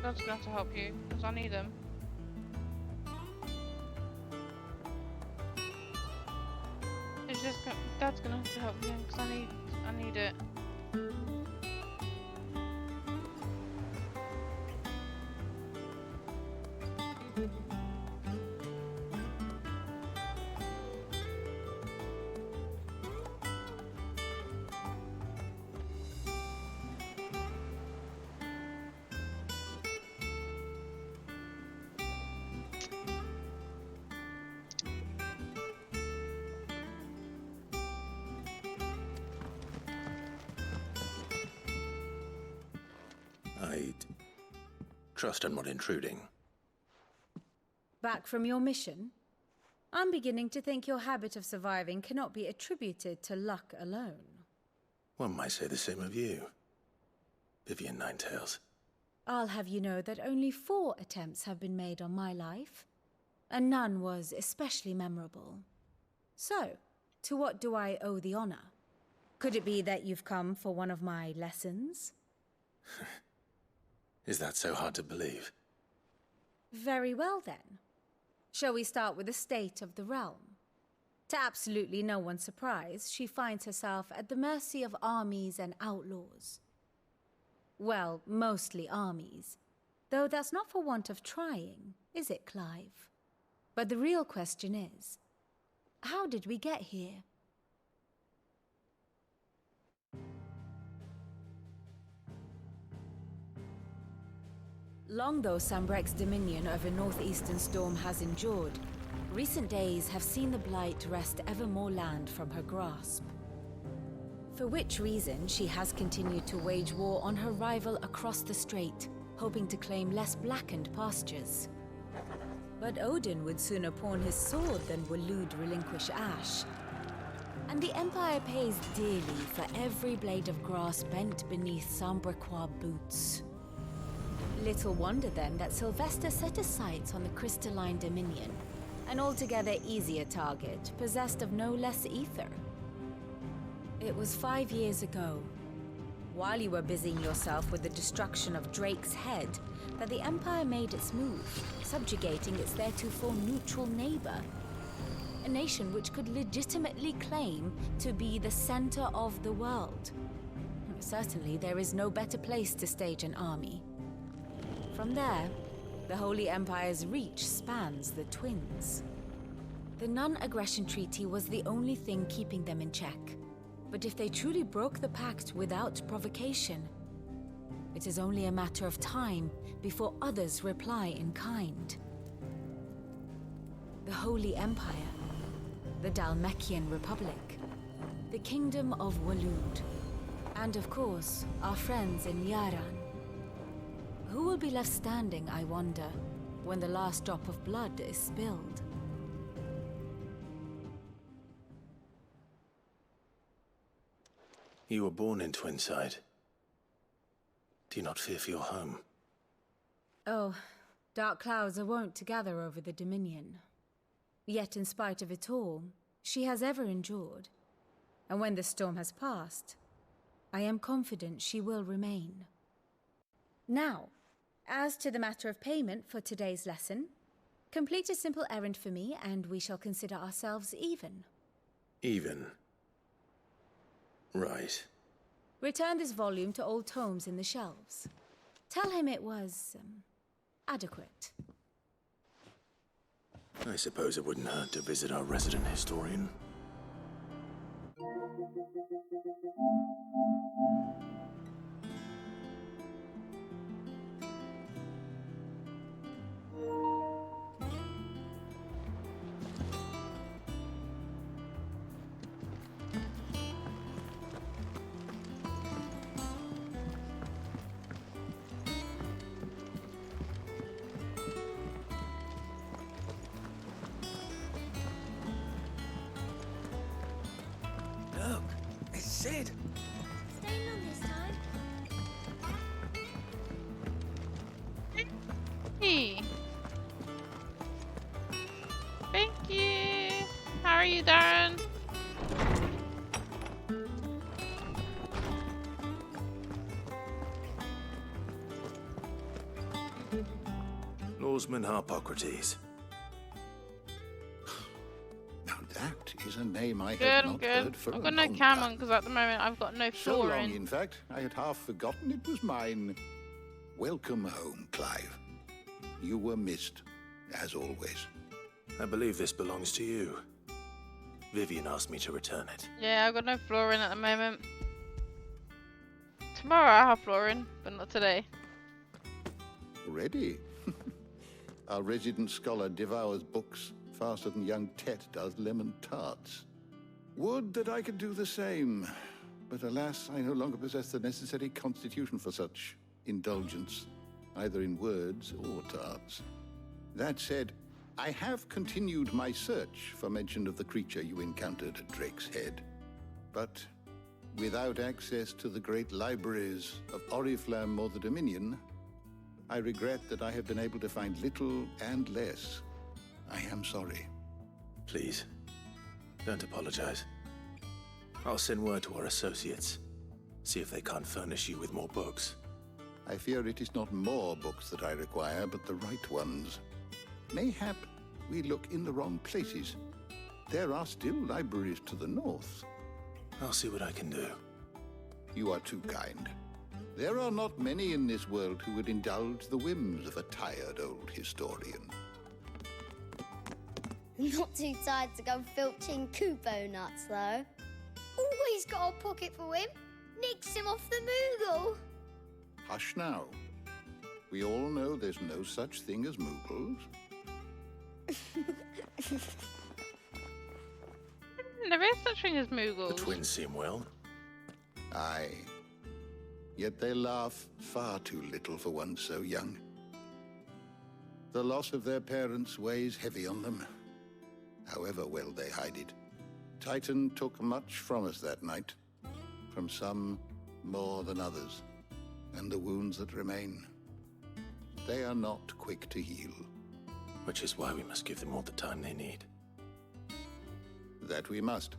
Dad's gonna have to help you, because I need him. It's just Dad's gonna have to help me because I need it. I'd trust I'm not intruding. Back from your mission? I'm beginning to think your habit of surviving cannot be attributed to luck alone. One might say the same of you, Vivian Ninetails. I'll have you know that only 4 attempts have been made on my life, and none was especially memorable. So, to what do I owe the honor? Could it be that you've come for one of my lessons? Is that so hard to believe? Very well then. Shall we start with the state of the realm? To absolutely no one's surprise, she finds herself at the mercy of armies and outlaws. Well, mostly armies. Though that's not for want of trying, is it, Clive? But the real question is, how did we get here? Long though Sambrek's dominion over northeastern Storm has endured, recent days have seen the Blight wrest ever more land from her grasp. For which reason she has continued to wage war on her rival across the strait, hoping to claim less blackened pastures. But Odin would sooner pawn his sword than Waloed relinquish Ash. And the Empire pays dearly for every blade of grass bent beneath Sambrequois boots. Little wonder then that Sylvester set his sights on the Crystalline Dominion, an altogether easier target, possessed of no less ether. It was 5 years ago, while you were busying yourself with the destruction of Drake's head, that the Empire made its move, subjugating its theretofore neutral neighbor. A nation which could legitimately claim to be the center of the world. Certainly, there is no better place to stage an army. From there, the Holy Empire's reach spans the Twins. The non-aggression treaty was the only thing keeping them in check. But if they truly broke the pact without provocation, it is only a matter of time before others reply in kind. The Holy Empire, the Dhalmekian Republic, the Kingdom of Waloed, and of course, our friends in Yaran. Who will be left standing, I wonder, when the last drop of blood is spilled? You were born in Twinside. Do you not fear for your home? Oh, dark clouds are wont to gather over the Dominion. Yet in spite of it all, she has ever endured. And when the storm has passed, I am confident she will remain. Now, as to the matter of payment for today's lesson, complete a simple errand for me and we shall consider ourselves even. Even? Right. Return this volume to old tomes in the shelves. Tell him it was, adequate. I suppose it wouldn't hurt to visit our resident historian. Look, it's Sid. Staying on this time? Hey. Thank you. How are you, Darren? Oarsman Harpocrates. Now that is a name I Good, have I'm not good. heard for I've a got no long cam time. on because at the moment I've got no So floor long, in. in fact, I had half forgotten it was mine. Welcome home, Clive. You were missed, as always. I believe this belongs to you. Vivian asked me to return it. Yeah, I've got no floor in at the moment. Tomorrow I have floor in, but not today. Ready? Our resident scholar devours books faster than young Tet does lemon tarts. Would that I could do the same, but alas, I no longer possess the necessary constitution for such indulgence, either in words or tarts. That said, I have continued my search for mention of the creature you encountered at Drake's Head. But without access to the great libraries of Oriflamme or the Dominion, I regret that I have been able to find little and less. I am sorry. Please, don't apologize. I'll send word to our associates. See if they can't furnish you with more books. I fear it is not more books that I require, but the right ones. Mayhap we look in the wrong places. There are still libraries to the north. I'll see what I can do. You are too kind. There are not many in this world who would indulge the whims of a tired old historian. Not too tired to go filching Kupo nuts, though. Always got a pocket for him. Nicks him off the Moogle. Hush now. We all know there's no such thing as Moogles. There is such thing as The Moogles. twins seem well. Aye. Yet they laugh far too little for one so young. The loss of their parents weighs heavy on them, however well they hide it. Titan took much from us that night, from some more than others, and the wounds that remain, they are not quick to heal. Which is why we must give them all the time they need. That we must.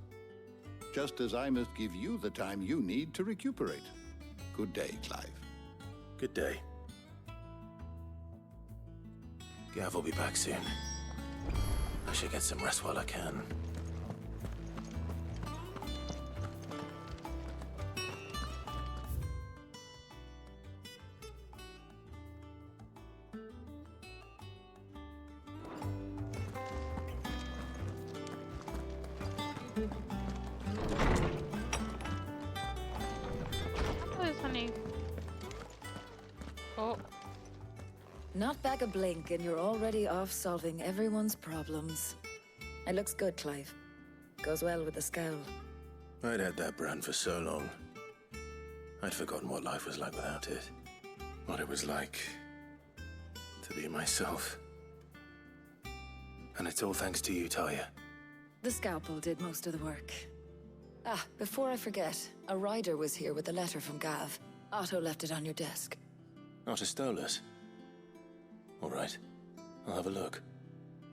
Just as I must give you the time you need to recuperate. Good day, Clive. Good day. Gav will be back soon. I should get some rest while I can. Oh, there's honey. Oh, Not back a blink, and you're already off solving everyone's problems. It looks good, Clive. Goes well with the scowl. I'd had that brand for so long. I'd forgotten what life was like without it. What it was like to be myself. And it's all thanks to you, Talia. The scalpel did most of the work. Ah, before I forget, a rider was here with a letter from Gav. Otto left it on your desk. Not a Stolas. All right, I'll have a look.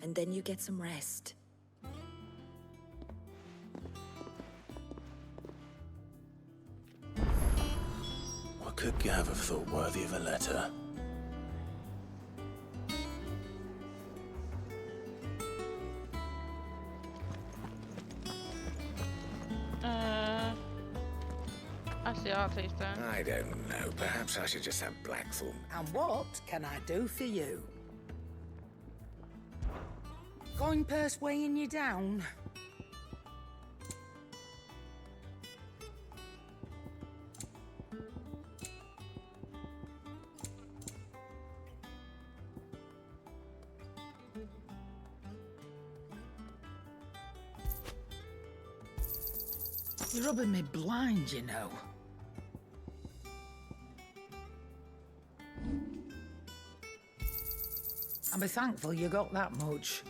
And then you get some rest. What could Gav have thought worthy of a letter? I see Artie's turn. I don't know. Perhaps I should just have Blackthorn. And what can I do for you? Coin purse weighing you down? You're rubbing me blind, you know. I'll be thankful you got that much.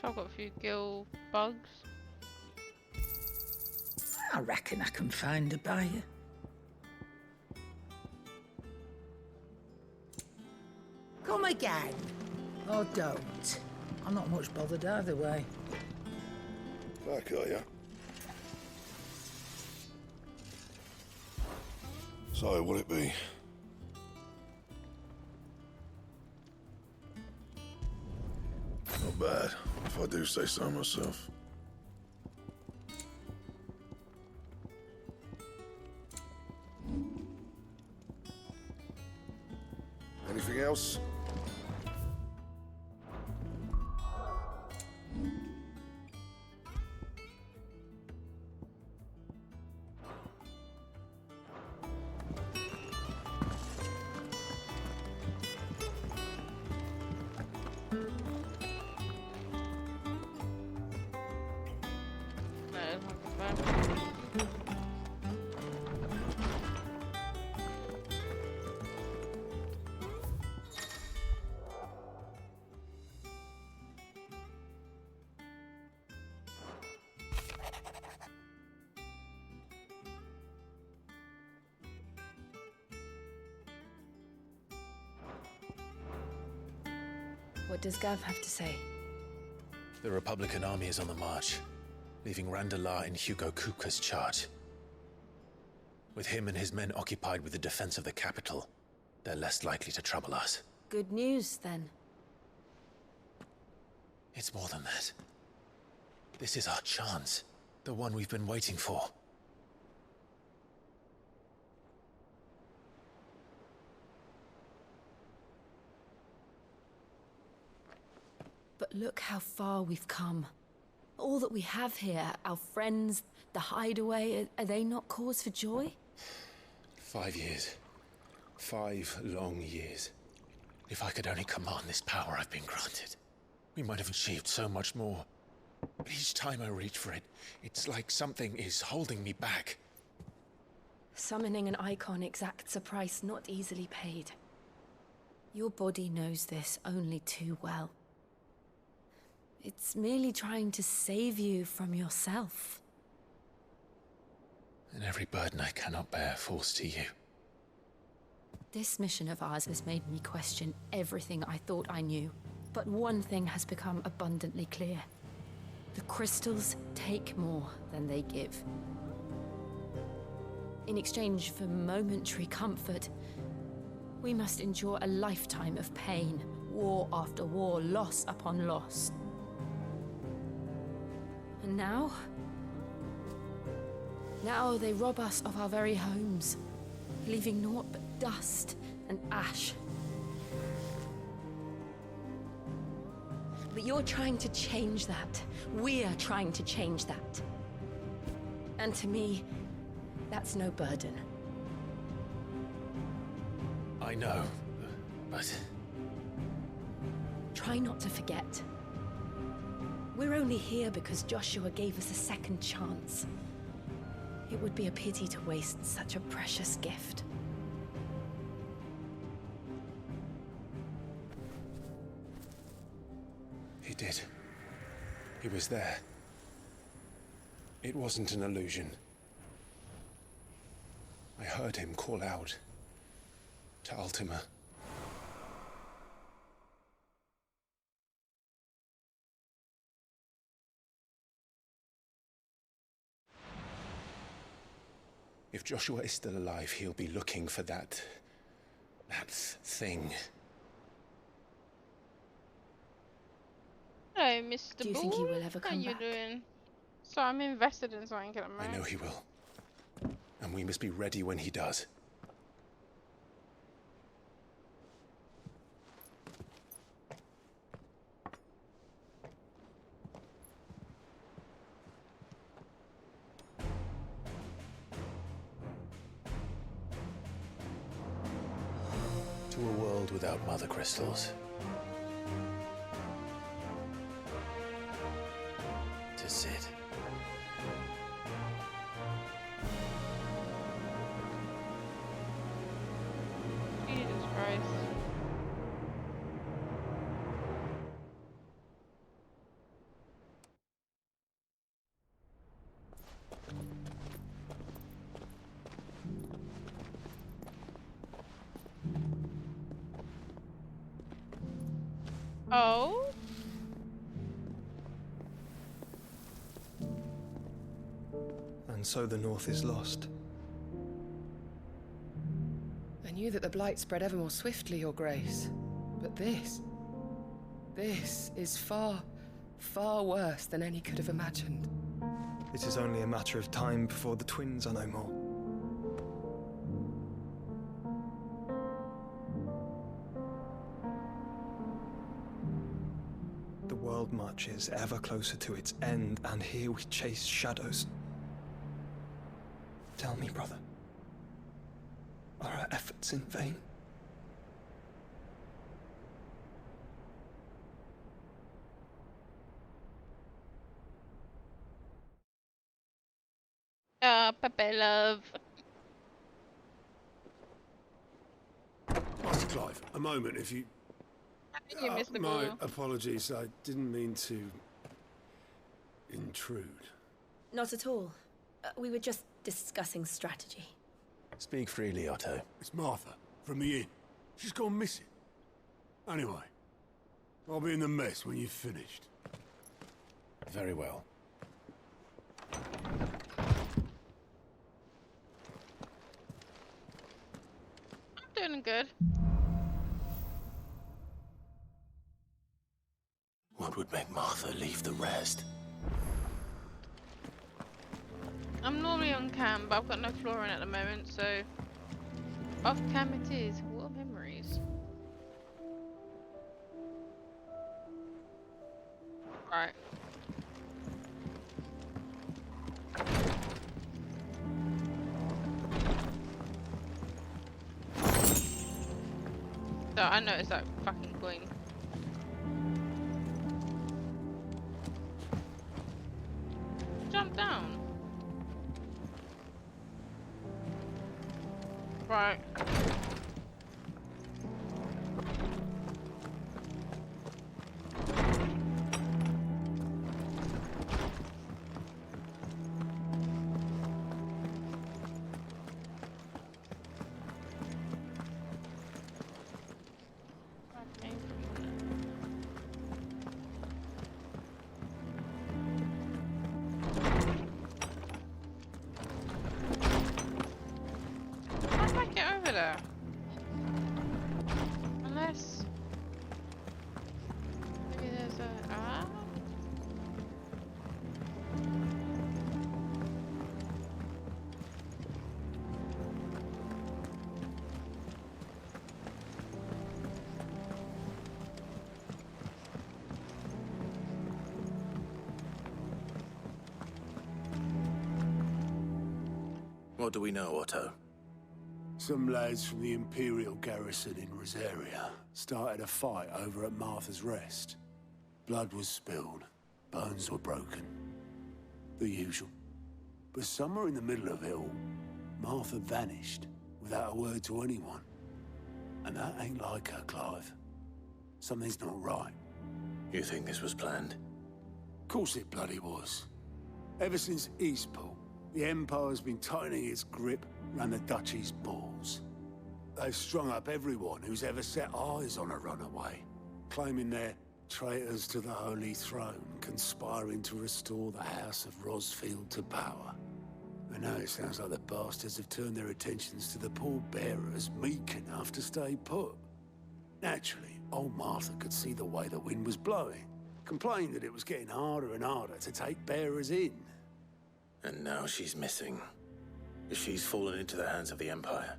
I've got a few gill bugs. I reckon I can find a buyer. Come again. Or don't. I'm not much bothered either way. Back, are you? So, will it be? Not bad, if I do say so myself. Anything else? No, it's not bad. What does Gav have to say? The Republican army is on the march, leaving Randalar in Hugo Kupka's charge. With him and his men occupied with the defense of the capital, they're less likely to trouble us. Good news, then. It's more than that. This is our chance, the one we've been waiting for. But look how far we've come. All that we have here, our friends, the hideaway, are they not cause for joy? 5 years. 5 long years. If I could only command this power I've been granted, we might have achieved so much more. But each time I reach for it, it's like something is holding me back. Summoning an icon exacts a price not easily paid. Your body knows this only too well. It's merely trying to save you from yourself. And every burden I cannot bear falls to you. This mission of ours has made me question everything I thought I knew. But one thing has become abundantly clear. The crystals take more than they give. In exchange for momentary comfort, we must endure a lifetime of pain, war after war, loss upon loss. And now? Now they rob us of our very homes, leaving naught but dust and ash. But you're trying to change that. We're trying to change that. And to me, that's no burden. I know, but... Try not to forget. We're only here because Joshua gave us a second chance. It would be a pity to waste such a precious gift. He did. He was there. It wasn't an illusion. I heard him call out to Ultima. If Joshua is still alive, he'll be looking for that thing. Hello, Mr. Do you think he will ever How come you back? doing? So I'm invested in something at the moment. I know he will. And we must be ready when he does. To a world without mother crystals. To Sid. Jesus Christ. Oh? And so the North is lost. knew that the Blight spread ever more swiftly, Your Grace. But this is far, far worse than any could have imagined. It is only a matter of time before the twins are no more. The world marches ever closer to its end, and here we chase shadows. Tell me, brother, are our efforts in vain? Pepe love. Master Clive, a moment, if you... You missed the my ball. apologies, I didn't mean to... intrude. Not at all. We were just discussing strategy. Speak freely, Otto. It's Martha, from the inn. She's gone missing. Anyway, I'll be in the mess when you've finished. Very well. I'm doing good. What would make Martha leave the rest? I'm normally on cam, but I've got no flooring at the moment, so off cam it is. What memories? Right. So I noticed that fucking queen. Jump down. Right. How do I get over there? Unless maybe there's a What do we know, Otto? Some lads from the Imperial garrison in Rosaria started a fight over at Martha's Rest. Blood was spilled, bones were broken. The usual. But somewhere in the middle of it all, Martha vanished without a word to anyone. And that ain't like her, Clive. Something's not right. You think this was planned? Course it bloody was. Ever since Eastpool, the Empire's been tightening its grip around the Duchy's balls. They've strung up everyone who's ever set eyes on a runaway, claiming they're traitors to the Holy Throne, conspiring to restore the House of Rosfield to power. And now it sounds like the bastards have turned their attentions to the pallbearers meek enough to stay put. Naturally, old Martha could see the way the wind was blowing, complained that it was getting harder and harder to take bearers in. And now she's missing. If she's fallen into the hands of the Empire,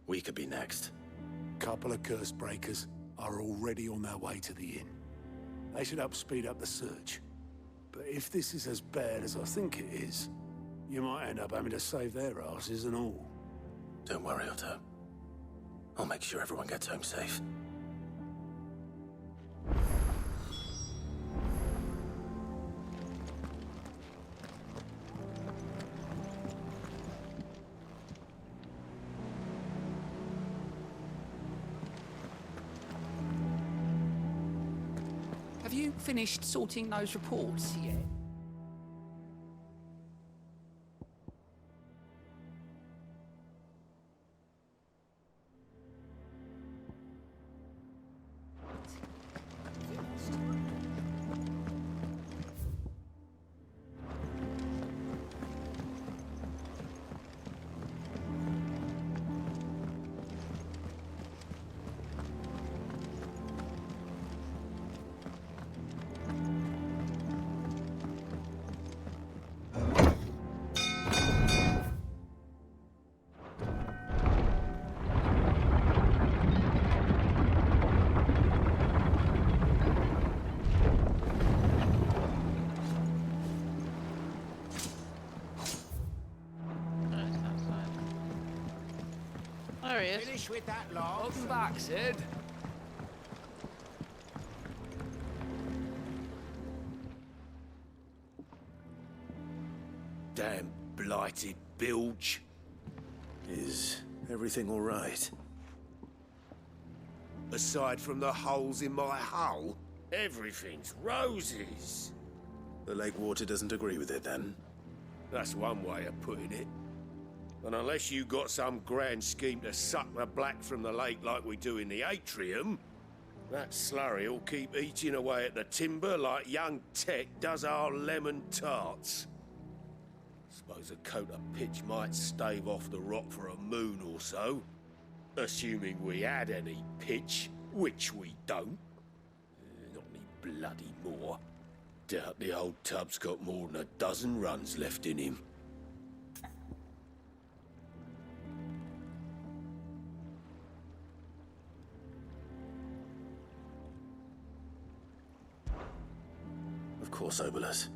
we could be next. Couple of curse breakers are already on their way to the inn. They should help speed up the search. But if this is as bad as I think it is, you might end up having to save their asses and all. Don't worry, Otto. I'll make sure everyone gets home safe. Have you finished sorting those reports yet? finish with that lot? Welcome back, Sid. Damn blighted bilge. Is everything all right? Aside from the holes in my hull, everything's roses. The lake water doesn't agree with it, then? That's one way of putting it. And unless you got some grand scheme to suck the black from the lake like we do in the atrium, that slurry will keep eating away at the timber like young Tech does our lemon tarts. Suppose a coat of pitch might stave off the rock for a moon or so. Assuming we had any pitch, which we don't. Not any bloody more. Doubt the old tub's got more than a dozen runs left in him. Of course, Obolus.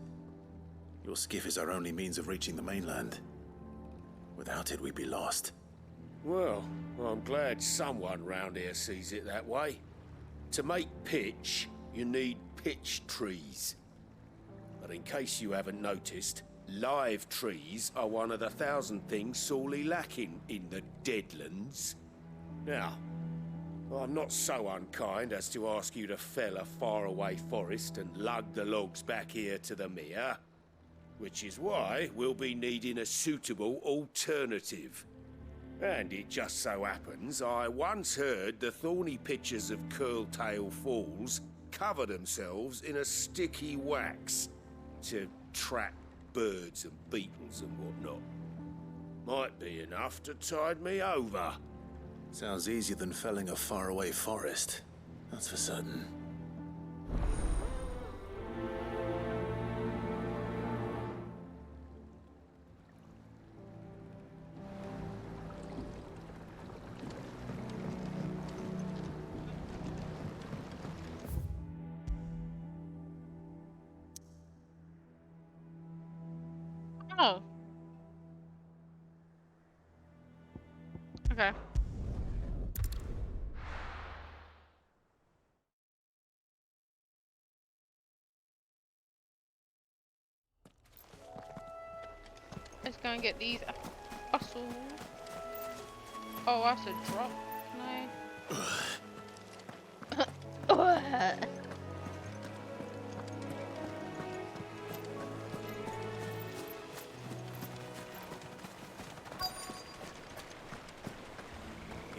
Your skiff is our only means of reaching the mainland. Without it, we'd be lost. Well, I'm glad someone round here sees it that way. To make pitch, you need pitch trees. But in case you haven't noticed, live trees are one of the 1,000 things sorely lacking in the Deadlands. Now, I'm not so unkind as to ask you to fell a faraway forest and lug the logs back here to the mere, which is why we'll be needing a suitable alternative. And it just so happens I once heard the thorny pitchers of Curltail Falls cover themselves in a sticky wax to trap birds and beetles and whatnot. Might be enough to tide me over. Sounds easier than felling a faraway forest. That's for certain. Oh. Okay. Let's go and get these fossils. Oh, that's a drop. Can I?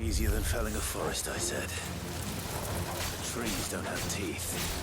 Easier than felling a forest, I said. The trees don't have teeth.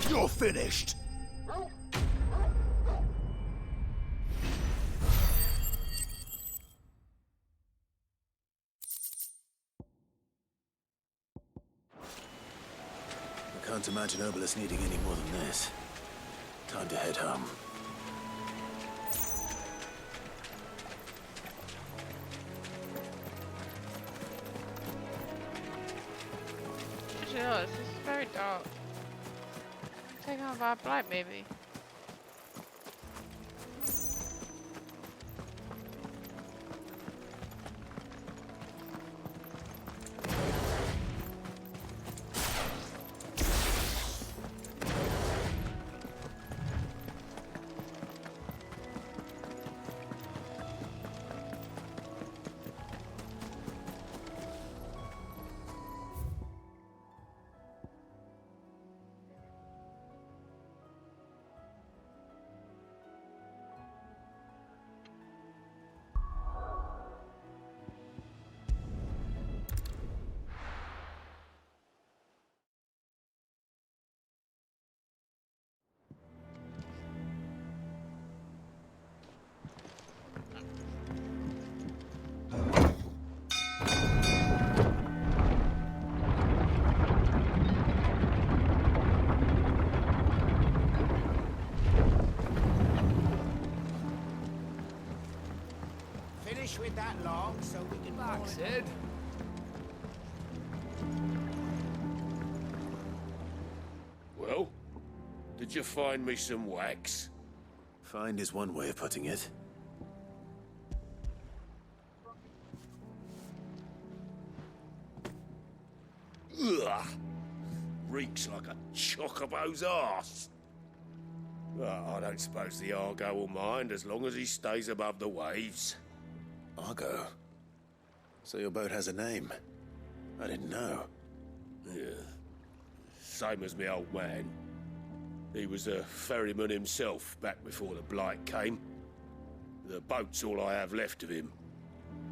You're finished! I can't imagine Obolus needing any more than this. Time to head home. Actually, no, this is very dark. Take off our blight, maybe. along so we can back, Sid. Well, did you find me some wax? Find is one way of putting it. Ugh! Reeks like a chocobo's arse. Well, I don't suppose the Argo will mind as long as he stays above the waves. Argo? So your boat has a name? I didn't know. Yeah. Same as me old man. He was a ferryman himself back before the Blight came. The boat's all I have left of him.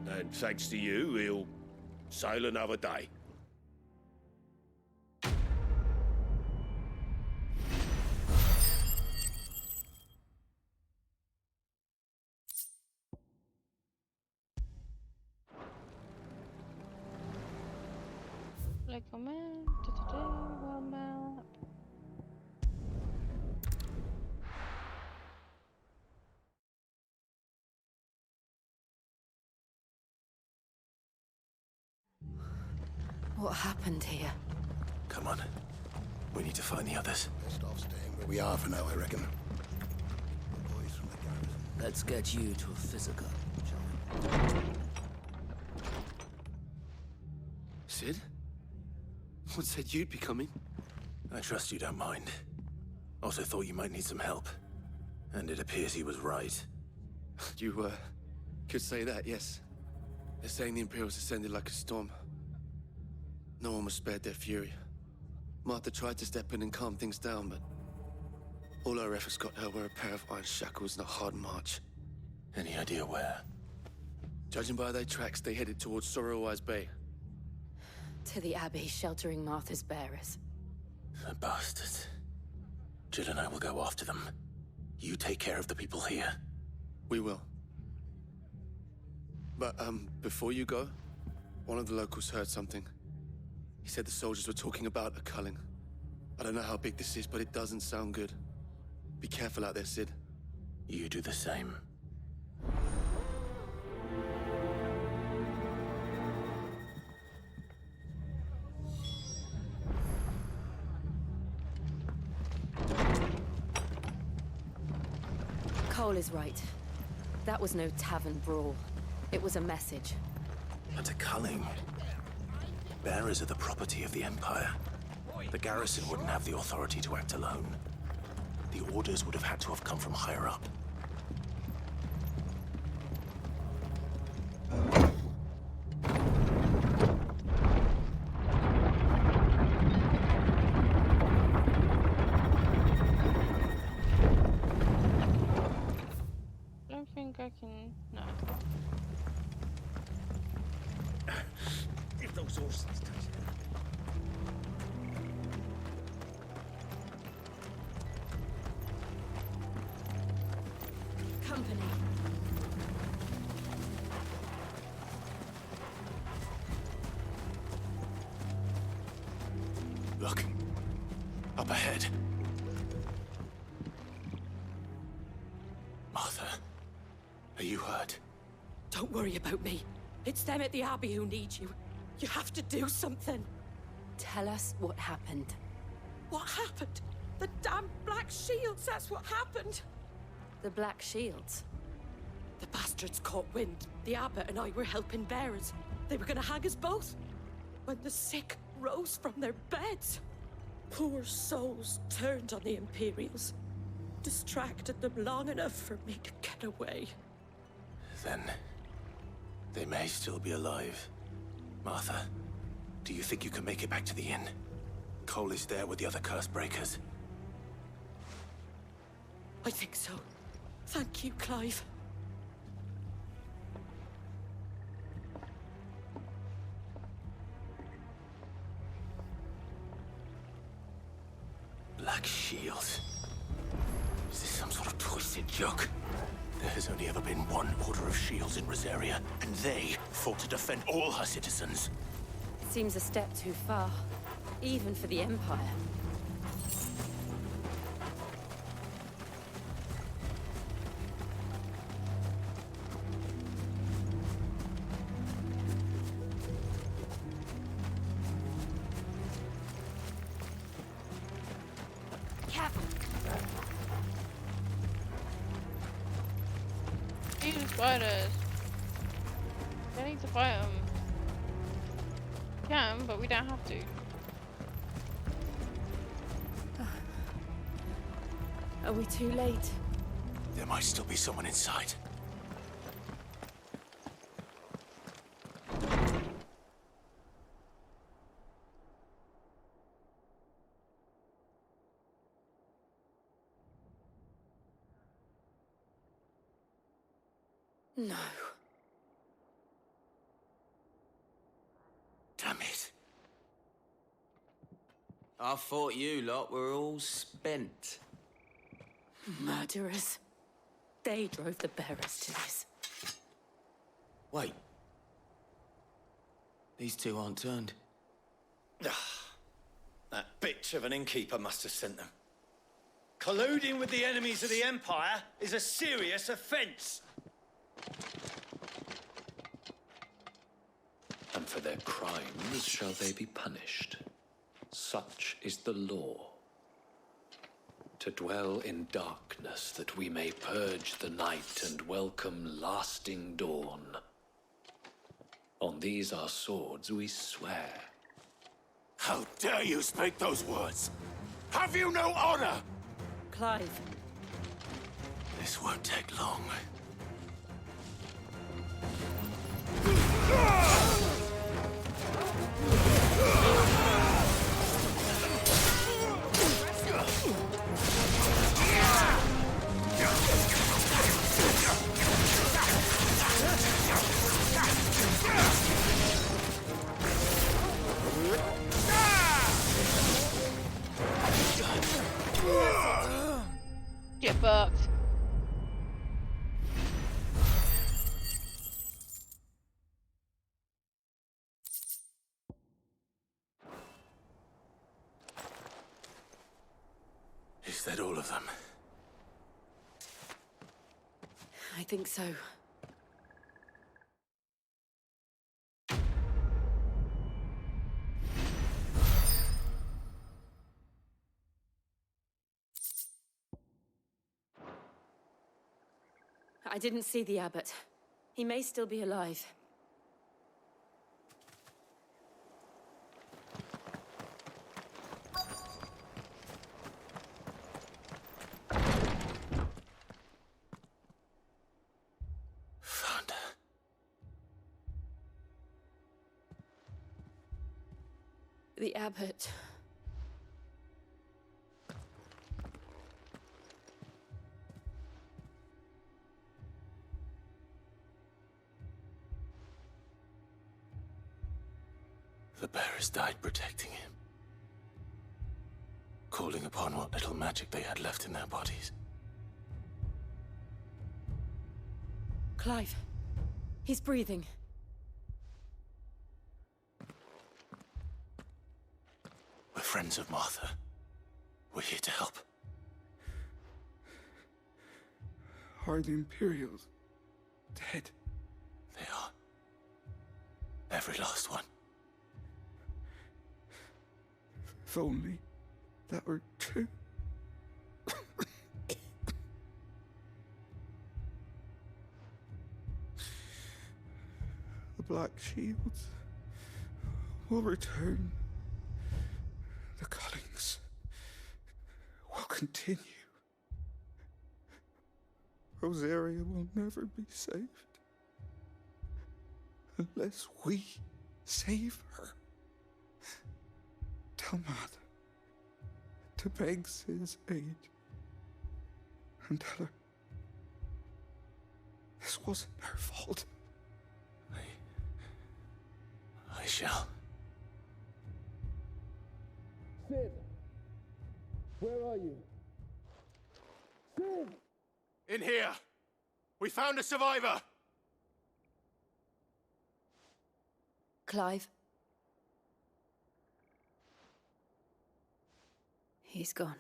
And thanks to you, he'll sail another day. Like a man, world map. What happened here? Come on. We need to find the others. Best off staying where we are for now, I reckon. The boys from the garrison. Let's get you to a physical, shall we? Sid? What said you'd be coming? I trust you don't mind. Also thought you might need some help. And it appears he was right. You, could say that, yes. They're saying the Imperials descended like a storm. No one was spared their fury. Martha tried to step in and calm things down, but all our efforts got her were a pair of iron shackles and a hard march. Any idea where? Judging by their tracks, they headed towards Sorrowwise Bay. To the Abbey, sheltering Martha's bearers. The bastards. Jill and I will go after them. You take care of the people here. We will. But, before you go, one of the locals heard something. He said the soldiers were talking about a culling. I don't know how big this is, but it doesn't sound good. Be careful out there, Sid. You do the same. Cole is right. That was no tavern brawl. It was a message. But a culling. Bearers are the property of the Empire. The garrison wouldn't have the authority to act alone. The orders would have had to have come from higher up. I don't think I can. No. If those horses touch it. Company. Look. Up ahead. Martha. Are you hurt? Don't worry about me. It's them at the Abbey who need you. You have to do something. Tell us what happened. What happened? The damn Black Shields, that's what happened. The Black Shields? The bastards caught wind. The Abbot and I were helping bearers. They were gonna hang us both. When the sick rose from their beds, poor souls turned on the Imperials. Distracted them long enough for me to get away. Then they may still be alive. Martha, do you think you can make it back to the inn? Cole is there with the other curse breakers. I think so. Thank you, Clive. Black Shields. Is this some sort of twisted joke? There has only ever been one Order of Shields in Rosaria, and they fought to defend all her citizens. Seems a step too far, even for the Empire. careful. These spiders. I need to fight them. Can, but we don't have to. Are we too late? There might still be someone inside. No. Damn it. I thought you lot were all spent. Murderers. They drove the bearers to this. Wait. These two aren't turned. That bitch of an innkeeper must have sent them. Colluding with the enemies of the Empire is a serious offense. And for their crimes shall they be punished. Such is the law. To dwell in darkness that we may purge the night and welcome lasting dawn. On these our swords we swear. How dare you speak those words? Have you no honor? Clive. This won't take long. Get fucked. Is that all of them? I think so. I didn't see the abbot. He may still be alive. Found her. The abbot. The bearers died protecting him. Calling upon what little magic they had left in their bodies. Clive. He's breathing. We're friends of Martha. We're here to help. Are the Imperials dead? They are. Every last one. If only that were true. The Black Shields will return. The Cullings will continue. Rosaria will never be saved unless we save her. Tell Matt to beg Sid's aid and tell her this wasn't her fault. I shall. Sid, where are you? Sid! In here! We found a survivor! Clive. He's gone.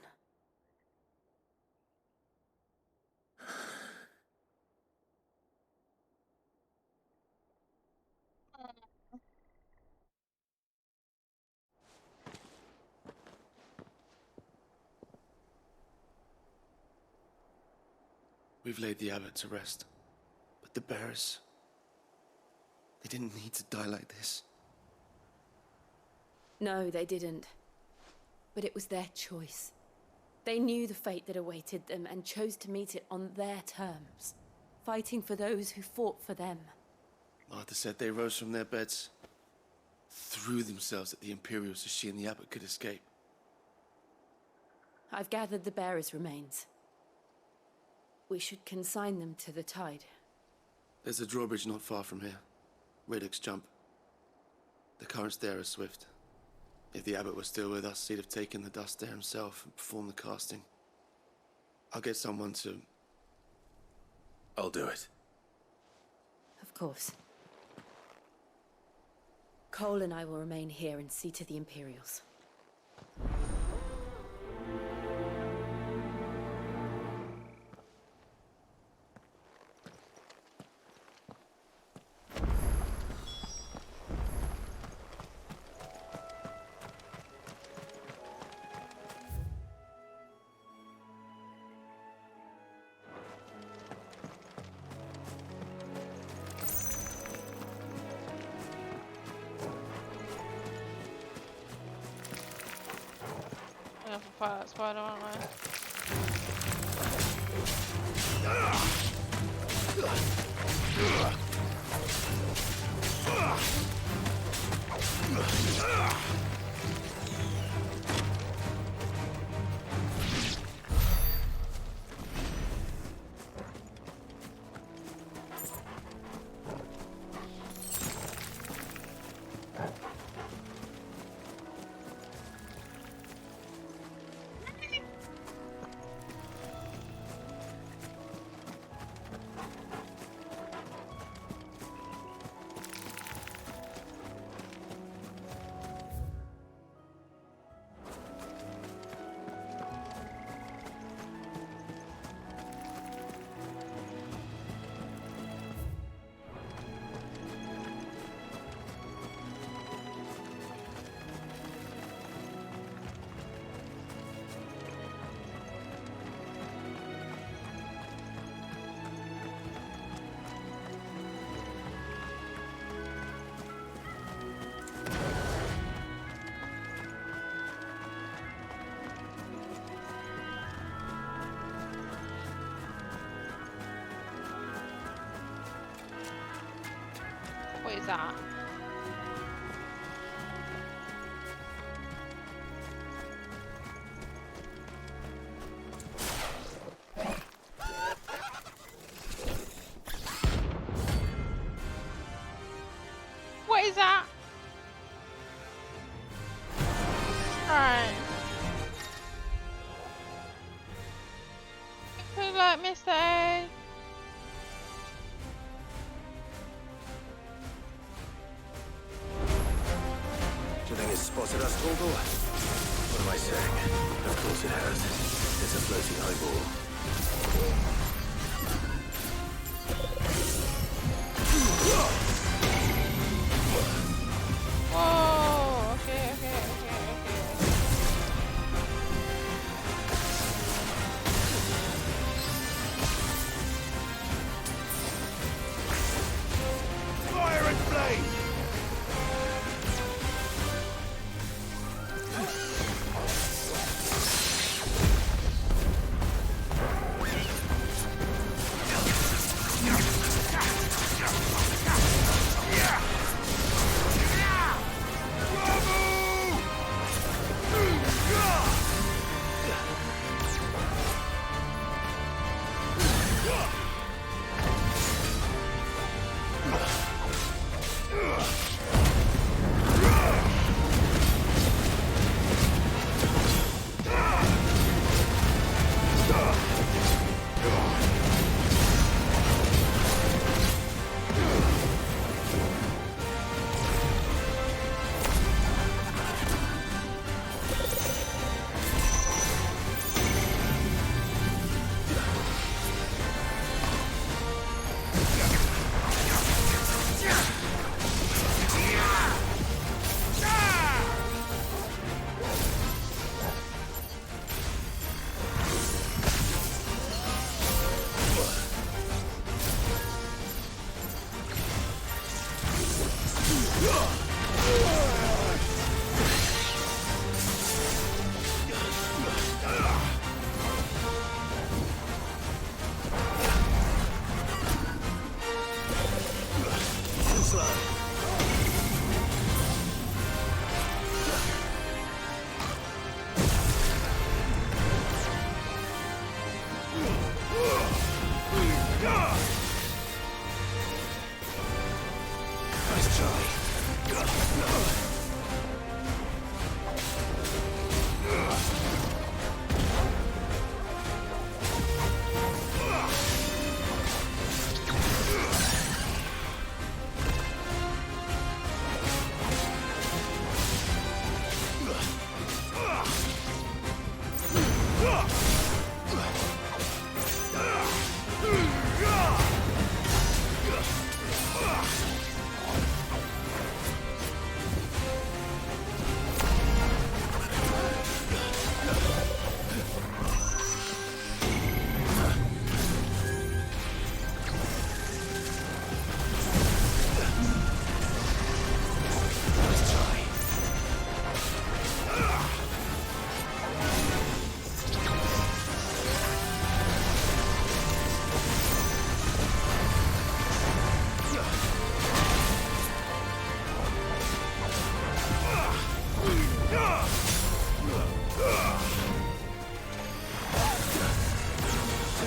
We've laid the abbot to rest. But the bearers... they didn't need to die like this. No, they didn't. But it was their choice. They knew the fate that awaited them and chose to meet it on their terms, fighting for those who fought for them. Martha said they rose from their beds, threw themselves at the Imperials so she and the abbot could escape. I've gathered the bearers' remains. We should consign them to the tide. There's a drawbridge not far from here. Radix Jump. The currents there are swift. If the abbot was still with us, he'd have taken the dust there himself and performed the casting. I'll get someone to... I'll do it. Of course. Cole and I will remain here and see to the Imperials. I have to fight that spider, aren't I? What is that? What is that? Right. Good luck, Mr. A. Do you think it's spotted us, Torgal? What am I saying? Of course it has. It's a floating eyeball. Whoa! Okay. Fire and flame!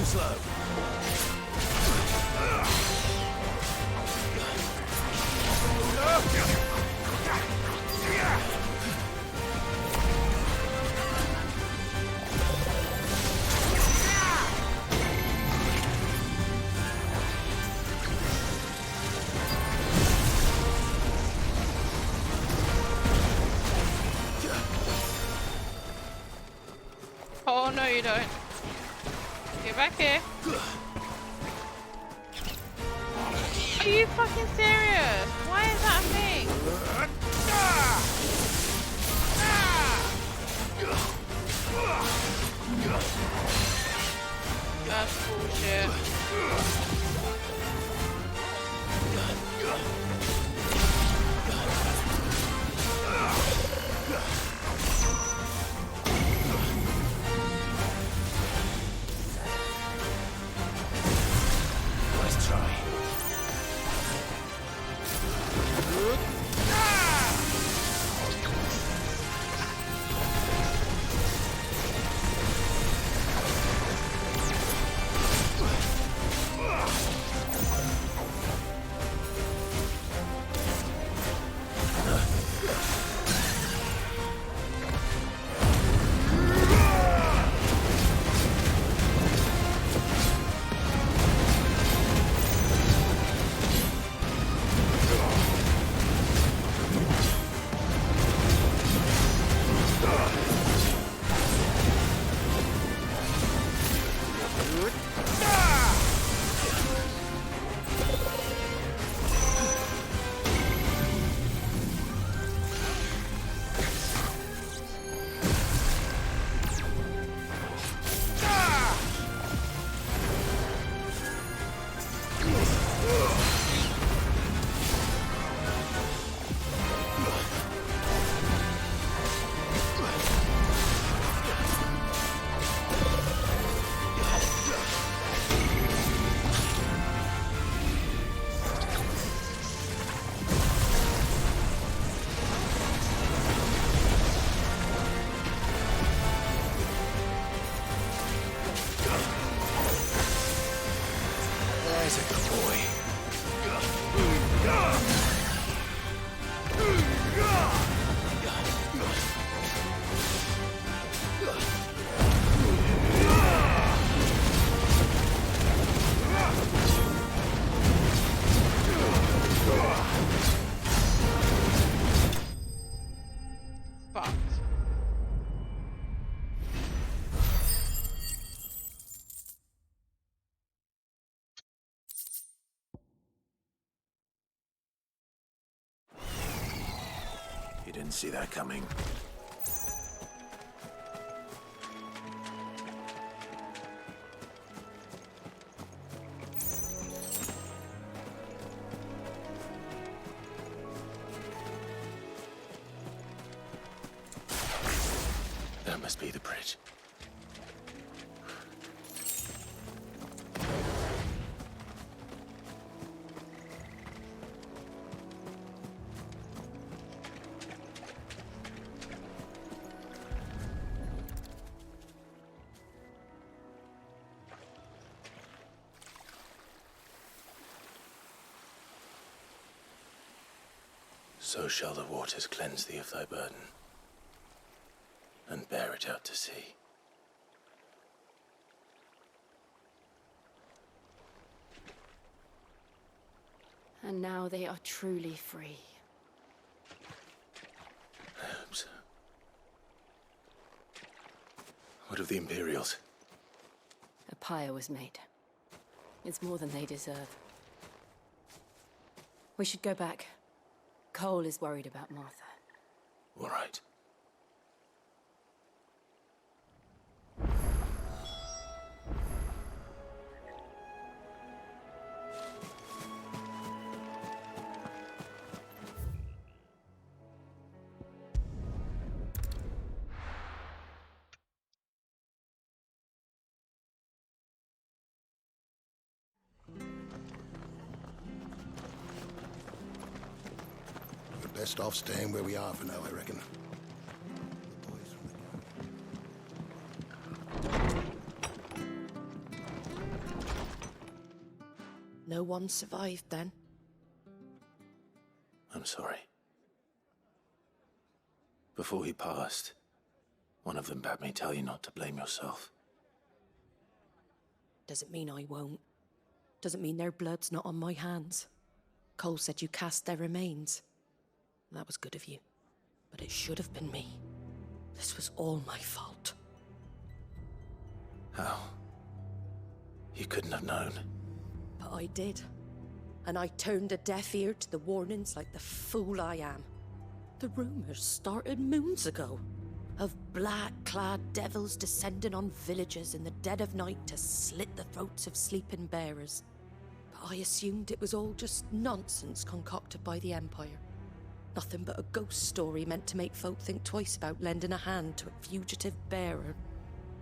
slow. Oh no, you don't. Get back here. Are you fucking serious? Why is that a thing? That's bullshit. Nice try. There's a good boy. Fucked. You didn't see that coming. That must be the bridge. So shall the waters cleanse thee of thy burden, and bear it out to sea. And now they are truly free. I hope so. What of the Imperials? A pyre was made. It's more than they deserve. We should go back. Cole is worried about Martha. All right. We're best off staying where we are for now, I reckon. No one survived then. I'm sorry. Before he passed, one of them bade me tell you not to blame yourself. Doesn't mean I won't. Doesn't mean their blood's not on my hands. Cole said you cast their remains. That was good of you. But it should have been me. This was all my fault. How? You couldn't have known. But I did. And I turned a deaf ear to the warnings like the fool I am. The rumors started moons ago. Of black-clad devils descending on villages in the dead of night to slit the throats of sleeping bearers. But I assumed it was all just nonsense concocted by the Empire. Nothing but a ghost story meant to make folk think twice about lending a hand to a fugitive bearer.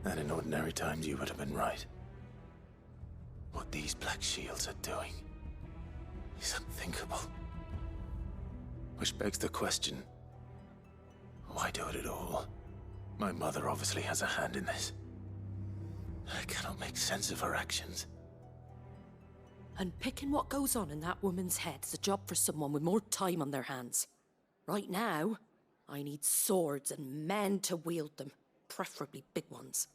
And in ordinary times you would have been right. What these Black Shields are doing is unthinkable. Which begs the question, why do it at all? My mother obviously has a hand in this. I cannot make sense of her actions. And picking what goes on in that woman's head is a job for someone with more time on their hands. Right now, I need swords and men to wield them, preferably big ones.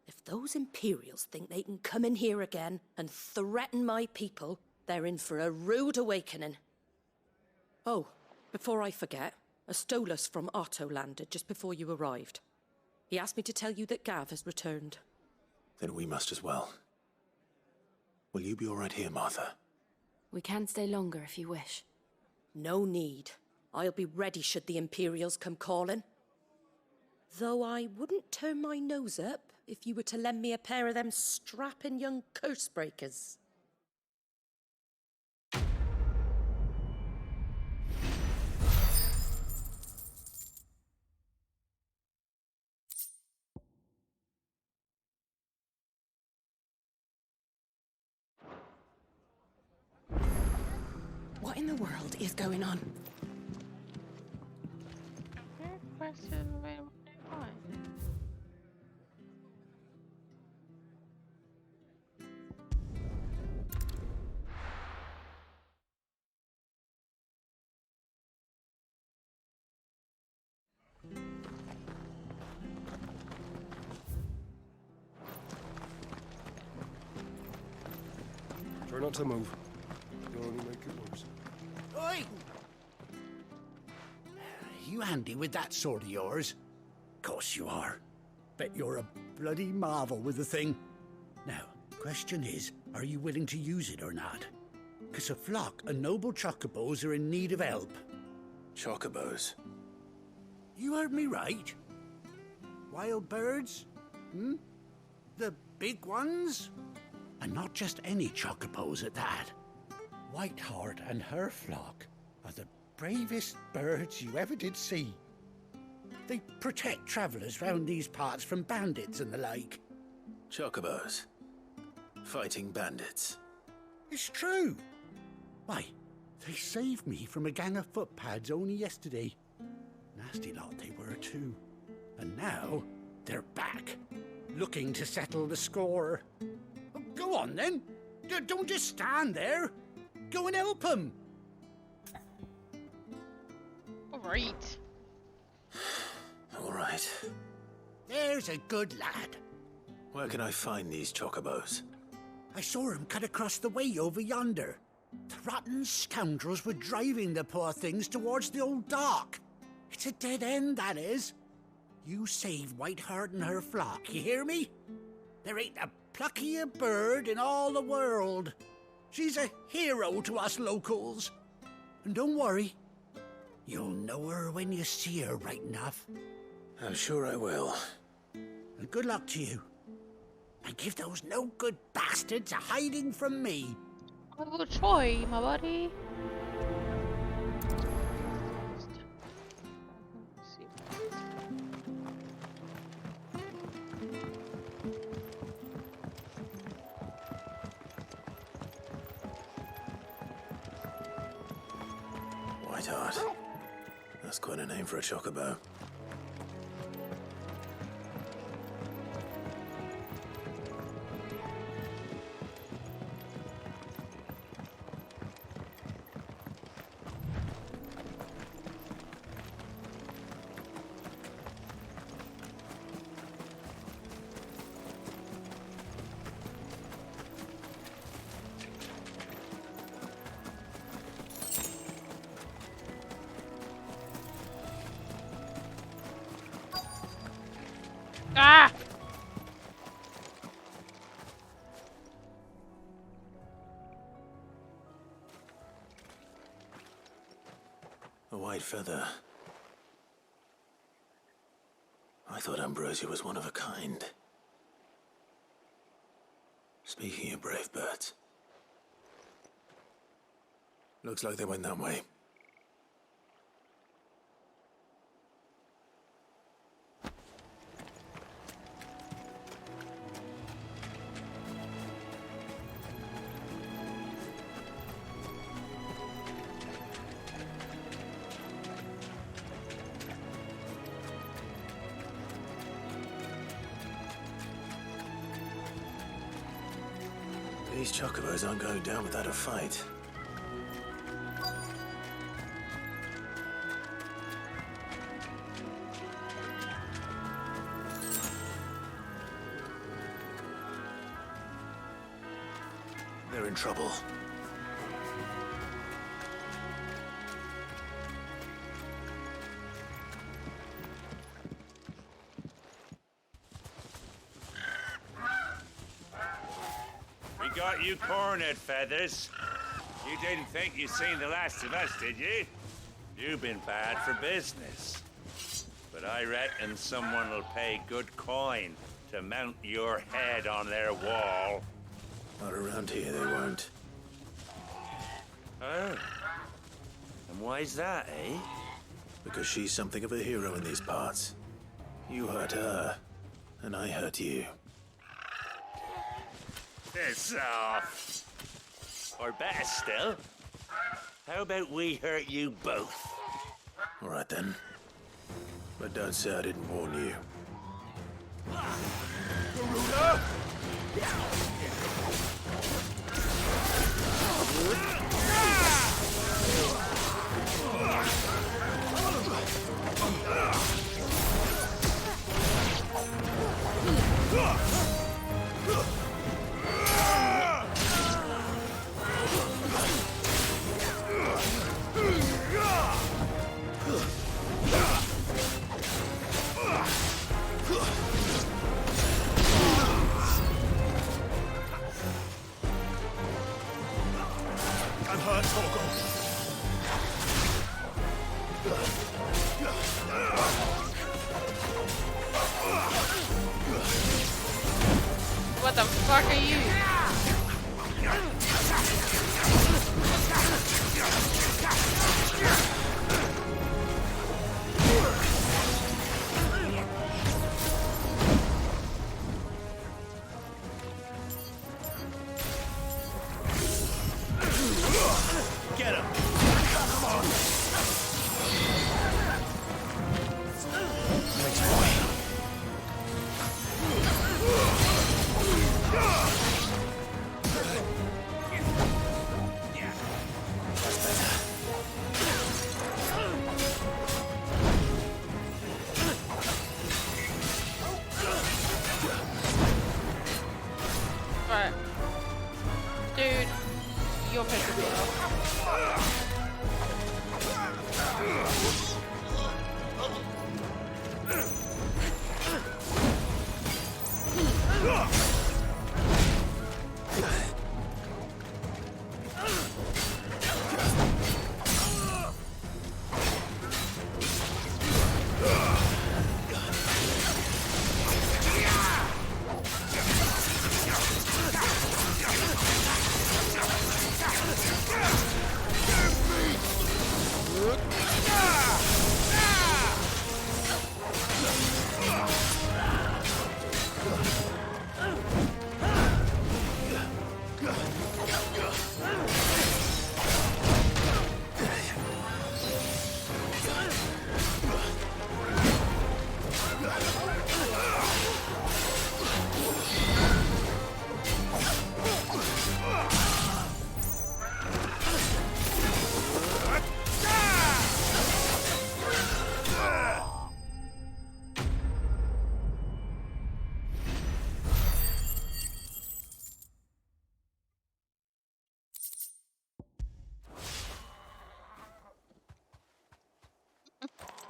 If those Imperials think they can come in here again and threaten my people, they're in for a rude awakening. Oh, before I forget, a Stolas from Otto landed just before you arrived. He asked me to tell you that Gav has returned. Then we must as well. Will you be all right here, Martha? We can stay longer if you wish. No need. I'll be ready should the Imperials come calling. Though I wouldn't turn my nose up if you were to lend me a pair of them strapping young curse breakers. What in the world is going on? Try not to move. You'll only make it worse. Oi! You handy with that sword of yours? Course you are. Bet you're a bloody marvel with the thing. Now, question is, are you willing to use it or not? 'Cause a flock of noble chocobos are in need of help. Chocobos? You heard me right. Wild birds? The big ones? And not just any chocobos at that. Whiteheart and her flock are the bravest birds you ever did see. They protect travellers round these parts from bandits and the like. Chocobos? Fighting bandits? It's true. Why, they saved me from a gang of footpads only yesterday. Nasty lot they were too. And now they're back, looking to settle the score. Go on then. Don't just stand there. Go and help them. Alright. Alright. There's a good lad. Where can I find these chocobos? I saw him cut across the way over yonder. The rotten scoundrels were driving the poor things towards the old dock. It's a dead end, that is. You save Whiteheart and her flock, you hear me? There ain't a pluckier bird in all the world. She's a hero to us locals. And don't worry, you'll know her when you see her right enough. I'm sure I will. And good luck to you. And give those no-good bastards a hiding from me. I will try, my buddy. Whiteheart. That's quite a name for a chocobo. A white feather. I thought Ambrosia was one of a kind. Speaking of brave birds. Looks like they went that way. These chocobos aren't going down without a fight. They're in trouble. We got you cornered, Feathers. You didn't think you'd seen the last of us, did you? You've been bad for business. But I reckon someone will pay good coin to mount your head on their wall. Not around here, they won't. Oh. And why's that, eh? Because she's something of a hero in these parts. You hurt her, and I hurt you. Piss off. Or better still, how about we hurt you both? All right then. But don't say I didn't warn you. Garuda! I'm hurt, Torgal. What the fuck are you? Get him! Come on! Thanks, boy. That's better. Right. Dude, you're pissing me off.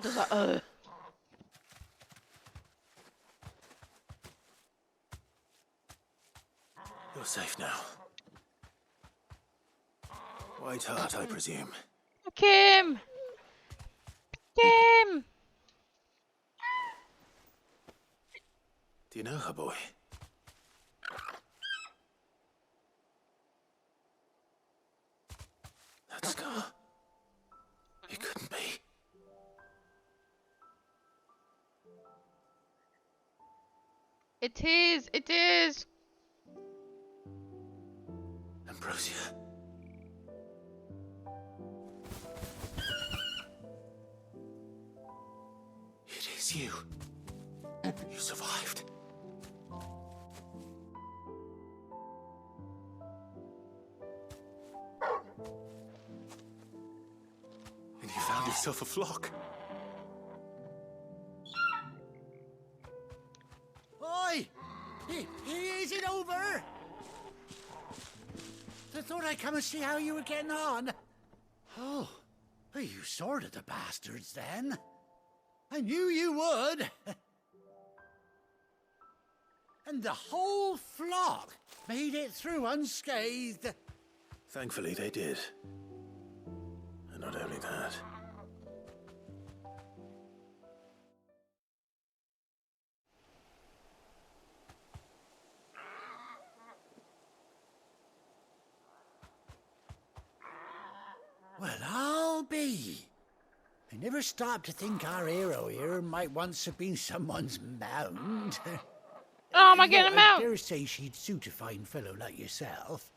Just like, You're safe now. White Heart, I presume. Kim! him! Do you know her, boy? That scar. It couldn't be. It is! It is! Ambrosia. It is you. You survived. And you found yourself a flock. Oi! Is it over? I thought I'd come and see how you were getting on. Oh, well, you sorted the bastards then. I knew you would. And the whole flock made it through unscathed. Thankfully, they did. And not only that. Well, I'll be. I never stopped to think our hero here might once have been someone's mount. Oh, am I getting a mount? I dare say she'd suit a fine fellow like yourself.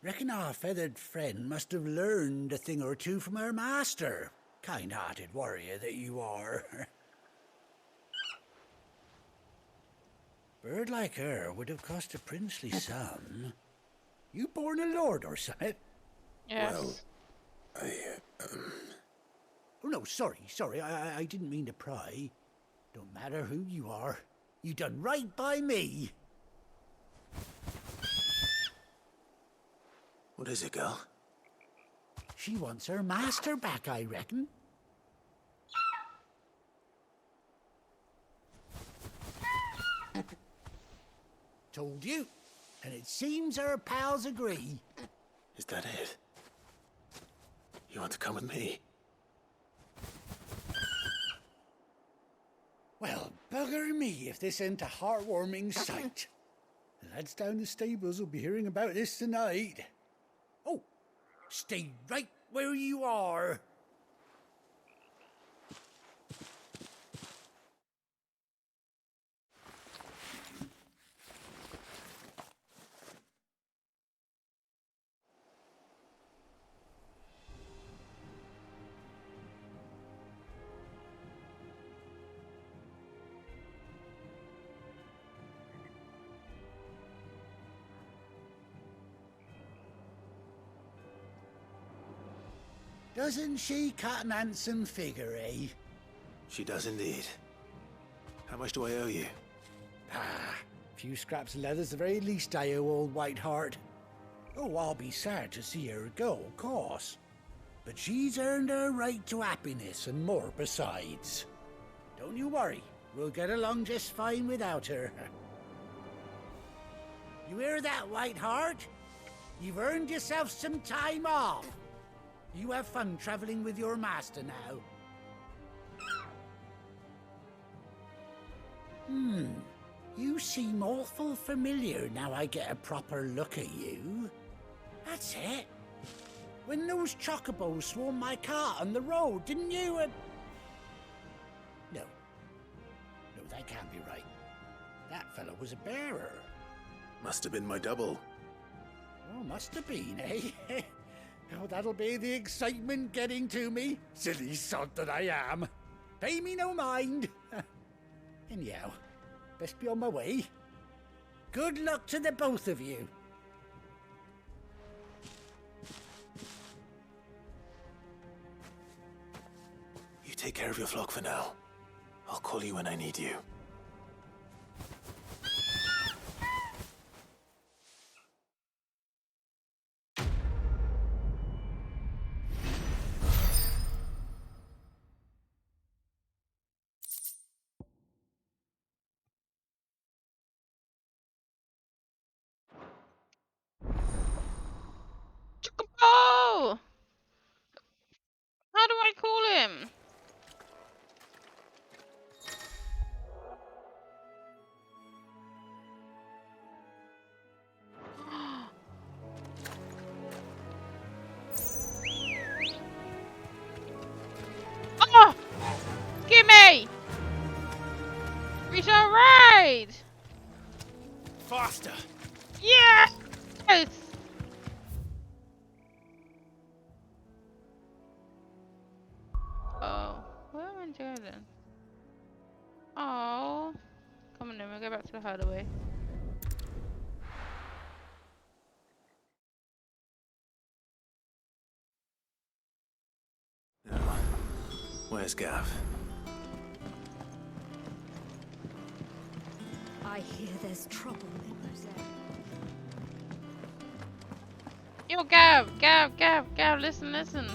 Reckon our feathered friend must have learned a thing or two from her master. Kind-hearted warrior that you are. Bird like her would have cost a princely sum. You born a lord or something? Yes. Well, Oh, no, sorry. I didn't mean to pry. Don't matter who you are. You done right by me. What is it, girl? She wants her master back, I reckon. Told you. And it seems her pals agree. Is that it? You want to come with me? Well, bugger me if this ain't a heartwarming sight. The lads down the stables will be hearing about this tonight. Oh, stay right where you are. Doesn't she cut an handsome figure, eh? She does indeed. How much do I owe you? Ah, a few scraps of leather's the very least I owe old Whiteheart. Oh, I'll be sad to see her go, of course. But she's earned her right to happiness and more besides. Don't you worry, we'll get along just fine without her. You hear that, Whiteheart? You've earned yourself some time off. You have fun traveling with your master now. You seem awful familiar now I get a proper look at you. That's it. When those chocobos swarmed my cart on the road, didn't you? No, that can't be right. That fellow was a bearer. Must have been my double. Oh, must have been, eh? Oh, that'll be the excitement getting to me. Silly sod that I am. Pay me no mind. Anyhow, best be on my way. Good luck to the both of you. You take care of your flock for now. I'll call you when I need you. Chocobo! How do I call him? faster. Yes! Oh, where am I meant to go then? Oh, come on then, we'll go back to the hideaway. Where's Gav? I hear there's trouble in Rosette. Yo, Gav, listen.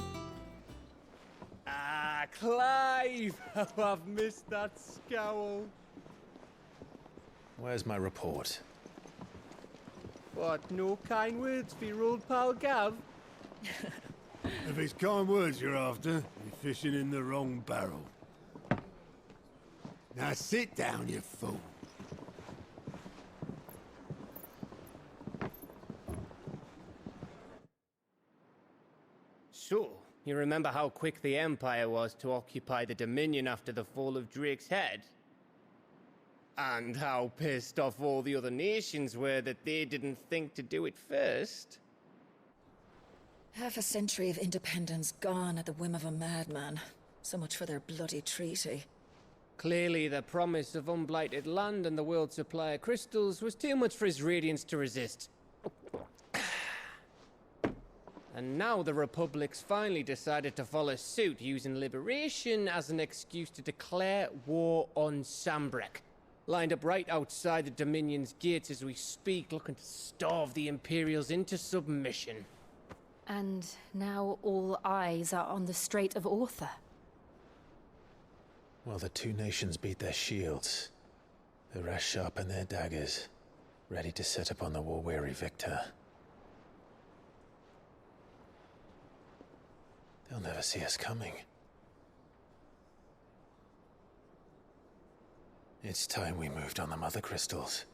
Ah, Clive! How I've missed that scowl. Where's my report? What, no kind words for your old pal Gav? If it's kind words you're after, you're fishing in the wrong barrel. Now sit down, you fool. So, you remember how quick the Empire was to occupy the Dominion after the fall of Drake's Head? And how pissed off all the other nations were that they didn't think to do it first? Half a century of independence gone at the whim of a madman. So much for their bloody treaty. Clearly, the promise of unblighted land and the world's supply of crystals was too much for his radiance to resist. And now the Republic's finally decided to follow suit, using liberation as an excuse to declare war on Sambrek. Lined up right outside the Dominion's gates as we speak, looking to starve the Imperials into submission. And now all eyes are on the Strait of Arthur. Well, the two nations beat their shields. The rest sharpen their daggers, ready to set upon the war-weary victor. They'll never see us coming. It's time we moved on the Mother Crystals.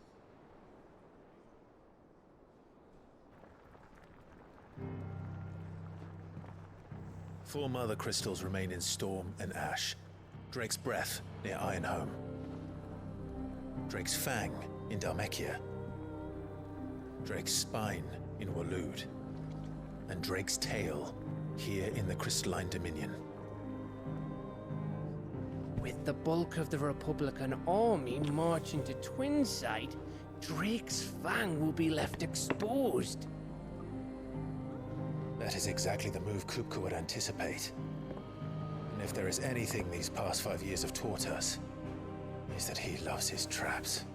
Four Mother Crystals remain in Storm and Ash. Drake's Breath near Ironhome. Drake's Fang in Dhalmekia. Drake's Spine in Waloed. And Drake's Tail here in the Crystalline Dominion. With the bulk of the Republican army marching to Twinside, Drake's Fang will be left exposed. That is exactly the move Kupka would anticipate. And if there is anything these past 5 years have taught us, is that he loves his traps.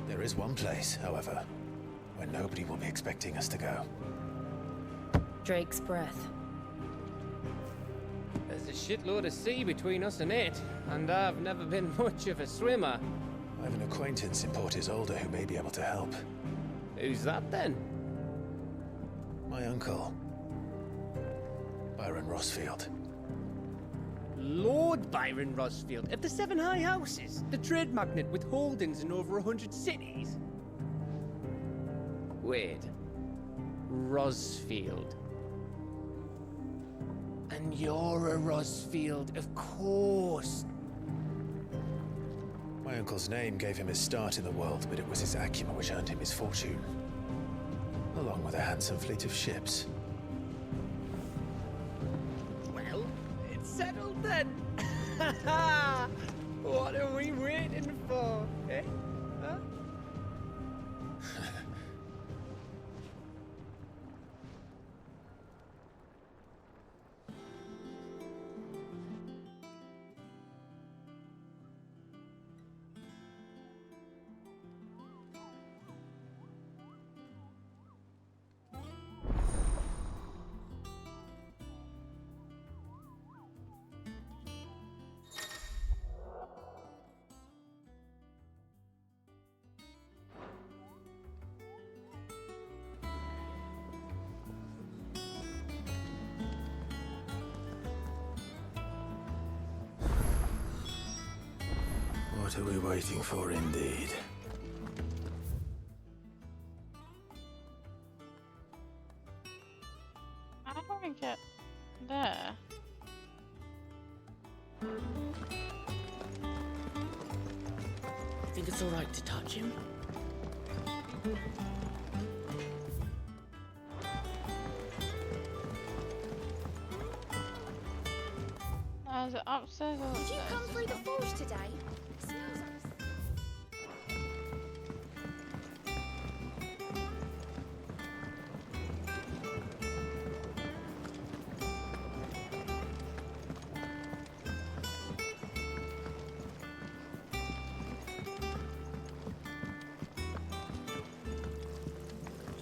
There is one place, however, where nobody will be expecting us to go. Drake's Breath. There's a shitload of sea between us and it, and I've never been much of a swimmer. I have an acquaintance in Port Isolde who may be able to help. Who's that then? My uncle, Byron Rosfield. Lord Byron Rosfield of the Seven High Houses, the trade magnate with holdings in over 100 cities. Wait, Rosfield. And you're a Rosfield, of course. My uncle's name gave him his start in the world, but it was his acumen which earned him his fortune. Along with a handsome fleet of ships. Well, it's settled then. What are we waiting for, eh? Huh? What are we waiting for, indeed? How do I get there? Think it's all right to touch him? Is it upstairs or Did you upstairs? come through the forge today? It smells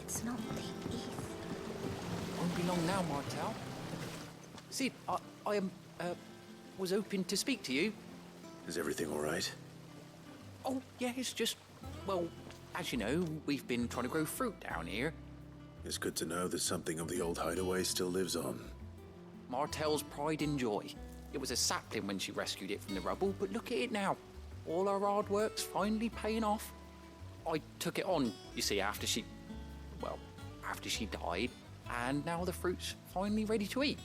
It's not the East. Won't be long now, Martel. Sid, I was hoping to speak to you. Is everything all right? Oh, yeah, it's just, well, as you know, we've been trying to grow fruit down here. It's good to know that something of the old hideaway still lives on. Martel's pride and joy. It was a sapling when she rescued it from the rubble, but look at it now. All our hard work's finally paying off. I took it on, you see, after she died, and now the fruit's finally ready to eat.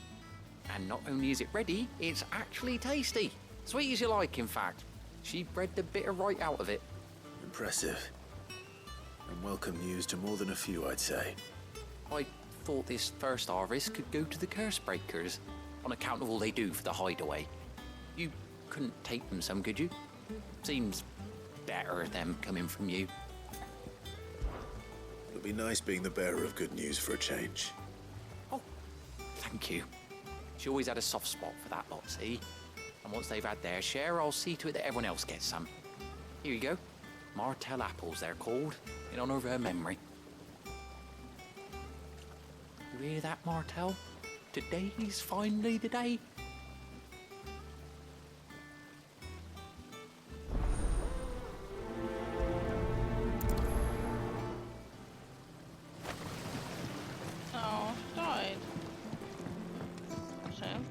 And not only is it ready, it's actually tasty. Sweet as you like, in fact. She bred the bitter right out of it. Impressive. And welcome news to more than a few, I'd say. I thought this first harvest could go to the curse breakers, on account of all they do for the hideaway. You couldn't take them some, could you? Seems better them coming from you. It'll be nice being the bearer of good news for a change. Thank you. She always had a soft spot for that lot, see? And once they've had their share, I'll see to it that everyone else gets some. Here you go. Martel apples, they're called, in honor of her memory. You hear that, Martel? Today's finally the day. Oh, died. Shame.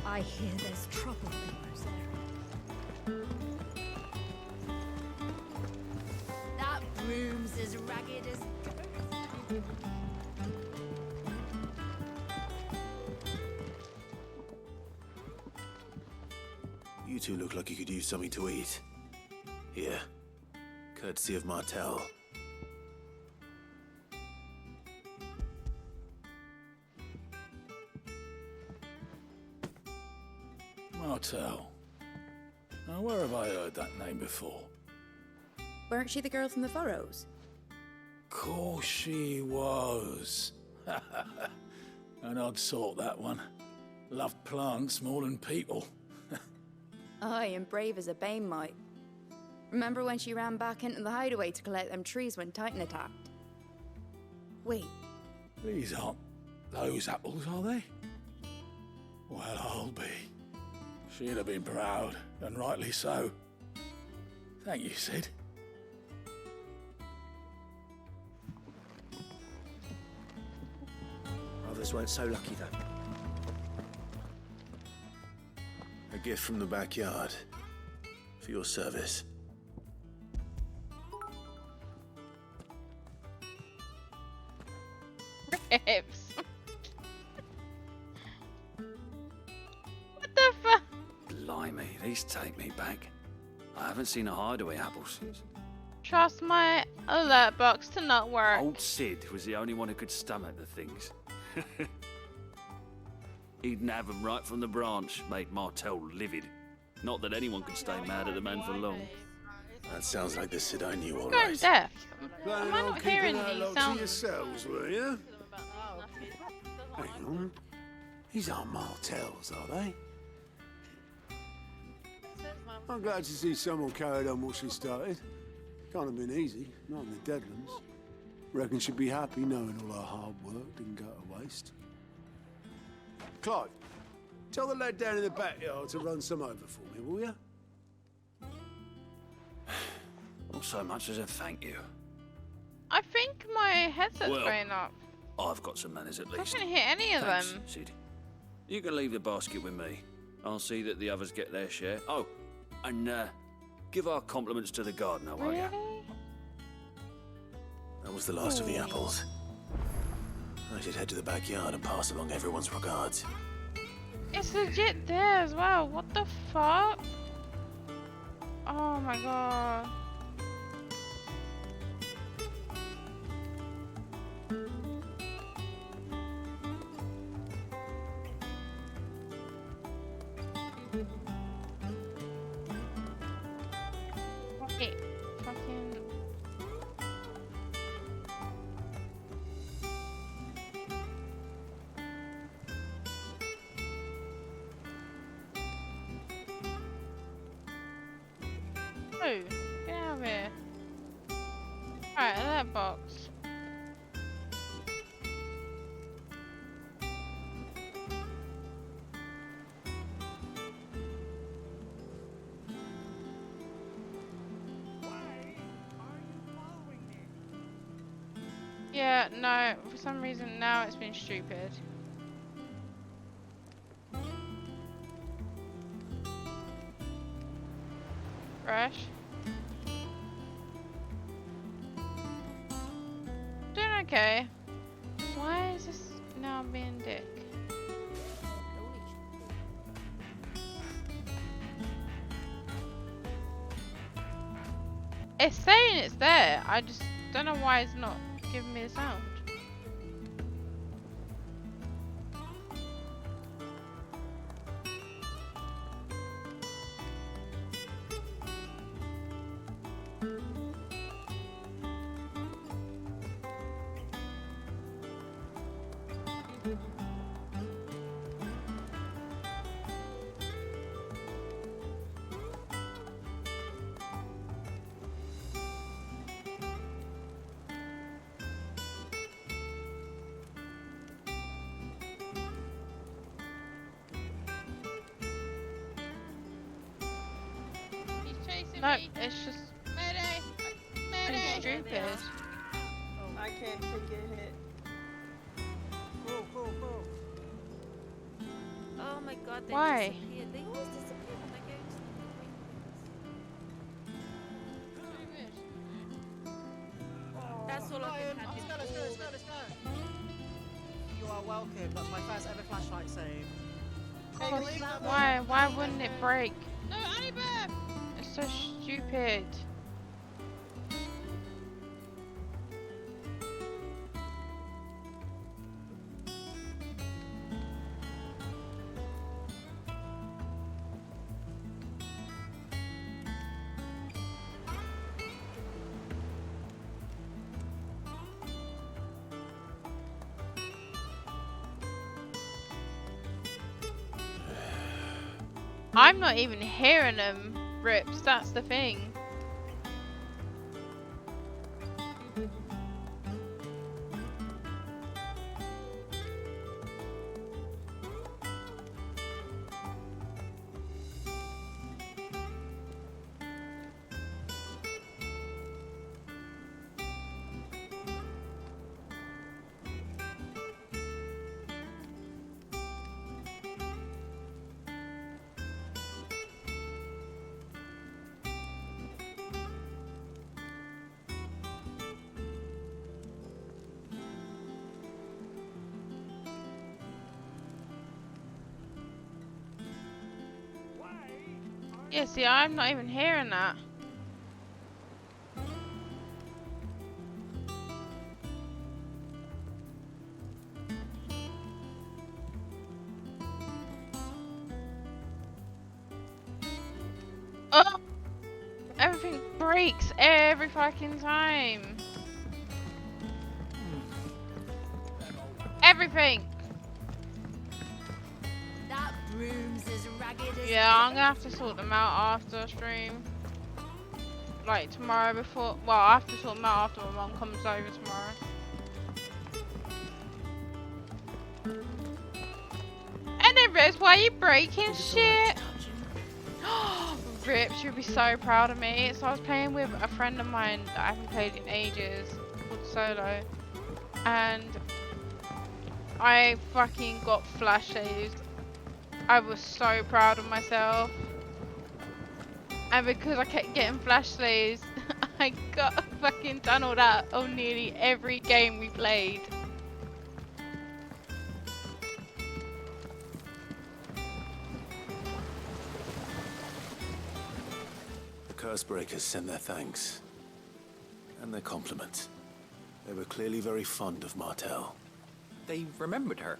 I hear there's trouble in Rosaria. That broom's as ragged as You two look like you could use something to eat. Here. Courtesy of Martel. Martel. Now, where have I heard that name before? Weren't she the girl from the Furrows? Course she was. An odd sort, that one. Loved plants more than people. Aye, and brave as a bane might. Remember when she ran back into the hideaway to collect them trees when Titan attacked? Wait, These aren't those apples, are they? Well, I'll be. She'd have been proud, and rightly so. Thank you, Sid. Others weren't so lucky, though. A gift from the backyard. For your service. Rips. What the fuck? Blimey, these take me back. I haven't seen a hideaway apple since. Trust my alert box to not work. Old Sid was the only one who could stomach the things. He'd nab them right from the branch, made Martel livid. Not that anyone could stay mad at the man for long. That sounds like the Sid I knew, all Going right. deaf. Planning Am I on not keeping hearing that these lot to sounds? yourselves, were you? Hang on. These aren't Martels, are they? I'm glad to see someone carried on what she started. Can't have been easy, not in the Deadlands. Reckon she'd be happy knowing all her hard work didn't go to waste. Clive, Tell the lad down in the backyard to run some over for me, will you? Not so much as a thank you. I think my headset's Well, going up. I've got some manners at I least. couldn't hit any of Thanks, them. Sid. You can leave the basket with me. I'll see that the others get their share. Oh, and give our compliments to the gardener, won't you? That was the last of the apples. I should head to the backyard and pass along everyone's regards. It's legit there as well. What the fuck? Oh my god. Wait, fucking. Oh, get out of here. Alright, that box. Yeah, no, for some reason now it's been stupid. Fresh. Doing okay. Why is this now being dick? It's saying it's there. I just don't know why it's not giving me a sound. No, it's just it's stupid. I can't take a hit. Cool. Oh my god, they Why? disappear. They always disappear when I go to the That's all I can have. Let's go. You are welcome. That's my first ever flashlight save. Why wouldn't it break? No, Annabeth! It's so stupid. I'm not even hearing them rips, that's the thing. Yeah, see, I'm not even hearing that. Oh! Everything breaks every fucking time. Everything! That broom's as ragged as... Yeah, I'm gonna have to sort them out after stream. Like tomorrow before, well, I have to sort them out after my mum comes over tomorrow. And Rips, why are you breaking shit? Rip, she'll be so proud of me. So I was playing with a friend of mine that I haven't played in ages, called Solo, and I fucking got flash saved. I was so proud of myself, and because I kept getting flash saves, I got fucking tunneled out on nearly every game we played. Cursebreakers send their thanks. And their compliments. They were clearly very fond of Martel. They remembered her.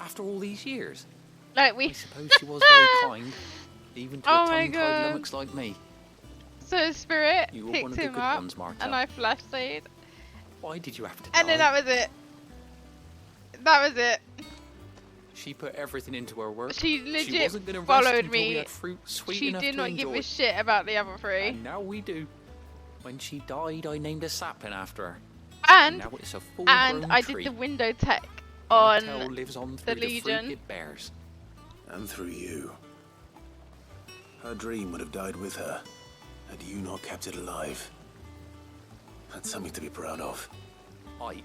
After all these years. Like I suppose she was very kind, even to Oh a my tongue-tied God. lummox like me. So Spirit You were picked one of the him good up, ones, Martel. and I flash saved, Why did you have to and then that was it. That was it. She put everything into her work. She She legit wasn't gonna rest followed until we me. had fruit sweet She enough did to not give enjoy. a shit about the other three. And now we do. When she died, I named a sapling after her. And now it's a full-grown I tree. did the window tech on Martel lives on the through the fruit Legion. it bears. And through you. Her dream would have died with her, had you not kept it alive. That's something to be proud of. I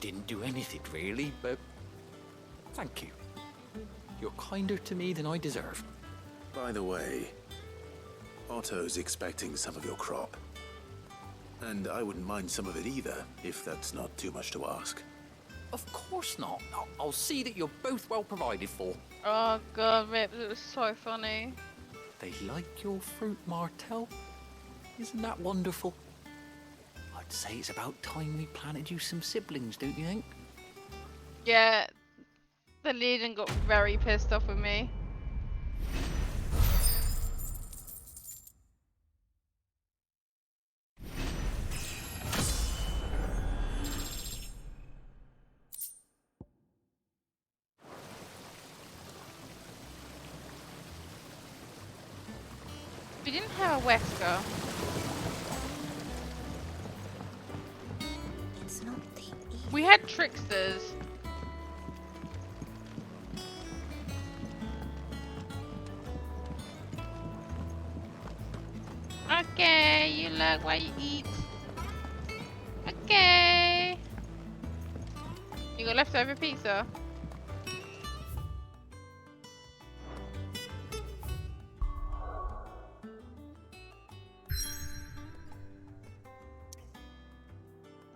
didn't do anything really, but thank you. You're kinder to me than I deserve. By the way, Otto's expecting some of your crop. And I wouldn't mind some of it either, if that's not too much to ask. Of course not. I'll see that you're both well provided for. Oh god, Rip, it was so funny. They like your fruit, Martel. Isn't that wonderful? I'd say it's about time we planted you some siblings, don't you think? Yeah, the Legion got very pissed off with me. We didn't have a Wesker. It's not the We had Tricksters. Okay, you look what you eat. Okay. You got leftover pizza?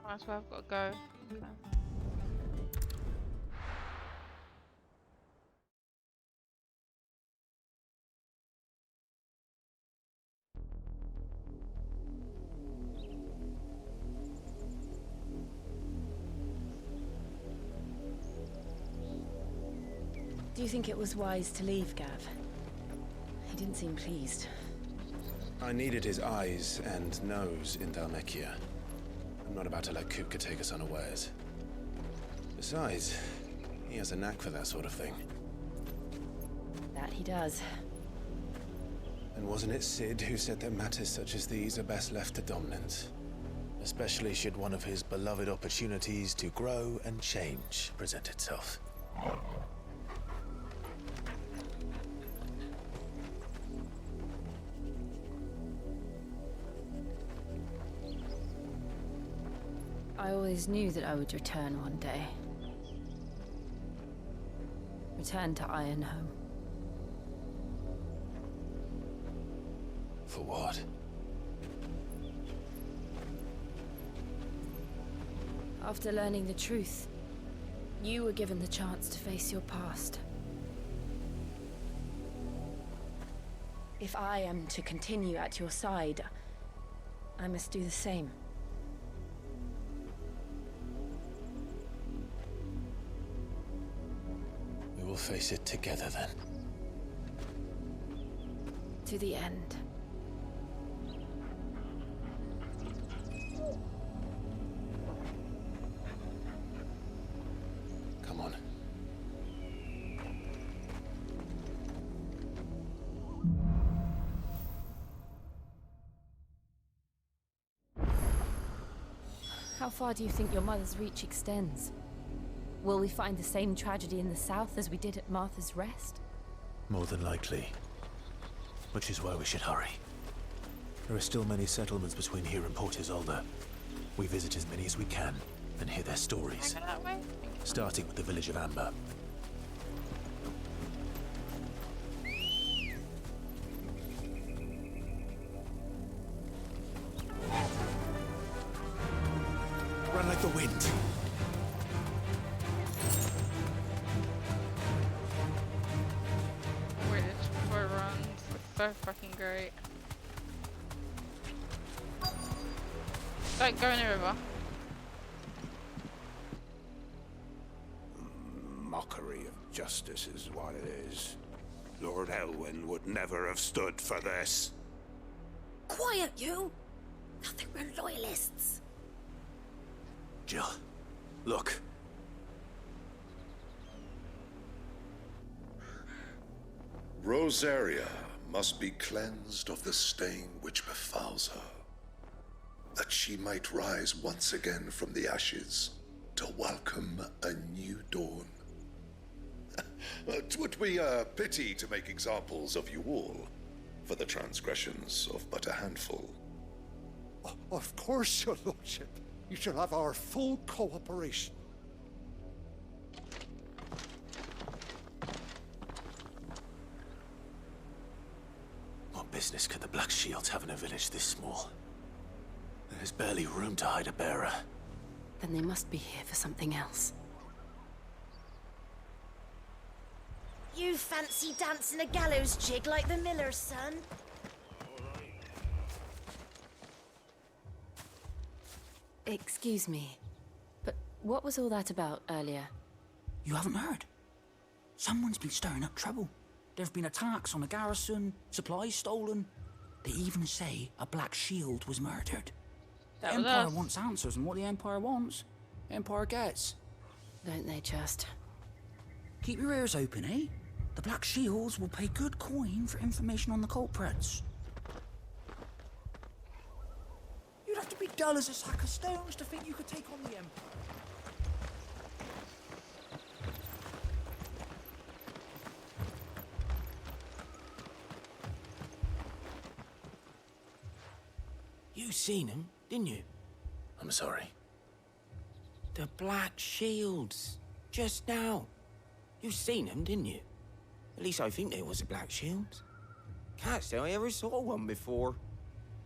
Oh, that's where I've got to go. Okay. Do you think it was wise to leave, Gav? He didn't seem pleased. I needed his eyes and nose in Dhalmekia. I'm not about to let Kupka take us unawares. Besides, he has a knack for that sort of thing. That he does. And wasn't it Sid who said that matters such as these are best left to dominance? Especially should one of his beloved opportunities to grow and change present itself. I always knew that I would return one day. Return to Ironhome. For what? After learning the truth, you were given the chance to face your past. If I am to continue at your side, I must do the same. We will face it together then. To the end. Come on. How far do you think your mother's reach extends? Will we find the same tragedy in the south as we did at Martha's Rest? More than likely. Which is why we should hurry. There are still many settlements between here and Port Isolde. We visit as many as we can and hear their stories. Can I go that way? Starting with the village of Amber. Run like the wind. Wait, it's before it runs. It's so fucking great. Don't go in the river. Mockery of justice is what it is. Lord Elwyn would never have stood for this. Quiet, you! Nothing, we're loyalists. Jill, look. Rosaria must be cleansed of the stain which befouls her, that she might rise once again from the ashes to welcome a new dawn. 'Twould be a pity to make examples of you all for the transgressions of but a handful. Of course, your lordship. You shall have our full cooperation. What business could the Black Shields have in a village this small? There's barely room to hide a bearer. Then they must be here for something else. You fancy dancing a gallows jig like the miller's son? Excuse me, but what was all that about earlier? You haven't heard? Someone's been stirring up trouble. There've been attacks on the garrison, supplies stolen. They even say a Black Shield was murdered. The That was Empire us. wants answers, and what the Empire wants, Empire gets. Don't they just? Keep your ears open, eh? The Black Shields will pay good coin for information on the culprits. You'd have to be dull as a sack of stones to think you could take on the Empire. You seen him, didn't you? I'm sorry. The Black Shields. Just now. You seen them, didn't you? At least I think there was a Black Shield. Can't say I ever saw one before.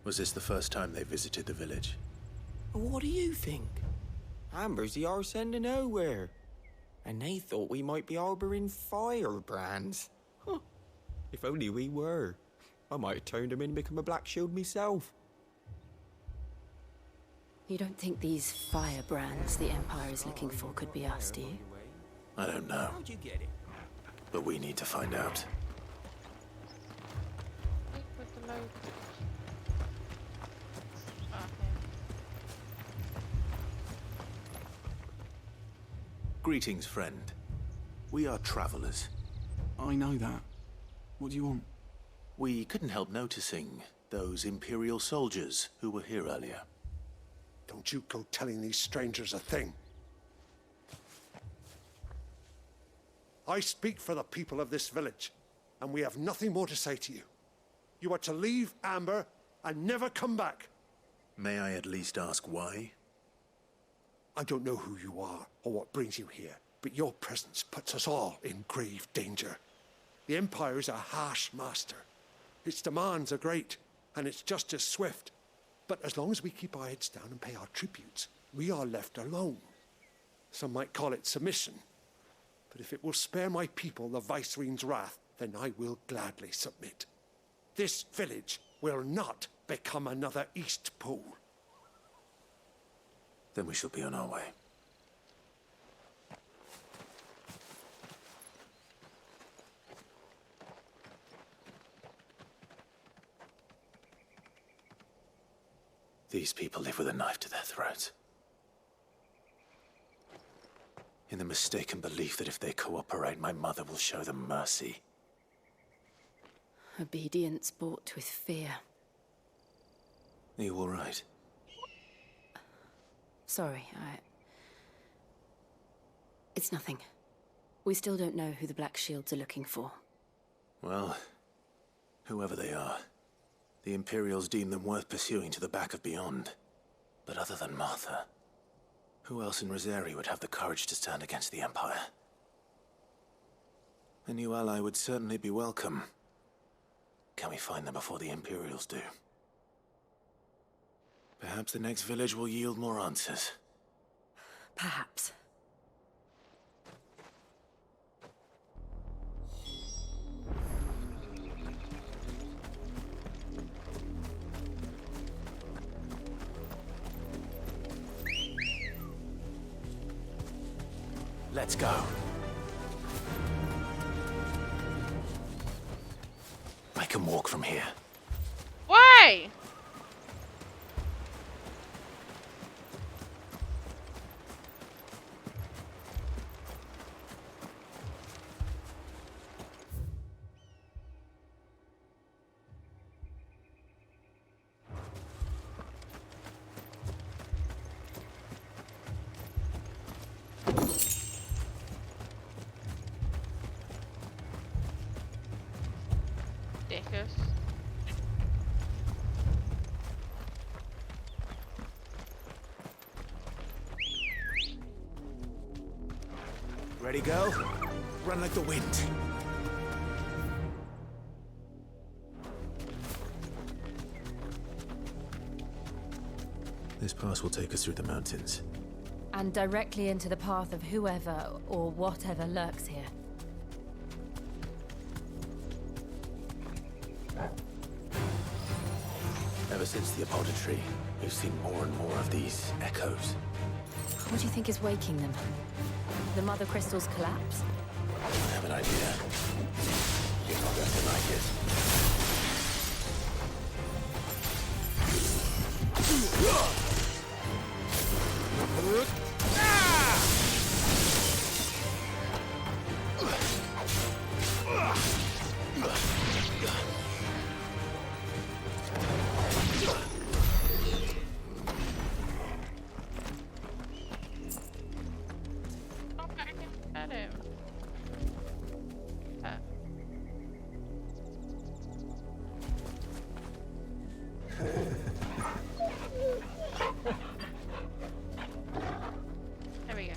Was this the first time they visited the village? What do you think? Amber's the arse end of nowhere. And they thought we might be harboring firebrands. Huh. If only we were. I might have turned them in and become a Black Shield myself. You don't think these firebrands the Empire is looking for could be us, do you? I don't know. How'd you get it? But we need to find out. Speak with the locals. Ah, Greetings, friend. We are travelers. I know that. What do you want? We couldn't help noticing those Imperial soldiers who were here earlier. Don't you go telling these strangers a thing. I speak for the people of this village, and we have nothing more to say to you. You are to leave Amber and never come back. May I at least ask why? I don't know who you are or what brings you here, but your presence puts us all in grave danger. The Empire is a harsh master. Its demands are great, and its justice swift. But as long as we keep our heads down and pay our tributes, we are left alone. Some might call it submission. But if it will spare my people the Viceroy's wrath, then I will gladly submit. This village will not become another Eastpool. Then we shall be on our way. These people live with a knife to their throats. In the mistaken belief that if they cooperate, my mother will show them mercy. Obedience bought with fear. Are you all right? Sorry, It's nothing. We still don't know who the Black Shields are looking for. Well, whoever they are, the Imperials deem them worth pursuing to the back of beyond. But other than Martha, who else in Rosari would have the courage to stand against the Empire? A new ally would certainly be welcome. Can we find them before the Imperials do? Perhaps the next village will yield more answers. Perhaps. Let's go. I can walk from here. Why? Ridiculous. Ready, go? Run like the wind. This pass will take us through the mountains. And directly into the path of whoever or whatever lurks here. Ever since the Apollo tree, we've seen more and more of these echoes. What do you think is waking them? The Mother Crystal's collapse? I have an idea. You're not going to like it. There we go.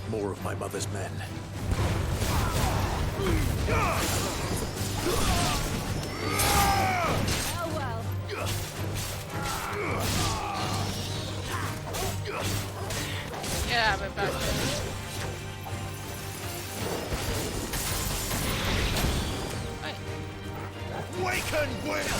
More of my mother's men. Oh well. Yeah, but back Waken, wind!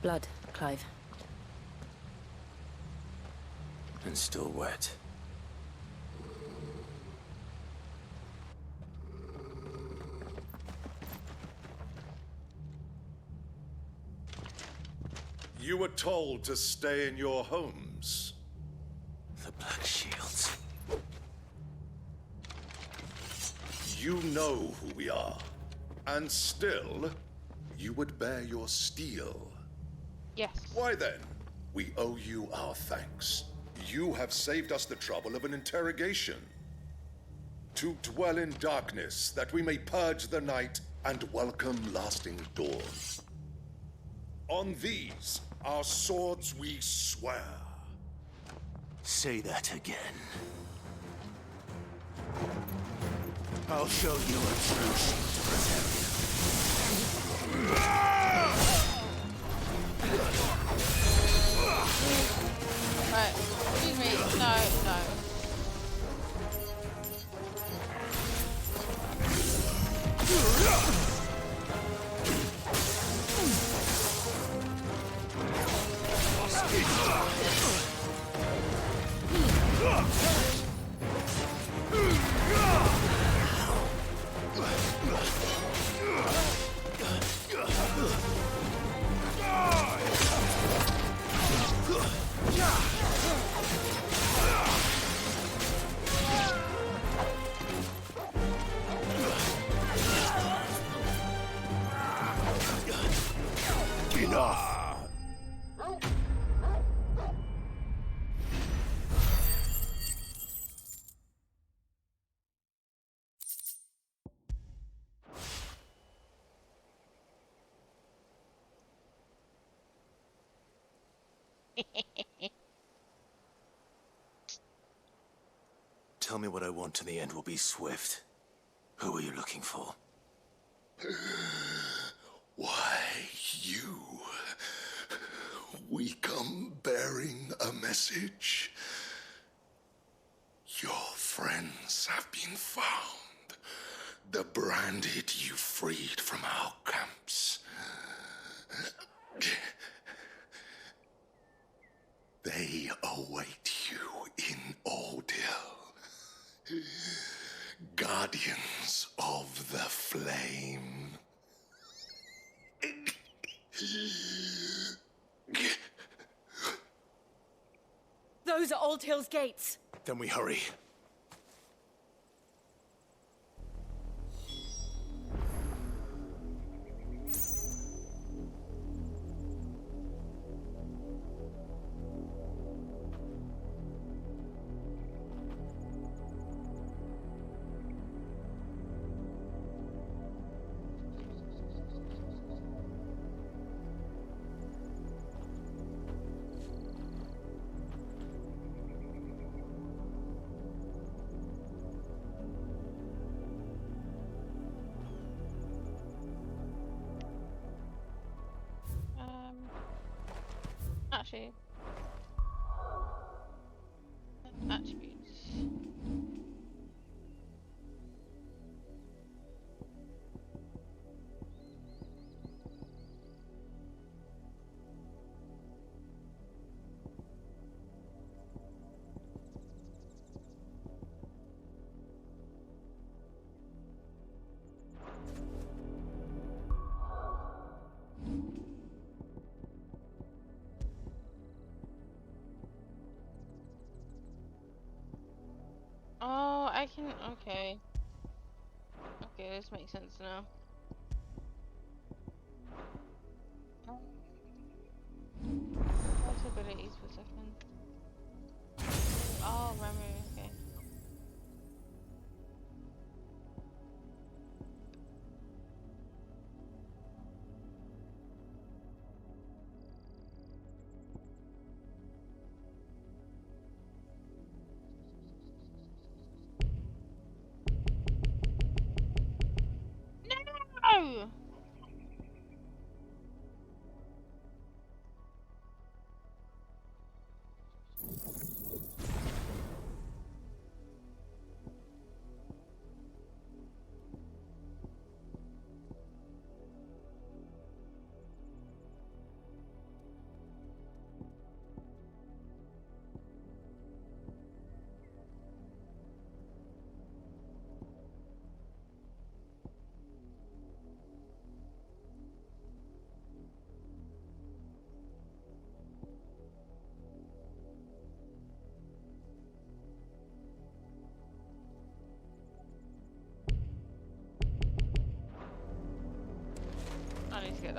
blood, Clive. And still wet. You were told to stay in your homes. The Black Shields. You know who we are. And still, you would bear your steel. Yes. Why then? We owe you our thanks. You have saved us the trouble of an interrogation. To dwell in darkness, that we may purge the night and welcome lasting dawn. On these, our swords we swear. Say that again. I'll show you a true shield protector. Right, excuse me. No, no. Enough. Tell me what I want, and the end will be swift. Who are you looking for? Why, you. We come bearing a message. Your friends have been found. The branded you freed from our camps. They await you in Oldhill. Guardians of the Flame. Those are Old Hill's gates. Then we hurry. Actually, attributes. Oh, I can. Okay. Okay, this makes sense now. Possibilities for a second. Oh, memory. Okay. No!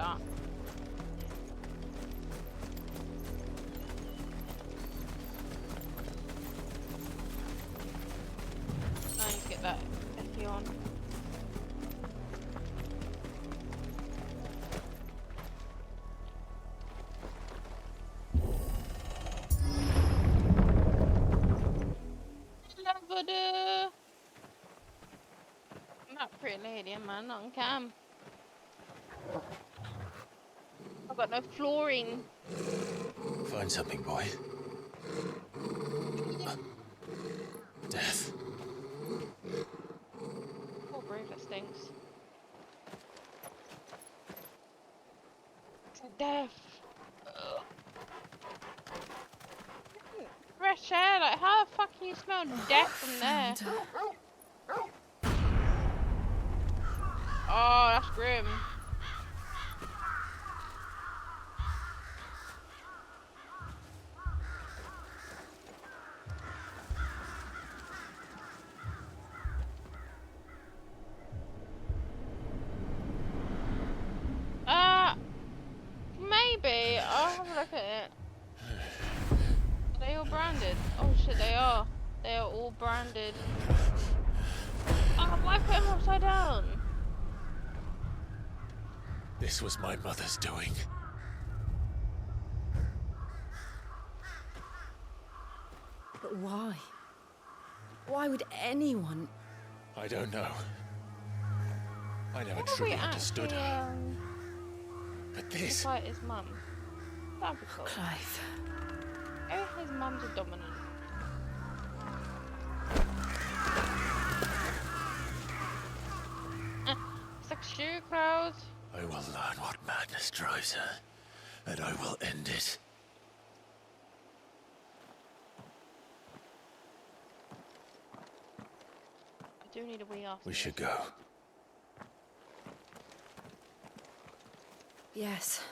that. I need to get that Effie on. Not pretty lady, man, not on cam. I've got no flooring. Find something, boy. Death. Poor Brave, that stinks. To death. Ugh. Fresh air, like how the fuck can you smell death from there? Oh, that's grim. Maybe. I'll have a look at it. Are they all branded? Oh shit, they are. They are all branded. Oh, why put him upside down? This was my mother's doing. But why? Why would anyone? I don't know. I never What if truly we understood actually, her. But this... fight his mum. That'd be cool. Clive. Oh, his mum's a dominant. It's like shoe clothes. I will learn what madness drives her, and I will end it. I do need a wee off. We should go. Yes.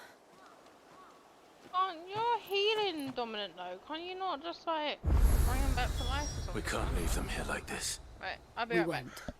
You're healing dominant though. Can't you not just like bring him back to life or something? We can't leave them here like this. Right, I'll be right back.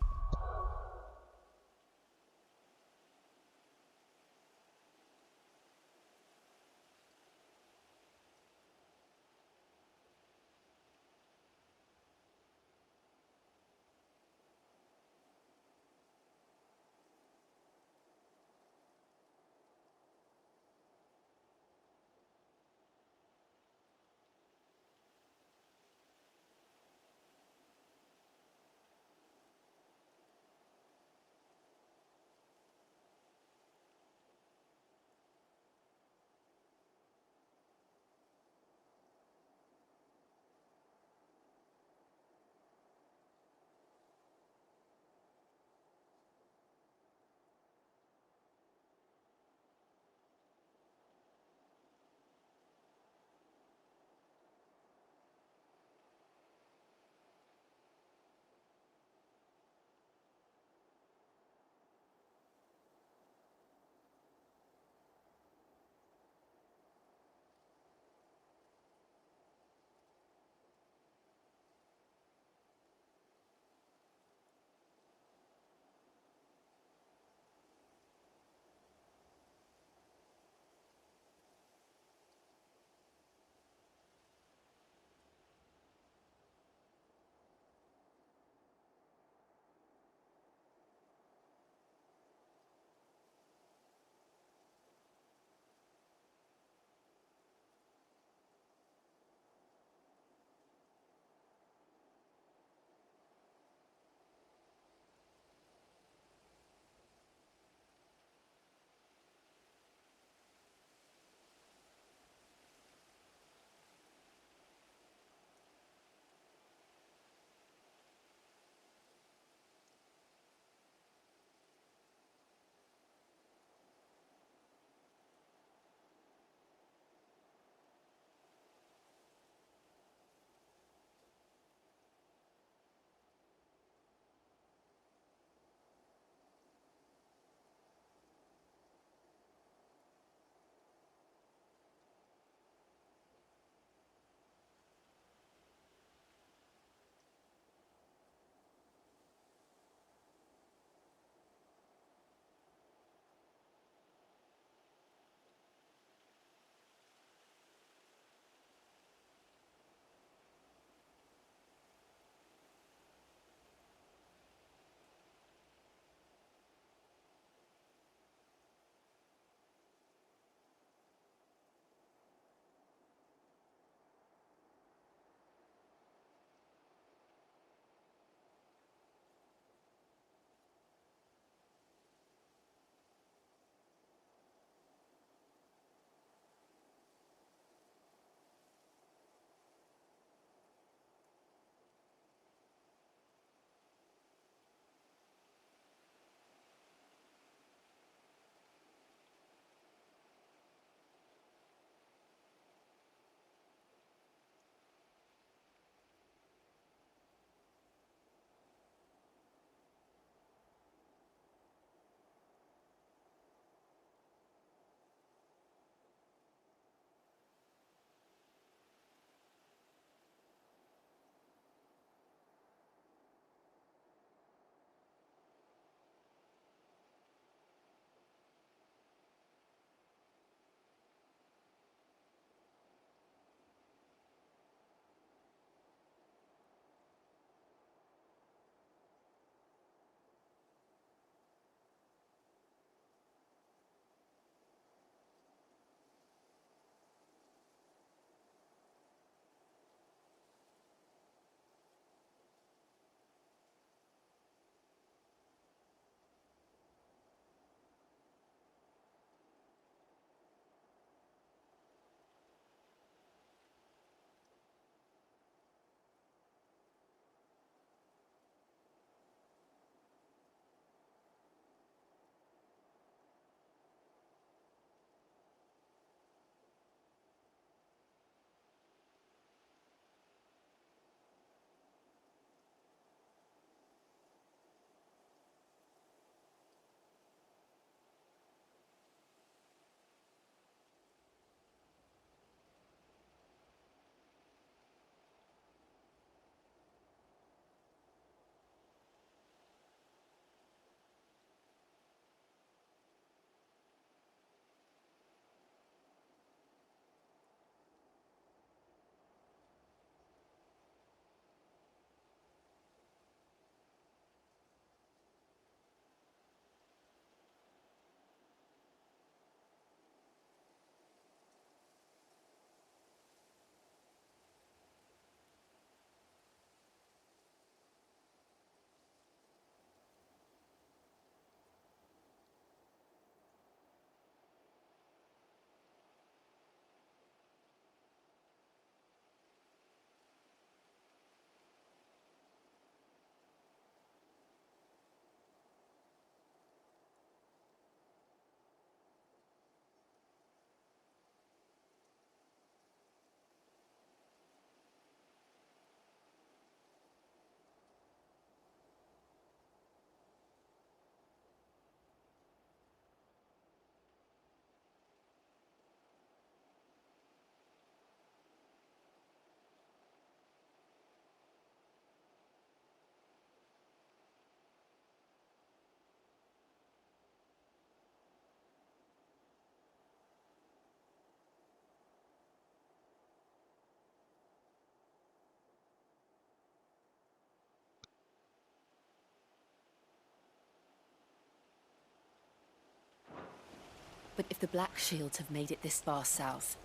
But if the Black Shields have made it this far south,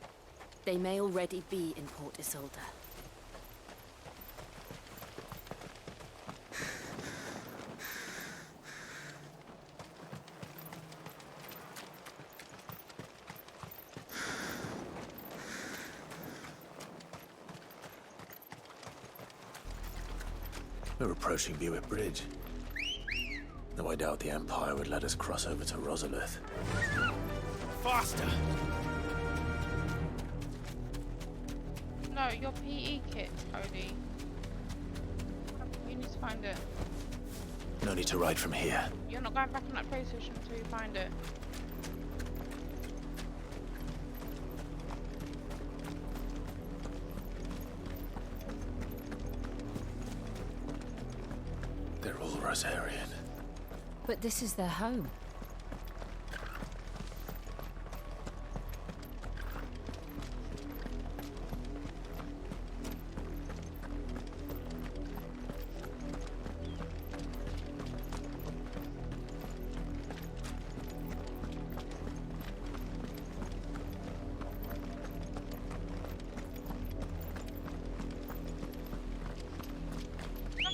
they may already be in Port Isolde. We're approaching Buick Bridge. Though I doubt the Empire would let us cross over to Rosalith. Faster! No, your PE kit, Cody. You need to find it. No need to ride from here. You're not going back on that police station until you find it. They're all Rosarian. But this is their home.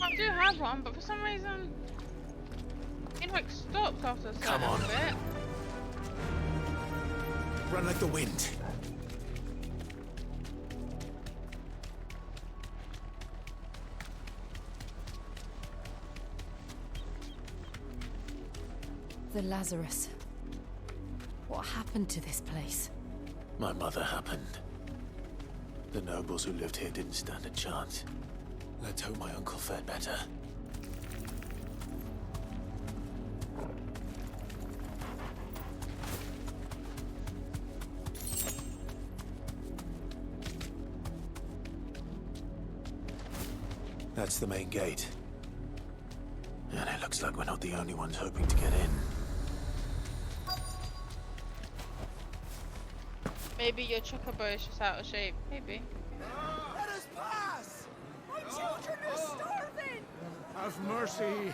I do have one, but for some reason it like stops after a certain Come on. bit. Run like the wind. The Lazarus. What happened to this place? My mother happened. The nobles who lived here didn't stand a chance. Let's hope my uncle fared better. That's the main gate. And it looks like we're not the only ones hoping to get in. Maybe your chocobo is just out of shape. Maybe. Let us pass! My children are starving! Have mercy.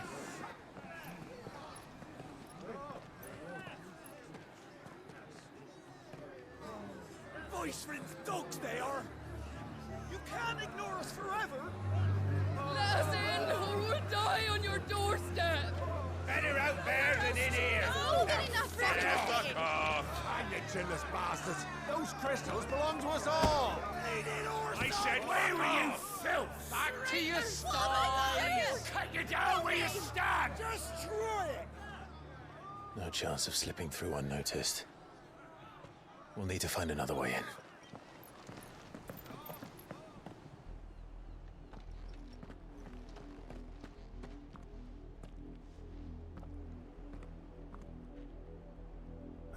Voice-rinsed dogs they are! You can't ignore us forever! Let us in, or we'll die on your doorstep! Better out there than in here! Oh, get enough Fuck off! Hang the chinless bastards! Those crystals belong to us all! I said, where were you, filth? Back to your sties! Cut you down where you stand! Destroy it! No chance of slipping through unnoticed. We'll need to find another way in.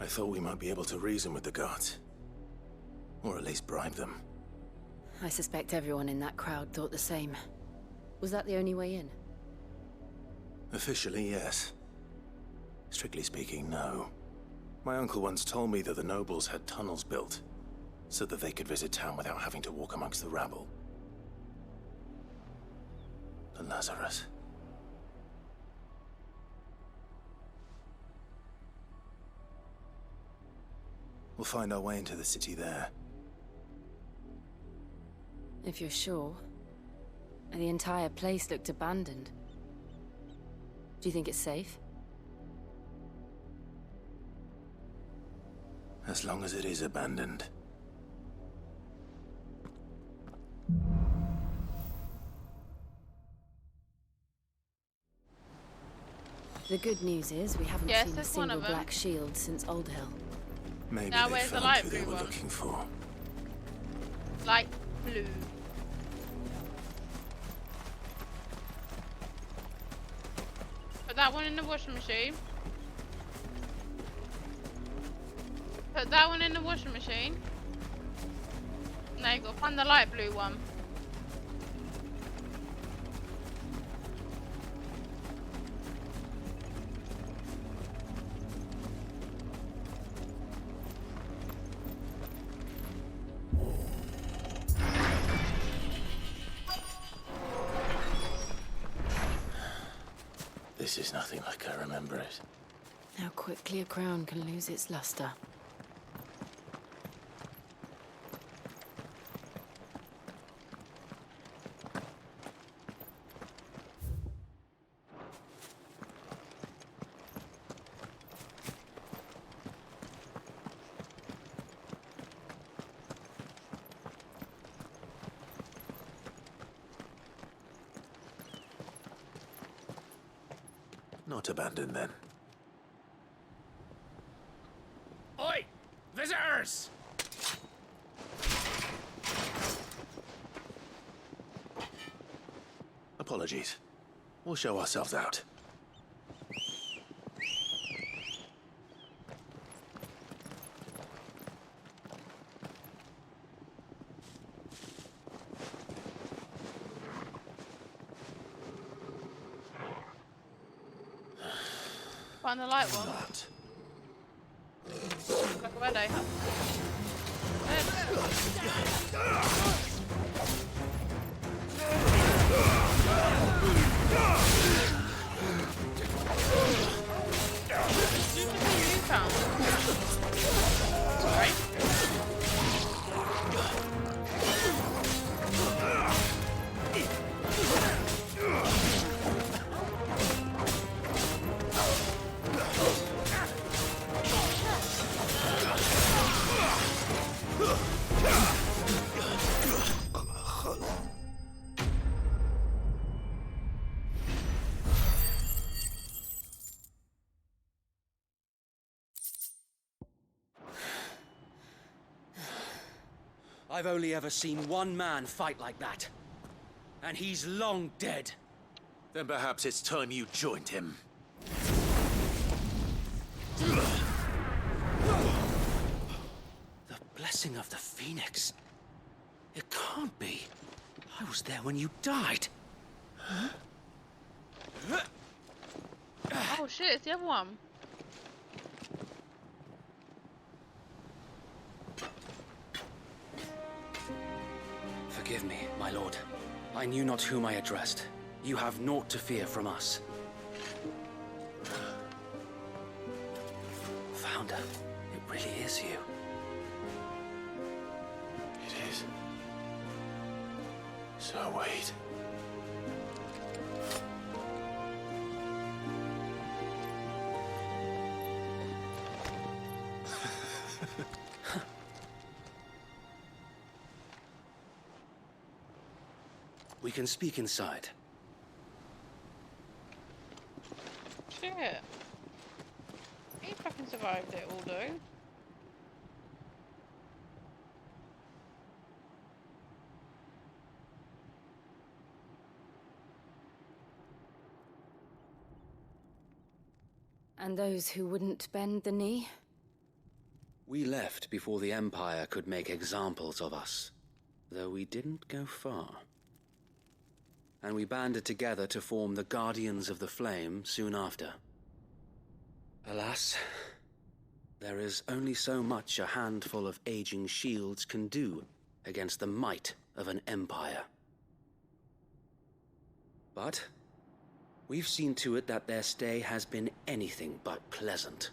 I thought we might be able to reason with the guards. Or at least bribe them. I suspect everyone in that crowd thought the same. Was that the only way in? Officially, yes. Strictly speaking, no. My uncle once told me that the nobles had tunnels built, so that they could visit town without having to walk amongst the rabble. The Lazarus. We'll find our way into the city there. If you're sure. The entire place looked abandoned. Do you think it's safe? As long as it is abandoned. The good news is we haven't Yes, seen a there's one single of 'em. black shield since Old Hill. Maybe Now they where's the found light who they blue were one? looking for. Light blue. Put that one in the washing machine. Put that one in the washing machine. Now you go find the light blue one. This is nothing like I remember it. How quickly a crown can lose its luster. Not abandoned then. Oi! Visitors! Apologies. We'll show ourselves out. Find the light one. Like a red eye. I've only ever seen one man fight like that. And he's long dead. Then perhaps it's time you joined him. The blessing of the Phoenix. It can't be. I was there when you died. Oh shit, it's the other one. Forgive me, my lord. I knew not whom I addressed. You have naught to fear from us. Founder, it really is you. It is. So wait. We can speak inside. Shit. He fucking survived it all though. And those who wouldn't bend the knee? We left before the Empire could make examples of us, though we didn't go far. And we banded together to form the Guardians of the Flame soon after. Alas, there is only so much a handful of aging shields can do against the might of an empire. But we've seen to it that their stay has been anything but pleasant.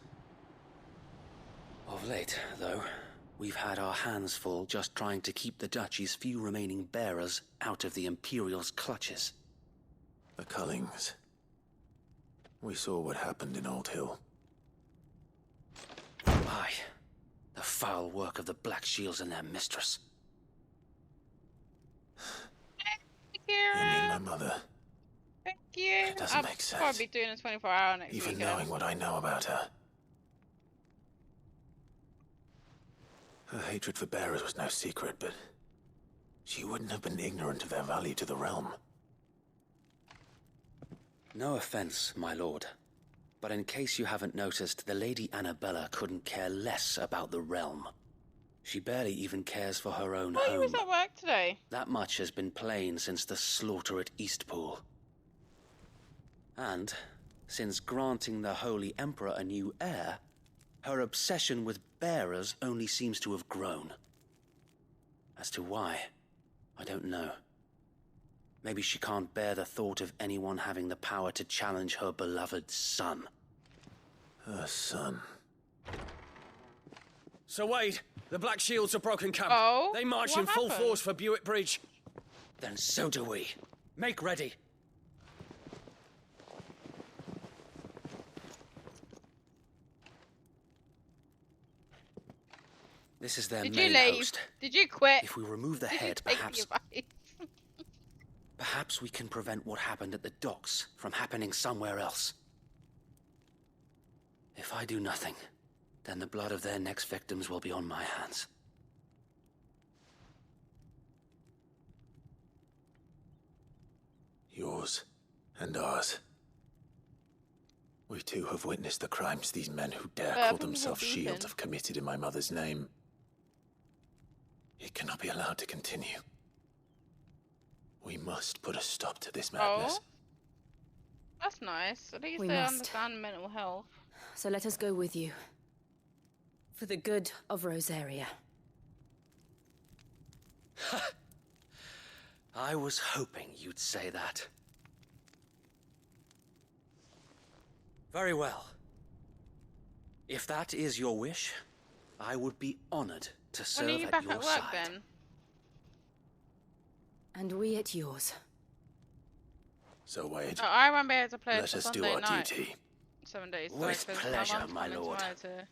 Of late, though, we've had our hands full just trying to keep the Duchy's few remaining bearers out of the Imperial's clutches. The Cullings. We saw what happened in Old Hill. Aye. The foul work of the Black Shields and their mistress. You mean my mother? Thank you. It doesn't make sense. I'll probably be doing a 24-hour next Even weekend. knowing what I know about her. Her hatred for bearers was no secret, but she wouldn't have been ignorant of their value to the realm. No offense, my lord. But in case you haven't noticed, the Lady Annabella couldn't care less about the realm. She barely even cares for her own Why home. was at work today? That much has been plain since the slaughter at Eastpool. And, since granting the Holy Emperor a new heir, her obsession with bearers only seems to have grown. As to why, I don't know. Maybe she can't bear the thought of anyone having the power to challenge her beloved son. Her son. Sir Wade, the Black Shields have broken camp. Oh? They march What in full happened? force for Buick Bridge. Then so do we. Make ready. This is their Did you main leave? host. Did you quit? If we remove the Did head, you take perhaps... the advice? Perhaps we can prevent what happened at the docks from happening somewhere else. If I do nothing, then the blood of their next victims will be on my hands. Yours and ours. We too have witnessed the crimes these men who dare call themselves Shield have committed in my mother's name. It cannot be allowed to continue. We must put a stop to this madness. Oh, that's nice. At least We they must. understand mental health. So let us go with you. For the good of Rosaria. I was hoping you'd say that. Very well. If that is your wish, I would be honored to When serve are you at back your at work side. then? And we at yours. So Wade, Oh, I won't be able to play let till us do Sunday our night. duty. 7 days. With sorry, 'cause pleasure, my, mum's my coming lord. tomorrow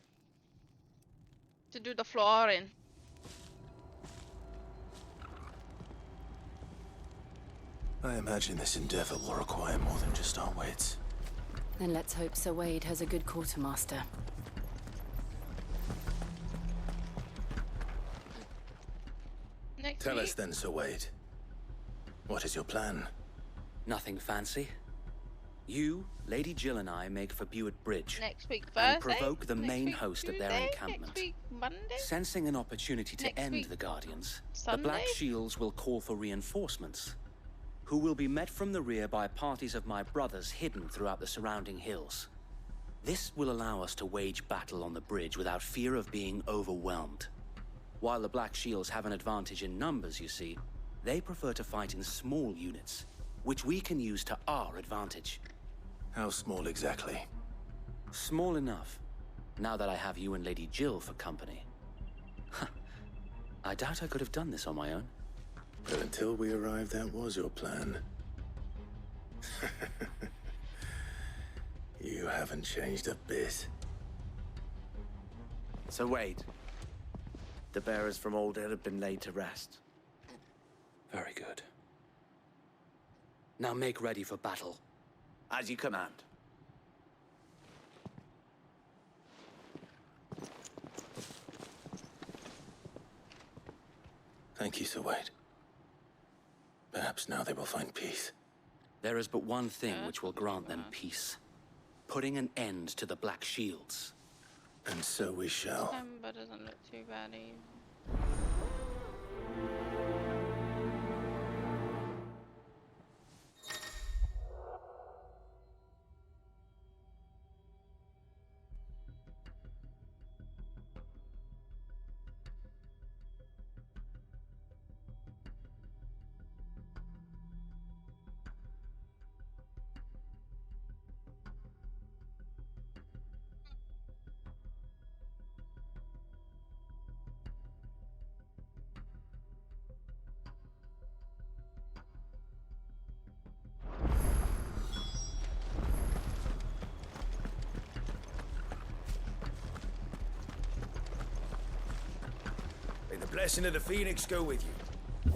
to do the flooring. I imagine this endeavor will require more than just our wits. Then let's hope Sir Wade has a good quartermaster. Next Tell week? us then, Sir Wade. What is your plan? Nothing fancy. You, Lady Jill and I make for Buett Bridge Next week and Thursday? provoke the Next main week host at their Tuesday? encampment. Next week Monday? Sensing an opportunity to Next end week the Guardians, Sunday? the Black Shields will call for reinforcements, who will be met from the rear by parties of my brothers hidden throughout the surrounding hills. This will allow us to wage battle on the bridge without fear of being overwhelmed. While the Black Shields have an advantage in numbers, you see, they prefer to fight in small units, which we can use to our advantage. How small exactly? Small enough, now that I have you and Lady Jill for company. I doubt I could have done this on my own. But until we arrived, that was your plan. You haven't changed a bit. So Wade, the bearers from Aldale have been laid to rest. Very good. Now make ready for battle. As you command. Thank you, Sir Wade. Perhaps now they will find peace. There is but one thing which will grant them peace. Putting an end to the Black Shields. And so we shall. September doesn't look too bad either. May the blessing of the Phoenix go with you.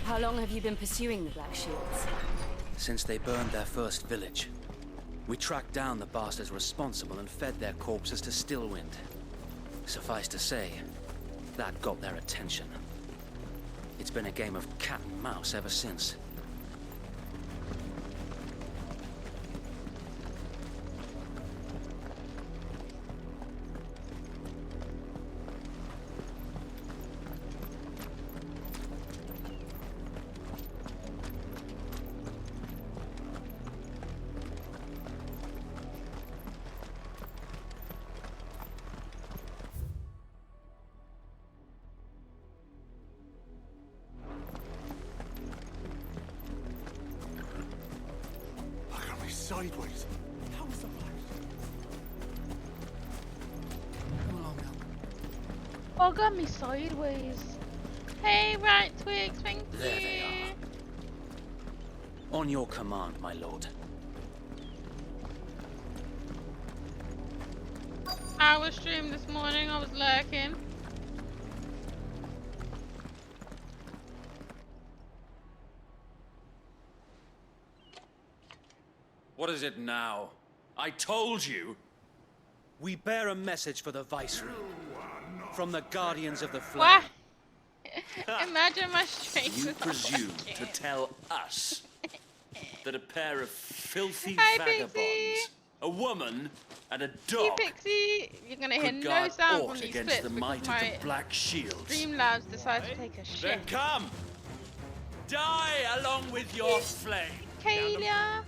How long have you been pursuing the Black Shields? Since they burned their first village, we tracked down the bastards responsible and fed their corpses to Stillwind. Suffice to say, that got their attention. It's been a game of cat and mouse ever since. Look at me sideways. How was the place? Oh, got me sideways. Hey, right Twigs, thank you. There they are. On your command, my lord. I was streaming this morning, I was lurking. What is it now? I told you. We bear a message for the Viceroy. From the Guardians of the Flame. What? Imagine my strength. You presume to tell us that a pair of filthy Hi, vagabonds, Pixie. a woman and a See, dog, Pixie, you're gonna hear could no guard sound aught from these against clips the because might of my the Black Shields? Streamlabs decided to take a shit. Then come! Die along with your flame! Kalia.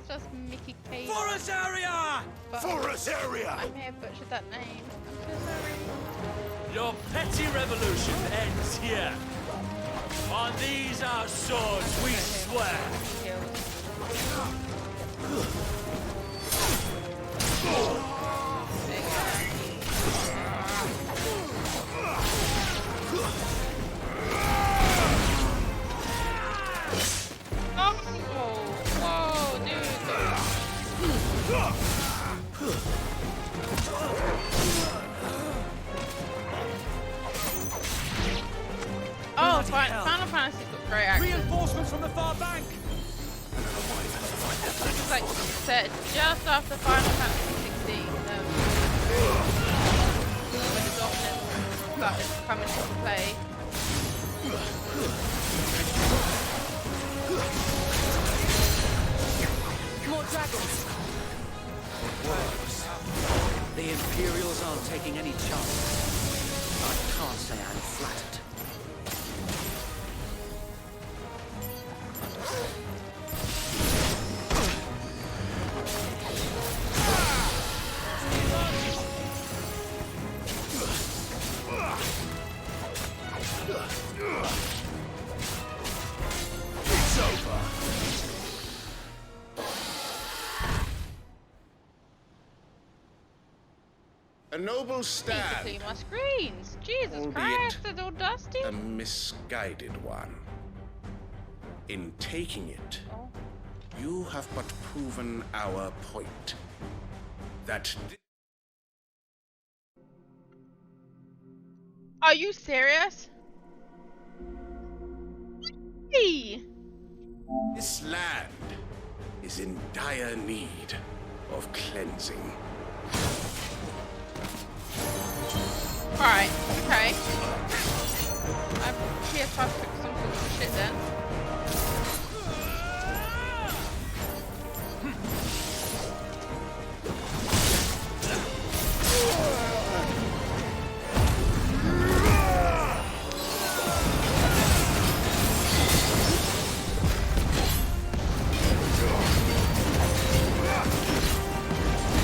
It's just Mickey Kalia. Forasaria! Forasaria! I may have butchered that name. I'm so sorry. Your petty revolution ends here. On these our swords we swear. Whoa, oh, Final Fantasy's got great actors. Reinforcements from the far bank. It's like set just after Final Fantasy 16. When the dominance started coming into play. More dragons. The Imperials aren't taking any chances. I can't say I'm flattered. It's over. A noble Need to stand, clean my screens. Jesus Albeit Christ, they're all dusty. a misguided one. In taking it, you have but proven our point. That Are you serious? Hey. this land is in dire need of cleansing. Right, okay. I'm here to fix some sort of shit then.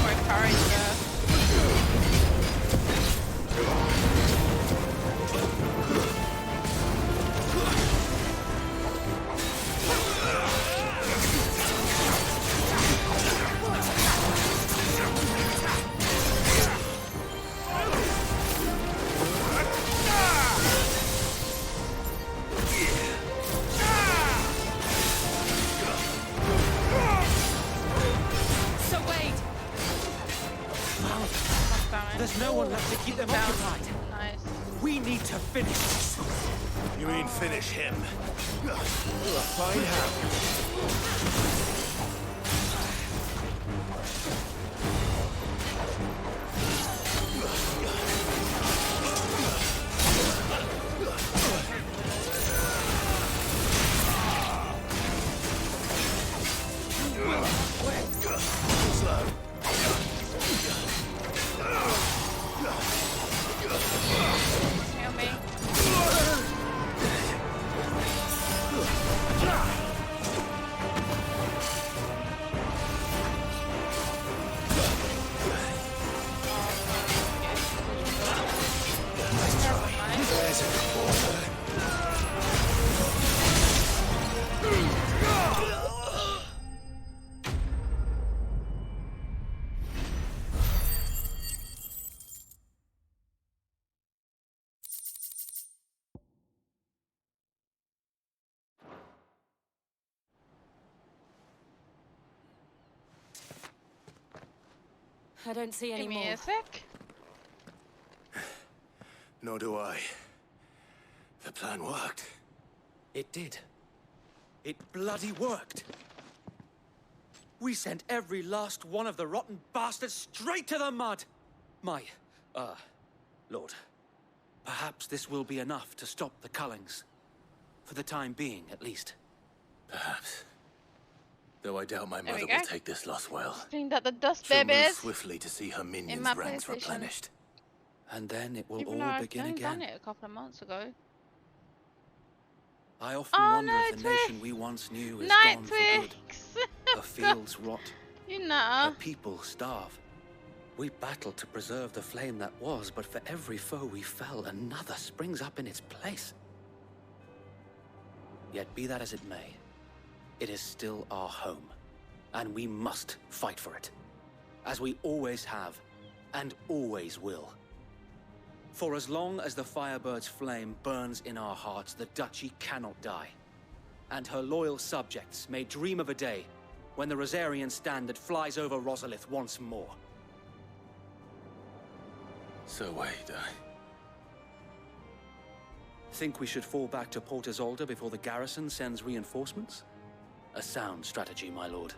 My courage there. So wait. There's no one left to keep them occupied. Nice. We need to finish this. You mean finish him? We'll find how. Heal me. Where's it? I don't see any Give me more. a sec. Nor do I. The plan worked. It did. It bloody worked. We sent every last one of the rotten bastards straight to the mud! My, Lord, perhaps this will be enough to stop the Cullings. For the time being, at least. Perhaps. Though I doubt my There we mother will go. take this loss well. Cleaned up the dust, She'll move babies. swiftly to see her minions' my ranks PlayStation. replenished. And then it will Even though all I've begin only again. done it a couple of months ago. I often Oh, wonder no, if the nation we once knew is Night gone for good. Twix. Her fields rot, You know. her people starve. We battled to preserve the flame that was, but for every foe we fell, another springs up in its place. Yet be that as it may, it is still our home, and we must fight for it, as we always have, and always will. For as long as the Firebird's flame burns in our hearts, the Duchy cannot die. And her loyal subjects may dream of a day when the Rosarian standard flies over Rosalith once more. So wait, Think we should fall back to Port Isolde before the garrison sends reinforcements? A sound strategy, my lord.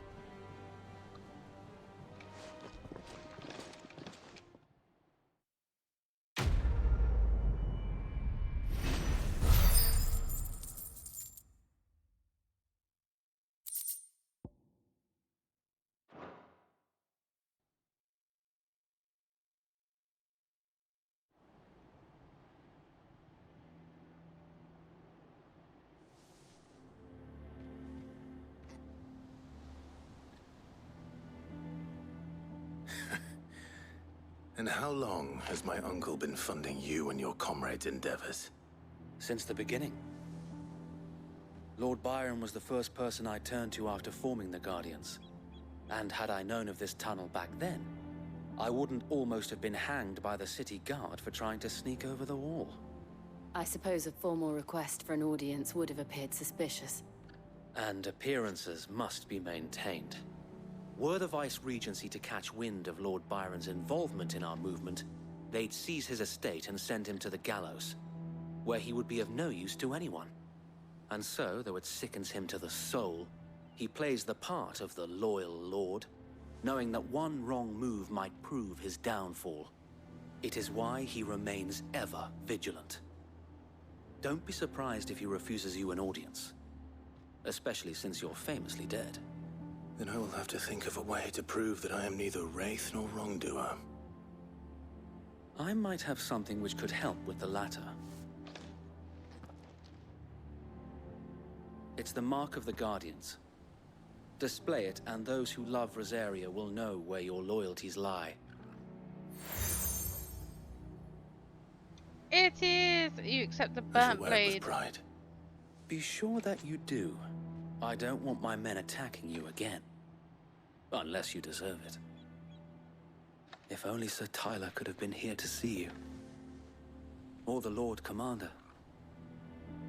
And how long has my uncle been funding you and your comrades' endeavors? Since the beginning. Lord Byron was the first person I turned to after forming the Guardians. And had I known of this tunnel back then, I wouldn't almost have been hanged by the city guard for trying to sneak over the wall. I suppose a formal request for an audience would have appeared suspicious. And appearances must be maintained. Were the Vice-Regency to catch wind of Lord Byron's involvement in our movement, they'd seize his estate and send him to the gallows, where he would be of no use to anyone. And so, though it sickens him to the soul, he plays the part of the loyal lord, knowing that one wrong move might prove his downfall. It is why he remains ever vigilant. Don't be surprised if he refuses you an audience, especially since you're famously dead. Then I will have to think of a way to prove that I am neither wraith nor wrongdoer. I might have something which could help with the latter. It's the mark of the Guardians. Display it, and those who love Rosaria will know where your loyalties lie. It is. You accept the I shall burnt wear it with blade. pride. Be sure that you do. I don't want my men attacking you again. Unless you deserve it. If only Sir Tyler could have been here to see you. Or the Lord Commander.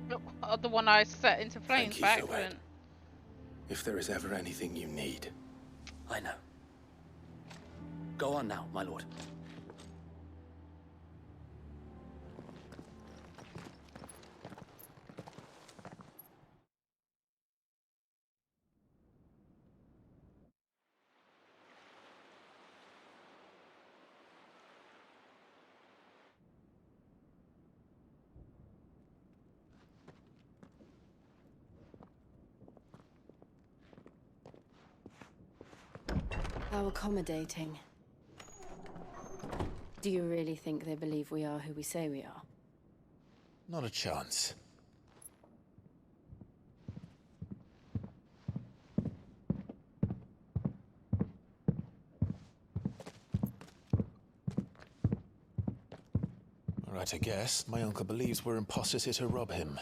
The one I set into flames Thank you, by Sir Wed. accident. If there is ever anything you need. I know. Go on now, my lord. How accommodating. Do you really think they believe we are who we say we are? Not a chance. Right, I guess. My uncle believes we're imposters here to rob him.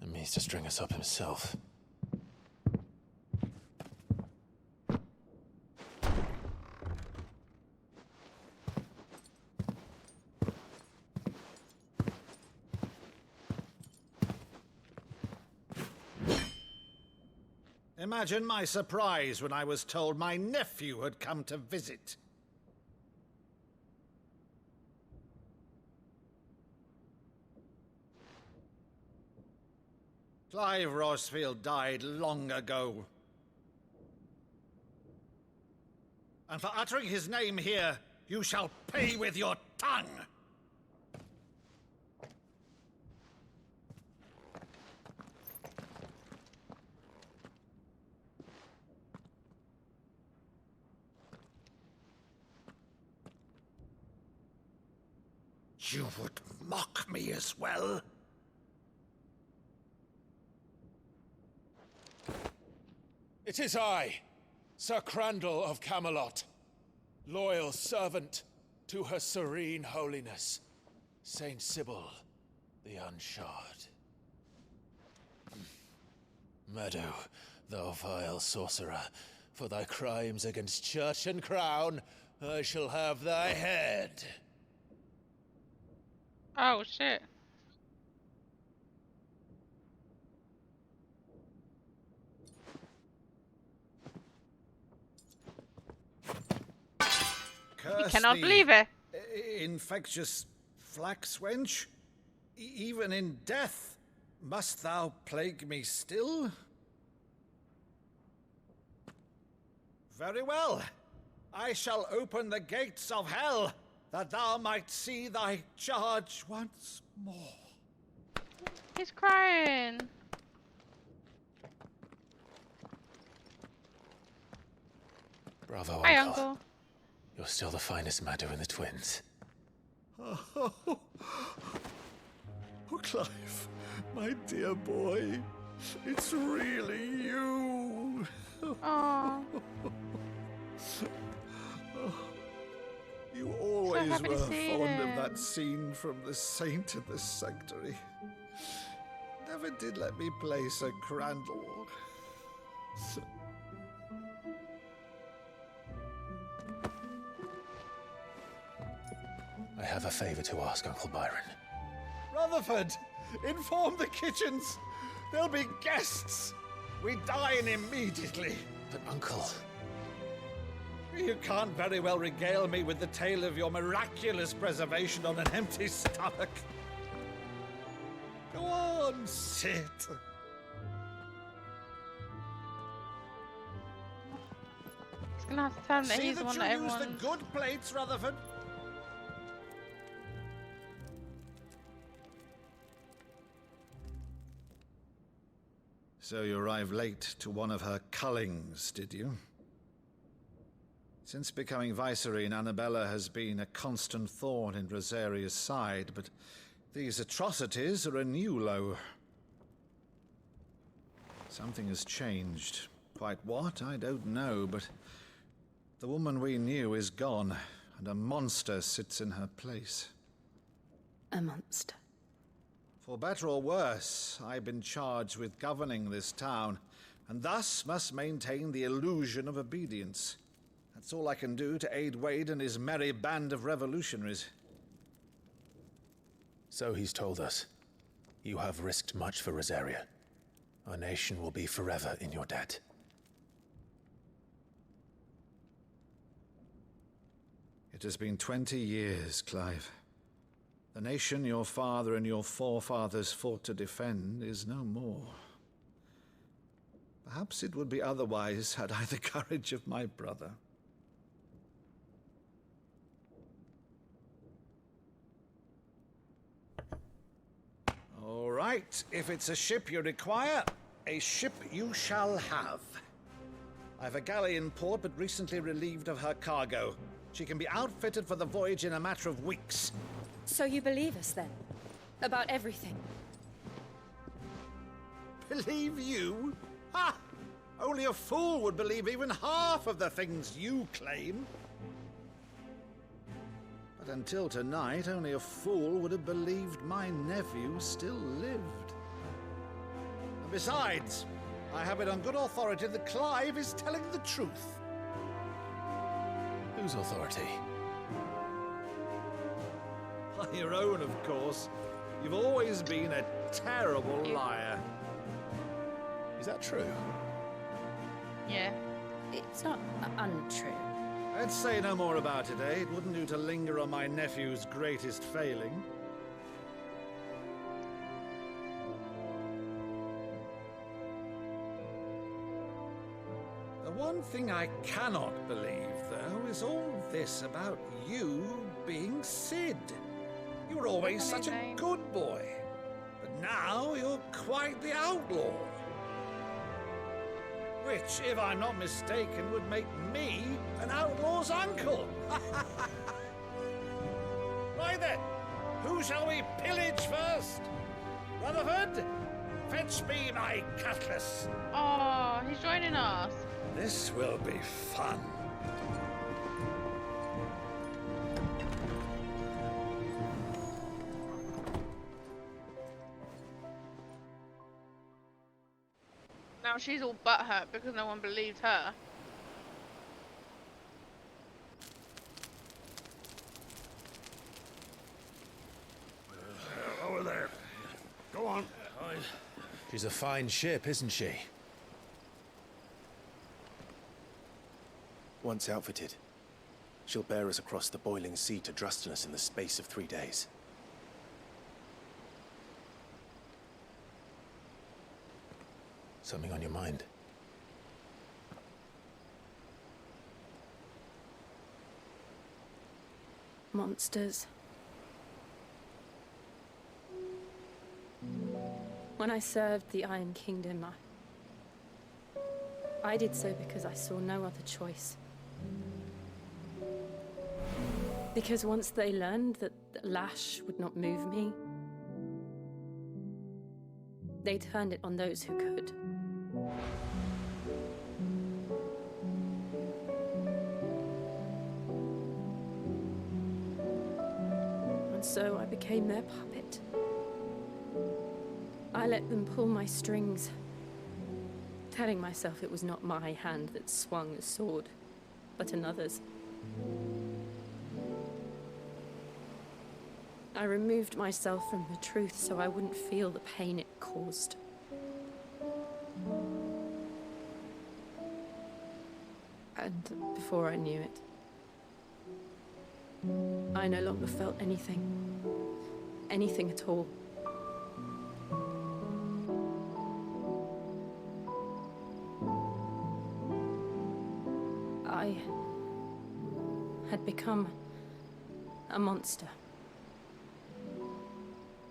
And means to string us up himself. Imagine my surprise when I was told my nephew had come to visit. Clive Rosfield died long ago. And for uttering his name here, you shall pay with your tongue! You would mock me as well? It is I, Sir Crandall of Camelot, loyal servant to her serene holiness, Saint Sybil the Unshod. Meadow, thou vile sorcerer, for thy crimes against church and crown, I shall have thy head. Oh shit. Curse cannot thee, believe it. Infectious flax wench. Even in death, must thou plague me still? Very well. I shall open the gates of hell, that thou might see thy charge once more. He's crying. Bravo, Hi, Uncle. Uncle. You're still the finest Meadow in the twins. Oh, Clive, my dear boy, it's really you. Aww. You always happy to were see fond them. of that scene from The Saint in the Sanctuary. Never did let me play Sir Crandall. I have a favor to ask, Uncle Byron. Rutherford, inform the kitchens. There'll be guests. We dine immediately. But, Uncle... You can't very well regale me with the tale of your miraculous preservation on an empty stomach. Go on, sit. He's gonna have to tell him that See he's the that one you that use the everyone. good plates, Rutherford. So you arrived late to one of her cullings, did you? Since becoming Vicereine, Annabella has been a constant thorn in Rosaria's side, but these atrocities are a new low. Something has changed. Quite what, I don't know, but the woman we knew is gone, and a monster sits in her place. A monster. For better or worse, I've been charged with governing this town, and thus must maintain the illusion of obedience. That's all I can do to aid Wade and his merry band of revolutionaries. So he's told us. You have risked much for Rosaria. Our nation will be forever in your debt. It has been 20 years, Clive. The nation your father and your forefathers fought to defend is no more. Perhaps it would be otherwise had I the courage of my brother. All right, if it's a ship you require, a ship you shall have. I've a galley in port, but recently relieved of her cargo. She can be outfitted for the voyage in a matter of weeks. So you believe us then? About everything? Believe you? Ha! Only a fool would believe even half of the things you claim. But until tonight, only a fool would have believed my nephew still lived. And besides, I have it on good authority that Clive is telling the truth. Whose authority? By your own, of course. You've always been a terrible liar. Is that true? Yeah. It's not untrue. Let's say no more about it, eh? It wouldn't do to linger on my nephew's greatest failing. The one thing I cannot believe, though, is all this about you being Sid. You were always such a good boy, but now you're quite the outlaw. Which, if I'm not mistaken, would make me an outlaw's uncle. Right then, who shall we pillage first? Rutherford, fetch me my cutlass. Oh, he's joining us. This will be fun. Now she's all butthurt because no one believed her. Over there. Go on. She's a fine ship, isn't she? Once outfitted, she'll bear us across the boiling sea to Drustinus in the space of 3 days. Something on your mind? Monsters. When I served the Iron Kingdom, I did so because I saw no other choice. Because once they learned that Lash would not move me, they turned it on those who could. And so I became their puppet. I let them pull my strings, telling myself it was not my hand that swung the sword, but another's. I removed myself from the truth so I wouldn't feel the pain it caused. And before I knew it, I no longer felt anything. Anything at all. I had become a monster.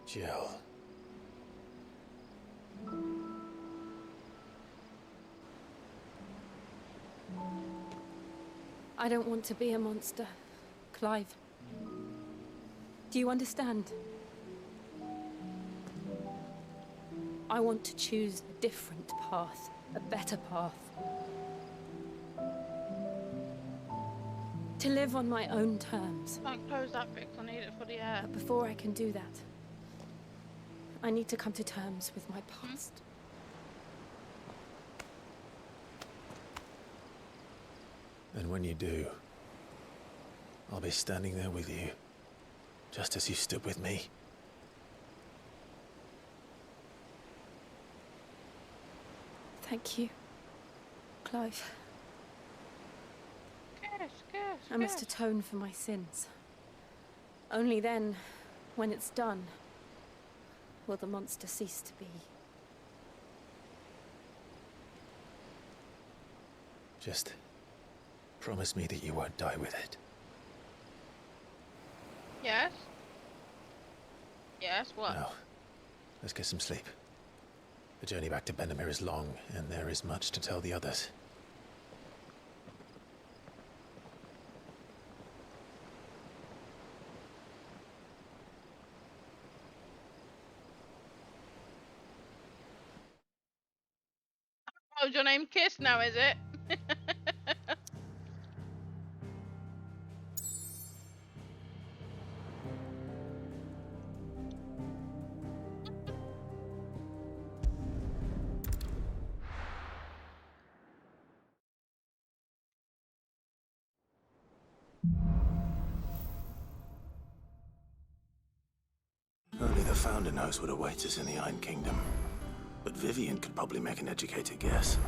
Jill. I don't want to be a monster, Clive. Do you understand? I want to choose a different path, a better path. To live on my own terms. Can't close that bit 'cause I need it for the air. But before I can do that, I need to come to terms with my past. And when you do, I'll be standing there with you, just as you stood with me. Thank you, Clive. I must atone for my sins. Only then, when it's done, will the monster cease to be. Just promise me that you won't die with it. Yes? Yes, what? No. Let's get some sleep. The journey back to Benamir is long, and there is much to tell the others. Oh, is your name Kiss now, is it? Only the Founder knows what awaits us in the Iron Kingdom. But Vivian could probably make an educated guess.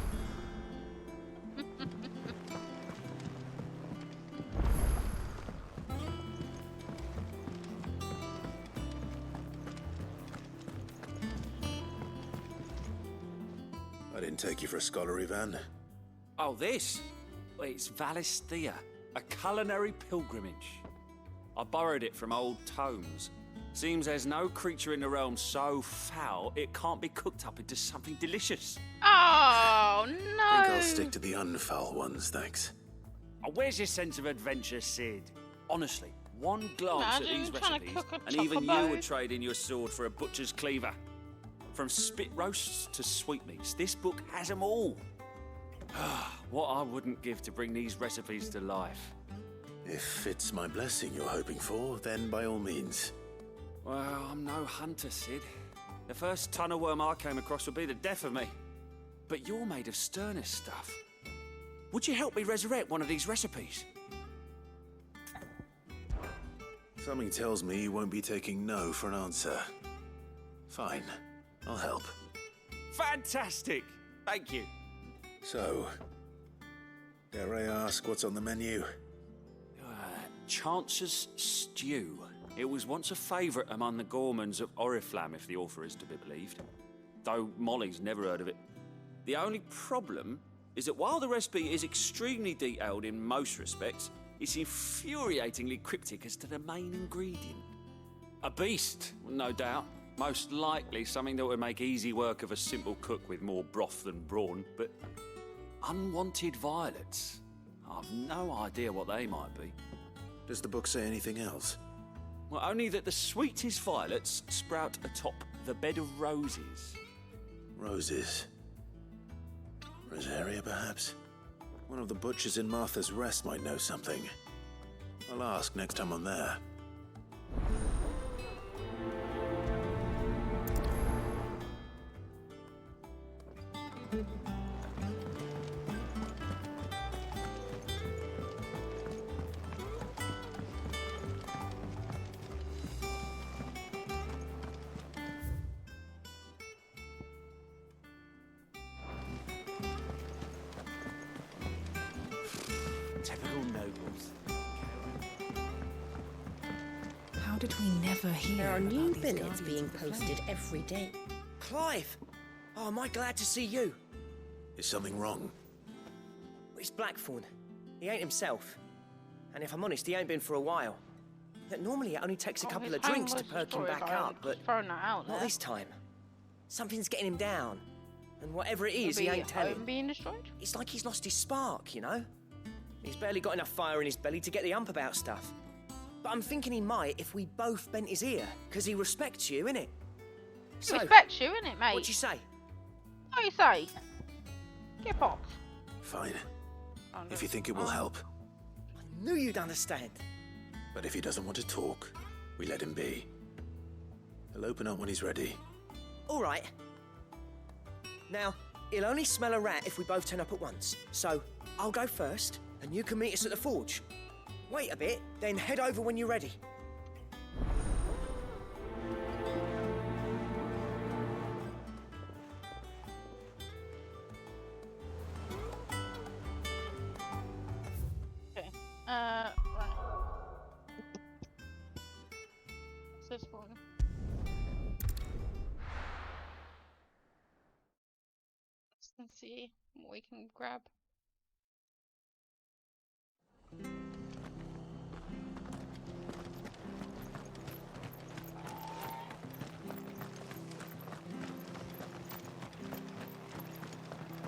I didn't take you for a scholar, Ivan. Oh, this? Well, it's Valisthea, a culinary pilgrimage. I borrowed it from old tomes. Seems there's no creature in the realm so foul it can't be cooked up into something delicious. Oh, no! I think I'll stick to the unfoul ones, thanks. Oh, where's your sense of adventure, Sid? Honestly, one glance at these recipes, and even you would trade in your sword for a butcher's cleaver. From spit roasts to sweetmeats, this book has them all. What I wouldn't give to bring these recipes to life. If it's my blessing you're hoping for, then by all means. Well, I'm no hunter, Sid. The first tunnel worm I came across would be the death of me. But you're made of sterner stuff. Would you help me resurrect one of these recipes? Something tells me you won't be taking no for an answer. Fine, I'll help. Fantastic! Thank you. So, dare I ask what's on the menu? Chance's Stew. It was once a favourite among the gourmands of Oriflamme, if the author is to be believed. Though Molly's never heard of it. The only problem is that while the recipe is extremely detailed in most respects, it's infuriatingly cryptic as to the main ingredient. A beast, no doubt. Most likely something that would make easy work of a simple cook with more broth than brawn, but unwanted violets. I've no idea what they might be. Does the book say anything else? Well, only that the sweetest violets sprout atop the bed of roses. Roses. Rosaria, perhaps? One of the butchers in Martha's Rest might know something. I'll ask next time I'm there. Typical nobles. How did we never hear There are about new these billets Guardians being of the posted Flame? every day. Clive! Oh, am I glad to see you? Is something wrong? It's Blackthorn. He ain't himself. And if I'm honest, he ain't been for a while. That normally it only takes a couple of drinks to perk him back up, but not this time. Something's getting him down. And whatever it is, he ain't telling. Being destroyed? It's like he's lost his spark, you know? He's barely got enough fire in his belly to get the ump about stuff. But I'm thinking he might if we both bent his ear, because he respects you, innit? So, Respects you, innit, mate? What'd you say? What do you say? Get popped. Fine. If you think it will help. I knew you'd understand. But if he doesn't want to talk, we let him be. He'll open up when he's ready. All right. Now, he'll only smell a rat if we both turn up at once. So, I'll go first, and you can meet us at the forge. Wait a bit, then head over when you're ready. Okay. Right. So it's fine. Let's see what we can grab.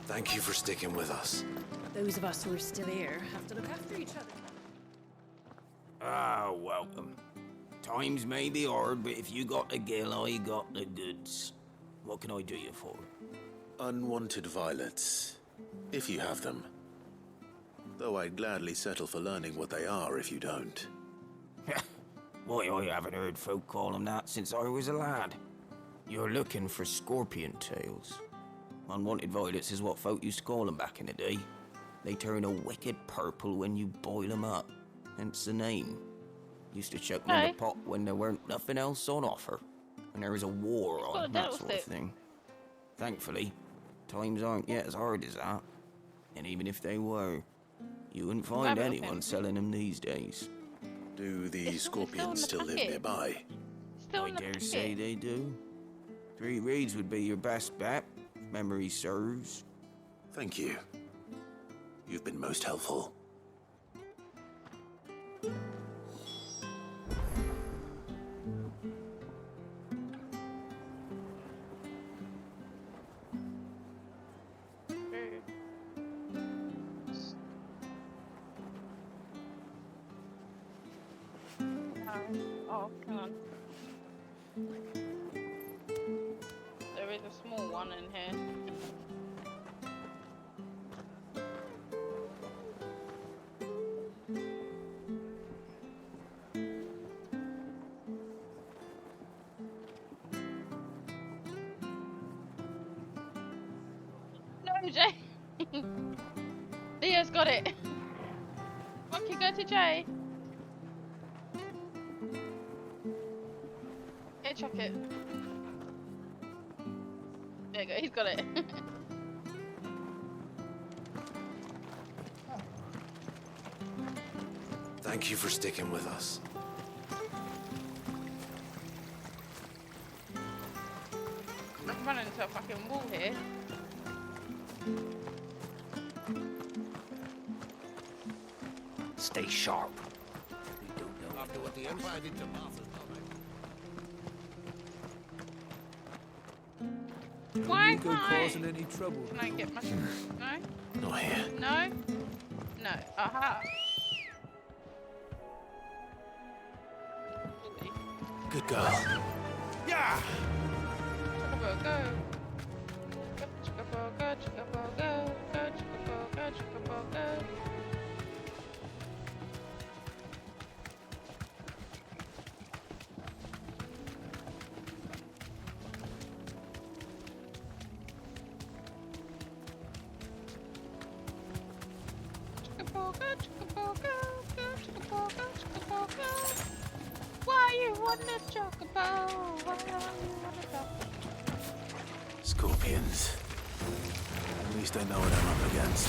Thank you for sticking with us. Those of us who are still here have to look after each other. Ah, welcome. Times may be hard, but if you got the gill, I got the goods. What can I do you for? Unwanted violets, if you have them. Though I'd gladly settle for learning what they are if you don't. Why, I haven't heard folk call them that since I was a lad. You're looking for scorpion tails. Unwanted violets is what folk used to call them back in the day. They turn a wicked purple when you boil them up, hence the name. Used to chuck them in the pot when there weren't nothing else on offer, and there was a war on, that sort of thing. Thankfully, times aren't yet as hard as that. And even if they were, you wouldn't find anyone selling them these days. Do the scorpions still live nearby? I dare say they do. 3 Reeds would be your best bet, if memory serves. Thank you. You've been most helpful. Oh, come on. There is a small one in here. No, Jay! Leo's got it! Monkey, go to Jay! Here, chuck it. There you go, he's got it. Thank you for sticking with us. I'm running into a fucking wall here. Stay sharp. We don't know after what the Empire did to Martha's Why Nico can't I? causing any trouble? Can I get my... No? Not here. No? No. Aha. Good girl. Yeah! Chocobo, go! Chocobo, go, chocobo, go! Go, chocobo, go, chocobo, go! Why you want a chocobo? Why you want a chocobo? Scorpions. At least I know what I'm up against.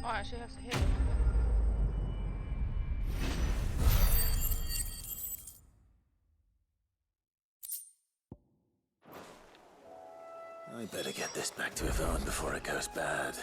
Oh, I actually have to hit him. I better get this back to Yvonne before it goes bad.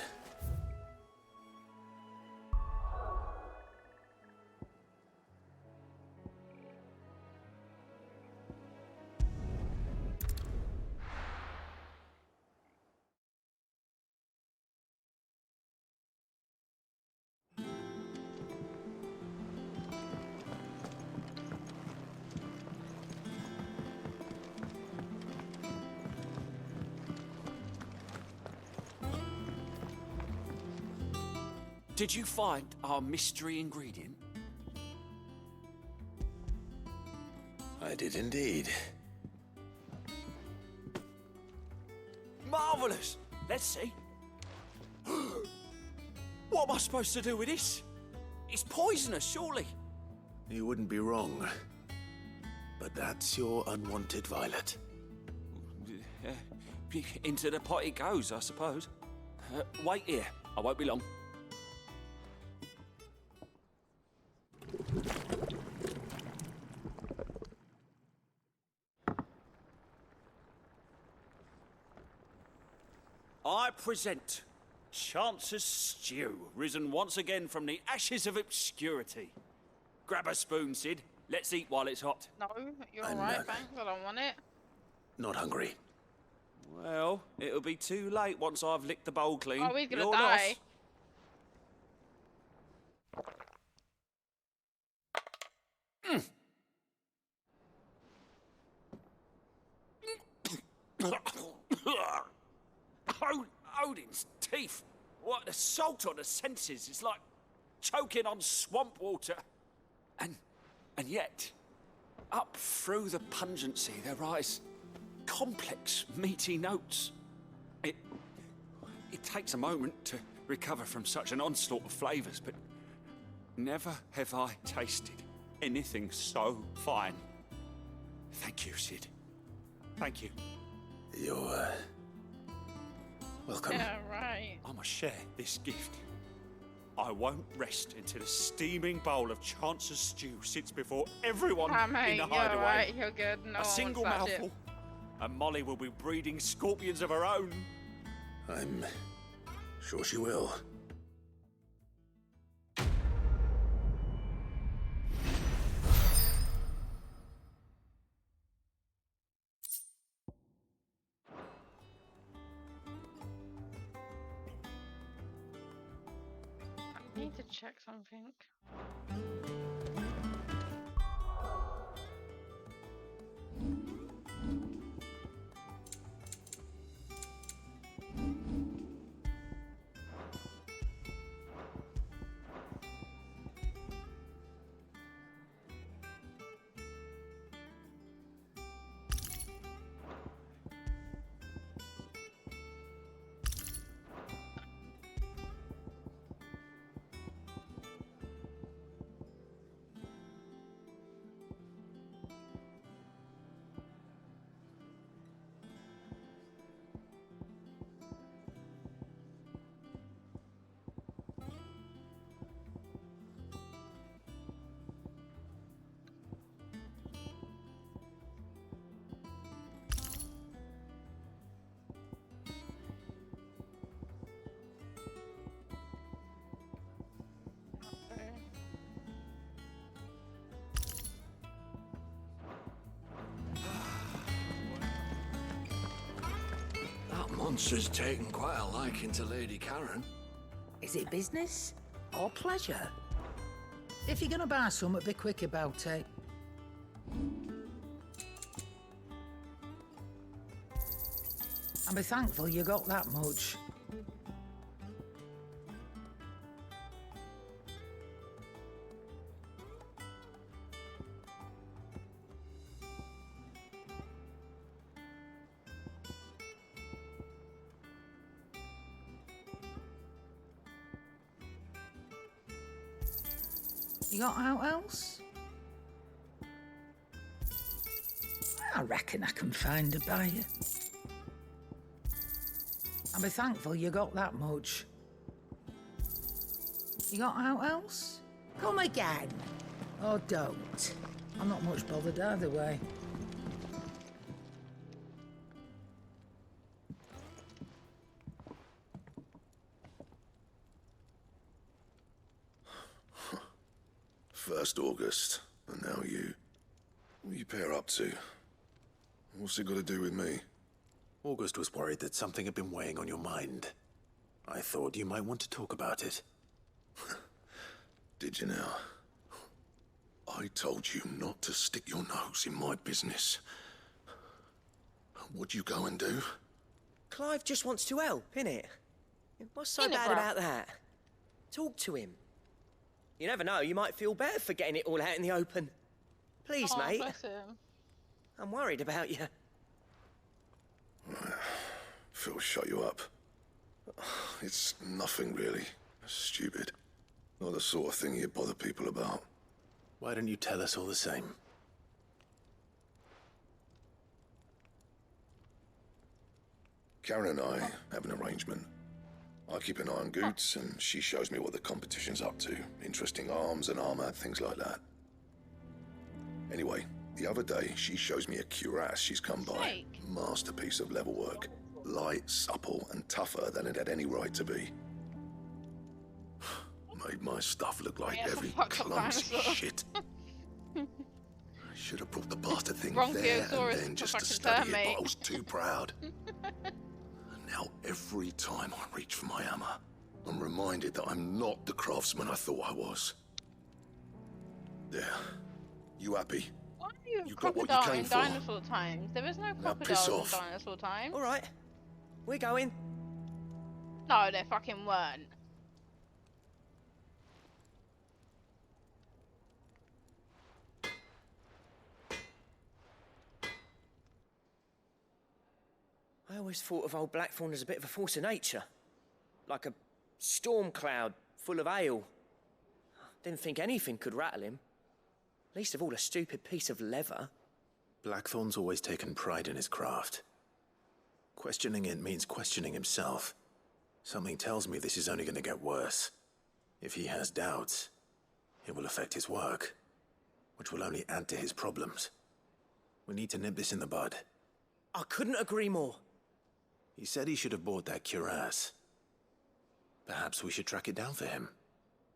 Did you find our mystery ingredient? I did indeed. Marvellous! Let's see. What am I supposed to do with this? It's poisonous, surely. You wouldn't be wrong. But that's your unwanted violet. Into the pot it goes, I suppose. Wait here. I won't be long. I present Chance's Stew, risen once again from the ashes of obscurity. Grab a spoon, Sid. Let's eat while it's hot. No, you're alright, thanks. I don't want it. Not hungry. Well, it'll be too late once I've licked the bowl clean. Oh, he's gonna You're die. assault on the senses. It's like choking on swamp water. And yet, up through the pungency, there rise complex, meaty notes. It takes a moment to recover from such an onslaught of flavours, but never have I tasted anything so fine. Thank you, Sid. Thank you. You're, welcome. Yeah, right. I must share this gift. I won't rest until a steaming bowl of Chance's stew sits before everyone mate, in the you're hideaway. right, you're good. No A single one wants that mouthful, and Molly will be breeding scorpions of her own. I'm sure she will. I need to check something. Monster's taken quite a liking to Lady Karen. Is it business or pleasure? If you're gonna buy something, be quick about it. And be thankful you got that much. You got out else? I reckon I can find a buyer. And be thankful you got that much. You got out else? Come again. Or don't. I'm not much bothered either way. First August, and now you. What are you pair up to? What's it got to do with me? August was worried that something had been weighing on your mind. I thought you might want to talk about it. Did you now? I told you not to stick your nose in my business. What'd you go and do? Clive just wants to help, innit? What's so bad about that? Talk to him. You never know, you might feel better for getting it all out in the open. Please, mate. Bless him. I'm worried about you. Phil shut you up. It's nothing really. Stupid. Not the sort of thing you bother people about. Why don't you tell us all the same? Karen and I have an arrangement. I keep an eye on Goots, and she shows me what the competition's up to. Interesting arms and armor, things like that. Anyway, the other day, she shows me a cuirass she's come by. Masterpiece of level work. Light, supple, and tougher than it had any right to be. Made my stuff look like heavy, clumsy shit. I should have brought the bastard thing there and then just to study it, but I was too proud. Now, every time I reach for my hammer, I'm reminded that I'm not the craftsman I thought I was. There. You happy? Why are you You got what you crocodile came in for. dinosaur times? There was no piss crocodile in off. dinosaur times. All right, we're going. No, there fucking weren't. always thought of old Blackthorn as a bit of a force of nature. Like a storm cloud full of ale. Didn't think anything could rattle him. Least of all a stupid piece of leather. Blackthorn's always taken pride in his craft. Questioning it means questioning himself. Something tells me this is only going to get worse. If he has doubts, it will affect his work, which will only add to his problems. We need to nip this in the bud. I couldn't agree more. He said he should have bought that cuirass. Perhaps we should track it down for him.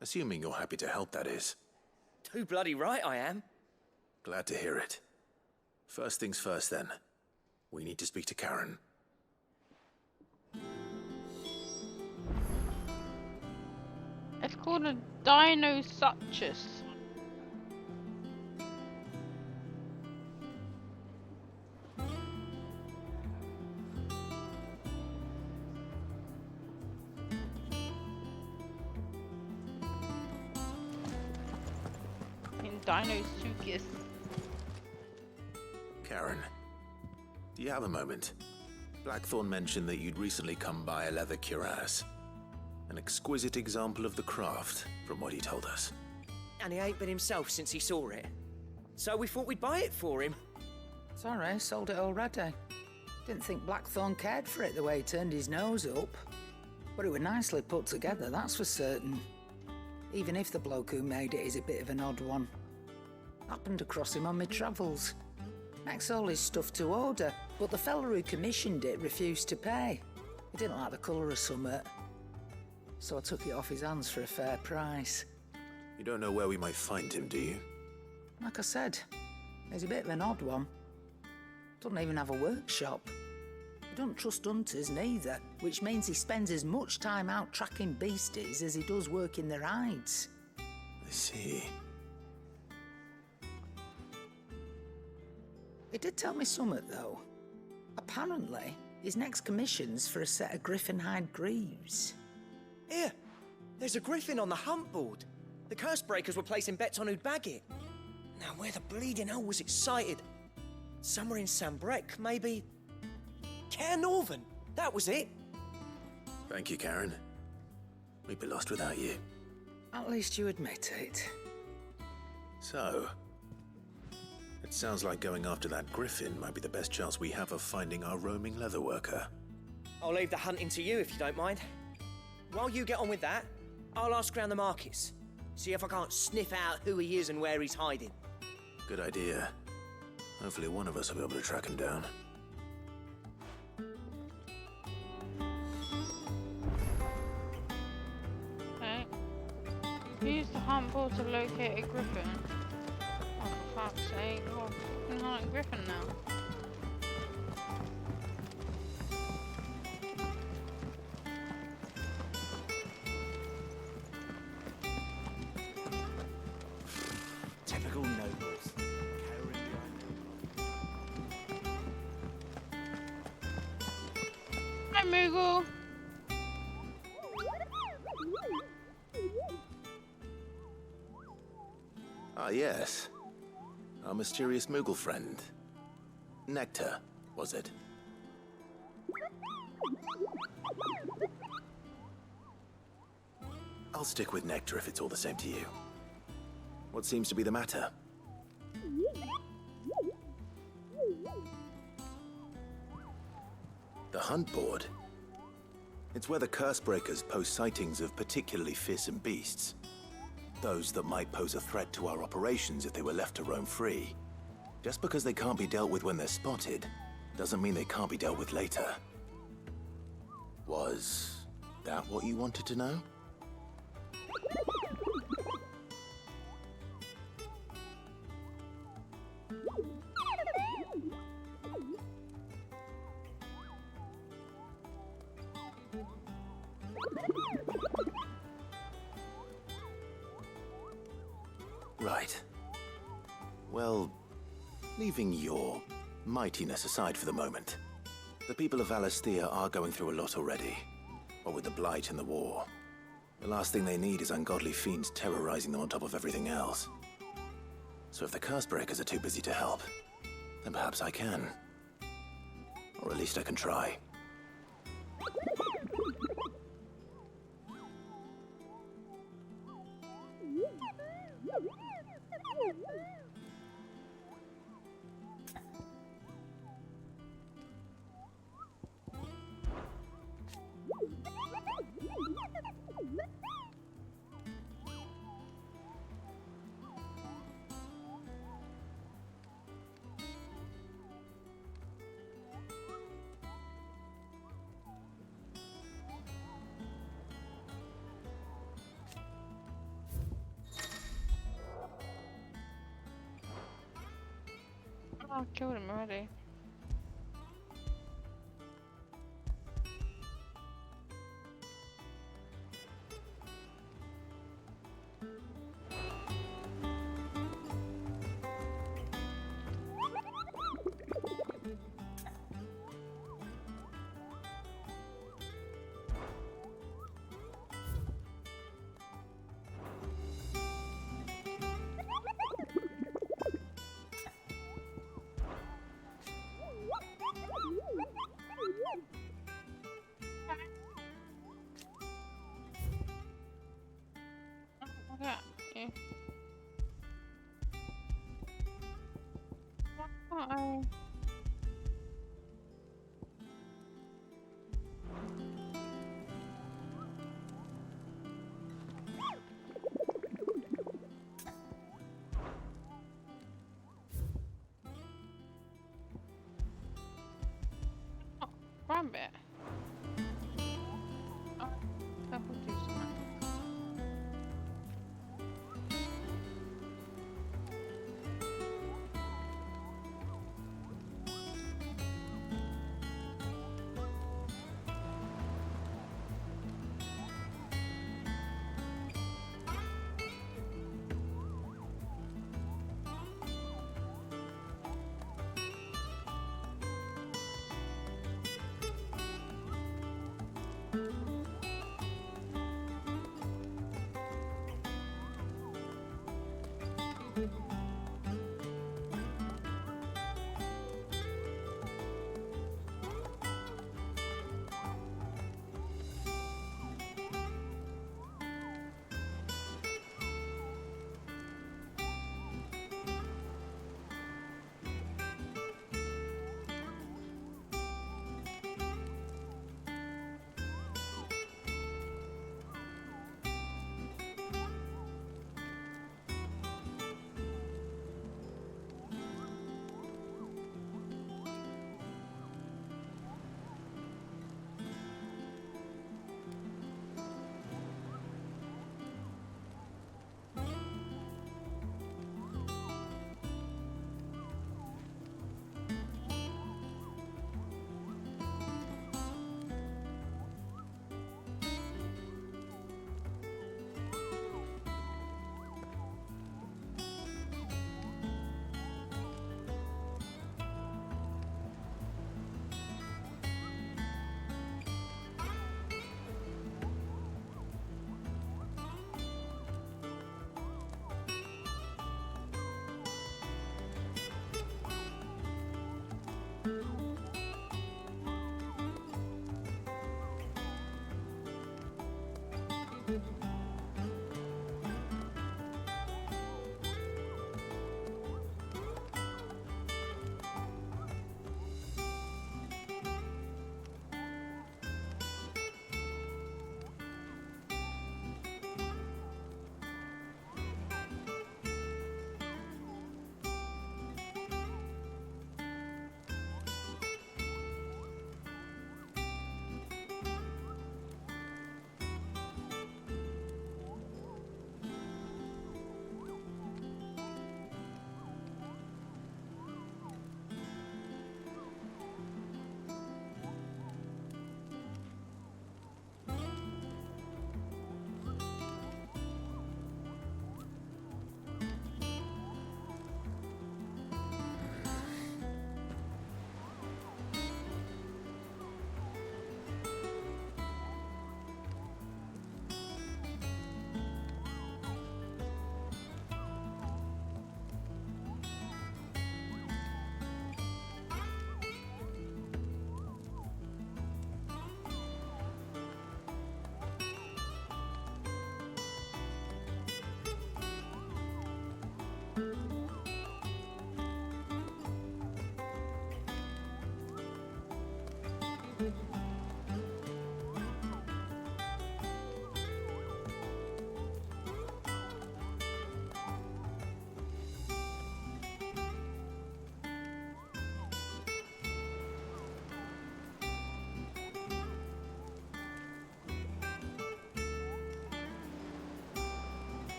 Assuming you're happy to help, that is. Too bloody right I am. Glad to hear it. First things first, then. We need to speak to Karen. It's called a Dinosuchus. Dinosuchus. Karen, do you have a moment? Blackthorn mentioned that you'd recently come by a leather cuirass. An exquisite example of the craft, from what he told us. And he ain't been himself since he saw it. So we thought we'd buy it for him. Sorry, sold it already. Didn't think Blackthorn cared for it the way he turned his nose up. But it was nicely put together, that's for certain. Even if the bloke who made it is a bit of an odd one. Happened across him on my travels. Makes all his stuff to order, but the fella who commissioned it refused to pay. He didn't like the colour of summit. So I took it off his hands for a fair price. You don't know where we might find him, do you? Like I said, he's a bit of an odd one. Doesn't even have a workshop. He doesn't trust hunters neither, which means he spends as much time out tracking beasties as he does working their hides. I see. He did tell me something, though. Apparently, his next commission's for a set of griffin hide greaves. Here, there's a griffin on the hunt board. The curse breakers were placing bets on who'd bag it. Now, where the bleeding hell was it sighted? Somewhere in Sambrec, maybe... Caer Northern, that was it. Thank you, Karen. We'd be lost without you. At least you admit it. So, it sounds like going after that griffin might be the best chance we have of finding our roaming leatherworker. I'll leave the hunting to you if you don't mind. While you get on with that, I'll ask around the markets. See if I can't sniff out who he is and where he's hiding. Good idea. Hopefully one of us will be able to track him down. Okay. Use the hunt board to locate a griffin. Oh, for fuck's sake. Oh, I'm hunting a griffin now. Typical nobles. Hi, Moogle. Ah, yes. Our mysterious Moogle friend. Nectar, was it? I'll stick with Nectar if it's all the same to you. What seems to be the matter? The hunt board? It's where the curse breakers post sightings of particularly fearsome beasts. Those that might pose a threat to our operations if they were left to roam free. Just because they can't be dealt with when they're spotted, doesn't mean they can't be dealt with later. Was that what you wanted to know? Right. Well, leaving your mightiness aside for the moment, the people of Valisthea are going through a lot already. What with the Blight and the war. The last thing they need is ungodly fiends terrorizing them on top of everything else. So if the Cursebreakers are too busy to help, then perhaps I can. Or at least I can try. Oh, I killed him already. Yeah. Why can't I? Oh, grab it. Oh, I will do something.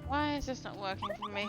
Why is this not working for me?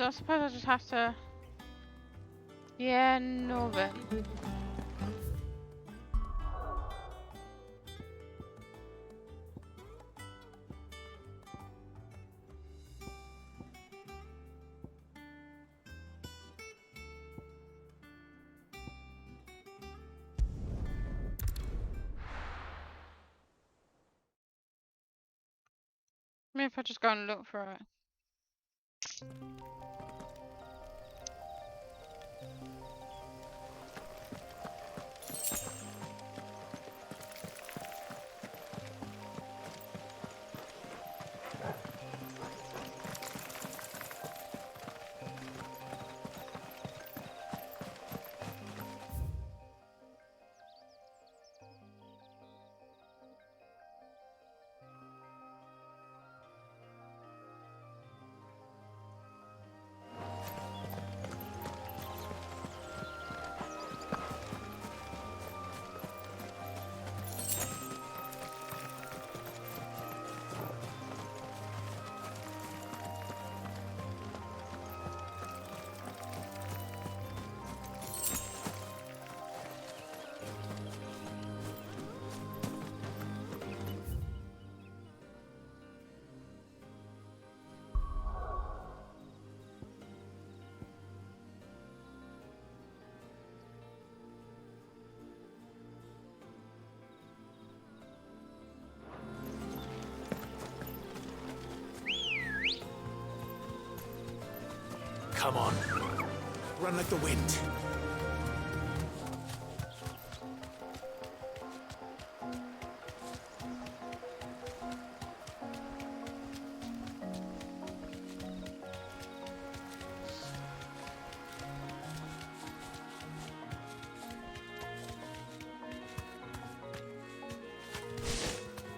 I suppose I just have to... Yeah, no then. Maybe if I just go and look for it. Come on. Run like the wind.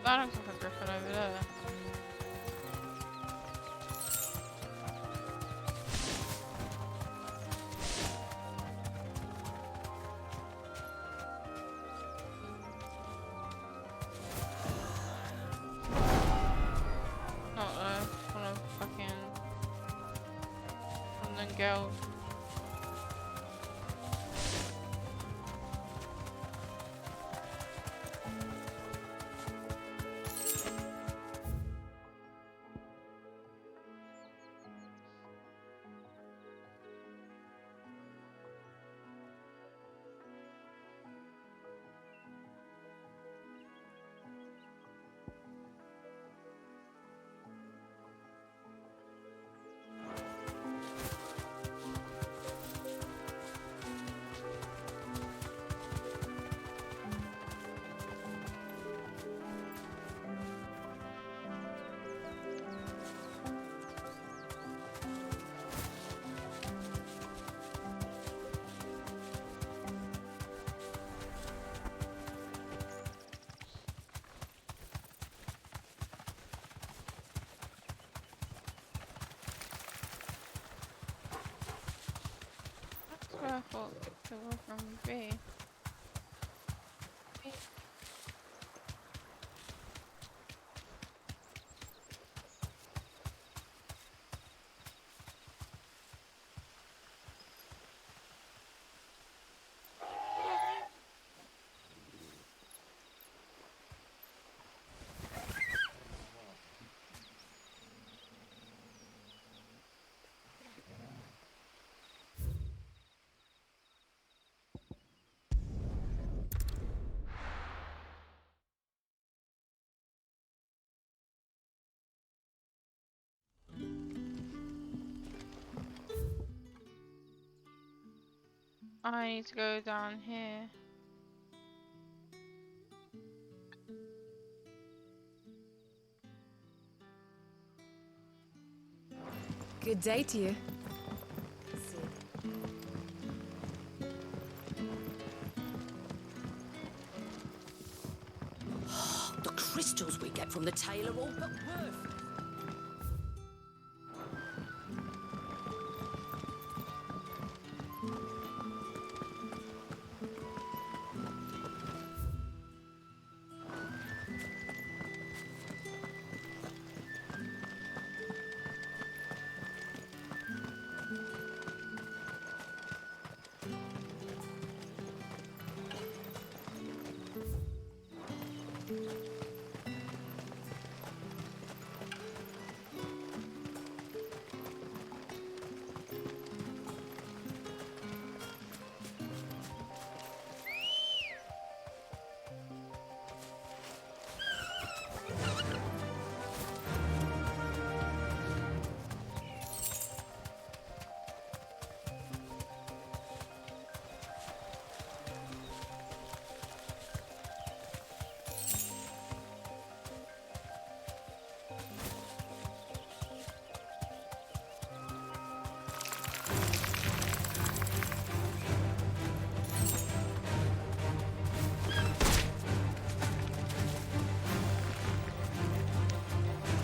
That looks like a griffin over there. Go. That's where I thought the wolfram would be. I need to go down here. Good day to you. The crystals we get from the tail are all but worthless.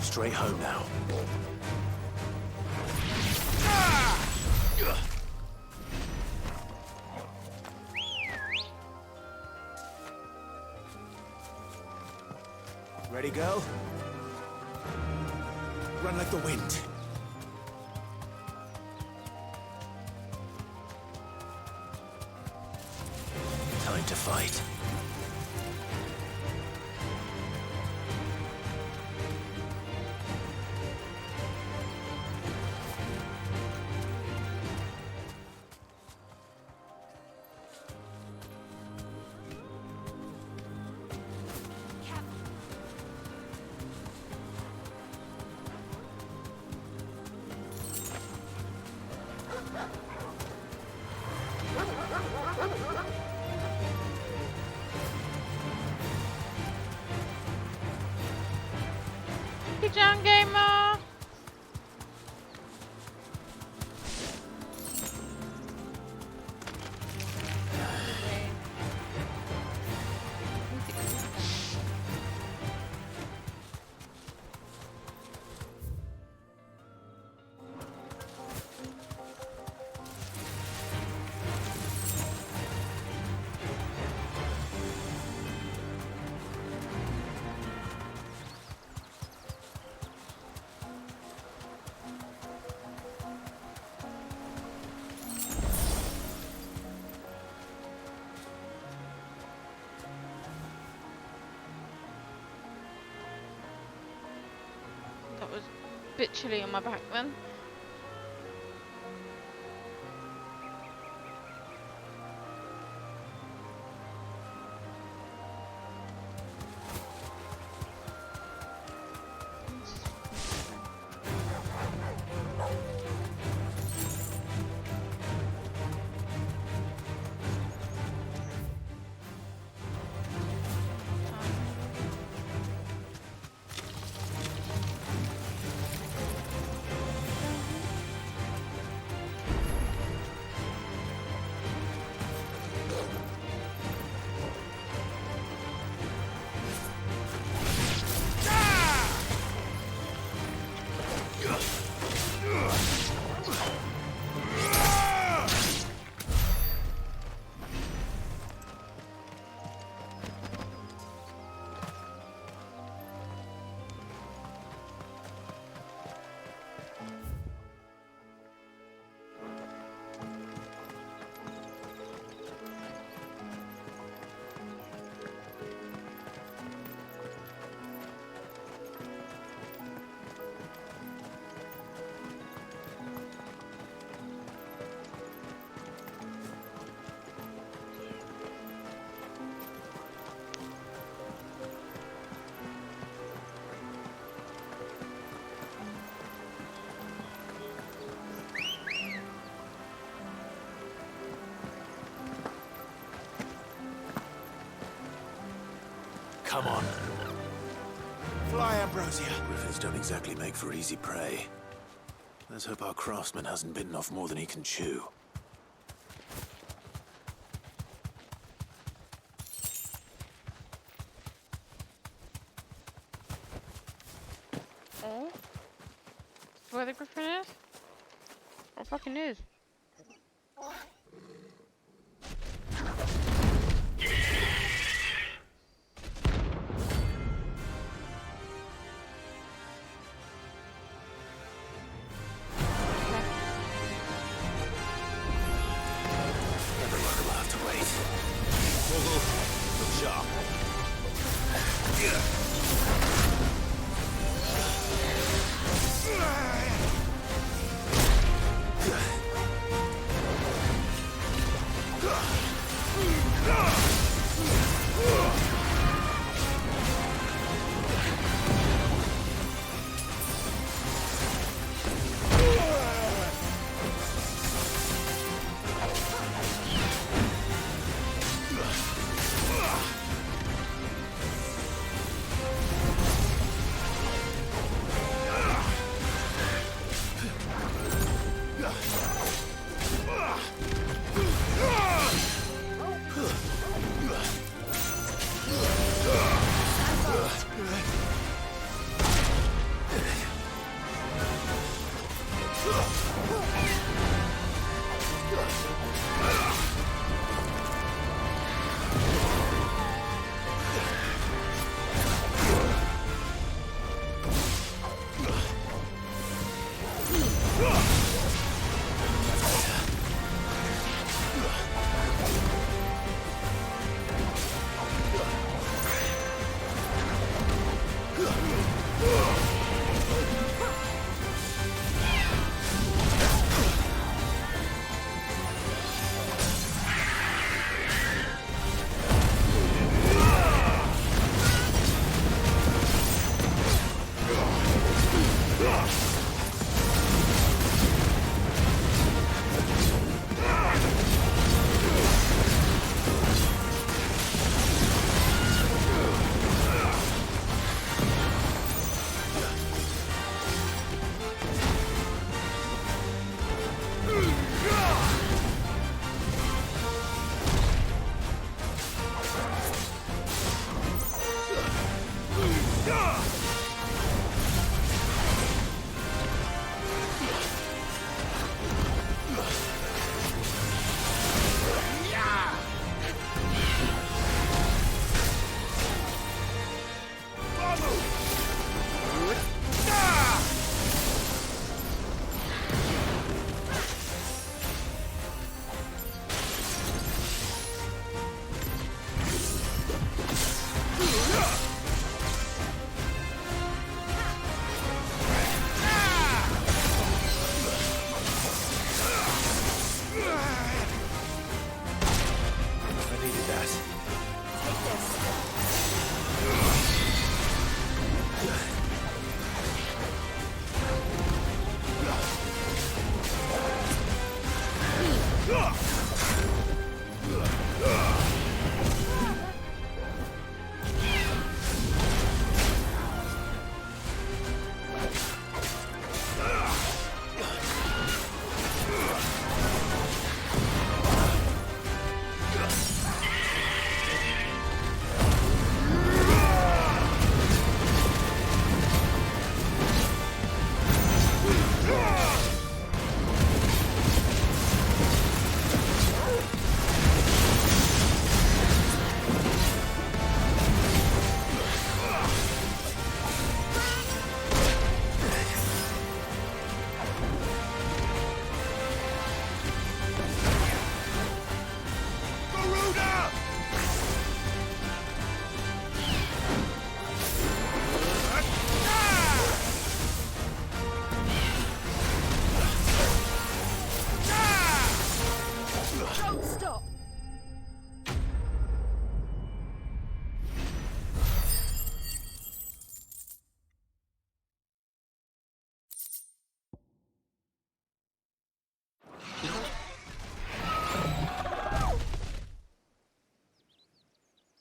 Straight home now. Ready, girl? Run like the wind. Time to fight. Good job, gamer. That was a bit chilly on my back then. Come on. Fly, Ambrosia. Griffins don't exactly make for easy prey. Let's hope our craftsman hasn't bitten off more than he can chew. Oh? Where the griffin is? What fucking is?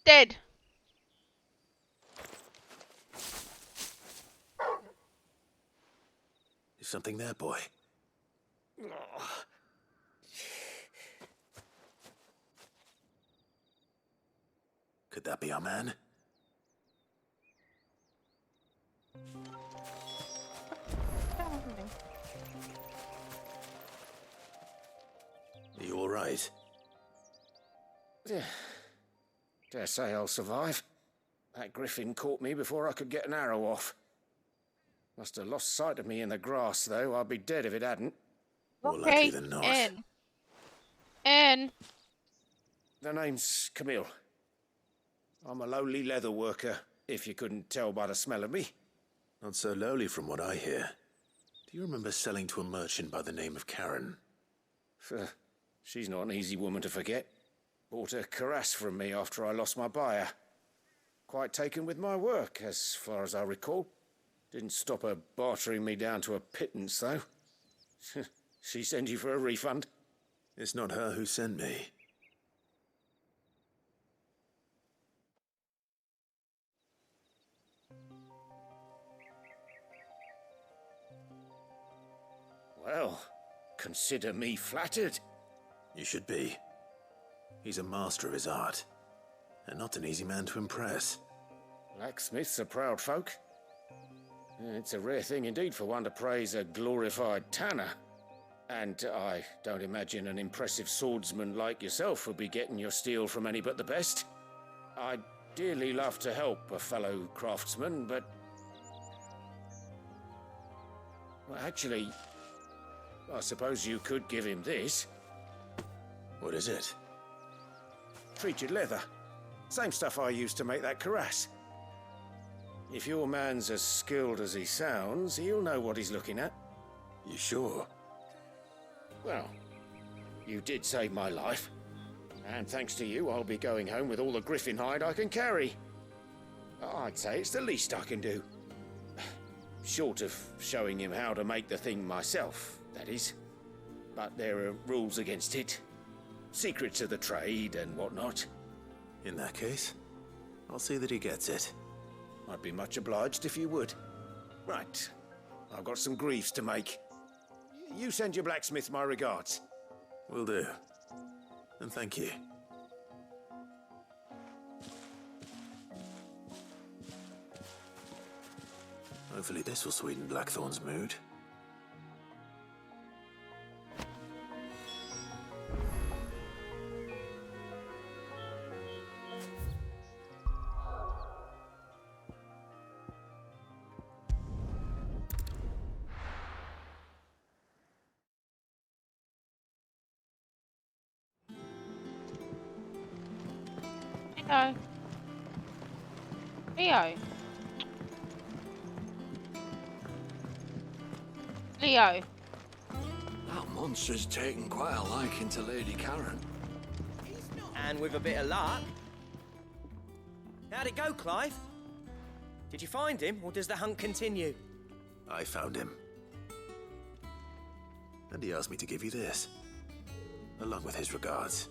Dead. Something there, boy? Could that be our man? Are you all right? Dare say I'll survive. That griffin caught me before I could get an arrow off. Must have lost sight of me in the grass, though. I'd be dead if it hadn't. More likely than not. In. The name's Camille. I'm a lowly leather worker, if you couldn't tell by the smell of me. Not so lowly from what I hear. Do you remember selling to a merchant by the name of Karen? She's not an easy woman to forget. Bought a cuirass from me after I lost my buyer. Quite taken with my work, as far as I recall. Didn't stop her bartering me down to a pittance, though. She sent you for a refund? It's not her who sent me. Well, consider me flattered. You should be. He's a master of his art, and not an easy man to impress. Blacksmiths are proud folk. It's a rare thing indeed for one to praise a glorified tanner. And I don't imagine an impressive swordsman like yourself would be getting your steel from any but the best. I'd dearly love to help a fellow craftsman, but... Well, actually, I suppose you could give him this. What is it? Treated leather. Same stuff I used to make that cuirass. If your man's as skilled as he sounds, he'll know what he's looking at. You sure? Well, you did save my life. And thanks to you, I'll be going home with all the griffin hide I can carry. I'd say it's the least I can do. Short of showing him how to make the thing myself, that is. But there are rules against it. Secrets of the trade and whatnot. In that case, I'll see that he gets it. I'd be much obliged if you would. Right. I've got some greaves to make. You send your blacksmith my regards. Will do. And thank you. Hopefully this will sweeten Blackthorn's mood. Leo. That monster's taken quite a liking to Lady Karen. And with a bit of luck. How'd it go, Clive? Did you find him, or does the hunt continue? I found him. And he asked me to give you this, along with his regards.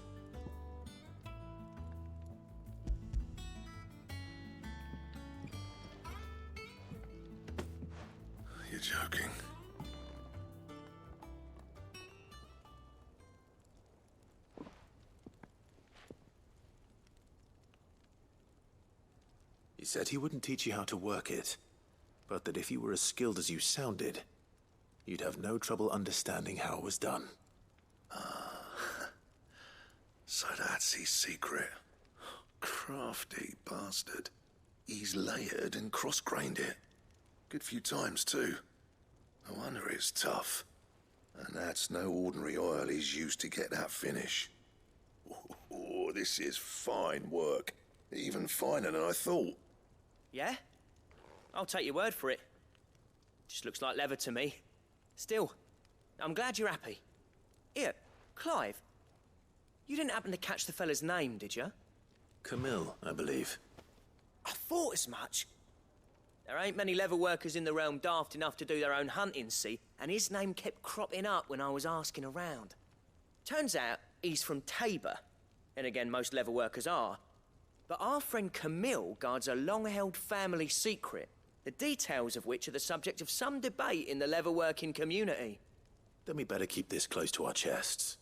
You're joking. He said he wouldn't teach you how to work it, but that if you were as skilled as you sounded, you'd have no trouble understanding how it was done. So that's his secret. Crafty bastard. He's layered and cross-grained it. Good few times, too. No wonder it's tough. And that's no ordinary oil he's used to get that finish. Oh, this is fine work. Even finer than I thought. Yeah? I'll take your word for it. Just looks like leather to me. Still, I'm glad you're happy. Here, Clive. You didn't happen to catch the fella's name, did you? Camille, I believe. I thought as much. There ain't many leather workers in the realm daft enough to do their own hunting, see? And his name kept cropping up when I was asking around. Turns out he's from Tabor. And again, most leather workers are. But our friend Camille guards a long-held family secret the details of which are the subject of some debate in the leatherworking community. Then we better keep this close to our chests.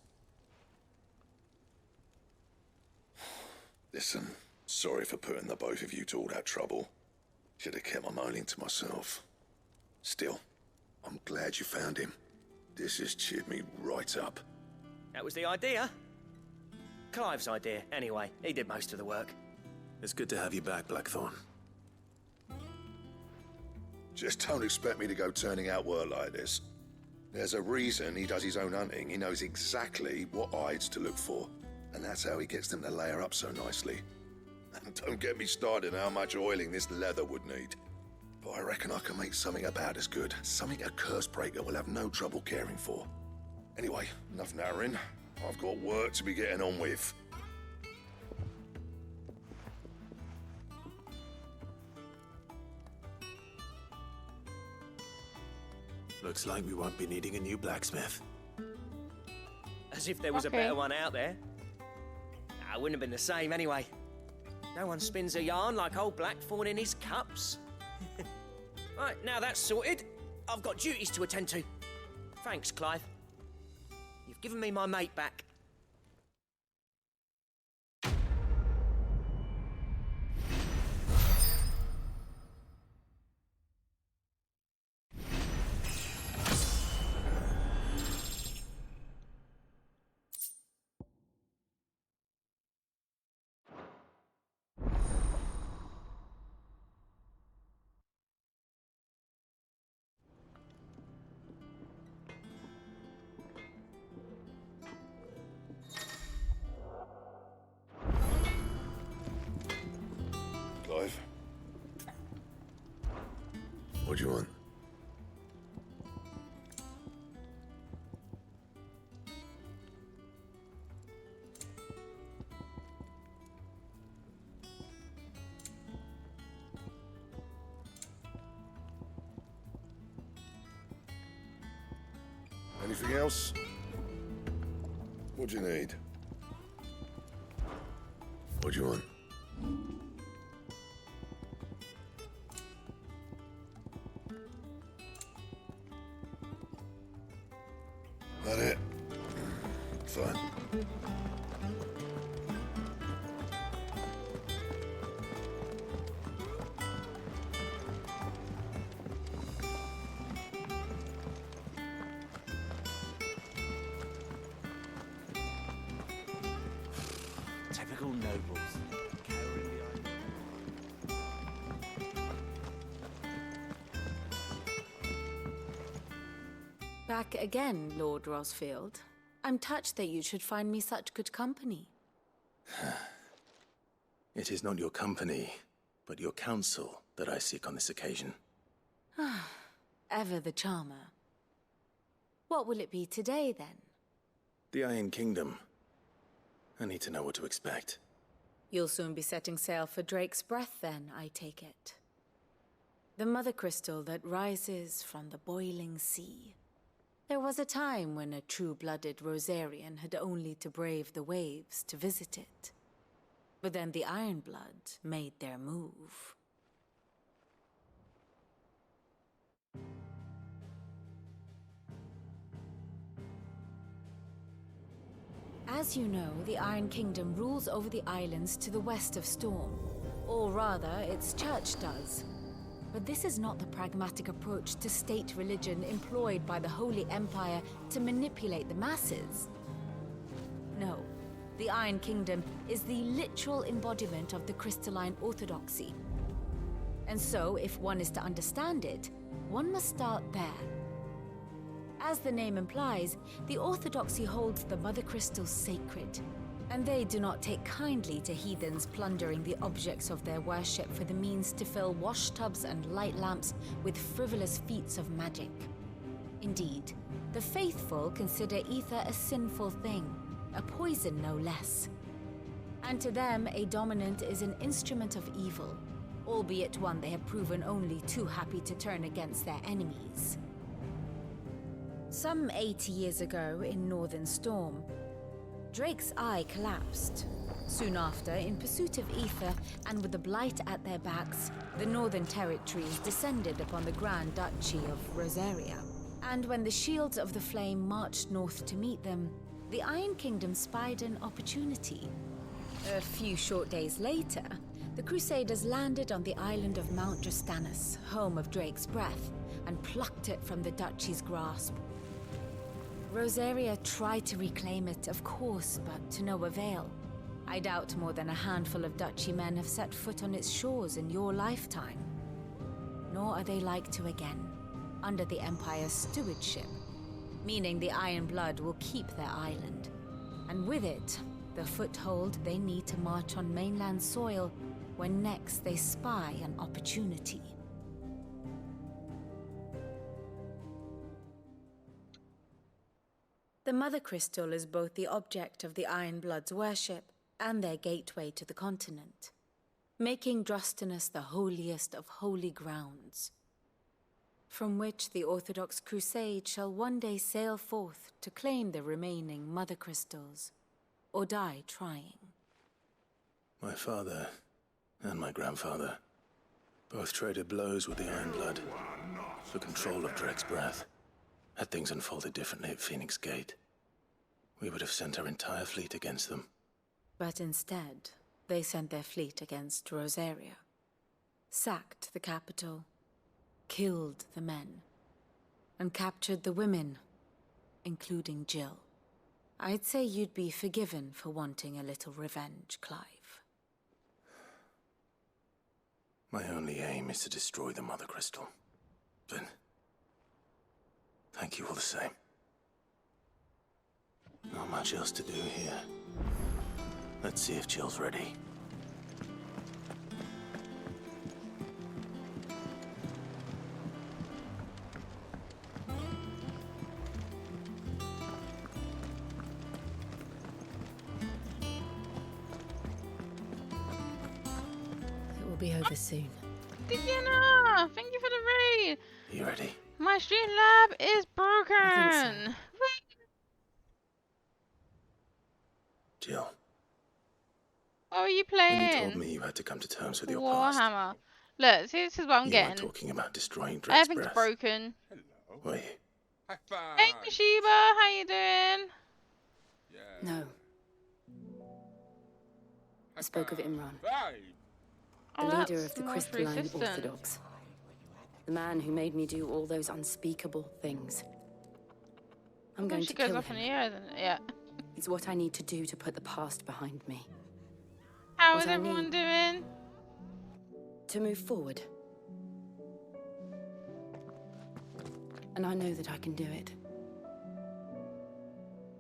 Listen, sorry for putting the both of you to all that trouble. Should have kept my moaning to myself. Still, I'm glad you found him. This has cheered me right up. That was the idea. Clive's idea, anyway. He did most of the work. It's good to have you back, Blackthorn. Just don't expect me to go turning out work like this. There's a reason he does his own hunting. He knows exactly what hides to look for. And that's how he gets them to layer up so nicely. And don't get me started on how much oiling this leather would need. But I reckon I can make something about as good. Something a Cursebreaker will have no trouble caring for. Anyway, enough narrowing. I've got work to be getting on with. Looks like we won't be needing a new blacksmith. As if there was a better one out there. Nah, it wouldn't have been the same anyway. No one spins a yarn like old Blackthorn in his cups. Right, now that's sorted, I've got duties to attend to. Thanks, Clive. You've given me my mate back. Clive? What do you want? Anything else? What do you need? What do you want? That it? Fine. Typical nobles. Back again, Lord Rosfield. I'm touched that you should find me such good company. It is not your company, but your counsel that I seek on this occasion. Ever the charmer. What will it be today, then? The Iron Kingdom. I need to know what to expect. You'll soon be setting sail for Drake's Breath, then, I take it. The mother crystal that rises from the boiling sea. There was a time when a true-blooded Rosarian had only to brave the waves to visit it. But then the Ironblood made their move. As you know, the Iron Kingdom rules over the islands to the west of Storm. Or rather, its church does. But this is not the pragmatic approach to state religion employed by the Holy Empire to manipulate the masses. No, the Iron Kingdom is the literal embodiment of the crystalline orthodoxy. And so, if one is to understand it, one must start there. As the name implies, the orthodoxy holds the Mother Crystals sacred, and they do not take kindly to heathens plundering the objects of their worship for the means to fill washtubs and light lamps with frivolous feats of magic. Indeed, the faithful consider ether a sinful thing, a poison no less. And to them, a dominant is an instrument of evil, albeit one they have proven only too happy to turn against their enemies. Some 80 years ago in Northern Storm, Drake's eye collapsed, Soon after, in pursuit of ether and with the Blight at their backs, the Northern Territories descended upon the Grand Duchy of Rosaria. And when the Shields of the Flame marched north to meet them, the Iron Kingdom spied an opportunity. A few short days later, the Crusaders landed on the island of Mount Drastanus, home of Drake's Breath, and plucked it from the Duchy's grasp. Rosaria tried to reclaim it, of course, but to no avail. I doubt more than a handful of Duchy men have set foot on its shores in your lifetime. Nor are they like to again, under the Empire's stewardship, meaning the Iron Blood will keep their island. And with it, the foothold they need to march on mainland soil when next they spy an opportunity. The Mother Crystal is both the object of the Iron Blood's worship and their gateway to the continent, making Drastanus the holiest of holy grounds, from which the Orthodox Crusade shall one day sail forth to claim the remaining Mother Crystals, or die trying. My father and my grandfather both traded blows with the Iron Blood for control of Drake's Breath. Had things unfolded differently at Phoenix Gate, we would have sent our entire fleet against them. But instead, they sent their fleet against Rosaria, sacked the capital, killed the men, and captured the women, including Jill. I'd say you'd be forgiven for wanting a little revenge, Clive. My only aim is to destroy the Mother Crystal. But thank you all the same. Not much else to do here. Let's see if Jill's ready. It will be over soon. Diana, thank you for the raid. You ready? My Streamlab is broken. Jill. What are you When playing? you told me you had to come to terms with your past, Warhammer. Look, see, this is what I'm you getting. weren't talking about destroying Drake's Everything's Breath. broken. Were you? Hey, Sheba, how you doing? No. I spoke of Imran, Oh, the leader that's of the more Crystalline resistant. Orthodox. The man who made me do all those unspeakable things. I'm going She to goes kill up him. in the air, isn't it? Yeah. It's what I need to do to put the past behind me. How What is I everyone need doing? to move forward. And I know that I can do it.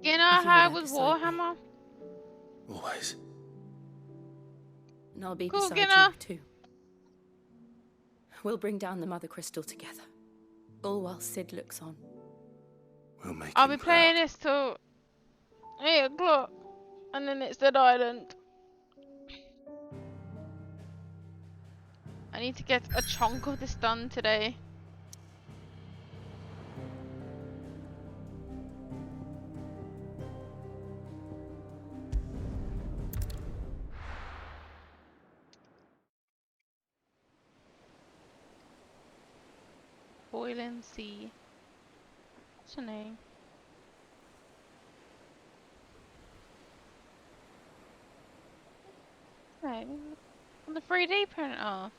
You know If you how were it was there beside me. Warhammer? Always. And I'll be Cool, beside Ginna. you too. We'll bring down the Mother Crystal together. All while Sid looks on. We'll make I'll him be playing this till 8 o'clock, and then it's Dead Island. I need to get a chunk of this done today. Boiling Sea. What's her name? Right. On the 3D printer.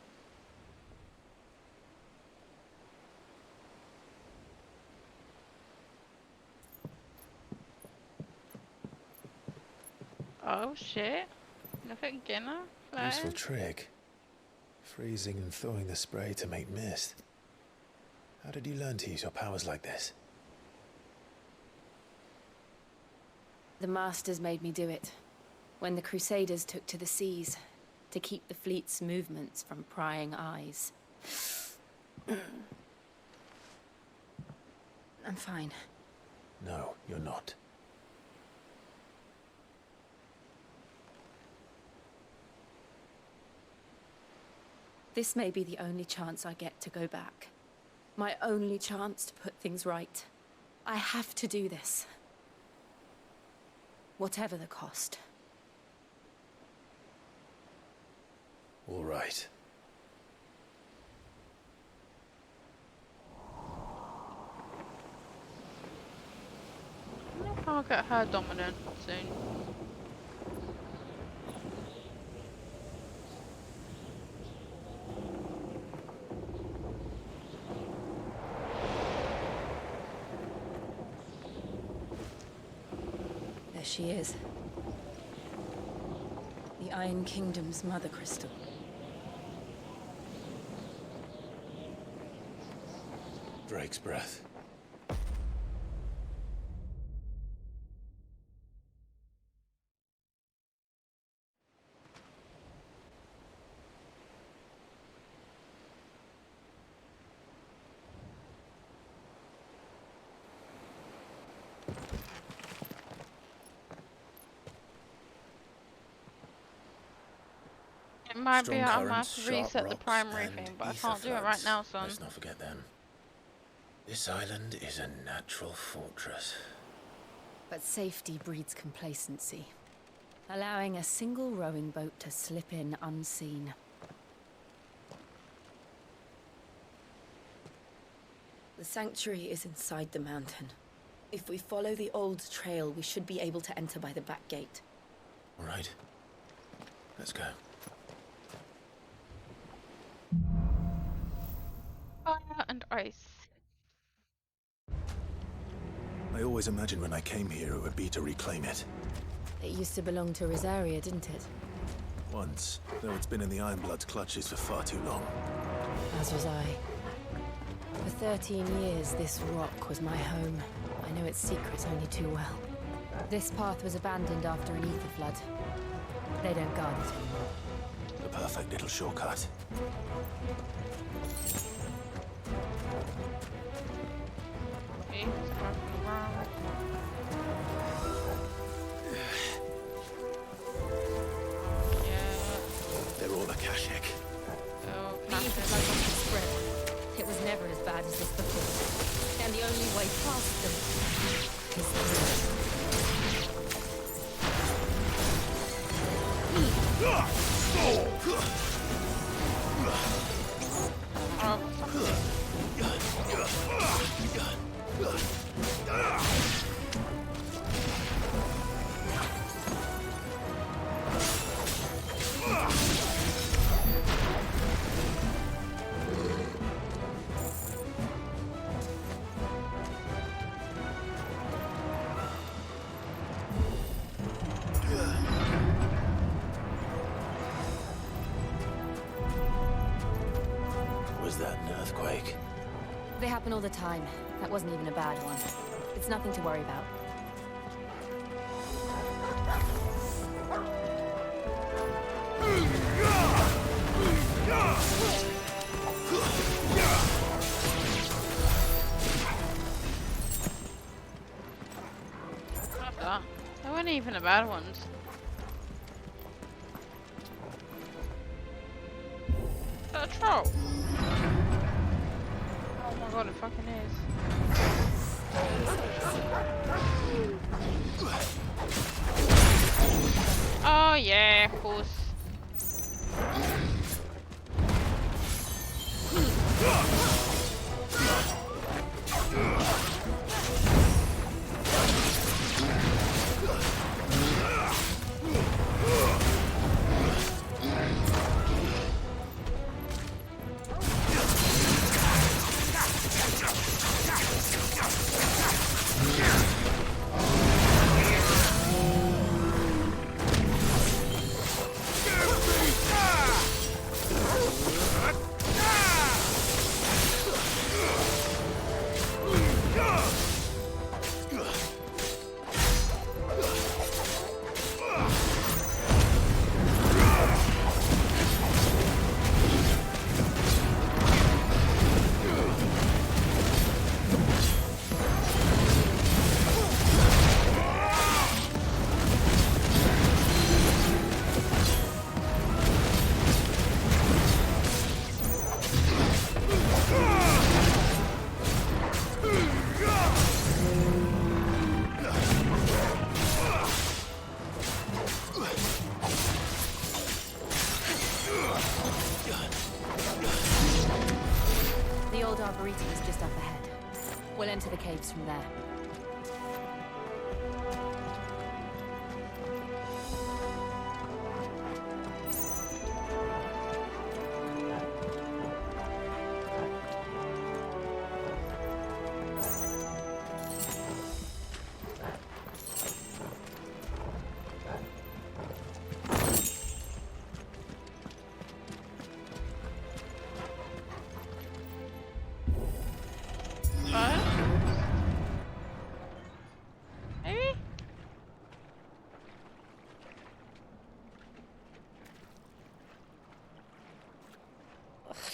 Oh shit. Look at Ginna. Useful flying. trick. Freezing and thawing the spray to make mist. How did you learn to use your powers like this? The Masters made me do it. When the Crusaders took to the seas, to keep the fleet's movements from prying eyes. I'm fine. No, you're not. This may be the only chance I get to go back. My only chance to put things right. I have to do this. Whatever the cost. All right. I wonder if I'll get her dominant soon. There she is. The Iron Kingdom's Mother Crystal. Drake's breath. It might Strong be I might currents, have to sharp reset the rocks, primary and thing, but I ether can't do it right floods. now, son. Let's not forget them. This island is a natural fortress. But safety breeds complacency, allowing a single rowing boat to slip in unseen. The sanctuary is inside the mountain. If we follow the old trail, we should be able to enter by the back gate. All right. Let's go. Fire and ice. I always imagined when I came here it would be to reclaim it. It used to belong to Rosaria, didn't it? Once, though it's been in the Ironblood's clutches for far too long. As was I. For 13 years, this rock was my home. I know its secrets only too well. This path was abandoned after an ether flood. They don't guard it anymore. The perfect little shortcut. They're all a Kashik. The ether flood wasn't spread. It was never as bad as this before. And the only way past them is through. Was that an earthquake? They happen all the time. That wasn't even a bad one. It's nothing to worry about. Love that. They weren't even the bad ones. Is that a troll? Oh my god, it fucking is. Oh yeah, of course. Arboretum is just up ahead. We'll enter the caves from there.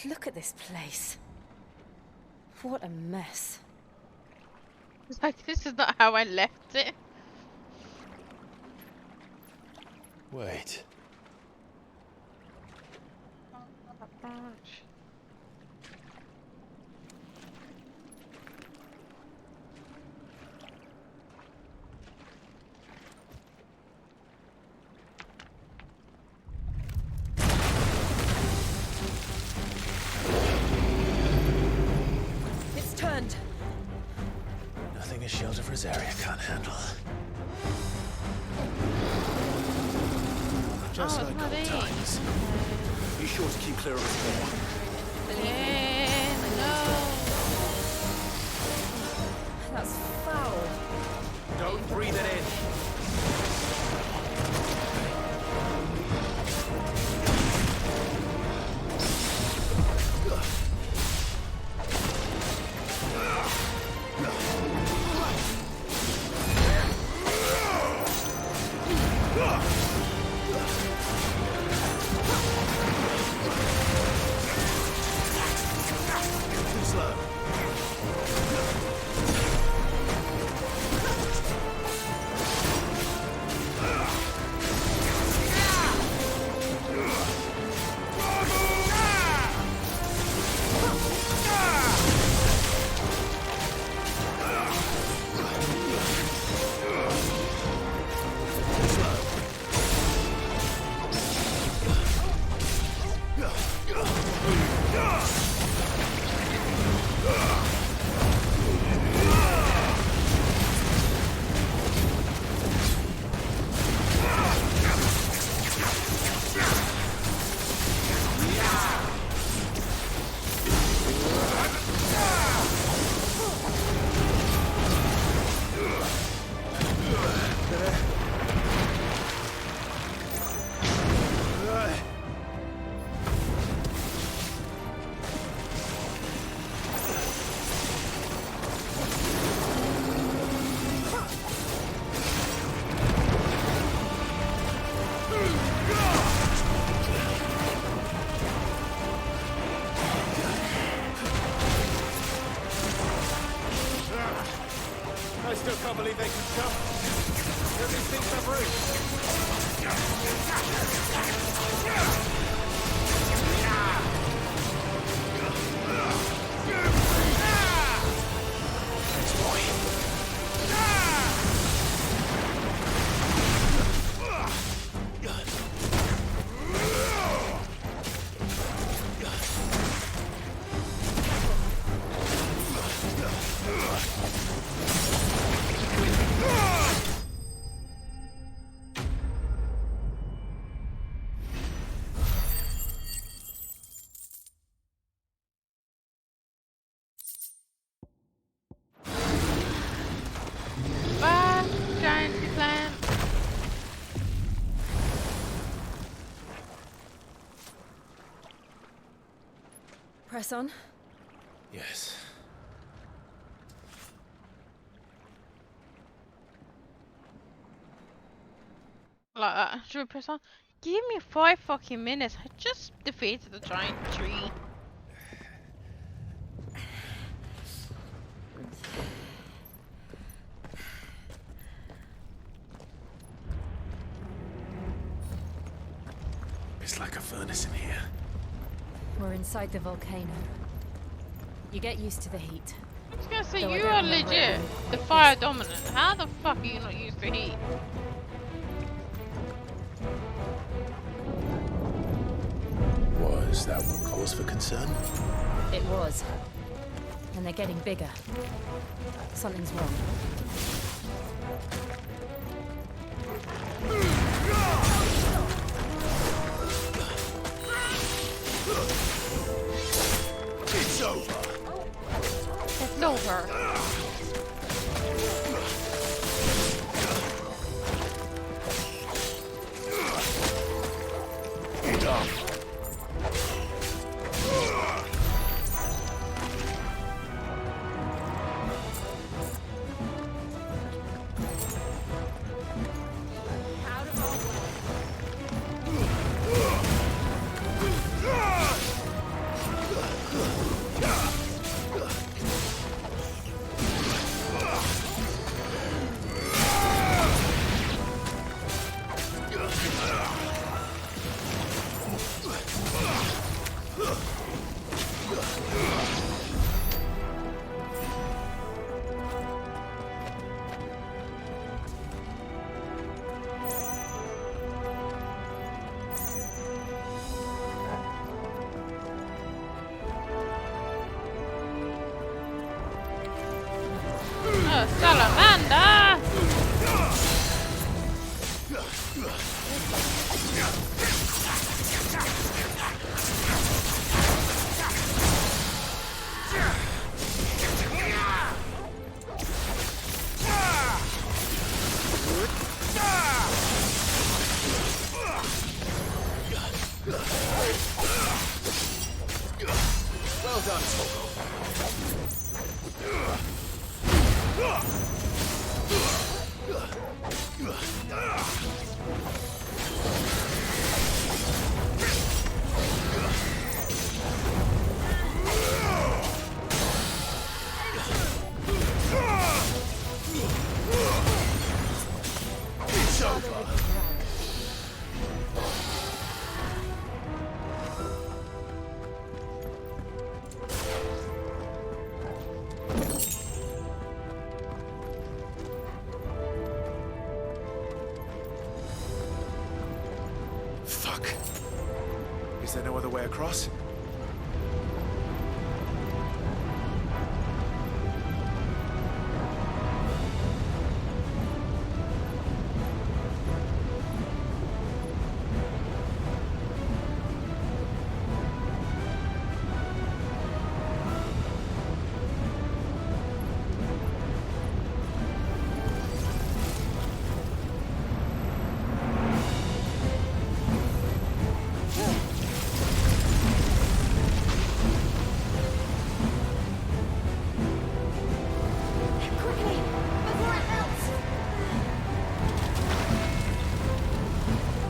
Look at this place. What a mess. It's like, this is not how I left it. Wait. It's turned. Nothing a shelter for Zarya can't handle. Just like old times. Be sure to keep clear of the floor. That's foul. Don't breathe it in. I still can't believe they can jump. Do these things have Press on. Yes. Like that. Should we press on? Give me 5 fucking minutes. I just defeated the giant tree. It's like a furnace in here. We're inside the volcano. You get used to the heat. I was gonna say, you are legit the fire dominant. How the fuck are you not used to heat? Was that one cause for concern? It was. And they're getting bigger. Something's wrong. It's over. It's over. Enough. Salamander! Well done, Toko. It's over. Fuck. Is there no other way across?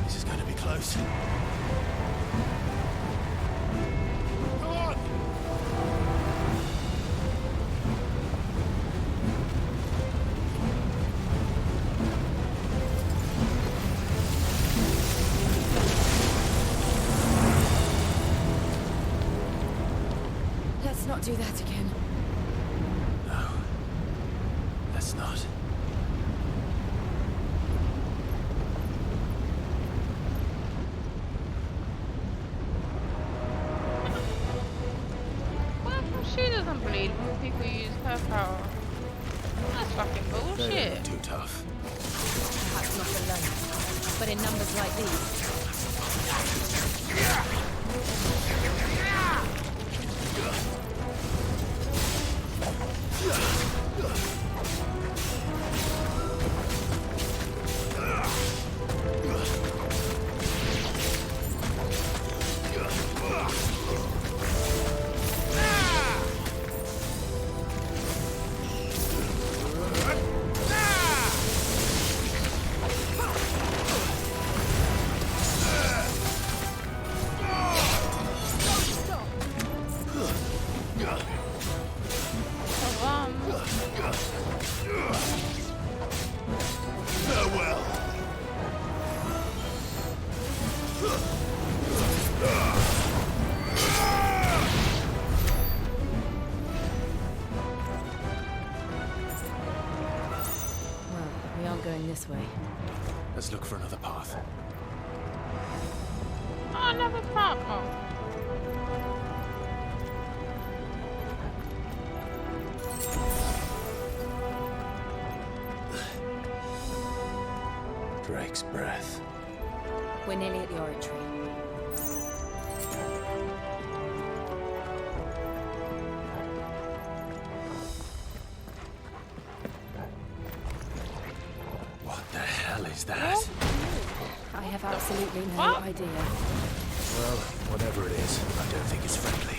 This is going to be close. Come on! Let's not do that again. No. Let's not. What if she doesn't bleed when people use her power? That's fucking bullshit. Too tough. Perhaps not alone, but in numbers like these. Farewell. Well, we aren't going this way. Let's look for another path. Oh, another partner. Drake's breath. We're nearly at the oratory. What the hell is that? I have absolutely no idea. Well, whatever it is, I don't think it's friendly.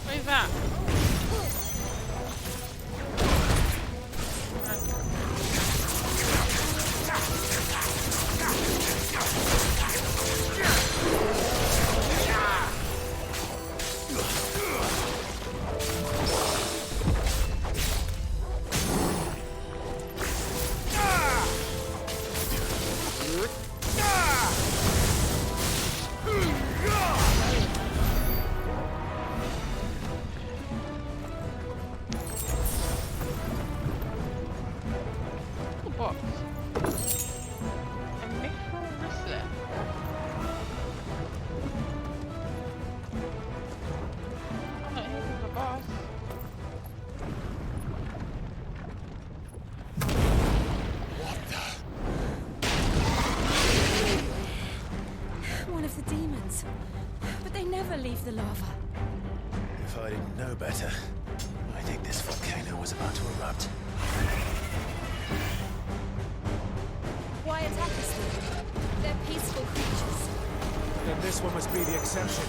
Where's that? Box. A mithril wristlet. I'm not here for the boss. One of the demons. But they never leave the lava. If I didn't know better, I think this volcano was about to erupt. Why attack us then? They're peaceful creatures. Then this one must be the exception.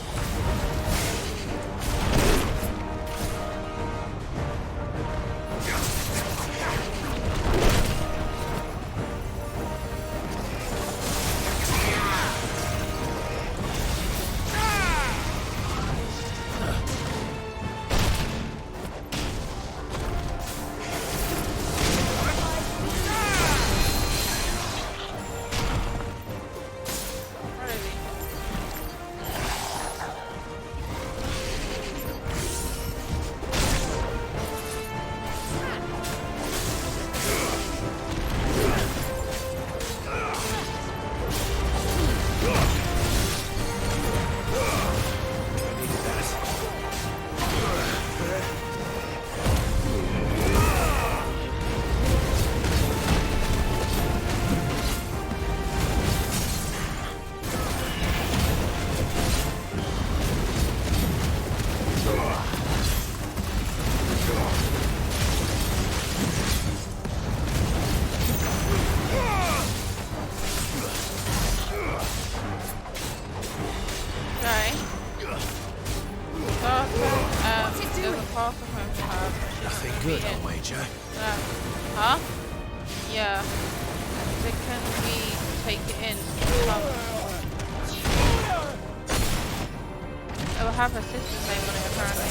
Nothing good, I'll wager. Huh? Yeah. So can we take it in? It will have her sister's name on it apparently.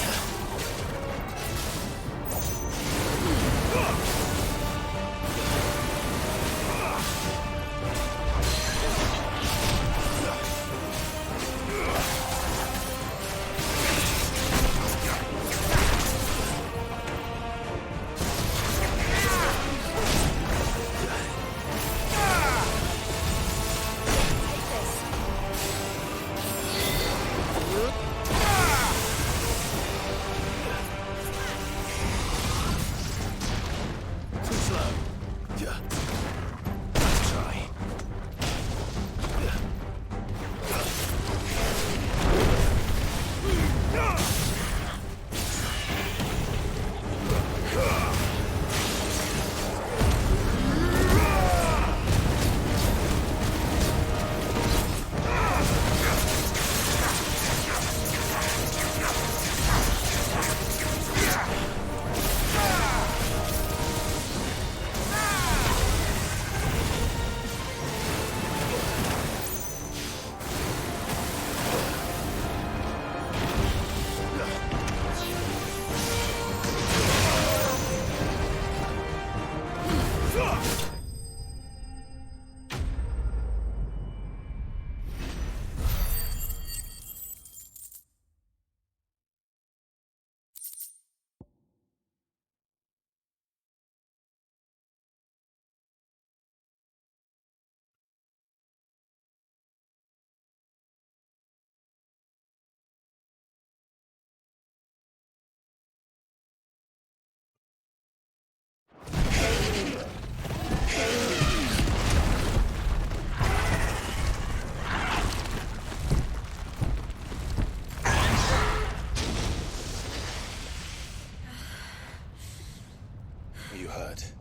Are you hurt?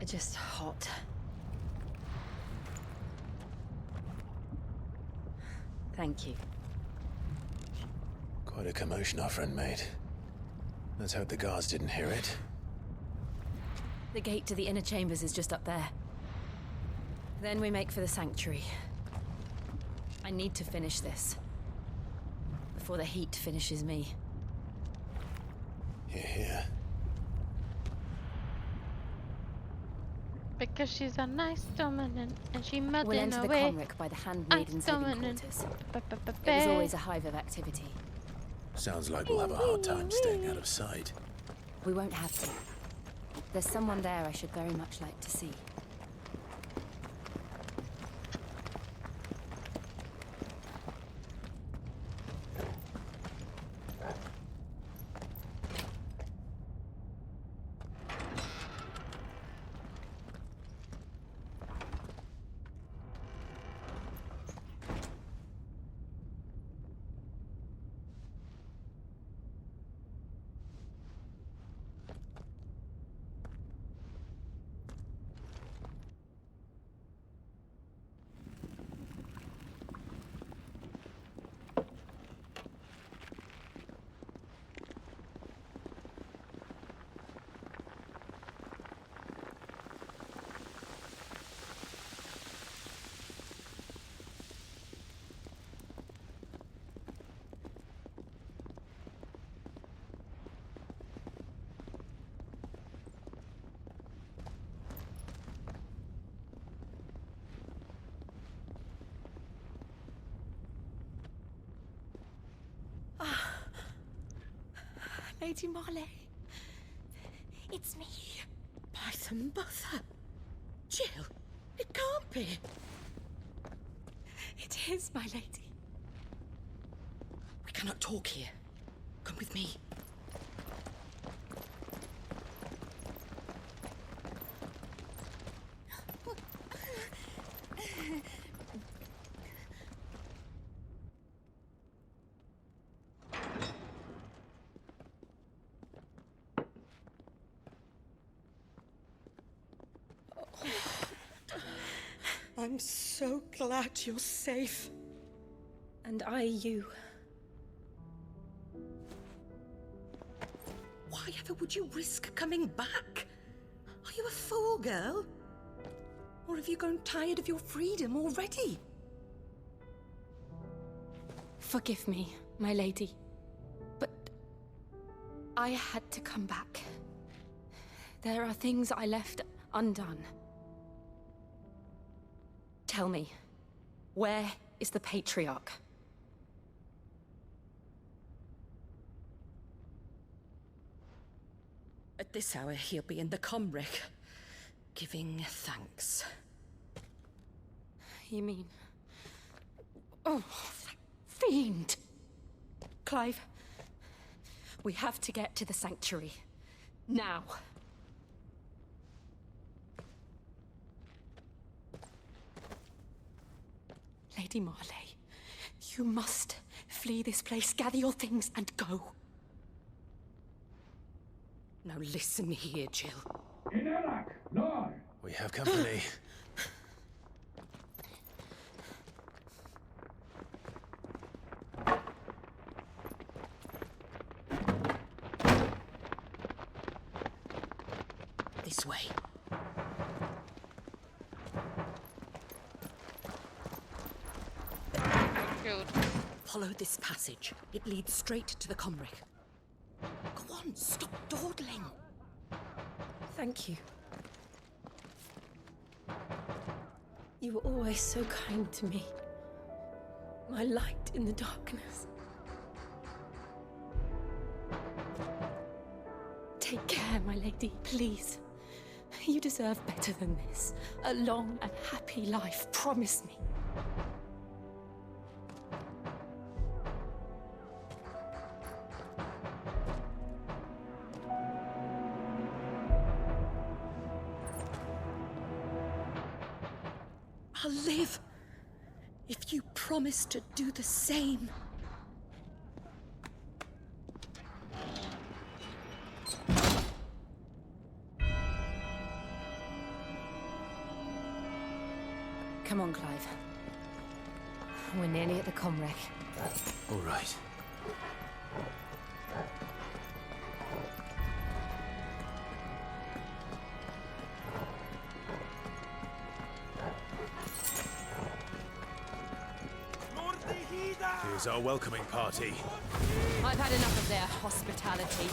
Just hot. Thank you. Quite a commotion our friend made. Let's hope the guards didn't hear it. The gate to the inner chambers is just up there. Then we make for the sanctuary. I need to finish this. Before the heat finishes me. Hear, hear. Because she's a nice dominant and she mudding We'll enter the away. Comric by the handmaidens' living quarters. It was always a hive of activity. Sounds like we'll have a hard time staying out of sight. We won't have to. There's someone there I should very much like to see. Lady Marley. It's me. By the mother. Jill, it can't be. It is, my lady. We cannot talk here. Come with me. I'm so glad you're safe. And I you. Why ever would you risk coming back? Are you a fool, girl? Or have you grown tired of your freedom already? Forgive me, my lady. But I had to come back. There are things I left undone. Tell me, where is the Patriarch? At this hour, he'll be in the Comric, giving thanks. You mean... Oh, that fiend! Clive, we have to get to the sanctuary. Now. Lady Marley, you must flee this place, gather your things, and go. Now listen here, Jill. In Iraq, Lord! We have company. This way. Follow this passage. It leads straight to the Comric. Go on, stop dawdling. Thank you. You were always so kind to me. My light in the darkness. Take care, my lady, please. You deserve better than this. A long and happy life, promise me. I'll live if you promise to do the same. Come on, Clive. We're nearly at the comwreck. All right. Here's our welcoming party. I've had enough of their hospitality.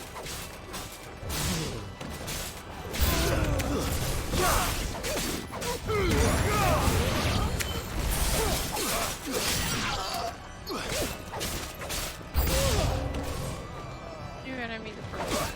You're gonna be the first.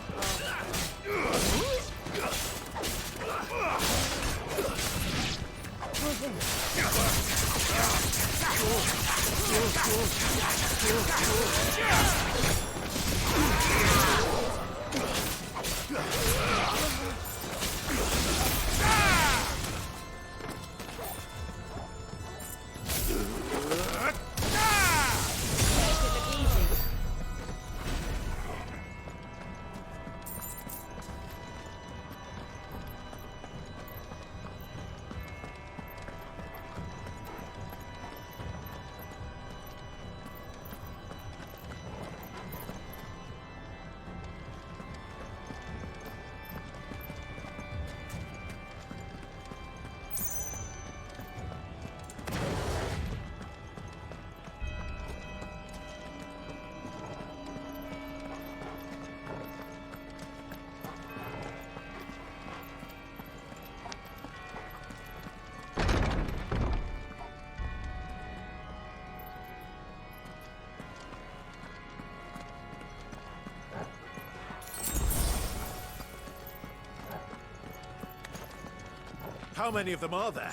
How many of them are there?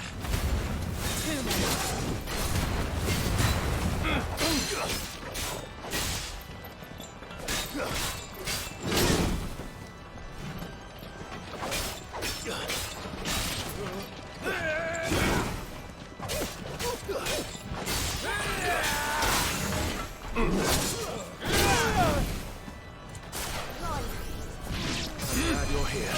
Too many. Glad you're here.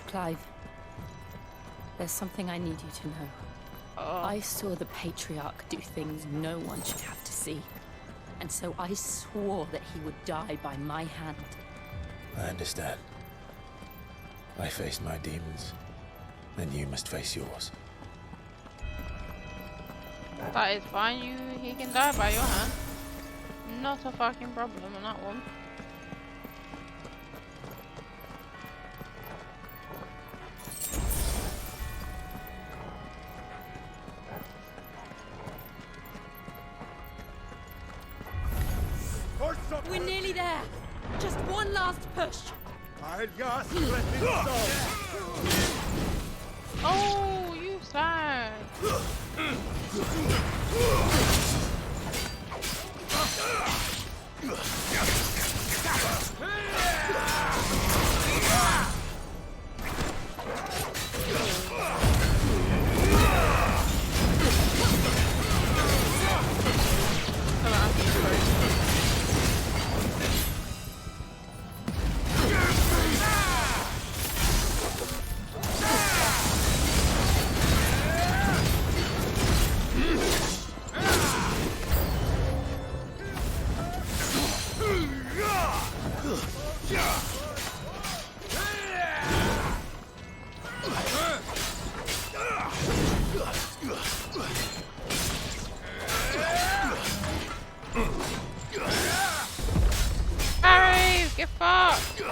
Clive, there's something I need you to know. I saw the Patriarch do things no one should have to see. And so I swore that he would die by my hand. I understand. I faced my demons, and you must face yours. That is fine, he can die by your hand. Not a fucking problem on that one. We're nearly there. Just one last push. Oh, you sad. Harry, get fucked!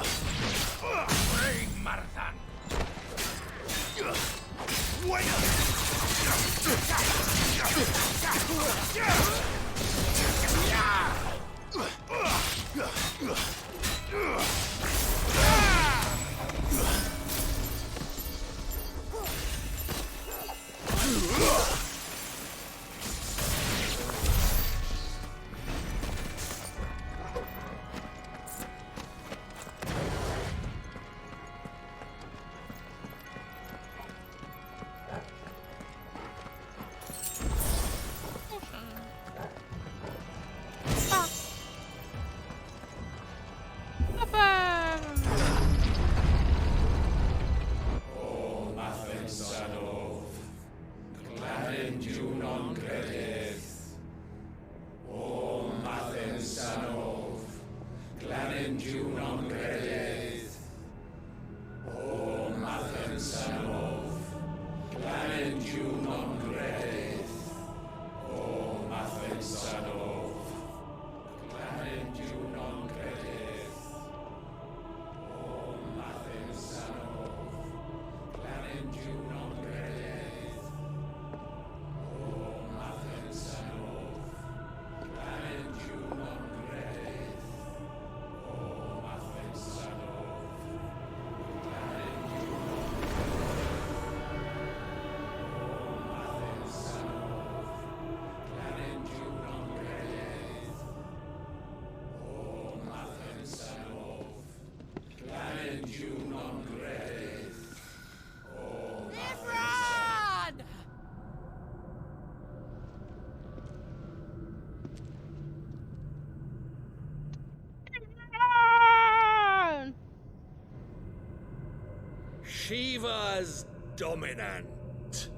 Shiva's dominant.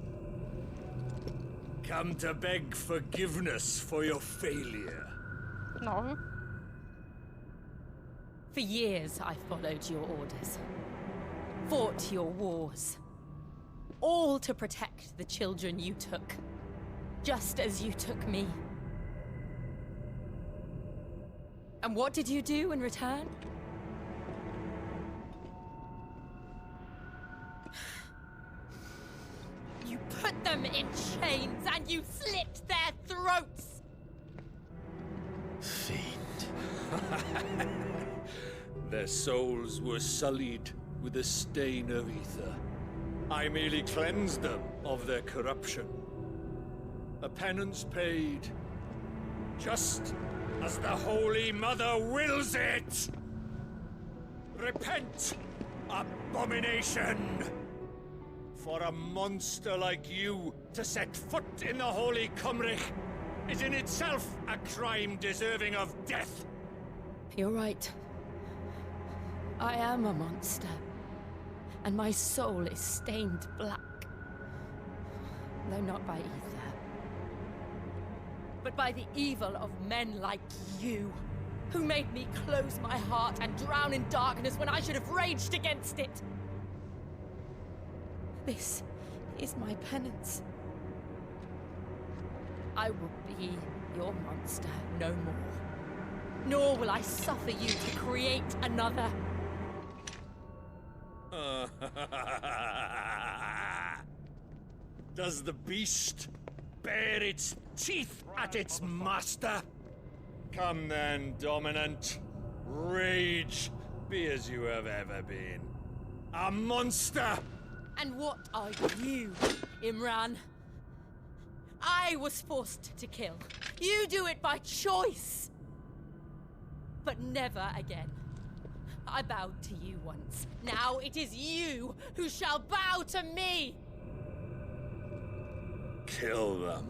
Come to beg forgiveness for your failure. No. For years, I followed your orders. Fought your wars. All to protect the children you took. Just as you took me. And what did you do in return? You put them in chains and you slit their throats! Fiend. Their souls were sullied with the stain of ether. I merely cleansed them of their corruption. A penance paid, just as the Holy Mother wills it! Repent, abomination! For a monster like you to set foot in the Holy Cymric is in itself a crime deserving of death. You're right. I am a monster. And my soul is stained black. Though not by ether. But by the evil of men like you, who made me close my heart and drown in darkness when I should have raged against it. This is my penance. I will be your monster no more. Nor will I suffer you to create another. Does the beast bare its teeth at its master? Come then, Dominant. Rage, be as you have ever been. A monster! And what are you, Imran? I was forced to kill. You do it by choice. But never again. I bowed to you once. Now it is you who shall bow to me! Kill them.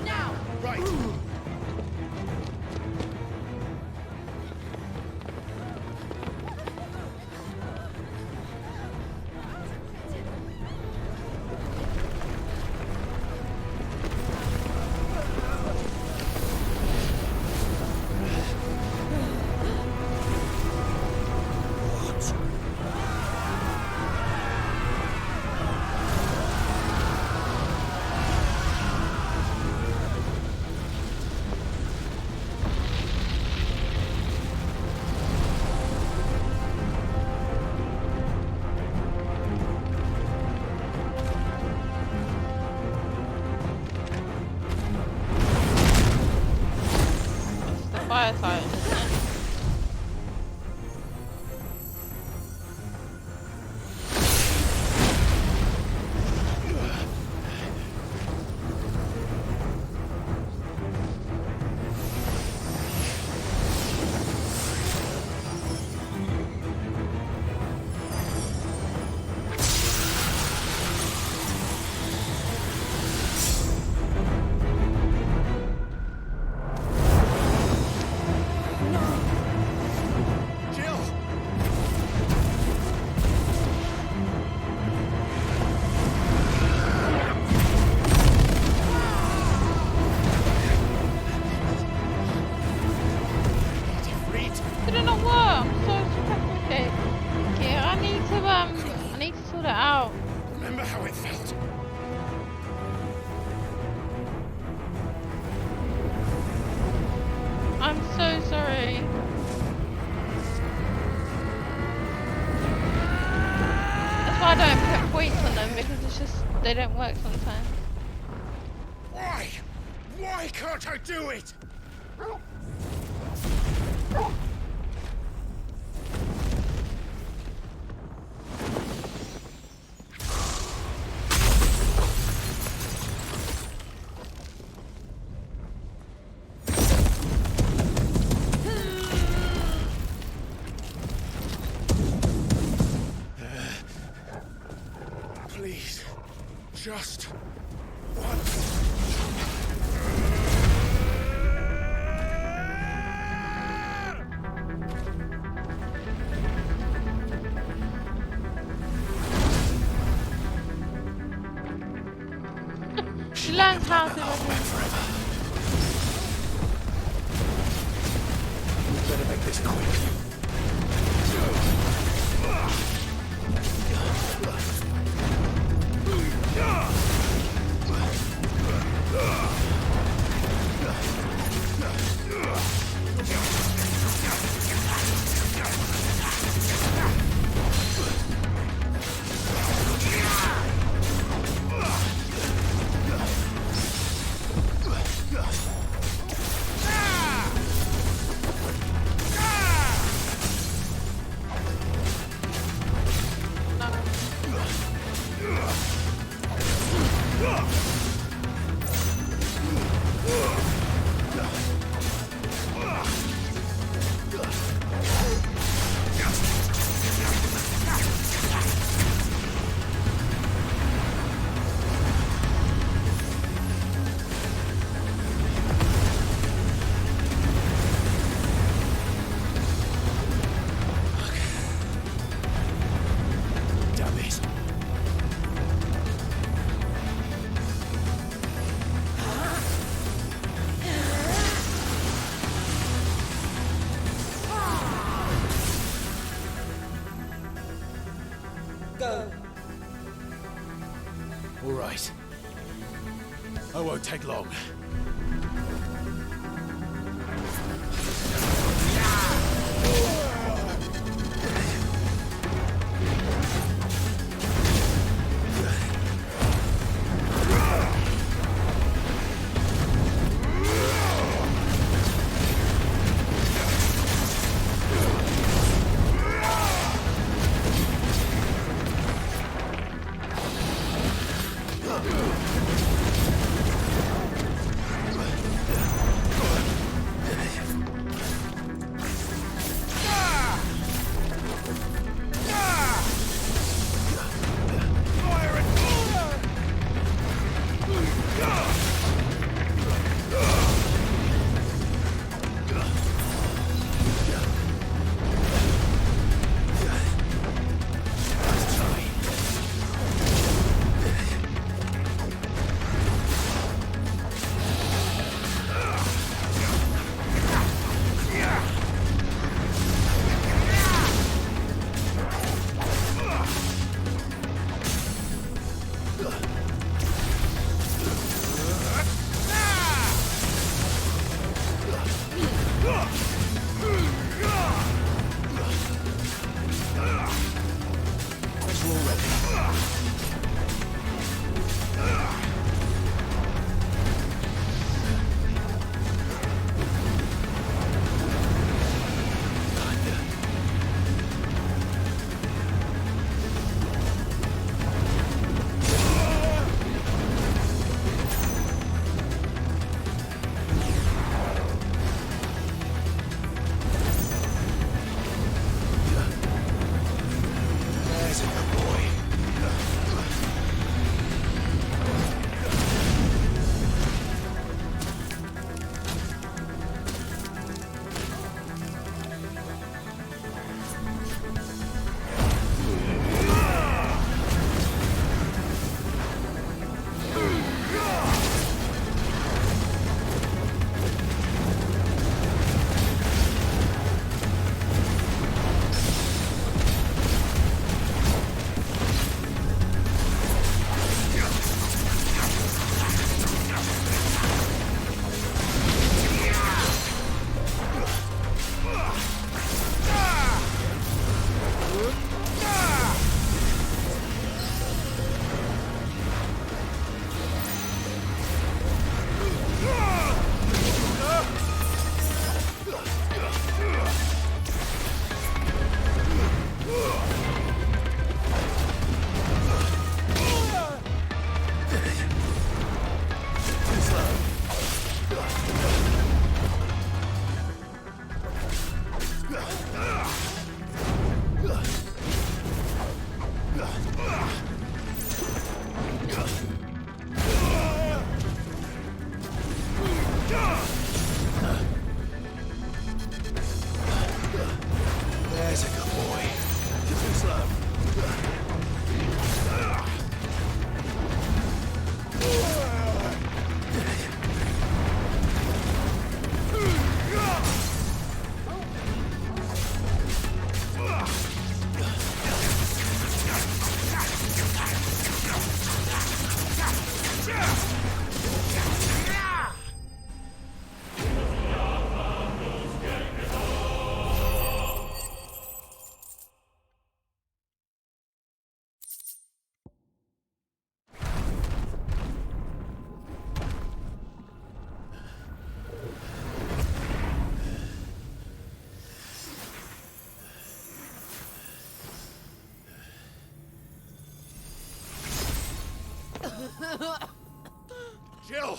Now! Right! Firefight, isn't it? Did it not work? I'm so pathetic. Okay, I need to sort it out. Remember how it felt? I'm so sorry. That's why I don't put points on them, because it's just, they don't work sometimes. Why? Why can't I do it? Please, just once. She learns how to do Better make this quick. Go. All right. I won't take long. danger already. Jill!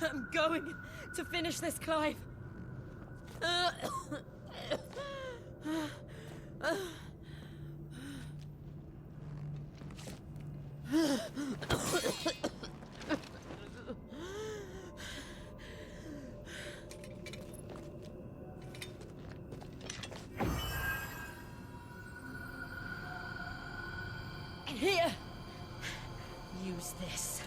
I'm going to finish this, Clive. Here. Use this.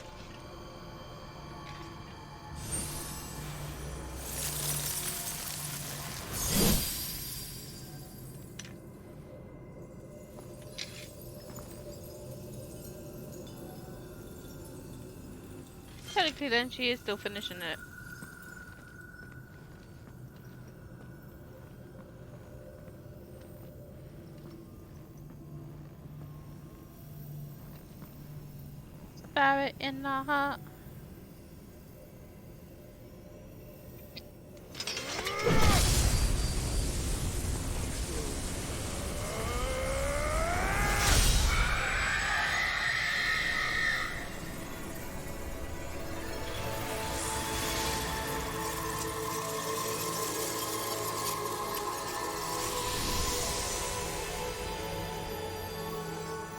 Technically then she is still finishing it. Stab it in the heart.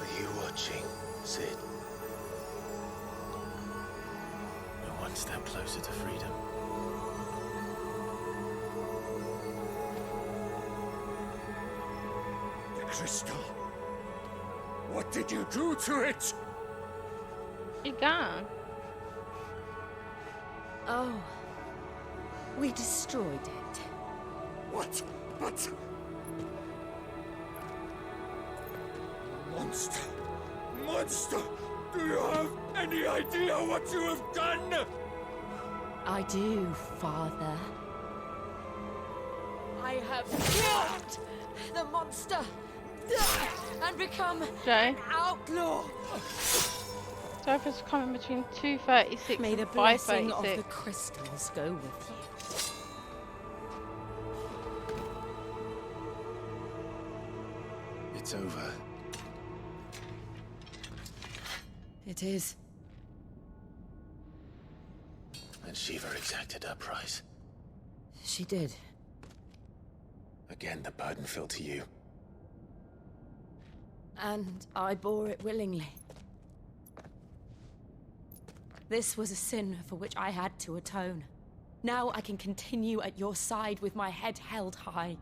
Are you watching, Sid? We're one step closer to freedom. The crystal. What did you do to it? It gone. Oh. We destroyed it. What? But... Monster! Monster! Do you have any idea what you have done? I do, Father. I have killed the monster and become an outlaw. Surface coming between 236 May the and blessing 536. of the crystals go with you. It's over. It is. And Shiva exacted her price. She did. Again, the burden fell to you. And I bore it willingly. This was a sin for which I had to atone. Now I can continue at your side with my head held high.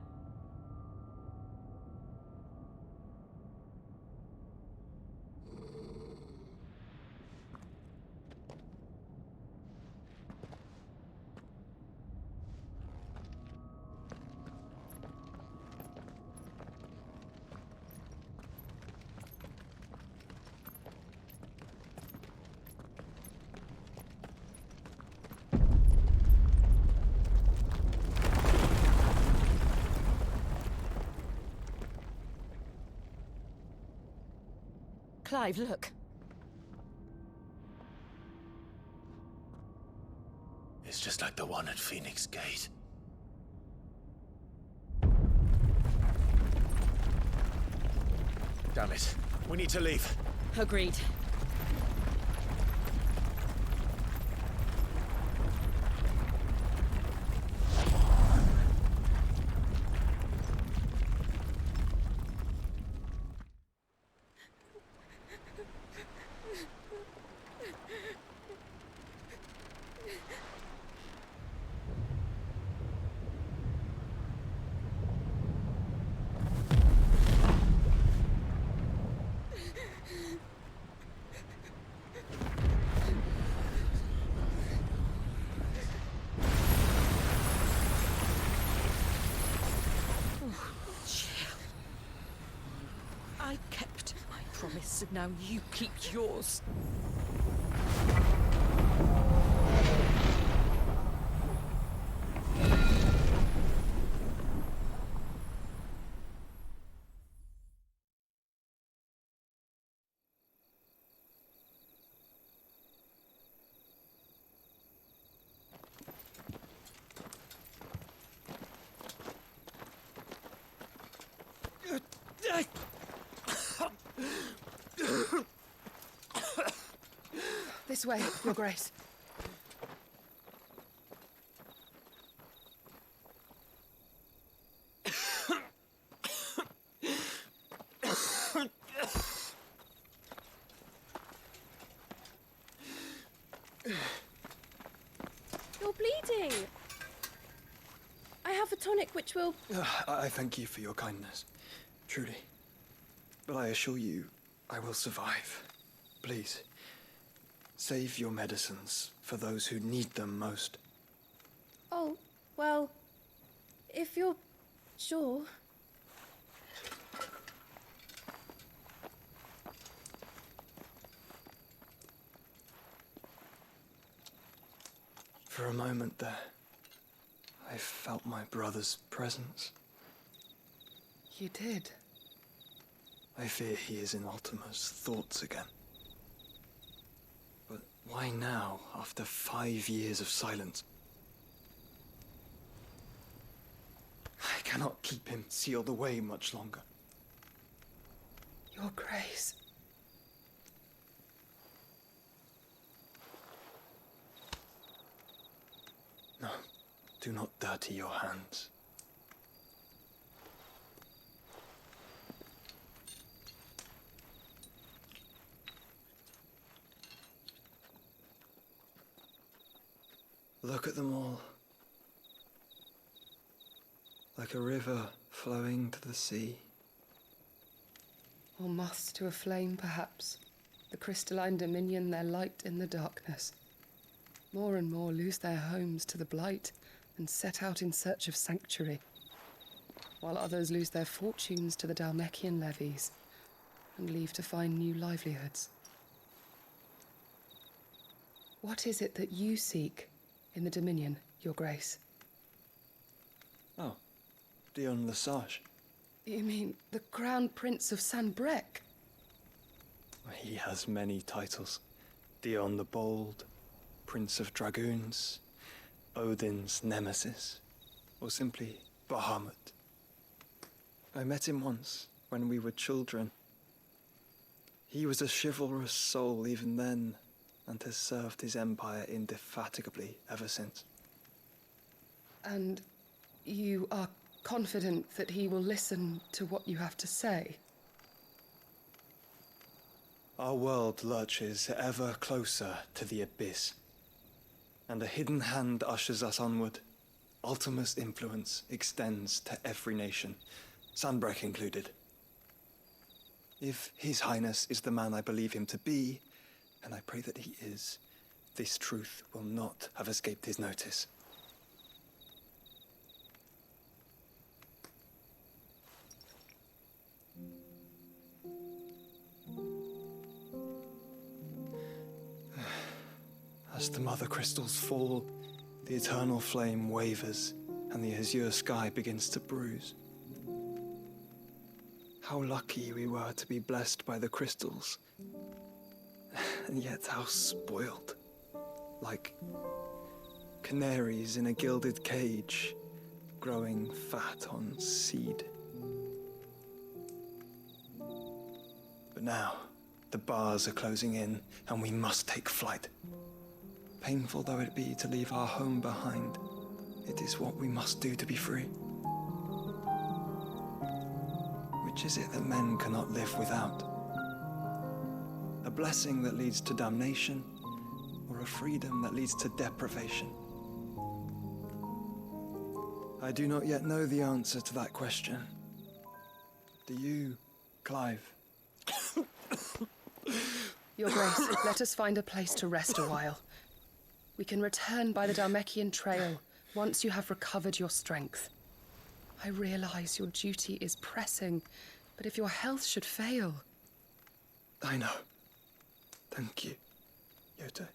Clive, look. It's just like the one at Phoenix Gate. Damn it. We need to leave. Agreed. I kept my promise, and now you keep yours. This way, Your Grace. You're bleeding. I have a tonic which will... I thank you for your kindness, truly. But I assure you, I will survive. Please, save your medicines for those who need them most. Oh, well, if you're sure. For a moment there, I felt my brother's presence. You did? I fear he is in Ultima's thoughts again. But why now, after 5 years of silence? I cannot keep him sealed away much longer. Your Grace. No, do not dirty your hands. Look at them all. Like a river flowing to the sea. Or moths to a flame, perhaps. The crystalline dominion their light in the darkness. More and more lose their homes to the blight and set out in search of sanctuary, while others lose their fortunes to the Dhalmekian levies and leave to find new livelihoods. What is it that you seek in the Dominion, Your Grace. Oh, Dion Lesage. You mean the Crown Prince of Sanbreque? He has many titles. Dion the Bold, Prince of Dragoons, Odin's Nemesis, or simply Bahamut. I met him once, when we were children. He was a chivalrous soul even then, and has served his empire indefatigably ever since. And you are confident that he will listen to what you have to say? Our world lurches ever closer to the abyss, and a hidden hand ushers us onward. Ultima's influence extends to every nation, Sanbreque included. If His Highness is the man I believe him to be, and I pray that he is, this truth will not have escaped his notice. As the mother crystals fall, the eternal flame wavers, and the azure sky begins to bruise. How lucky we were to be blessed by the crystals, and yet how spoiled. Like canaries in a gilded cage, growing fat on seed. But now, the bars are closing in, and we must take flight. Painful though it be to leave our home behind, it is what we must do to be free. Which is it that men cannot live without? A blessing that leads to damnation, or a freedom that leads to deprivation? I do not yet know the answer to that question. Do you, Clive? Your Grace, let us find a place to rest a while. We can return by the Dhalmekian trail once you have recovered your strength. I realize your duty is pressing, but if your health should fail... I know. Thank you, Yote.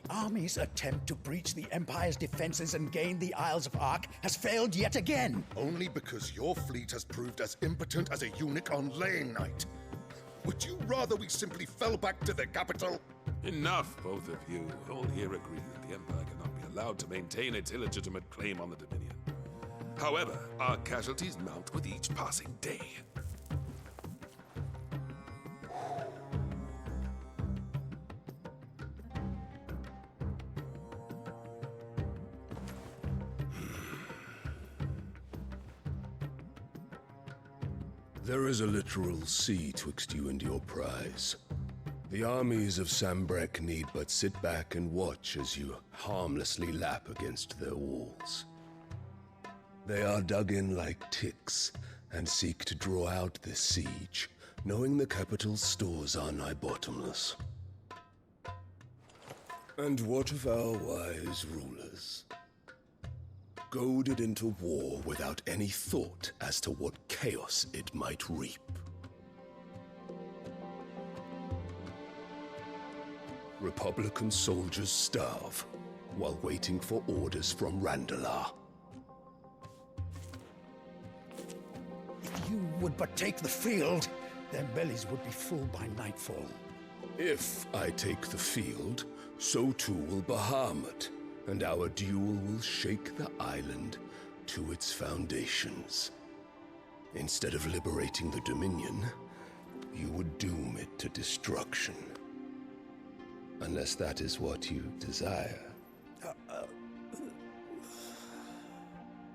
Army's attempt to breach the Empire's defenses and gain the Isles of Ark has failed yet again. Only because your fleet has proved as impotent as a eunuch on Lane Night. Would you rather we simply fell back to the capital? Enough, both of you. All here agree that the Empire cannot be allowed to maintain its illegitimate claim on the Dominion. However, our casualties mount with each passing day. There is a literal sea twixt you and your prize. The armies of Sanbreque need but sit back and watch as you harmlessly lap against their walls. They are dug in like ticks and seek to draw out this siege, knowing the capital's stores are nigh bottomless. And what of our wise rulers? Goaded into war without any thought as to what chaos it might reap. Republican soldiers starve while waiting for orders from Randalar. If you would but take the field, their bellies would be full by nightfall. If I take the field, so too will Bahamut, and our duel will shake the island to its foundations. Instead of liberating the Dominion, you would doom it to destruction. Unless that is what you desire.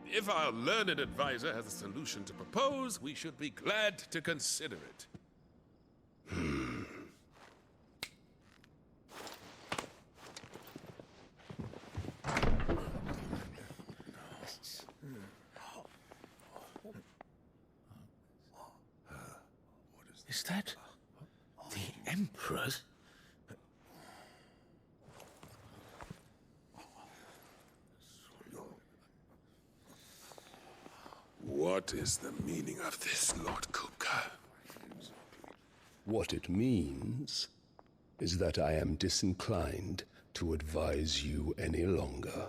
If our learned advisor has a solution to propose, we should be glad to consider it. Is that the Emperor's? What is the meaning of this, Lord Kupka? What it means is that I am disinclined to advise you any longer.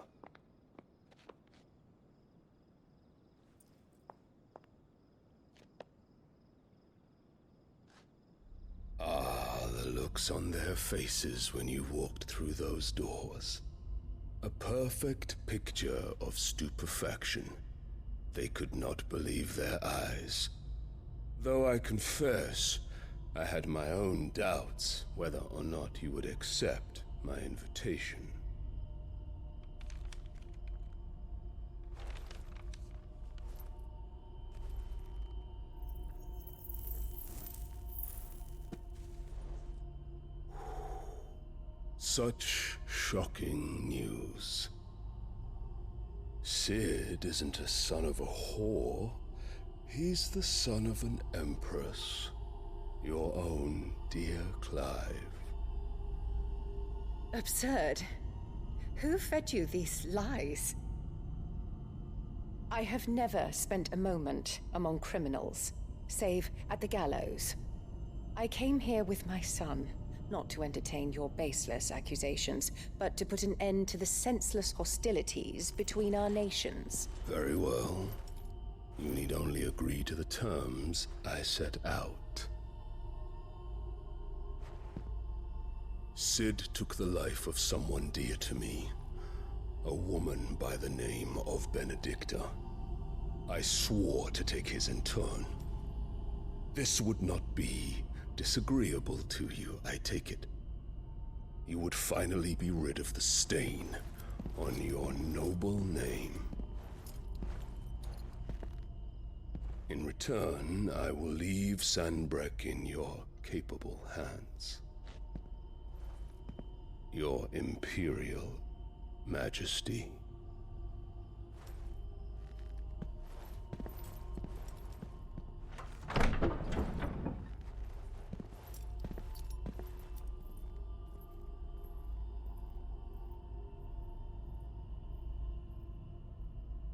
Ah, the looks on their faces when you walked through those doors. A perfect picture of stupefaction. They could not believe their eyes. Though I confess, I had my own doubts whether or not you would accept my invitation. Such shocking news. Cid isn't a son of a whore. He's the son of an empress. Your own dear Clive. Absurd. Who fed you these lies? I have never spent a moment among criminals, save at the gallows. I came here with my son, not to entertain your baseless accusations, but to put an end to the senseless hostilities between our nations. Very well. You need only agree to the terms I set out. Cid took the life of someone dear to me, a woman by the name of Benedicta. I swore to take his in turn. This would not be disagreeable to you, I take it. You would finally be rid of the stain on your noble name. In return, I will leave Sanbreque in your capable hands. Your Imperial Majesty.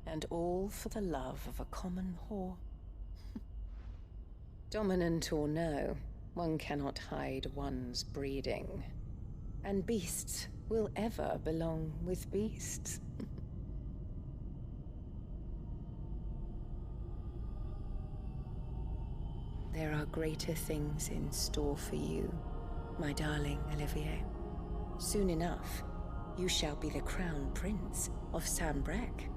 And all for the love of a common whore. Dominant or no, one cannot hide one's breeding. And beasts will ever belong with beasts. There are greater things in store for you, my darling Olivier. Soon enough, you shall be the crown prince of Sanbreque.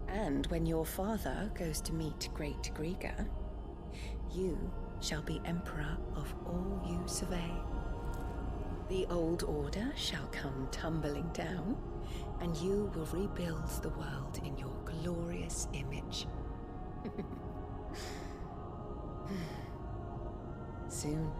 And when your father goes to meet Great Griga, you shall be emperor of all you survey. The old order shall come tumbling down, and you will rebuild the world in your glorious image. Soon.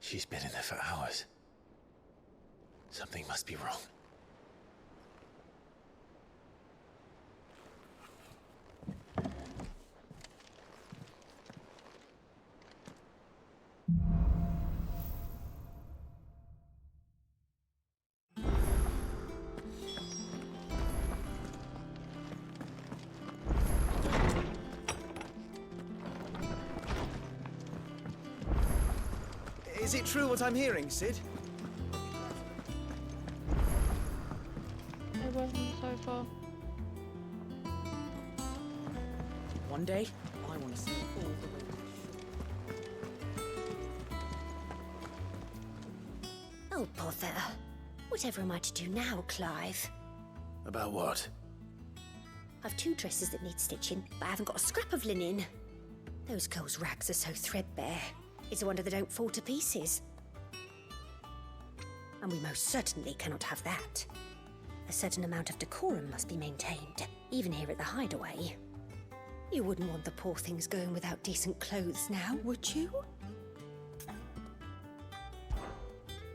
She's been in there for hours. Something must be wrong. Is it true what I'm hearing, Cid? They're both on the sofa. one day, I want to sail all the way. Oh, bother. Whatever am I to do now, Clive? About what? I've 2 dresses that need stitching, but I haven't got a scrap of linen. Those girls' rags are so threadbare. It's a wonder they don't fall to pieces. And we most certainly cannot have that. A certain amount of decorum must be maintained, even here at the Hideaway. You wouldn't want the poor things going without decent clothes now, would you?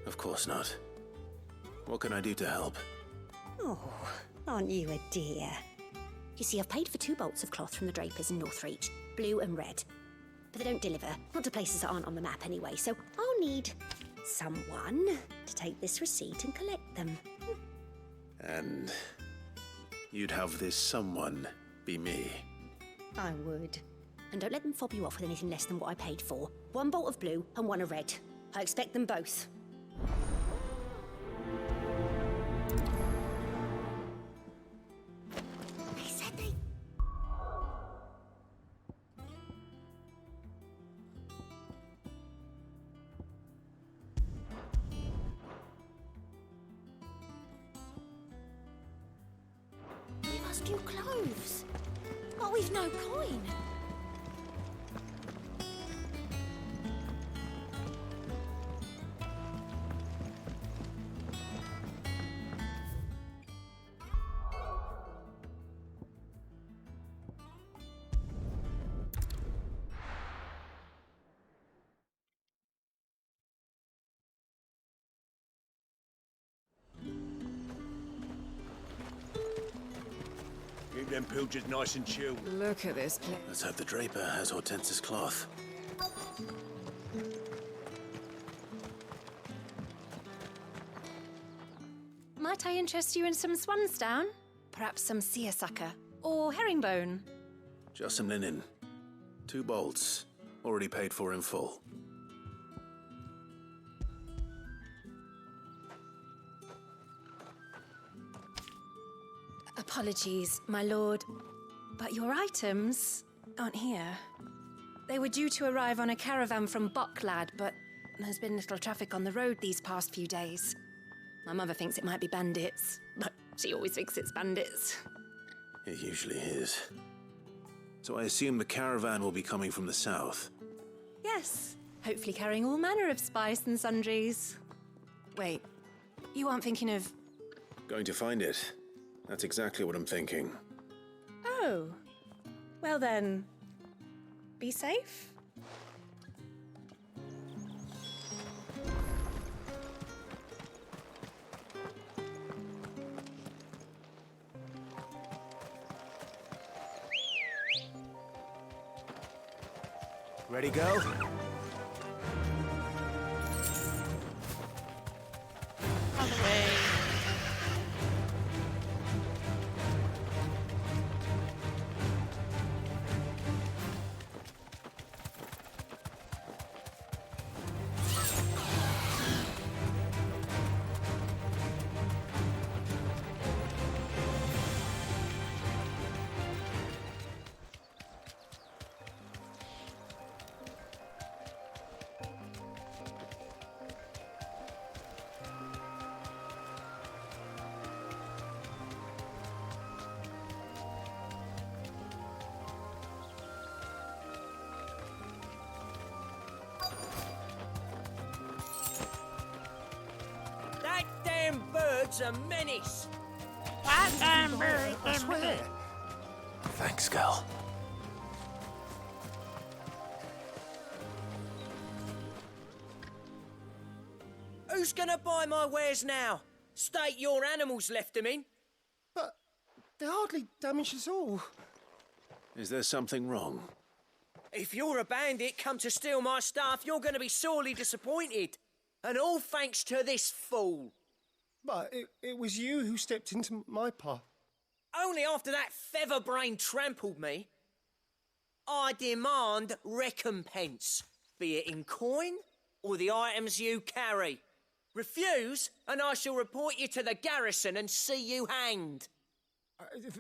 Of course not. What can I do to help? Oh, aren't you a dear? You see, I've paid for 2 bolts of cloth from the drapers in Northreach, blue and red. But they don't deliver, not to places that aren't on the map anyway, so I'll need someone to take this receipt and collect them. And you'd have this someone be me? I would. And don't let them fob you off with anything less than what I paid for. 1 bolt of blue and 1 of red. I expect them both. They said they... Give us new clothes. But we've no coin. Keep them pilchers nice and chilled. Look at this place. Let's hope the draper has Hortense's cloth. Might I interest you in some swansdown? Perhaps some seersucker or herringbone? Just some linen. 2 bolts. Already paid for in full. Apologies, my lord, but your items aren't here. They were due to arrive on a caravan from Bucklad, but there's been little traffic on the road these past few days. My mother thinks it might be bandits, but she always thinks it's bandits. It usually is. So I assume the caravan will be coming from the south. Yes, hopefully carrying all manner of spice and sundries. Wait, you aren't thinking of... Going to find it. That's exactly what I'm thinking. Oh, well then, be safe. Ready, go? Other way. That damn bird's a menace. That damn bird's I swear. Thanks, Gal. Who's gonna buy my wares now? State your animals left them in. But they hardly damage us all. Is there something wrong? If you're a bandit come to steal my stuff, you're gonna be sorely disappointed. And all thanks to this fool. But it was you who stepped into my path. Only after that feather-brain trampled me. I demand recompense, be it in coin or the items you carry. Refuse, and I shall report you to the garrison and see you hanged.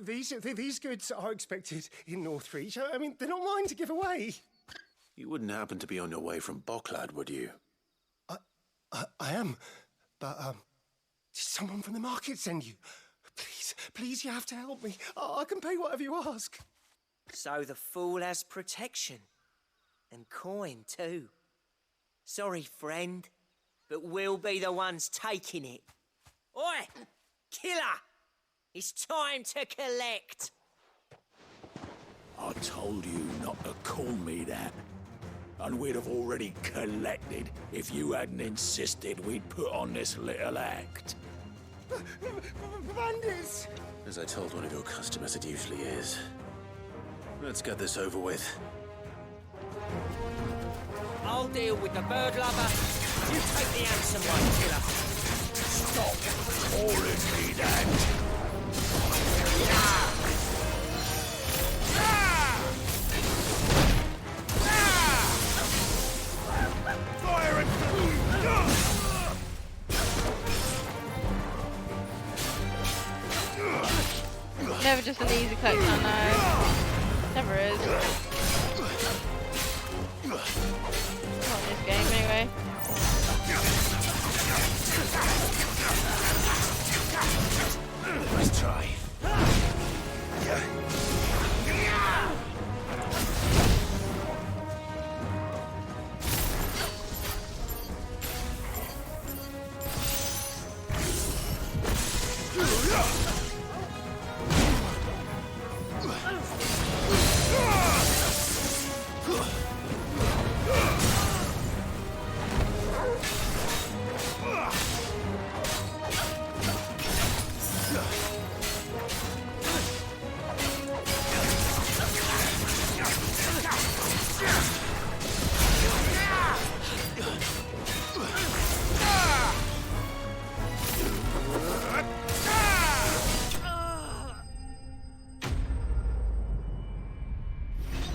These goods are expected in Northreach. I mean, they're not mine to give away. You wouldn't happen to be on your way from Boklad, would you? I am, but did someone from the market send you? Please, you have to help me. I can pay whatever you ask. So the fool has protection. And coin, too. Sorry, friend, but we'll be the ones taking it. Oi! Killer! It's time to collect! I told you not to call me that. And we'd have already collected if you hadn't insisted we'd put on this little act. Bandits! As I told one of your customers, it usually is. Let's get this over with. I'll deal with the bird lover. You take the handsome one, killer. Stop calling me that. Fire and Never just an easy collection, I know. Never is. Not in this game, anyway. Nice try.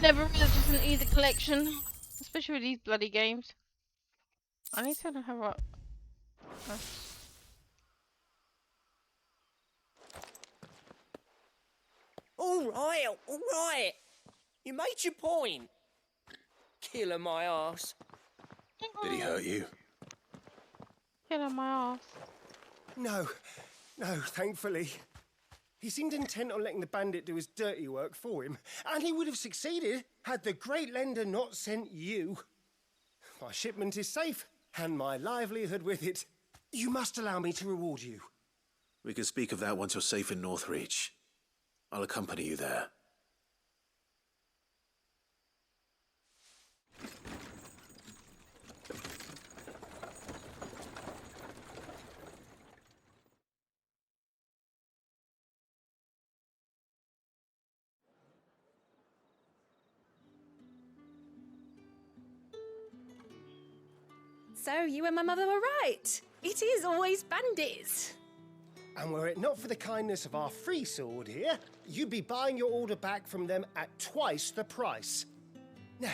Never is just an easy collection, especially with these bloody games. I need to know how what. All right. You made your point. Killer my ass. Did he hurt you? Killing my ass. No, thankfully. He seemed intent on letting the bandit do his dirty work for him, and he would have succeeded had the Great Lender not sent you. My shipment is safe, and my livelihood with it. You must allow me to reward you. We can speak of that once you're safe in Northreach. I'll accompany you there. So, you and my mother were right. It is always bandits. And were it not for the kindness of our free sword here, you'd be buying your order back from them at twice the price. Now,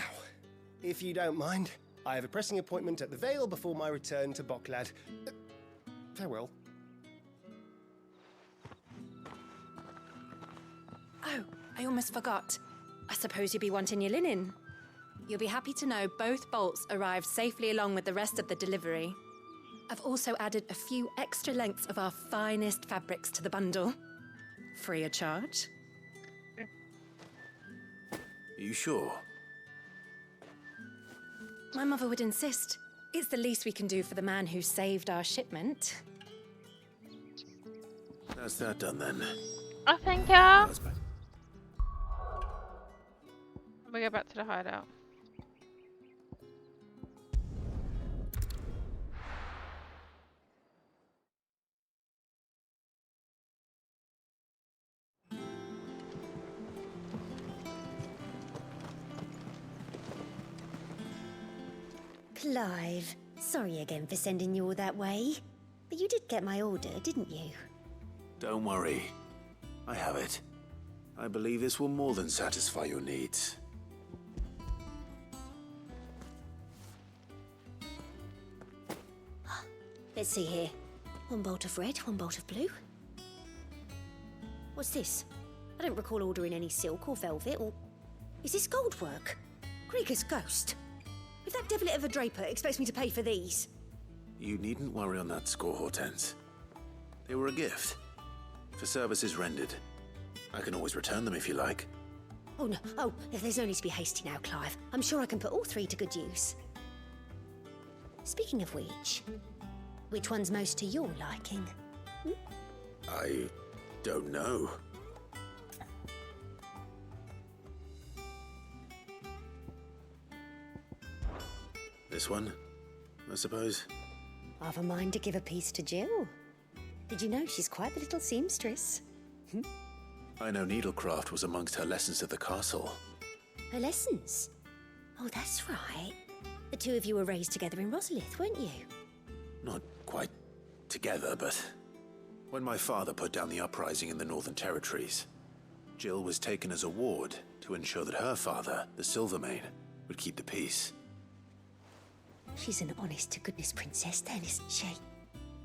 if you don't mind, I have a pressing appointment at the Vale before my return to Boklad. Farewell. Oh, I almost forgot. I suppose you'll be wanting your linen. You'll be happy to know both bolts arrived safely along with the rest of the delivery. I've also added a few extra lengths of our finest fabrics to the bundle. Free of charge. Are you sure? My mother would insist. It's the least we can do for the man who saved our shipment. That's that done then. I think, yeah. We go back to the hideout. Clive, sorry again for sending you all that way. But you did get my order, didn't you? Don't worry. I have it. I believe this will more than satisfy your needs. Let's see here. One bolt of red, one bolt of blue. What's this? I don't recall ordering any silk or velvet, or... Is this gold work? Krieger's ghost. If that devil of a draper expects me to pay for these... You needn't worry on that score, Hortense. They were a gift. For services rendered. I can always return them if you like. Oh, no. Oh, there's no need to be hasty now, Clive. I'm sure I can put all three to good use. Speaking of which one's most to your liking? I don't know. This one, I suppose. I've a mind to give a piece to Jill. Did you know she's quite the little seamstress? I know needlecraft was amongst her lessons at the castle. Her lessons? Oh, that's right. The two of you were raised together in Rosalith, weren't you? Not quite together, but when my father put down the uprising in the Northern Territories, Jill was taken as a ward to ensure that her father, the Silvermane, would keep the peace. She's an honest-to-goodness princess then, isn't she?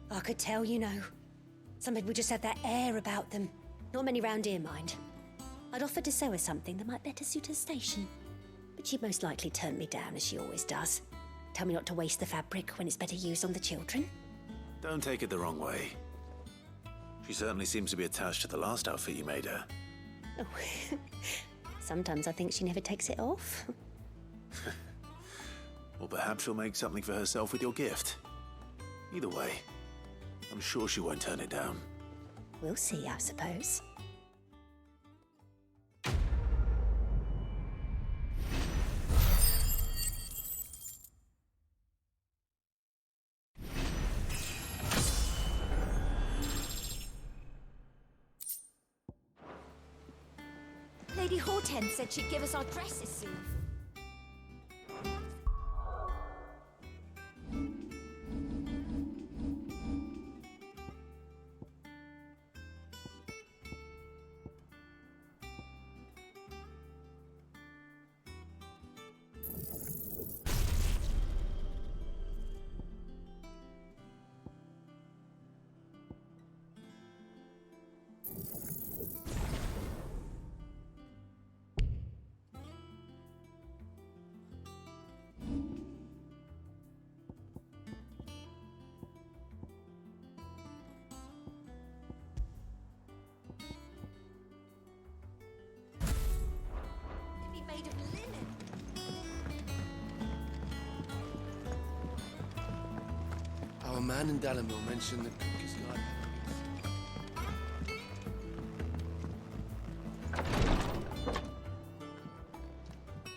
I could tell, you know. Some people just have that air about them. Not many round here, mind. I'd offered to sew her something that might better suit her station. But she'd most likely turn me down, as she always does. Tell me not to waste the fabric when it's better used on the children. Don't take it the wrong way. She certainly seems to be attached to the last outfit you made her. Oh, sometimes I think she never takes it off. Or perhaps she'll make something for herself with your gift. Either way, I'm sure she won't turn it down. We'll see, I suppose. Lady Hortense said she'd give us our dresses soon. Our man in Dalamil mentioned the cook is like...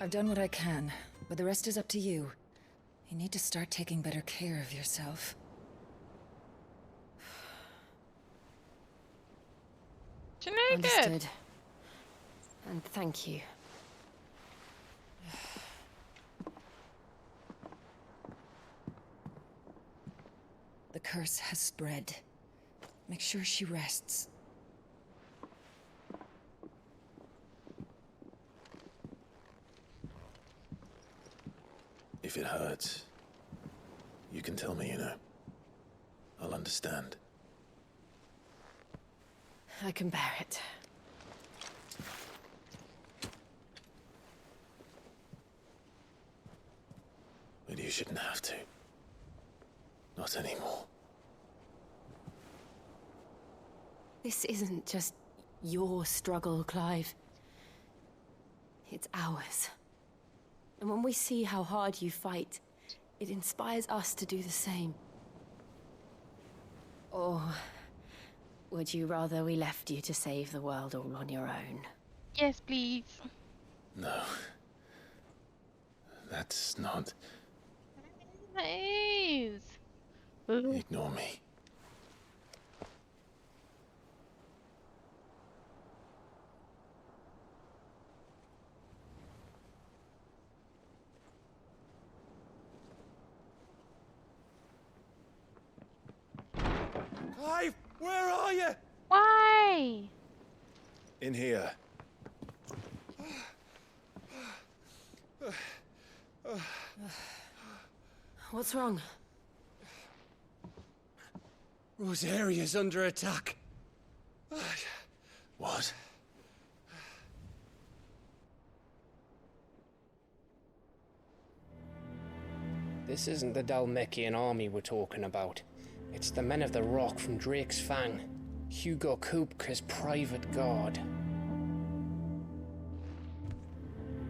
I've done what I can, but the rest is up to you. You need to start taking better care of yourself. Understood. And thank you. The curse has spread. Make sure she rests. If it hurts, you can tell me, you know. I'll understand. I can bear it. But you shouldn't have to. Not anymore. This isn't just your struggle, Clive. It's ours. And when we see how hard you fight, it inspires us to do the same. Or would you rather we left you to save the world all on your own? Yes, please. No. That's not... Please. Ignore me. Clive, where are you? Why? In here. What's wrong? Rosaria's under attack. What? This isn't the Dhalmekian army we're talking about. It's the Men of the Rock from Drake's Fang. Hugo Kupka's private guard.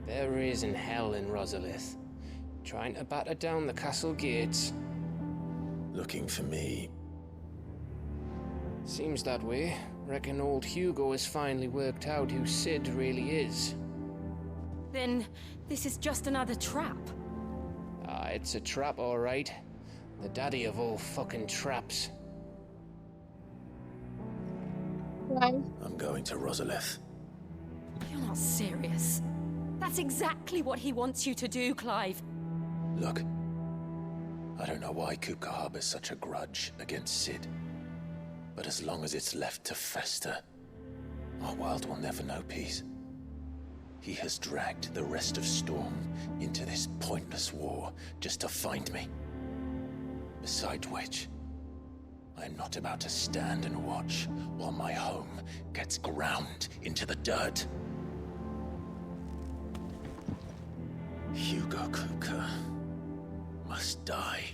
There is in hell in Rosalith, trying to batter down the castle gates. Looking for me? Seems that way. Reckon old Hugo has finally worked out who Sid really is. Then this is just another trap. Ah, it's a trap, all right. The daddy of all fucking traps. I'm going to Rosalith. You're not serious. That's exactly what he wants you to do, Clive. Look, I don't know why Kupka harbors such a grudge against Sid. But as long as it's left to fester, our world will never know peace. He has dragged the rest of Storm into this pointless war just to find me. Besides which, I am not about to stand and watch while my home gets ground into the dirt. Hugo Kupka must die.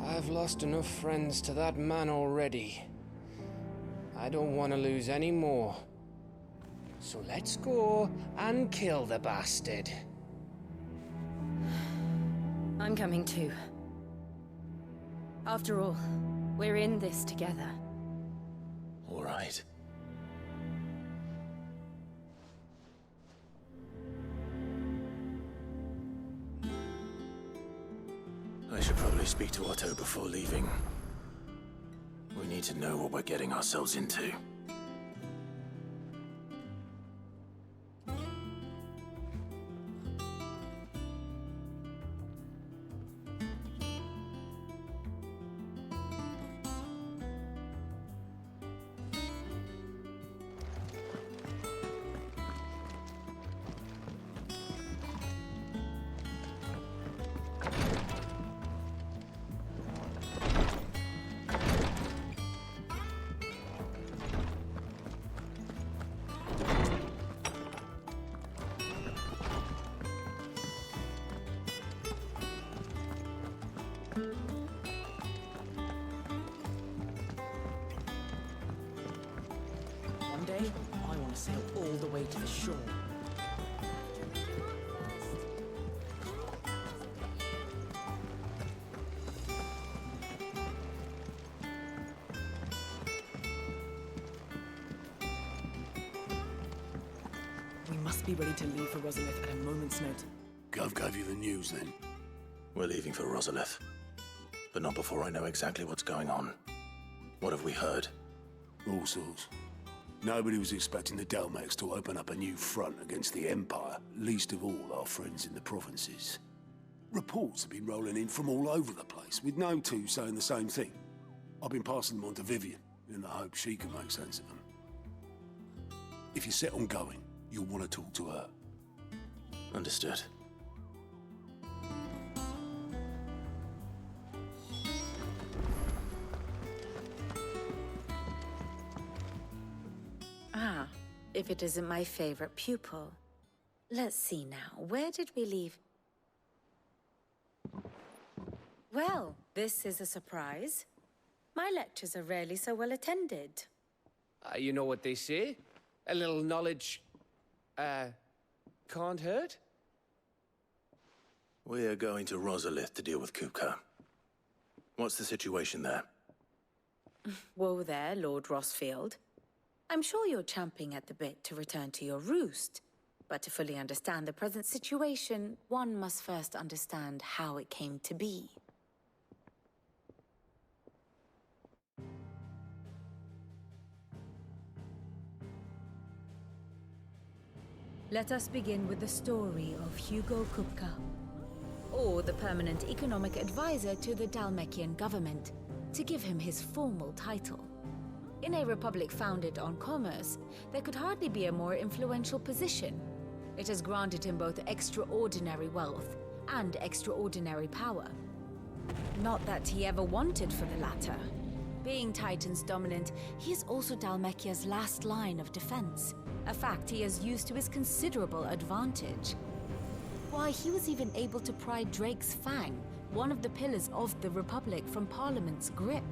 I've lost enough friends to that man already. I don't want to lose any more. So let's go and kill the bastard. I'm coming too. After all, we're in this together. All right. I should probably speak to Otto before leaving. We need to know what we're getting ourselves into. One day, I want to sail all the way to the shore. We must be ready to leave for Rosalith at a moment's notice. Gov gave you the news then? We're leaving for Rosalith. But not before I know exactly what's going on. What have we heard? All sorts. Nobody was expecting the Dhalmekians to open up a new front against the Empire, least of all our friends in the provinces. Reports have been rolling in from all over the place, with no two saying the same thing. I've been passing them on to Vivian, in the hope she can make sense of them. If you're set on going, you'll want to talk to her. Understood. Ah, if it isn't my favorite pupil. Let's see now, where did we leave? Well, this is a surprise. My lectures are rarely so well attended. You know what they say? A little knowledge, can't hurt? We're going to Rosalith to deal with Kupka. What's the situation there? Whoa there, Lord Rossfield. I'm sure you're champing at the bit to return to your roost. But to fully understand the present situation, one must first understand how it came to be. Let us begin with the story of Hugo Kupka, or the permanent economic advisor to the Dhalmekian government, to give him his formal title. In a republic founded on commerce, there could hardly be a more influential position. It has granted him both extraordinary wealth and extraordinary power. Not that he ever wanted for the latter. Being Titan's dominant, he is also Dhalmekia's last line of defense, a fact he has used to his considerable advantage. Why, he was even able to pry Drake's Fang, one of the pillars of the Republic, from Parliament's grip.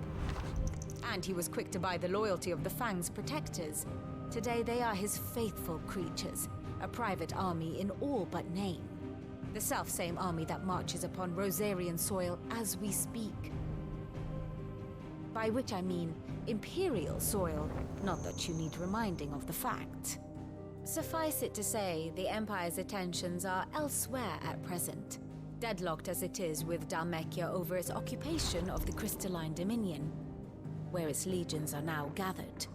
And he was quick to buy the loyalty of the Fang's protectors. Today they are his faithful creatures, a private army in all but name. The self-same army that marches upon Rosarian soil as we speak. By which I mean Imperial soil, not that you need reminding of the fact. Suffice it to say, the Empire's attentions are elsewhere at present, deadlocked as it is with Dhalmekia over its occupation of the Crystalline Dominion, where its legions are now gathered.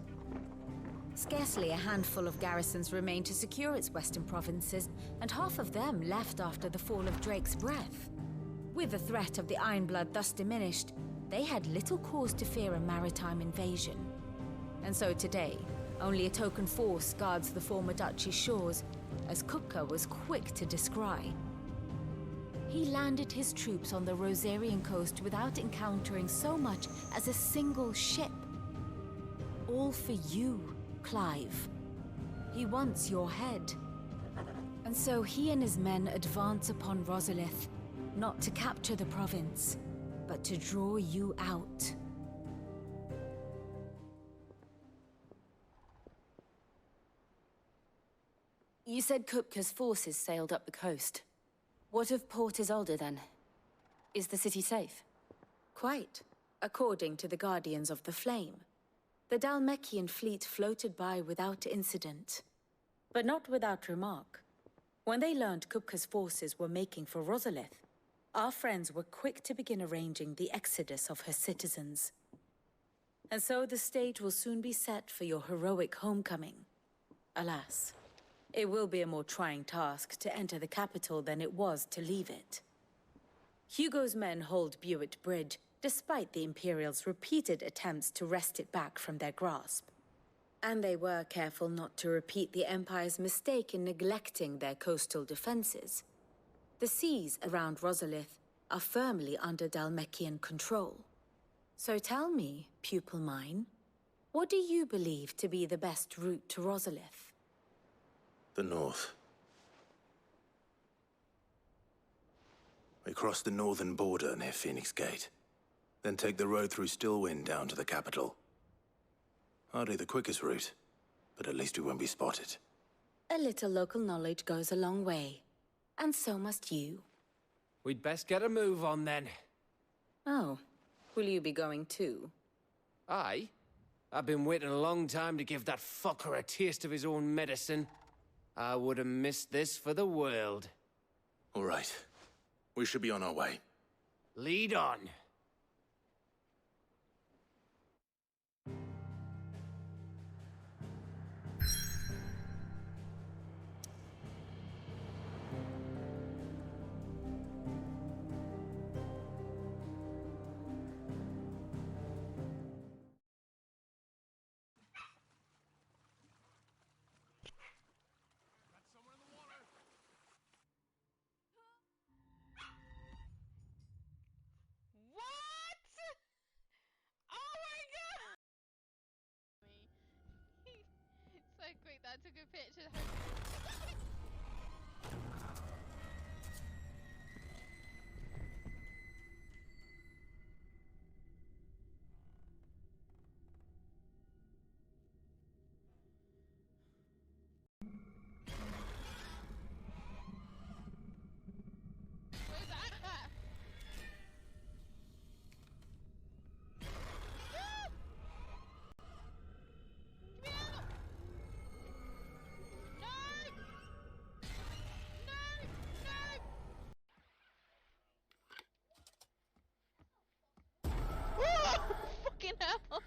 Scarcely a handful of garrisons remain to secure its western provinces, and half of them left after the fall of Drake's Breath. With the threat of the Ironblood thus diminished, they had little cause to fear a maritime invasion. And so today, only a token force guards the former duchy's shores, as Kupka was quick to descry. He landed his troops on the Rosarian coast without encountering so much as a single ship. All for you, Clive. He wants your head. And so he and his men advance upon Rosalith, not to capture the province, but to draw you out. You said Kupka's forces sailed up the coast. What of Port Isolde, then? Is the city safe? Quite, according to the Guardians of the Flame. The Dhalmekian fleet floated by without incident. But not without remark. When they learned Kupka's forces were making for Rosalith, our friends were quick to begin arranging the exodus of her citizens. And so the stage will soon be set for your heroic homecoming. Alas, it will be a more trying task to enter the capital than it was to leave it. Hugo's men hold Buett Bridge, despite the Imperials' repeated attempts to wrest it back from their grasp. And they were careful not to repeat the Empire's mistake in neglecting their coastal defenses. The seas around Rosalith are firmly under Dhalmekian control. So tell me, pupil mine, what do you believe to be the best route to Rosalith? The north. We cross the northern border near Phoenix Gate, then take the road through Stillwind down to the capital. Hardly the quickest route, but at least we won't be spotted. A little local knowledge goes a long way. And so must you. We'd best get a move on, then. Oh, will you be going too? Aye. I've been waiting a long time to give that fucker a taste of his own medicine. I would have missed this for the world. All right. We should be on our way. Lead on. Quick, that took a picture. Fucking hell.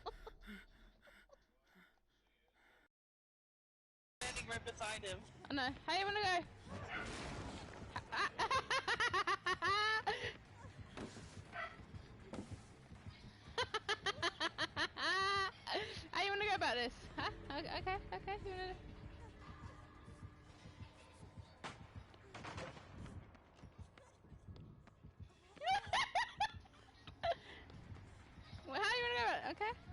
Standing right beside him. I know. How you wanna go? How you wanna go about this? Huh? Okay. You wanna... Well, how do you want to go about it? Okay.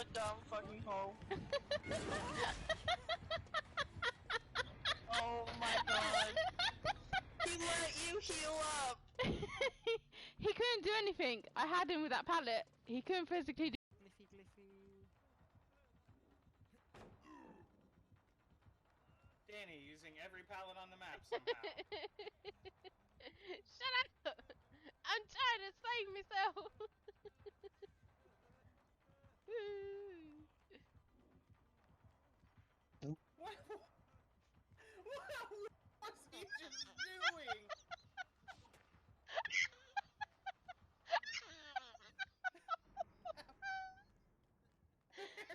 a dumb fucking hoe. Oh my god. He let you heal up. He couldn't do anything. I had him with that pallet. He couldn't physically do. Danny using every pallet on the map somehow. Shut up! I'm trying to save myself. What was he just doing?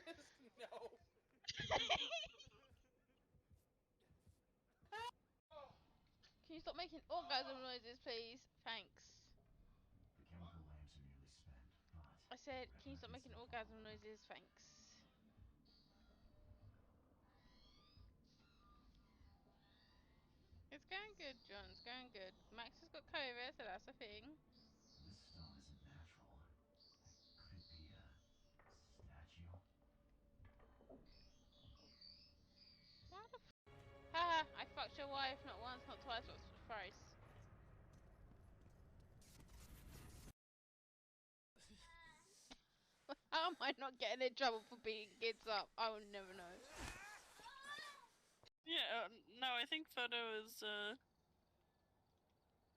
There's no. Can you stop making orgasm noises, please? Thanks. I said, can you stop making orgasm noises? Thanks. It's going good, John. It's going good. Max has got COVID, so that's a thing. This stone isn't natural. Could it be a statue? What the f— haha, I fucked your wife not once, not twice, but thrice. How am I not getting in trouble for beating kids up? I will never know. Yeah, no, I think Photo is,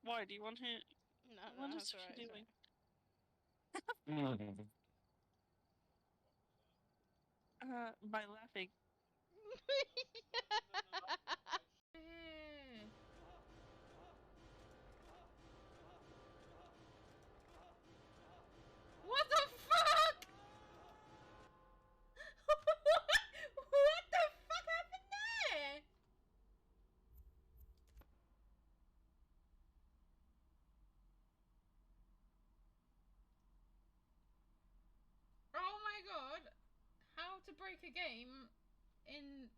Why, do you want him? No, what no, is that's she alright, doing? By laughing. What the fuck? What the fuck happened there? Oh my god. How to break a game in...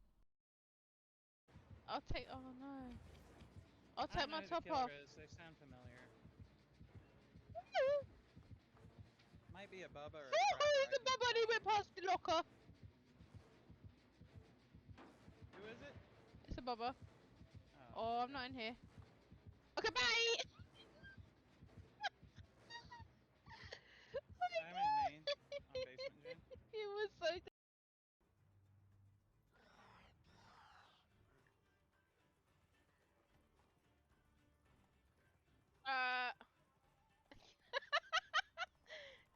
I'll take... oh no. I'll take my top off. They sound familiar. Might be a Bubba or a Who's the Bubba he went past the locker? Who is it? It's a Bubba. Oh, I'm not in here. Okay, bye! I'm in main, on basement gen. It was so good.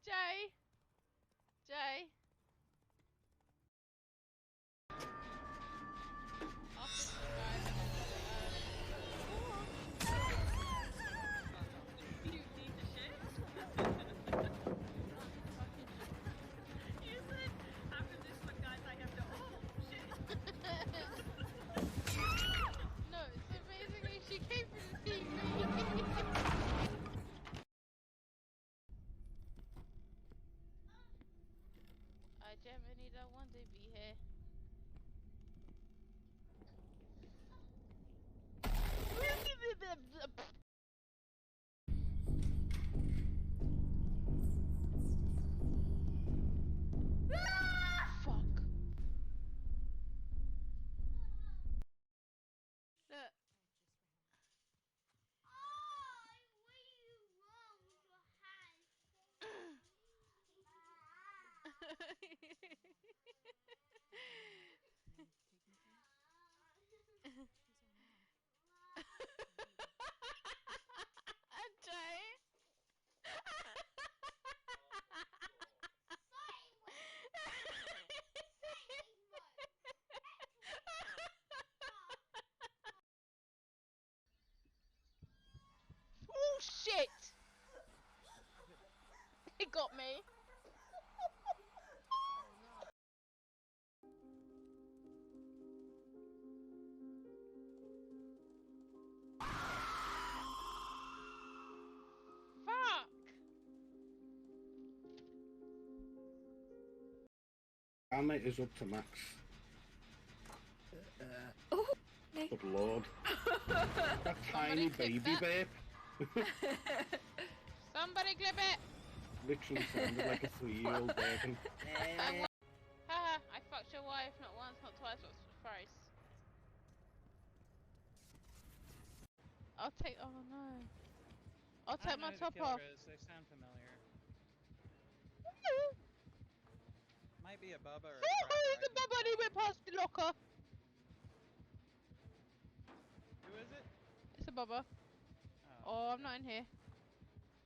Jay. Jay. No, so basically she came from the TV. I genuinely don't want to be here. Fuck. Look. Jay. Oh shit! It got me. Fuck! Our mate is up to max. Oh, good lord. That tiny baby babe. Somebody clip it! Literally sounded like a 3-year-old baby. life, not once, not twice, but thrice. I'll take. Oh no. I'll take my top off. They sound familiar. Might be a Bubba or a It's a Bubba and he went past the locker. Who is it? It's a Bubba. Oh, I'm not in here.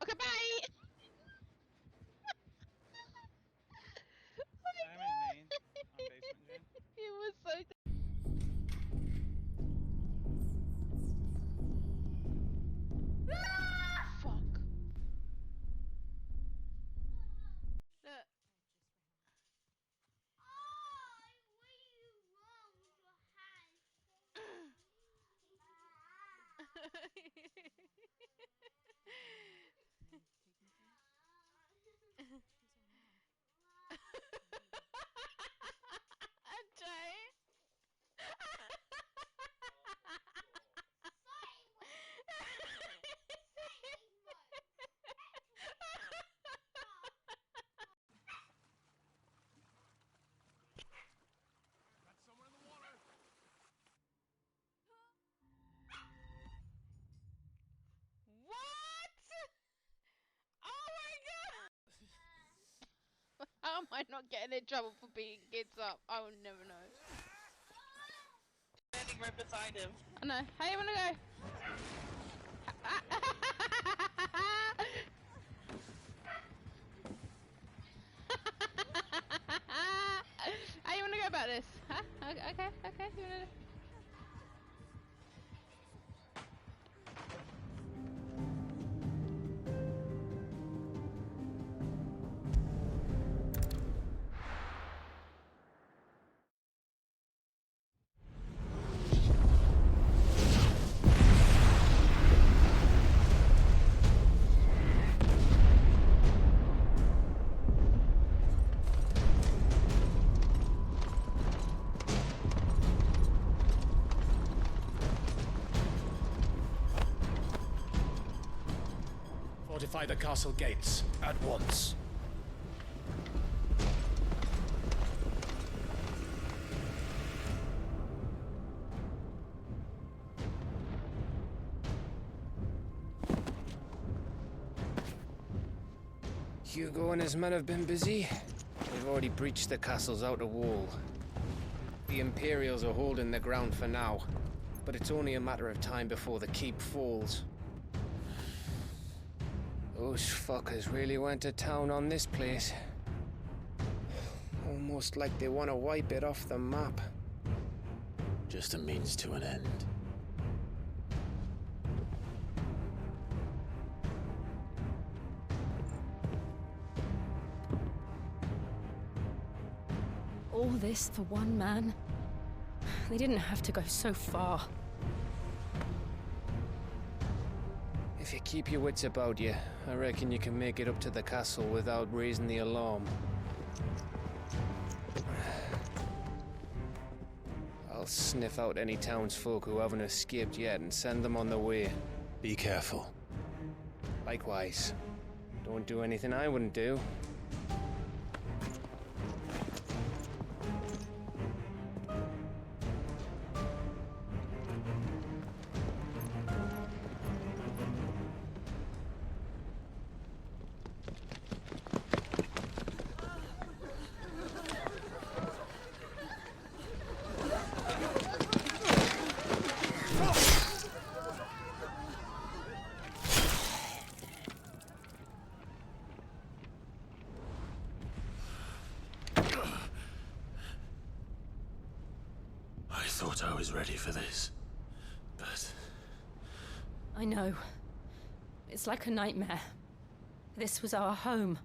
Okay, bye! I'm in main. On basement gen. It was so fuck. Look. Jay. How am I not getting in trouble for beating kids up? I will never know. Standing right beside him. I know. How you wanna go? How you wanna go about this? Huh? Okay. You wanna... Fortify the castle gates at once. Hugo and his men have been busy. They've already breached the castle's outer wall. The Imperials are holding the ground for now, but it's only a matter of time before the keep falls. Those fuckers really went to town on this place. Almost like they want to wipe it off the map. Just a means to an end. All this for one man? They didn't have to go so far. If you keep your wits about you, I reckon you can make it up to the castle without raising the alarm. I'll sniff out any townsfolk who haven't escaped yet and send them on their way. Be careful. Likewise. Don't do anything I wouldn't do. I thought I was ready for this, but... I know. It's like a nightmare. This was our home.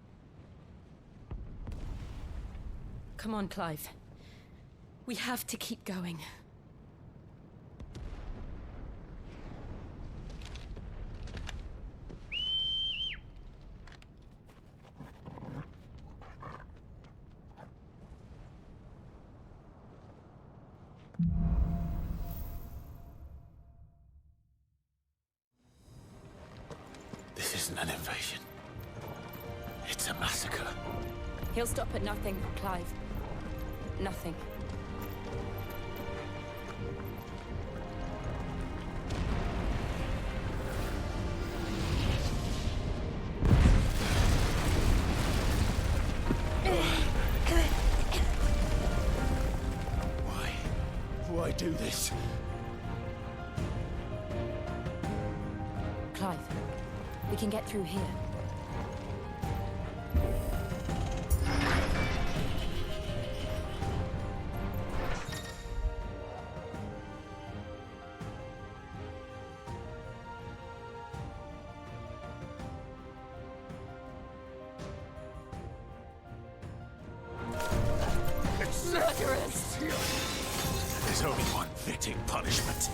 Come on, Clive. We have to keep going. This isn't an invasion. It's a massacre. He'll stop at nothing, Clive. Nothing. do this. Clive, we can get through here. Murderous! There's only one fitting punishment.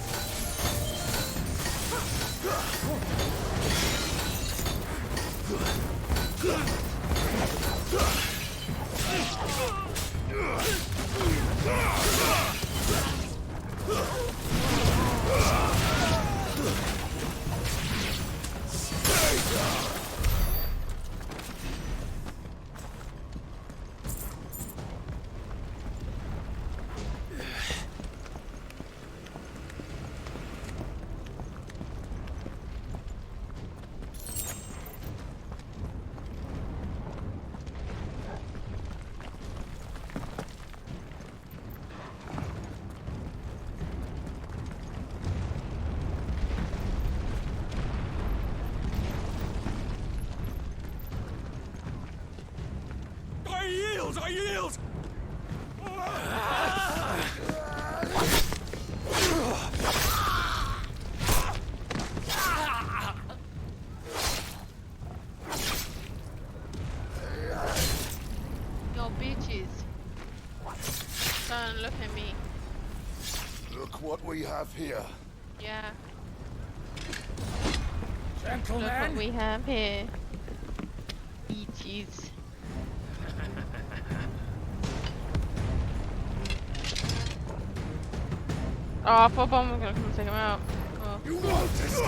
I yield! Yo, bitches. Don't look at me. Look what we have here. Yeah. Gentlemen. Look what we have here. Bitches. Oh, I thought Bomb was gonna come and take him out. Oh. You won't escape!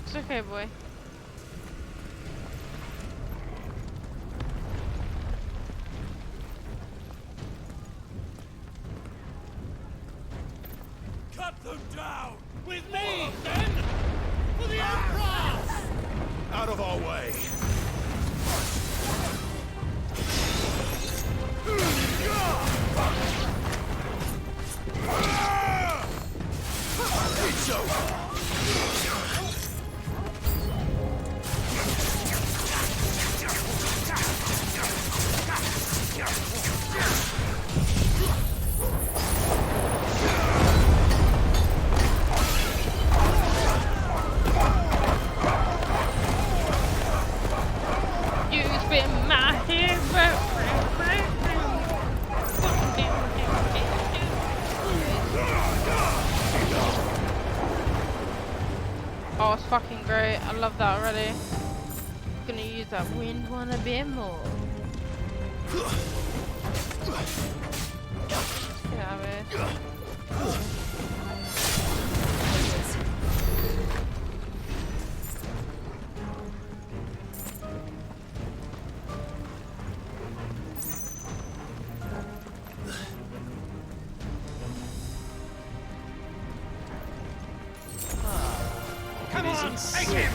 It's okay, boy. Cut them down! With me, then! For the Emperor! Out of our way! It's over! You've been my hero. Oh, it's fucking great. I love that already. Gonna use that wind one a bit more. Get out of here. Come on, take him!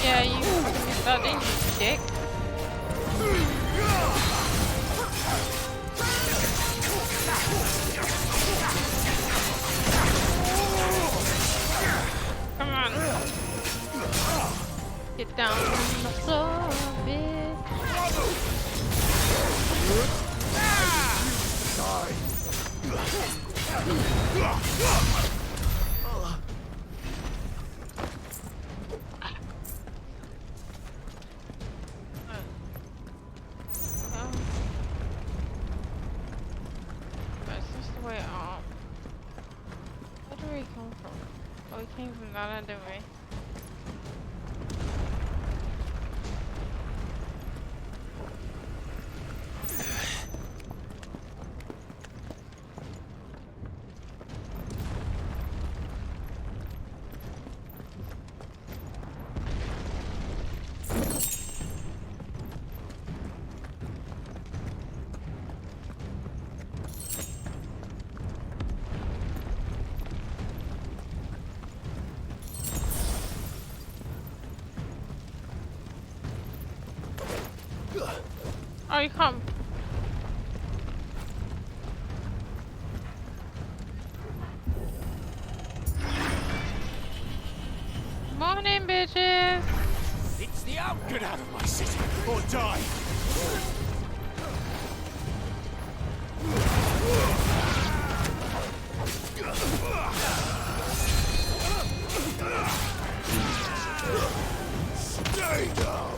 Yeah, you missed that, didn't you, dick? Come on. Get down on the floor, bitch. the way up. Where did we come from? Oh, we came from that end, didn't we? Oh, you can't. Morning, bitches. It's the out. Get out of my city or die. Stay down.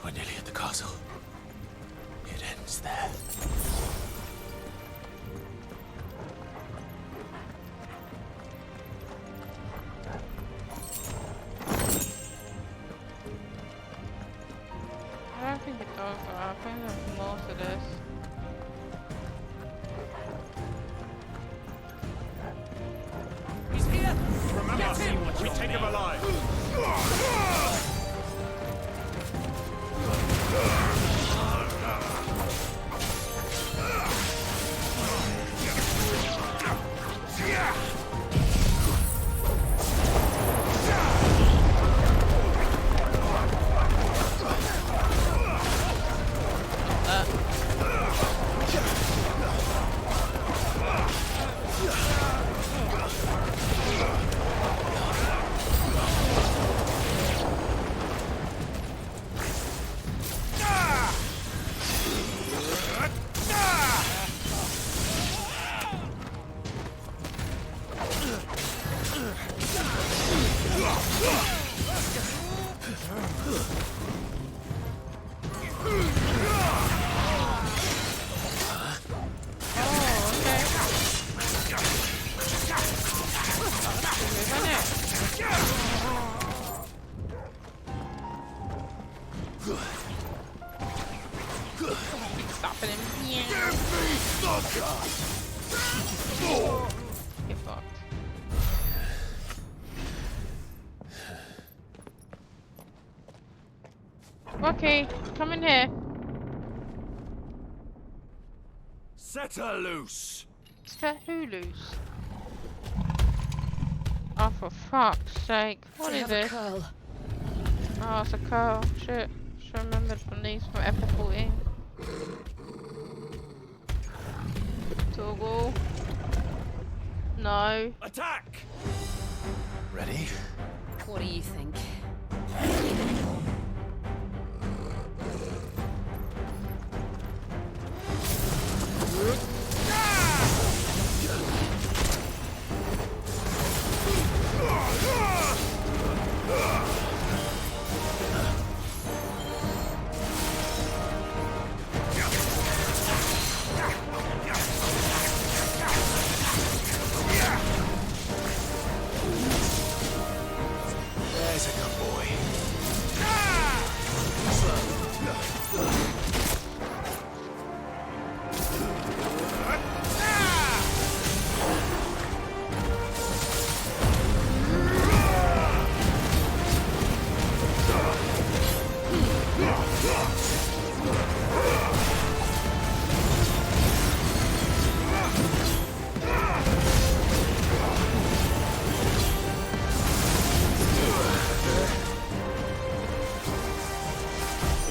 We're nearly at the castle. It ends there. I don't think it does though. I think there's more to this. He's here! Remember, we take him alive! Stopping him. Yeah. Get fucked. Okay, come in here. Set her loose. Set who loose? Oh, for fuck's sake. What is this? Oh, it's a curl. Shit. Should have remembered from these from F14. Toggle. No. Attack! Ready? What do you think? There's a good boy.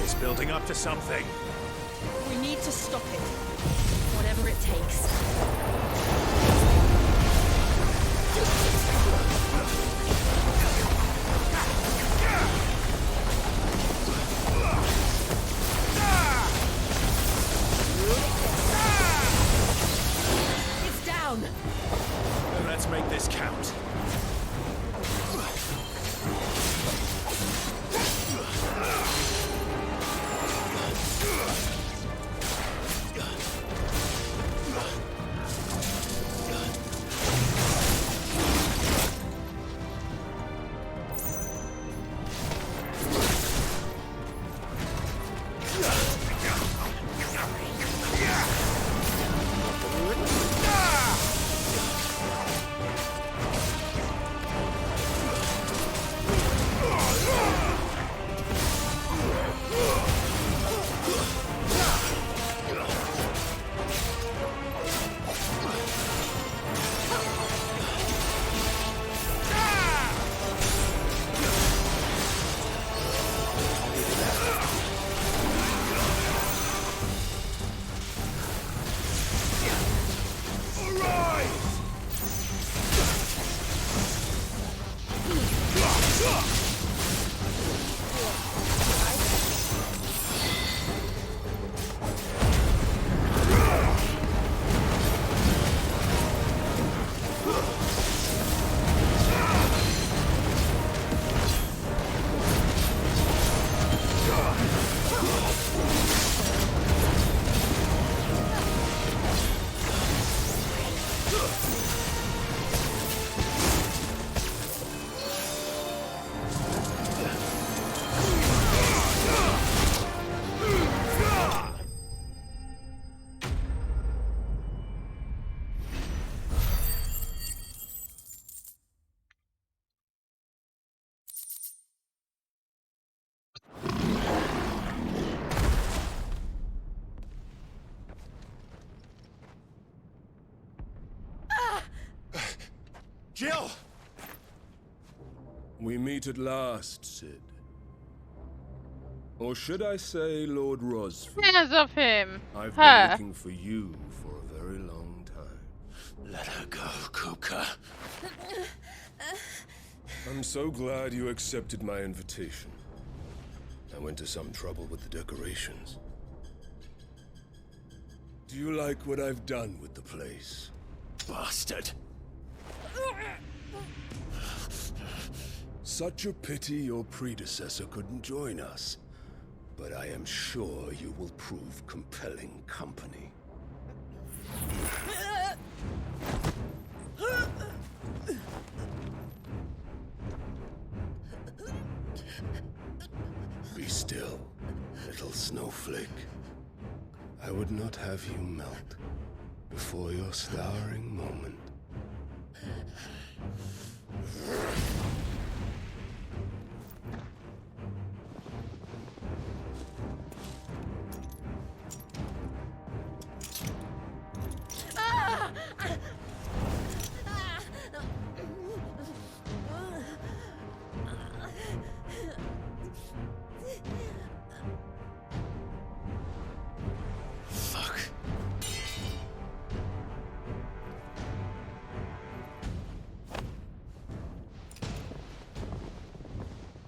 It's building up to something. We need to stop it. Whatever it takes. years count. Jill! We meet at last, Cid. Or should I say Lord Rosfield? Hands off him. I've been looking for you for a very long time. Let her go, Kupka. I'm so glad you accepted my invitation. I went to some trouble with the decorations. Do you like what I've done with the place? Bastard. Such a pity your predecessor couldn't join us. But I am sure you will prove compelling company. Be still, little snowflake. I would not have you melt before your starring moment.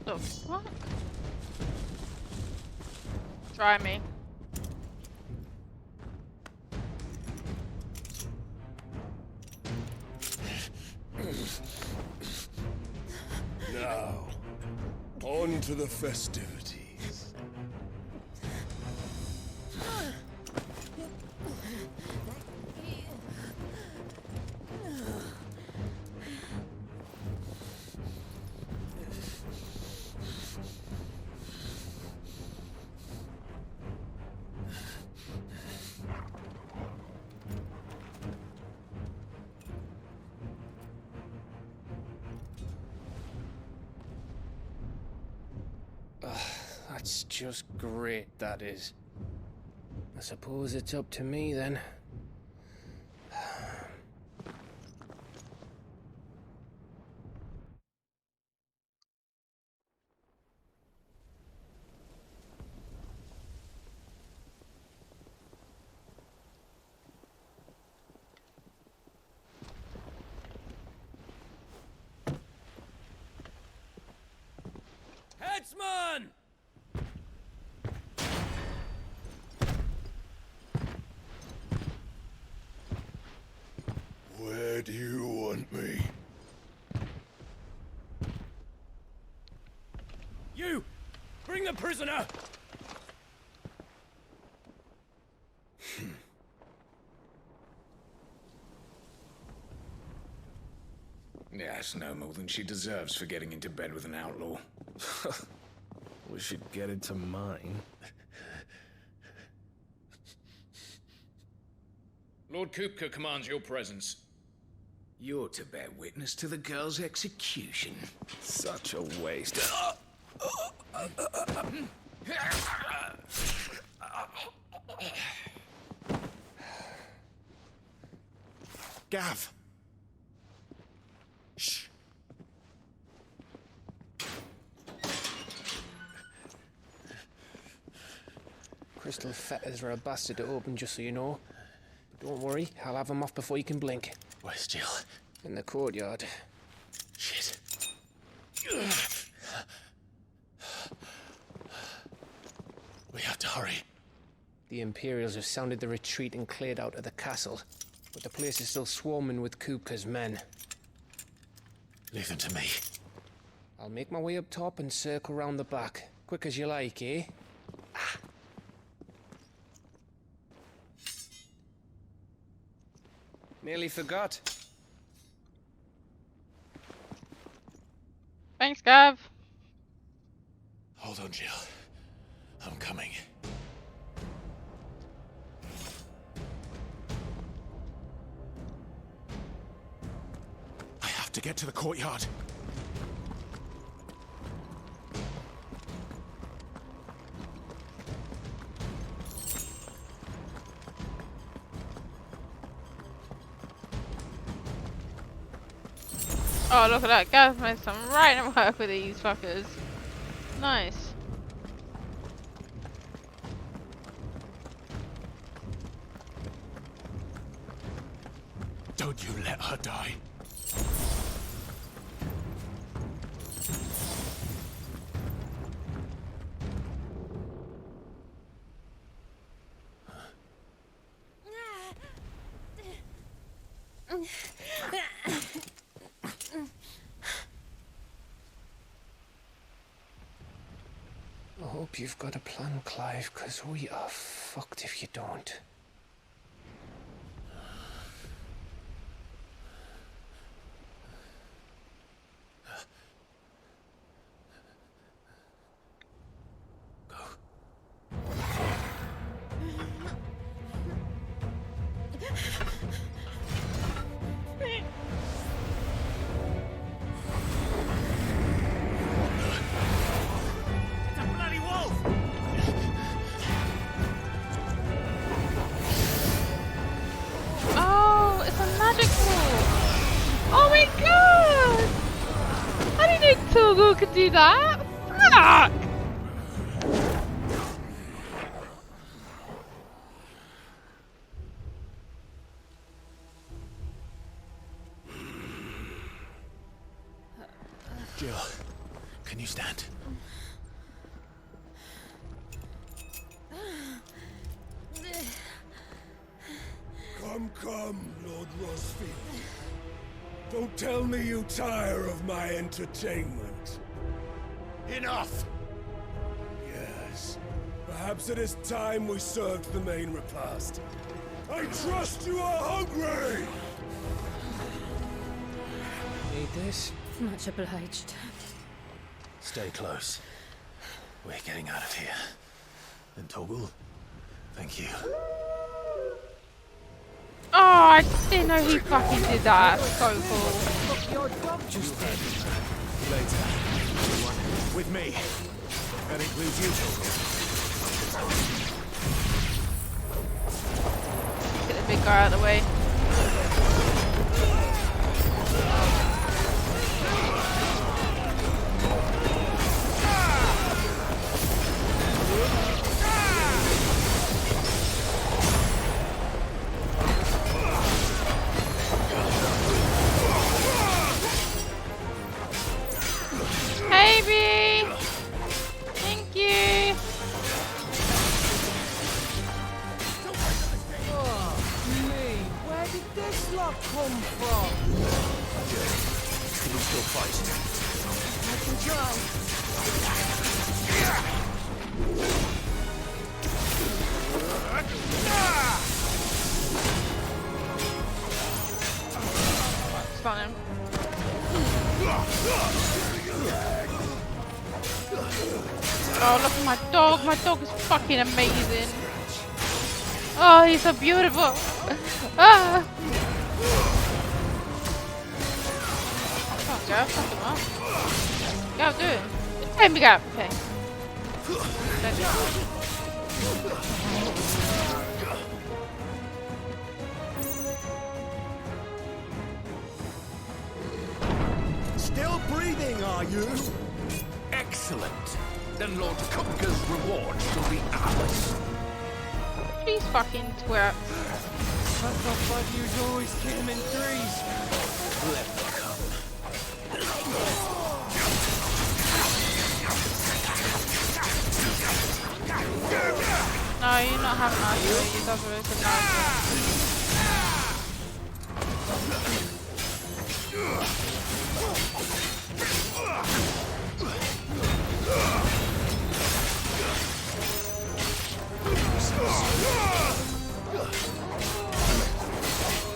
The fuck? Try me. Now, on to the festivities. That's just great, that is. I suppose it's up to me then. Headsman! Where do you want me? the prisoner! Yes, no more than she deserves for getting into bed with an outlaw. We should get into mine. Lord Kupka commands your presence. You're to bear witness to the girl's execution. Such a waste. Gav! Shh! Crystal fetters are a bastard to open, just so you know. But don't worry, I'll have them off before you can blink. Where's Jill? In the courtyard. Shit. We have to hurry. The Imperials have sounded the retreat and cleared out of the castle, but the place is still swarming with Kupka's men. Leave them to me. I'll make my way up top and circle round the back. Quick as you like, eh? Nearly forgot. Thanks, Gav. Hold on, Jill. I'm coming. I have to get to the courtyard. Oh, look at that. Gav made some right work with these fuckers. Nice. Don't you let her die. I hope you've got a plan, Clive, because we are fucked if you don't. Togo could do that? Fuck! Jill, can you stand? Come, Lord Rosfield. Don't tell me you tire of my entertainment. Enough! Yes. Perhaps it is time we served the main repast. I trust you are hungry! Need this? Much obliged. Stay close. We're getting out of here. And Toggle, thank you. Oh, I didn't know he fucking did that. So cool. Your dog just dead. Later. With me. That includes you, Toggle. Get the big guy out of the way. Baby! Thank you! Oh, me! Where did this lot come from? Can you still fight? I can try. Spawn him. Oh, look at my dog. My dog is fucking amazing. Oh, he's so beautiful. Ah. Come on, go. Fuck him up. Go, do it. Let me go. Okay. Still breathing, are you? Excellent. Then Lord Kupka's reward shall be ours. These fucking twerps. That's not fun, you always kick him in threes. Let me come. No, you're not having that. You does really good nice.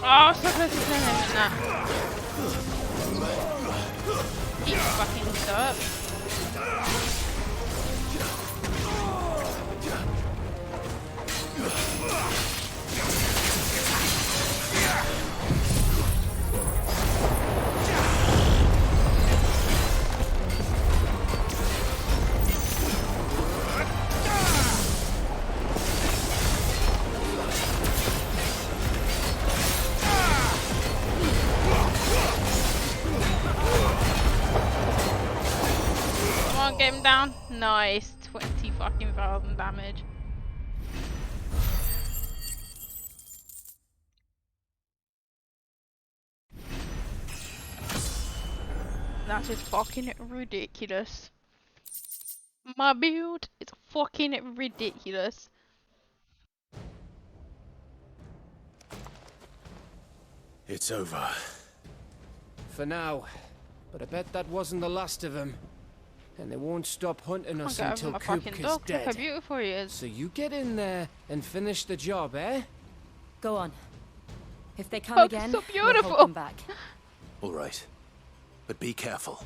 Oh, so close to killing him in that. He fucking sucks. Get him down. Nice. 20 fucking thousand damage. That is fucking ridiculous. My build is fucking ridiculous. It's over. For now. But I bet that wasn't the last of them. And they won't stop hunting us until Kupka's Look how dead. beautiful he is. So you get in there and finish the job, eh? Go on. If they come Oh, again, so we'll beautiful. hold them back. All right. But be careful.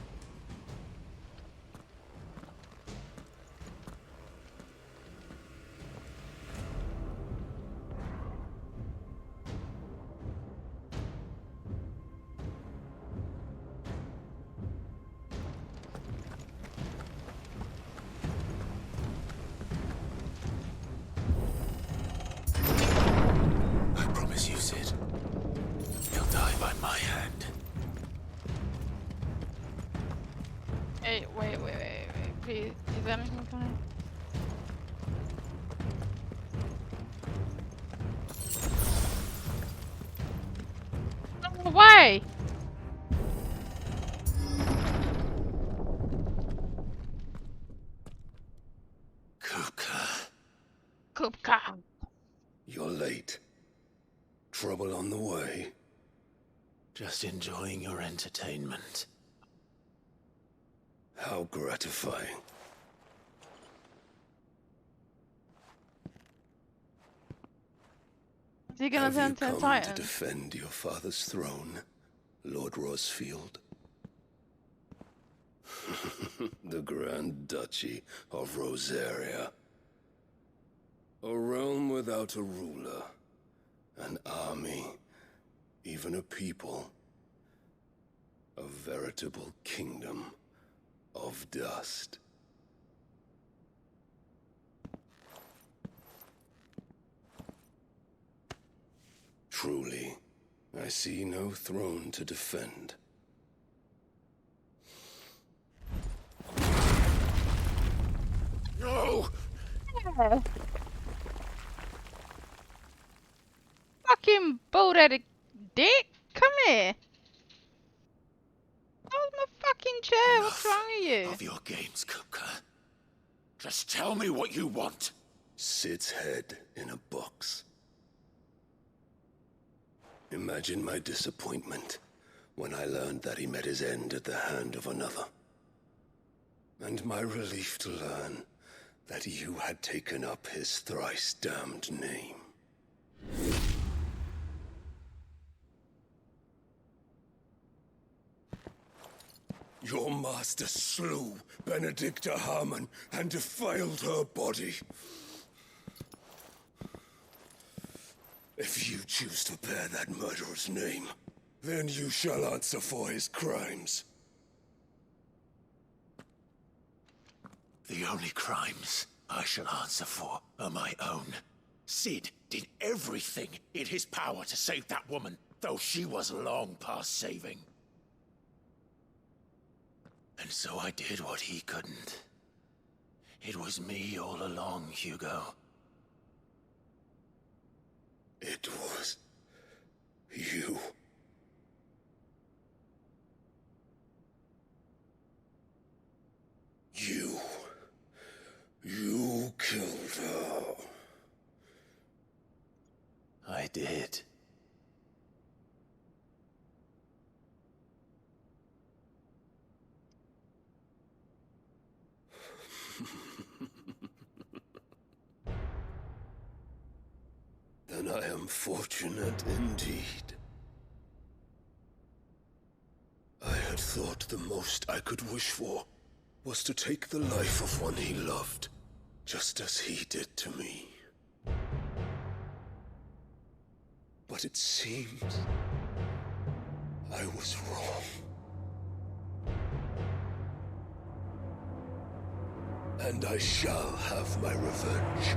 I promise you, Sid. He'll die by my hand. Hey, wait, please. Is anything coming? No way! Kupka. You're late. Trouble on the way. Just enjoying your entertainment. How gratifying. Is he gonna turn to a Have you come Titan? to defend your father's throne, Lord Rosfield? The Grand Duchy of Rosaria. A realm without a ruler, an army, even a people. A veritable kingdom of dust. Truly, I see no throne to defend. No! Yeah. Fucking bald-headed dick, come here. Hold my fucking chair. What's wrong with you? Of your games, Kupka. Just tell me what you want. Sid's head in a box. Imagine my disappointment when I learned that he met his end at the hand of another. And my relief to learn that you had taken up his thrice damned name. Your master slew Benedicta Harmon and defiled her body. If you choose to bear that murderer's name, then you shall answer for his crimes. The only crimes I shall answer for are my own. Sid did everything in his power to save that woman, though she was long past saving. And so I did what he couldn't. It was me all along, Hugo. It was you. You killed her. I did. Then I am fortunate indeed. I had thought the most I could wish for was to take the life of one he loved, just as he did to me. But it seems I was wrong. And I shall have my revenge.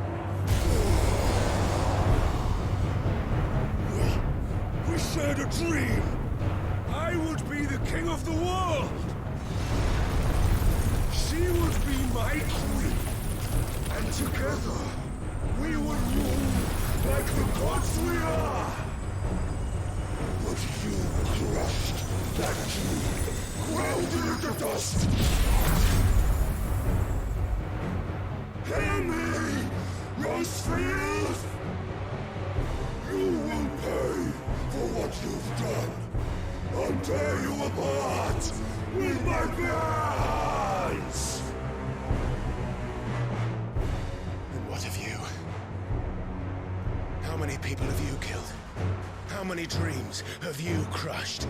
We shared a dream! I would be the king of the world! She would be my queen! And together, we would rule like the gods we are! But you crushed that dream, ground it into dust! Hear me, Rosefield! You will pay for what you've done. I'll tear you apart with my bare hands! And what of you? How many people have you killed? How many dreams have you crushed?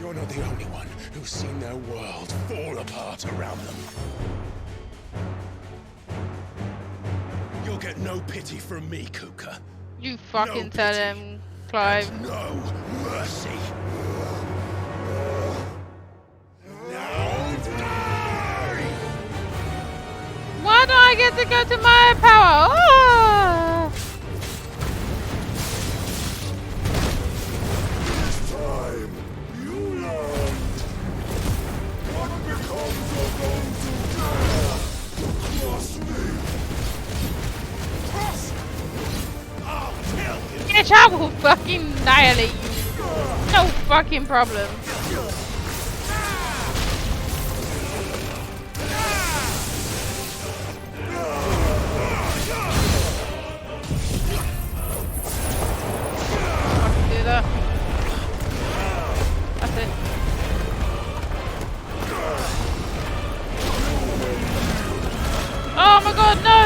You're not the only one who's seen their world fall apart around them. You'll get no pity from me, Kuka. You fucking tell him, Clive. And no mercy. Why don't I get to go to my power? Oh! This time, you learned what becomes of those who dare to cross me. Cross! I'll kill you! Bitch, I will fucking annihilate you. No fucking problem. That's it. Oh my god, no!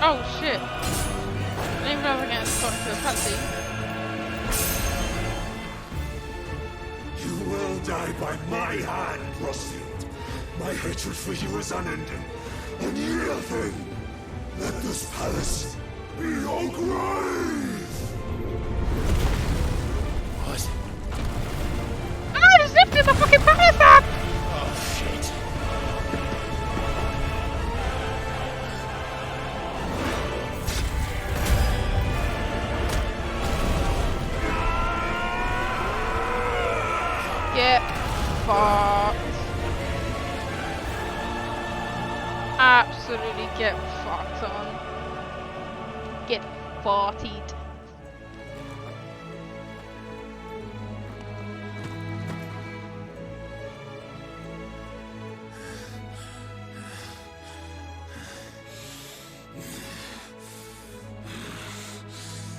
Oh shit. I didn't even know I was getting stuck to a cutscene. You will die by my hand, Rosefield. My hatred for you is unending. And you thing, let this palace be your grave! What? I just lifted the fucking palace up! Oh shit. absolutely get fucked on. Get farted.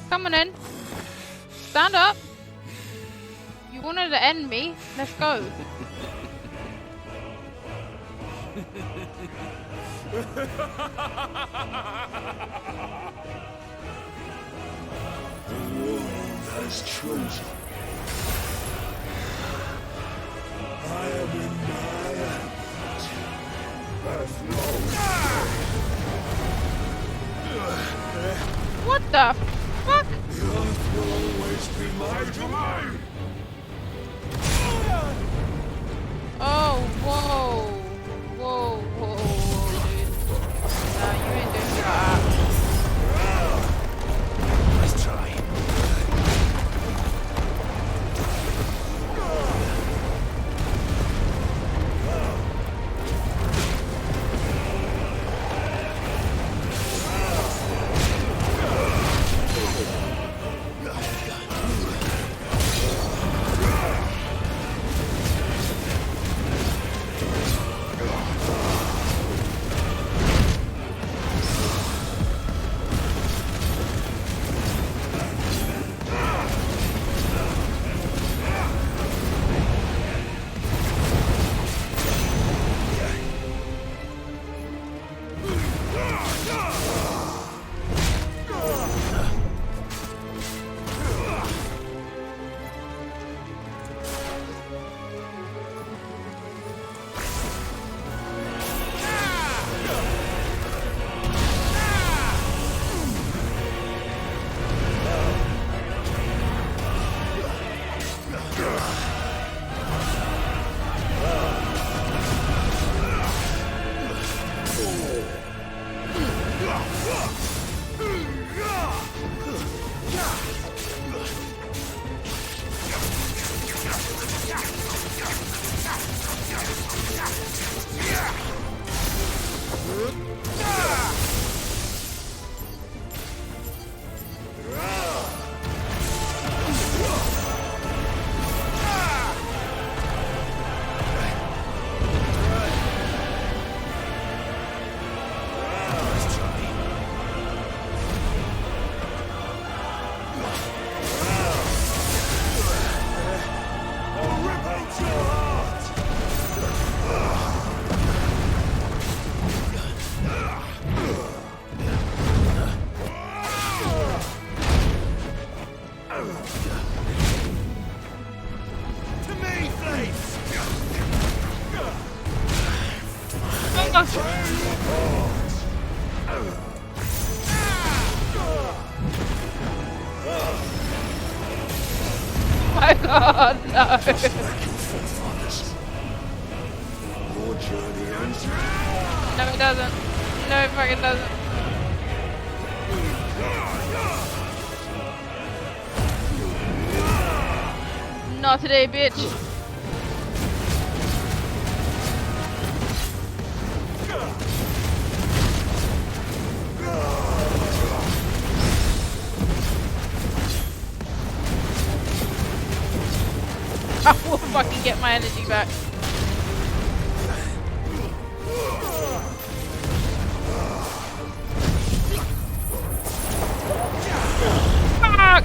Come on in. Stand up. You wanted to end me. Let's go. The world has chosen. I am in my element. As long What the fuck? the earth will always be my domain. Oh, whoa. Whoa, whoa, whoa, dude. Nah, you ain't doing that. Let's try. My god, no. No, it doesn't. No, it fucking doesn't. Not today, bitch. I will fucking get my energy back. Fuck!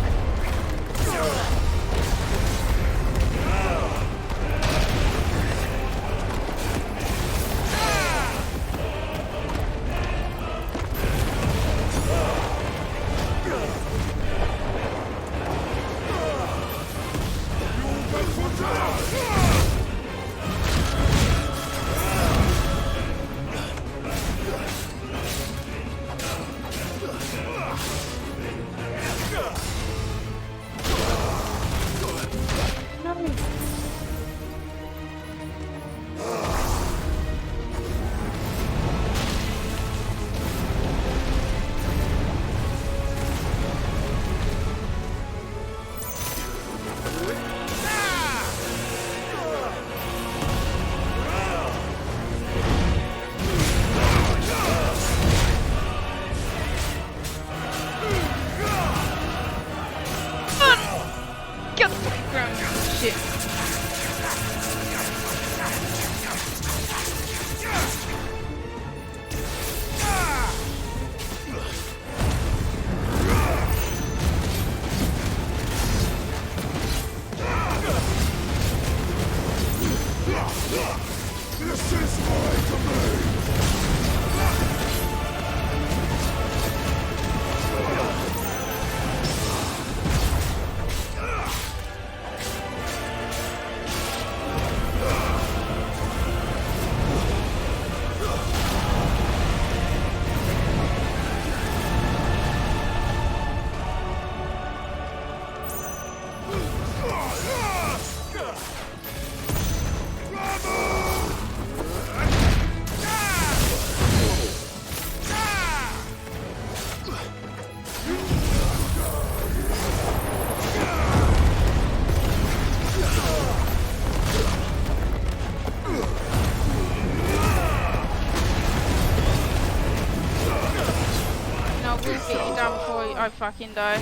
No, we'll get you down before I fucking die.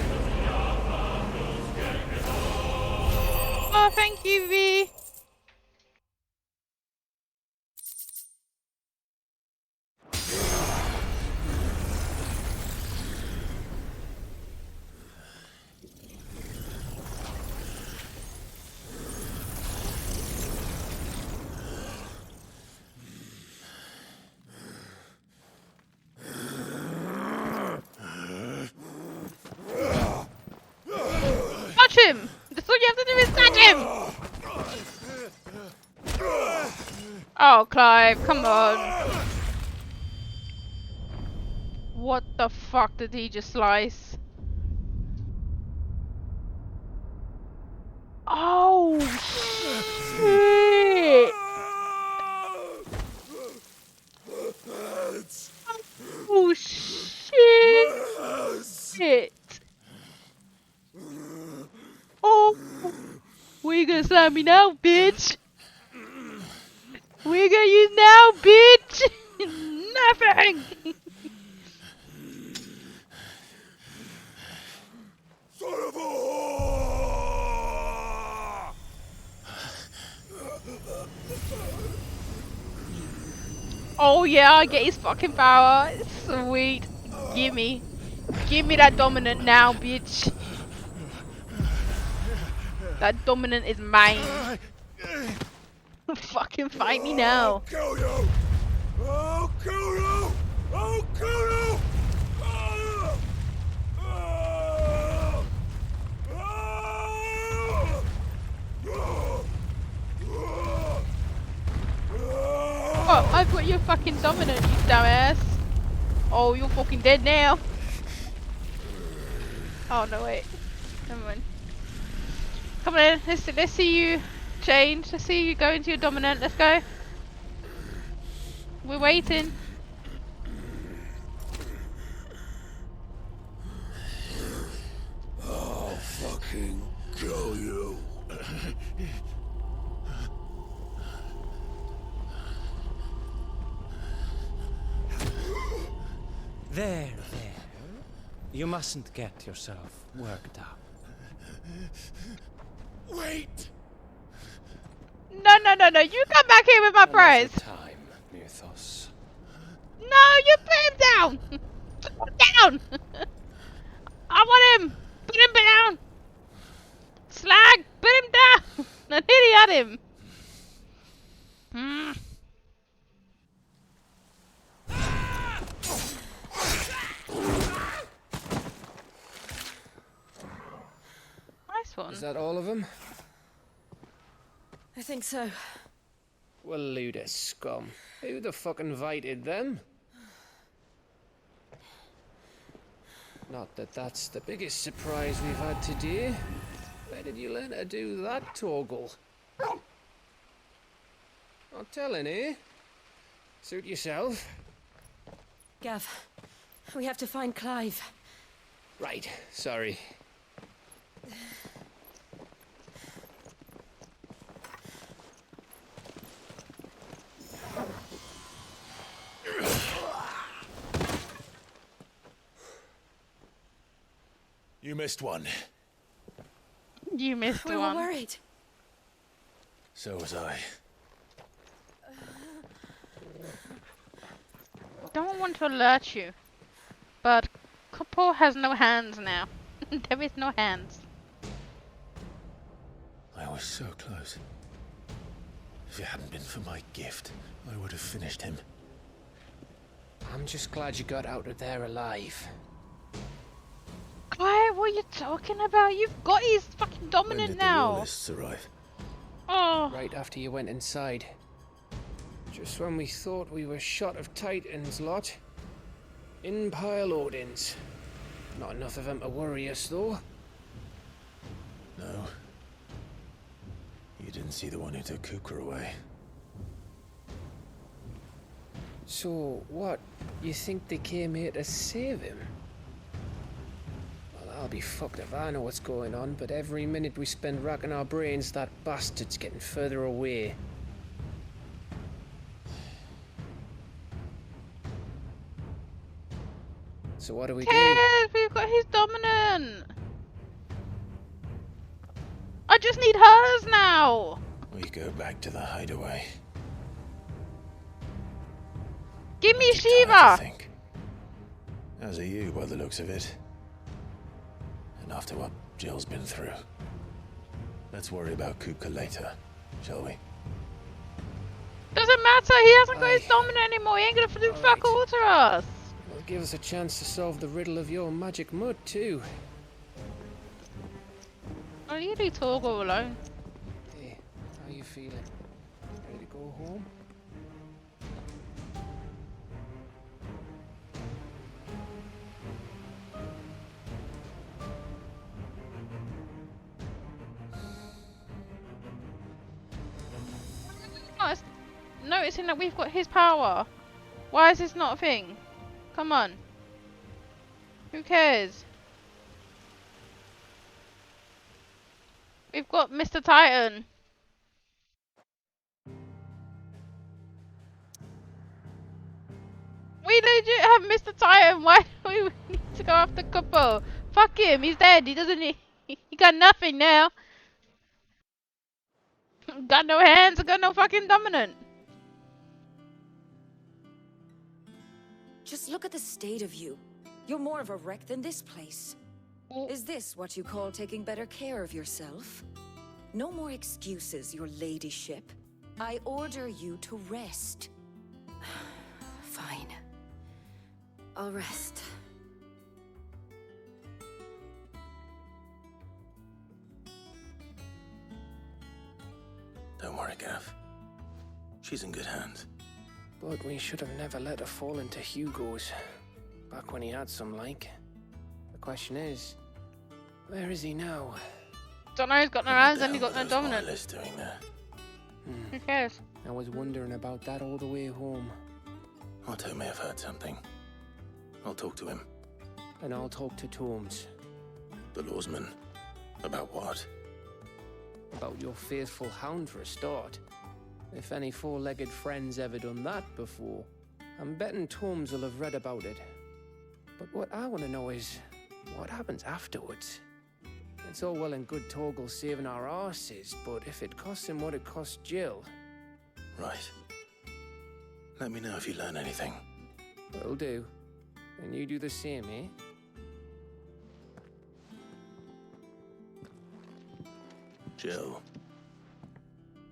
Oh, thank you, V. Touch him! That's all you have to do is touch him! Oh, Clive, come on. What the fuck did he just slice? Oh, shit! Oh, shit! Oh, where you gonna slam me now, bitch? Where you gonna use now, bitch? Nothing! Son of a whore! Oh yeah, I get his fucking power. Sweet. Gimme. Give me that dominant now, bitch. That dominant is mine. Fucking fight me now. I'll kill you! I'll kill you! I'll kill you! Oh, I've got your fucking dominant, you dumbass. Oh, you're fucking dead now. Oh no, wait. Never mind. Come on, let's see you change. Let's see you go into your dominant. Let's go. We're waiting. I'll fucking kill you. There. You mustn't get yourself worked up. Wait! No. You come back here with my prize. Time, Mirthos. No, you put him down. Put him down. I want him. Put him down. Slag, put him down. I nearly had him. Nice one. Is that all of them? I think so. Well, Luda scum. Who the fuck invited them? Not that that's the biggest surprise we've had today. Where did you learn to do that, Torgal? Not telling, eh? Suit yourself. Gav, we have to find Clive. Right, sorry. You missed one. You missed We one. were worried. So was I. Don't want to alert you, but Couple has no hands now. There is no hands. I was so close. If it hadn't been for my gift, I would have finished him. I'm just glad you got out of there alive. Clive, what are you talking about? You've got his fucking dominant When did now. the Loyalists arrive? Oh. Right after you went inside. Just when we thought we were shot of Titans, lot. In pile Odins. Not enough of them to worry us, though. No. You didn't see the one who took Kupka away. So, what? You think they came here to save him? Well, I'll be fucked if I know what's going on, but every minute we spend racking our brains, that bastard's getting further away. So what do we do? Yes, we've got his dominant. I just need hers now. We go back to the hideaway. Give me Tired to Shiva. think. As are you, by the looks of it. And after what Jill's been through. Let's worry about Kupka later, shall we? Doesn't matter. He hasn't got his dominant anymore. He ain't gonna do fuck all to us. It'll give us a chance to solve the riddle of your magic mud, too. Oh, you do talk all alone. Hey, how you feeling? Ready to go home? Oh, it's noticing that we've got his power. Why is this not a thing? Come on. Who cares? We've got Mr. Titan. We legit have Mr. Titan. Why do we need to go after Kupo? Fuck him. He's dead. He doesn't need. He got nothing now. Got no hands. Got no fucking dominant. Just look at the state of you. You're more of a wreck than this place. Is this what you call taking better care of yourself? No more excuses, your ladyship. I order you to rest. Fine. I'll rest. Don't worry, Gav. She's in good hands. But we should have never let her fall into Hugo's. Back when he had some like. The question is, where is he now? Don't know. He's got no hands and he's got no dominant. Doing that. Who cares? I was wondering about that all the way home. Otto may have heard something. I'll talk to him. And I'll talk to Tomes. The lawsman. About what? About your faithful hound for a start. If any four-legged friend's ever done that before, I'm betting Tomes will have read about it. But what I want to know is, what happens afterwards? It's all well and good Torgal saving our arses, but if it costs him what it cost Jill... Right. Let me know if you learn anything. Will do. And you do the same, eh? Jill.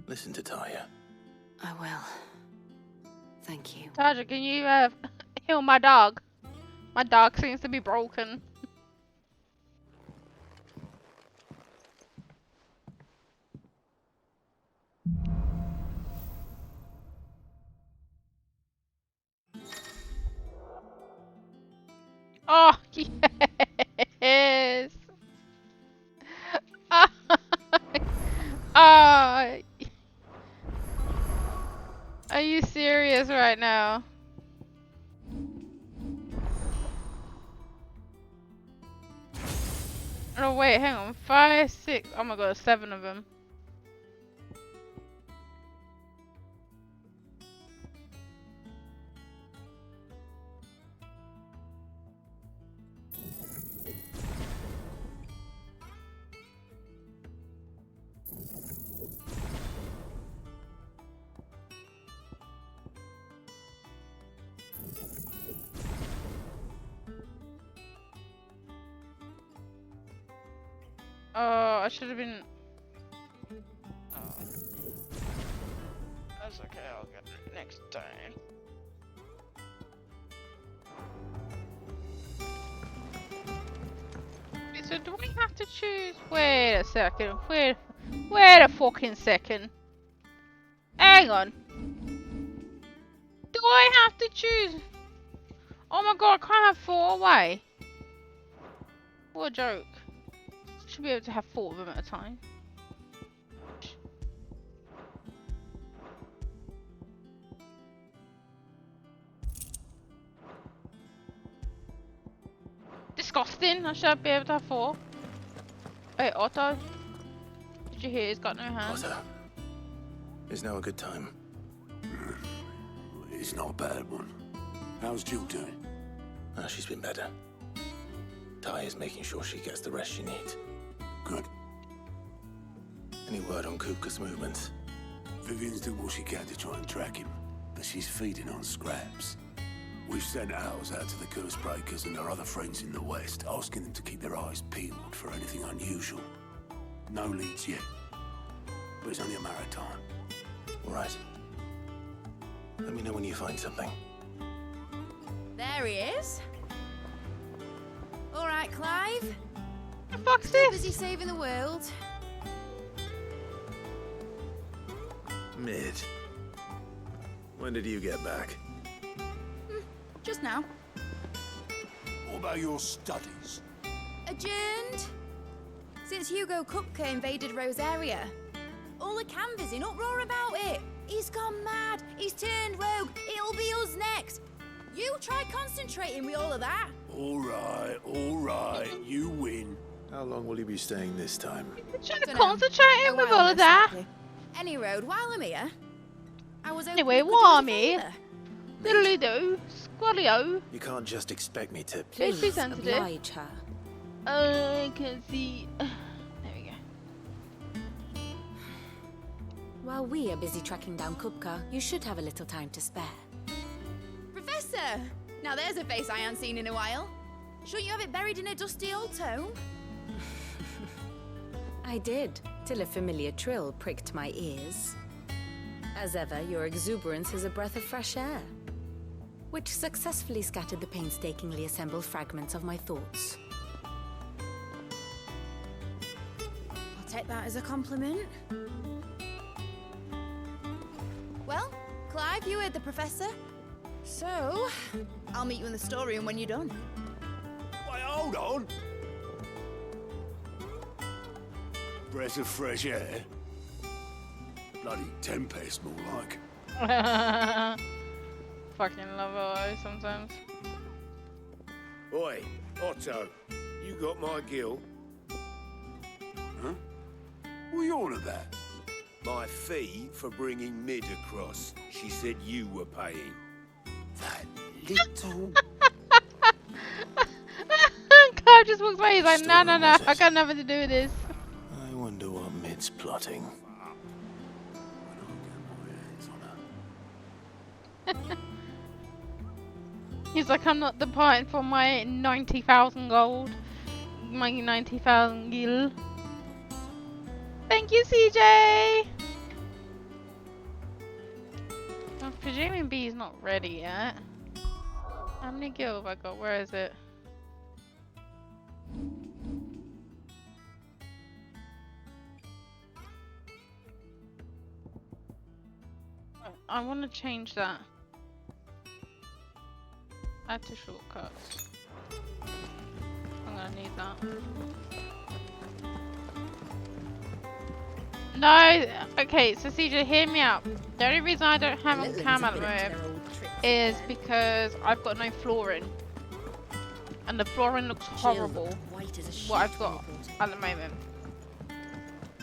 Listen to Taya. I will. Thank you. Taja, can you heal my dog? My dog seems to be broken. Oh, yes. Ah. Are you serious right now? Oh wait, hang on. 5, 6. Oh my god, 7 of them. Oh, I should have been... It's okay, I'll get it next day. So do we have to choose? Wait a second. Wait a fucking second. Hang on. Do I have to choose? Oh my god, I can't have 4 away. What a joke. Should be able to have 4 of them at a time. Disgusting. I should be able to have 4. Wait, Otto. Did you hear? He's got no hands. Otto. Is now a good time? It's not a bad one. How's Jill doing? Oh, she's been better. Ty is making sure she gets the rest she needs. Good. Any word on Kupka's movements? Vivian's doing what she can to try and track him, but she's feeding on scraps. We've sent ours out to the Cursebreakers and their other friends in the West, asking them to keep their eyes peeled for anything unusual. No leads yet, but it's only a matter of time. All right. Let me know when you find something. There he is. All right, Clive. The fuck's Still this? busy saving the world. Mid. When did you get back? Just now. What about your studies? Adjourned. Since Hugo Kupka invaded Rosaria. All the canvas in uproar about it. He's gone mad. He's turned rogue. It'll be us next. You try concentrating with all of that. All right. You win. How long will you be staying this time? Trying to concentrate with all of that. Any road while I'm here. I was Anyway, while I'm here. Diddly do. Squallio. You can't just expect me to... Please be sensitive. Oblige her. I can see. There we go. While we are busy tracking down Kupka, you should have a little time to spare. Professor! Now there's a face I haven't seen in a while. Shouldn't you have it buried in a dusty old tome? I did, till a familiar trill pricked my ears. As ever, your exuberance is a breath of fresh air, which successfully scattered the painstakingly assembled fragments of my thoughts. I'll take that as a compliment. Well, Clive, you heard the professor. So, I'll meet you in the storeroom when you're done. Wait, hold on. Breath of fresh air. Bloody tempest, more like. Fucking love Otto sometimes. Oi, Otto, you got my gill? Huh? What are you on about? My fee for bringing Mid across. She said you were paying. That little... Clive just walks by, he's like, no, I got nothing to do with this. I wonder what Mid's plotting. He's like, I'm not departing for my 90,000 gold. My 90,000 gil. Thank you, CJ! I'm presuming B's not ready yet. How many gil have I got? Where is it? I want to change that. Add to shortcuts. I'm gonna need that. No! Okay, so CJ, hear me out. The only reason I don't have on cam at the moment is because I've got no flooring. And the flooring looks horrible. What I've got at the moment.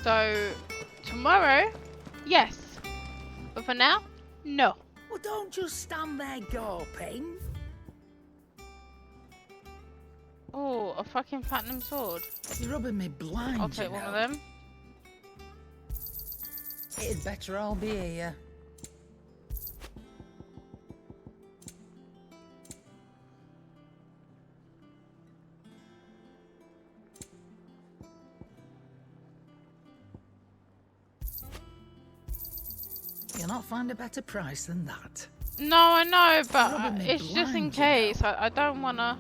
So, tomorrow, yes. But for now, no. Well, don't just stand there gawping. Oh, a fucking platinum sword. You're rubbing me blind. I'll take one of them. It'd better all be here. cannot find a better price than that. No, I know, but Robbing me it's just in blind, you know. case. I don't wanna.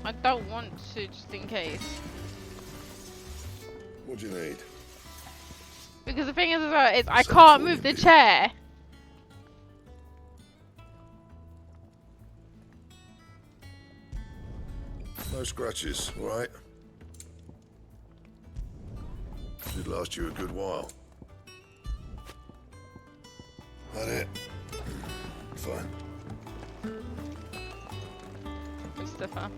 I don't want to, just in case. What do you need? Because the thing is, I can't move the chair. No scratches, all right? Should last you a good while. That it? Fine. Christopher.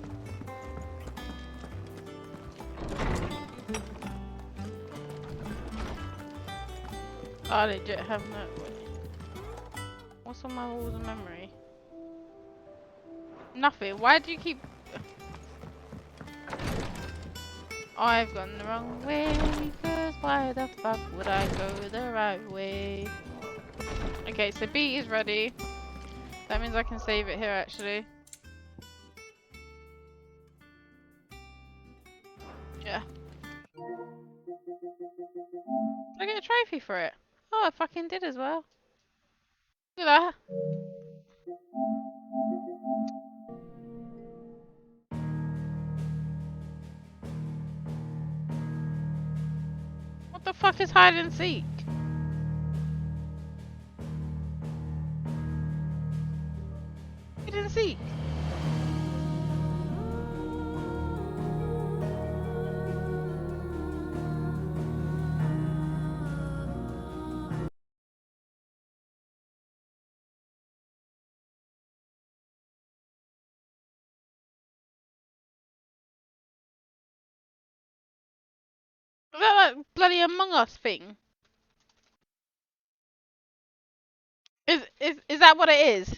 I legit have no. What's on my walls of memory? Nothing. Why do you keep? I've gone the wrong way, because why the fuck would I go the right way? Okay, so B is ready. That means I can save it here actually. Yeah. Did I get a trophy for it? Oh, I fucking did as well. Look at that. What the fuck is hide and seek? Hide and seek. Is that like bloody Among Us thing? Is that what it is?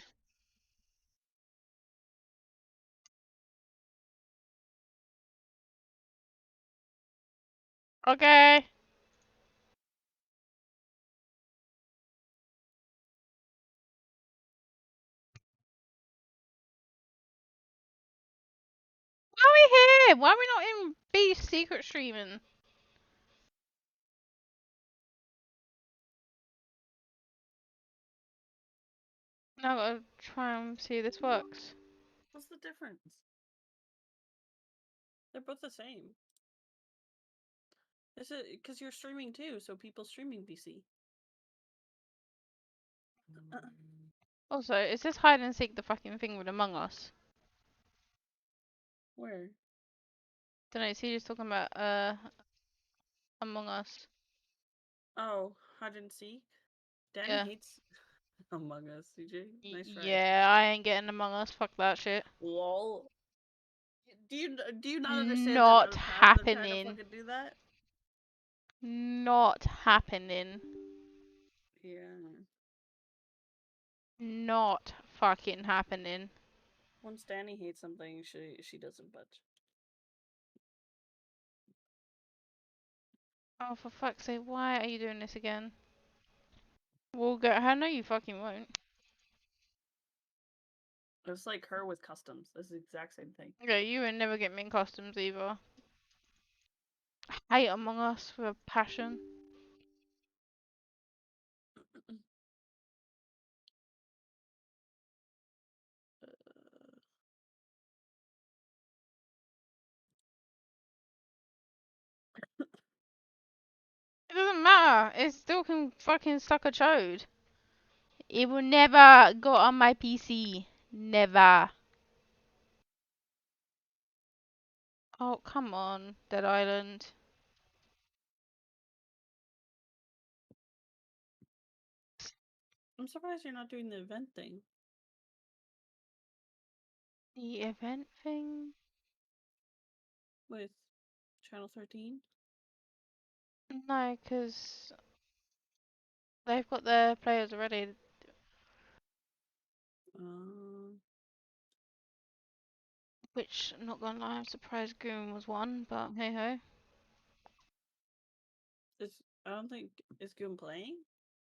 Okay. Why are we here? Why are we not in B secret streaming? Now I gotta try and see if this works. What's the difference? They're both the same. Is it because you're streaming too? So people streaming BC. Also, is this hide and seek the fucking thing with Among Us? Where? Don't know. Is he just talking about Among Us? Oh, hide and seek. Danny Yeah. hates Among Us. CJ, nice try. Yeah, I ain't getting Among Us. Fuck that shit. Lol. Do you not understand Not that in the past they're trying to happening. fucking do that? Not happening. Yeah. Not fucking happening. Once Danny hates something, she doesn't budge. Oh, for fuck's sake, why are you doing this again? We'll get her. No, you fucking won't. It's like her with customs. It's the exact same thing. Okay, you would never get me in costumes either. I hate Among Us with a passion. It doesn't matter. It still can fucking suck a chode. It will never go on my PC. Never. Oh, come on, Dead Island. I'm surprised you're not doing the event thing. The event thing? With Channel 13? No, because they've got their players already. Which, not gonna lie, I'm surprised Goon was one, but hey ho. I don't think is Goon playing.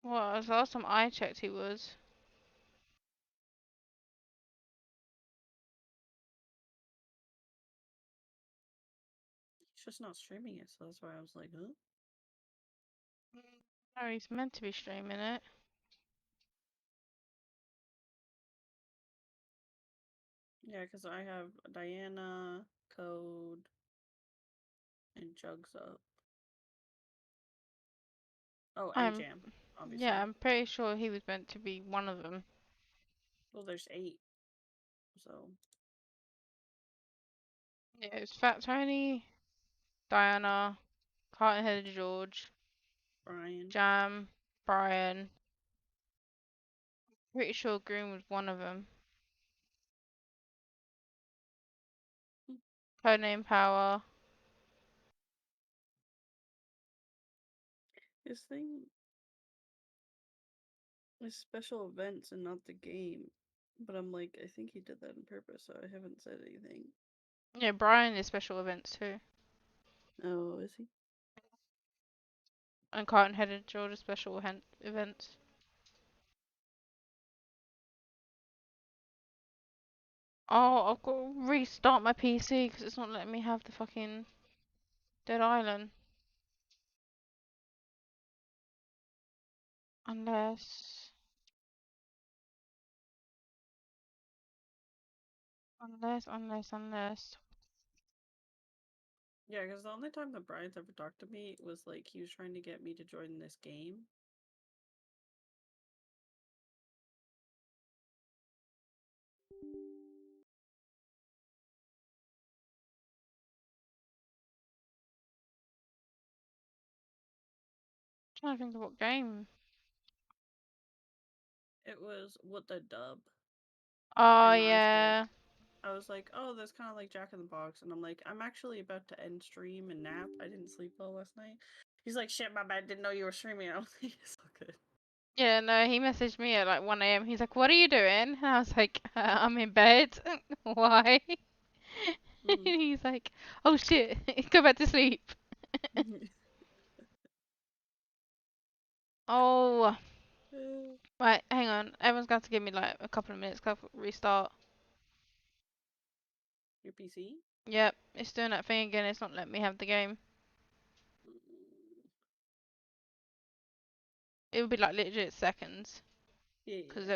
Well, as last time I checked, he was. He's just not streaming it, so that's why I was like, huh? Oh, he's meant to be streaming it. Yeah, because I have Diana, Code, and Jugs up. Oh, and Jam, obviously. Yeah, I'm pretty sure he was meant to be one of them. Well, there's 8. So. Yeah, it's Fat Tony, Diana, Carton-Headed George, Brian. Jam, Brian. Pretty sure Groom was one of them. Codename Power. His thing is special events and not the game. But I'm like, I think he did that on purpose, so I haven't said anything. Yeah, Brian is special events too. Oh, is he? And Carton-Headed George is special events. Oh, I've got to restart my PC because it's not letting me have the fucking Dead Island. Unless... Yeah, because the only time that Brian's ever talked to me was like he was trying to get me to join this game. I'm trying to think of what game. It was What the Dub. Oh, And yeah. I was like, oh, that's kind of like Jack in the Box. And I'm like, I'm actually about to end stream and nap. I didn't sleep well last night. He's like, shit, my bad. Didn't know you were streaming. I was like, it's all good. Yeah, no, he messaged me at like 1 AM. He's like, what are you doing? And I was like, I'm in bed. Why? He's like, oh shit, go back to sleep. Oh. Right, hang on. Everyone's going to give me like a couple of minutes. Go restart. Your PC? Yep, it's doing that thing again. It's not letting me have the game. It would be like legit seconds. Yeah. Because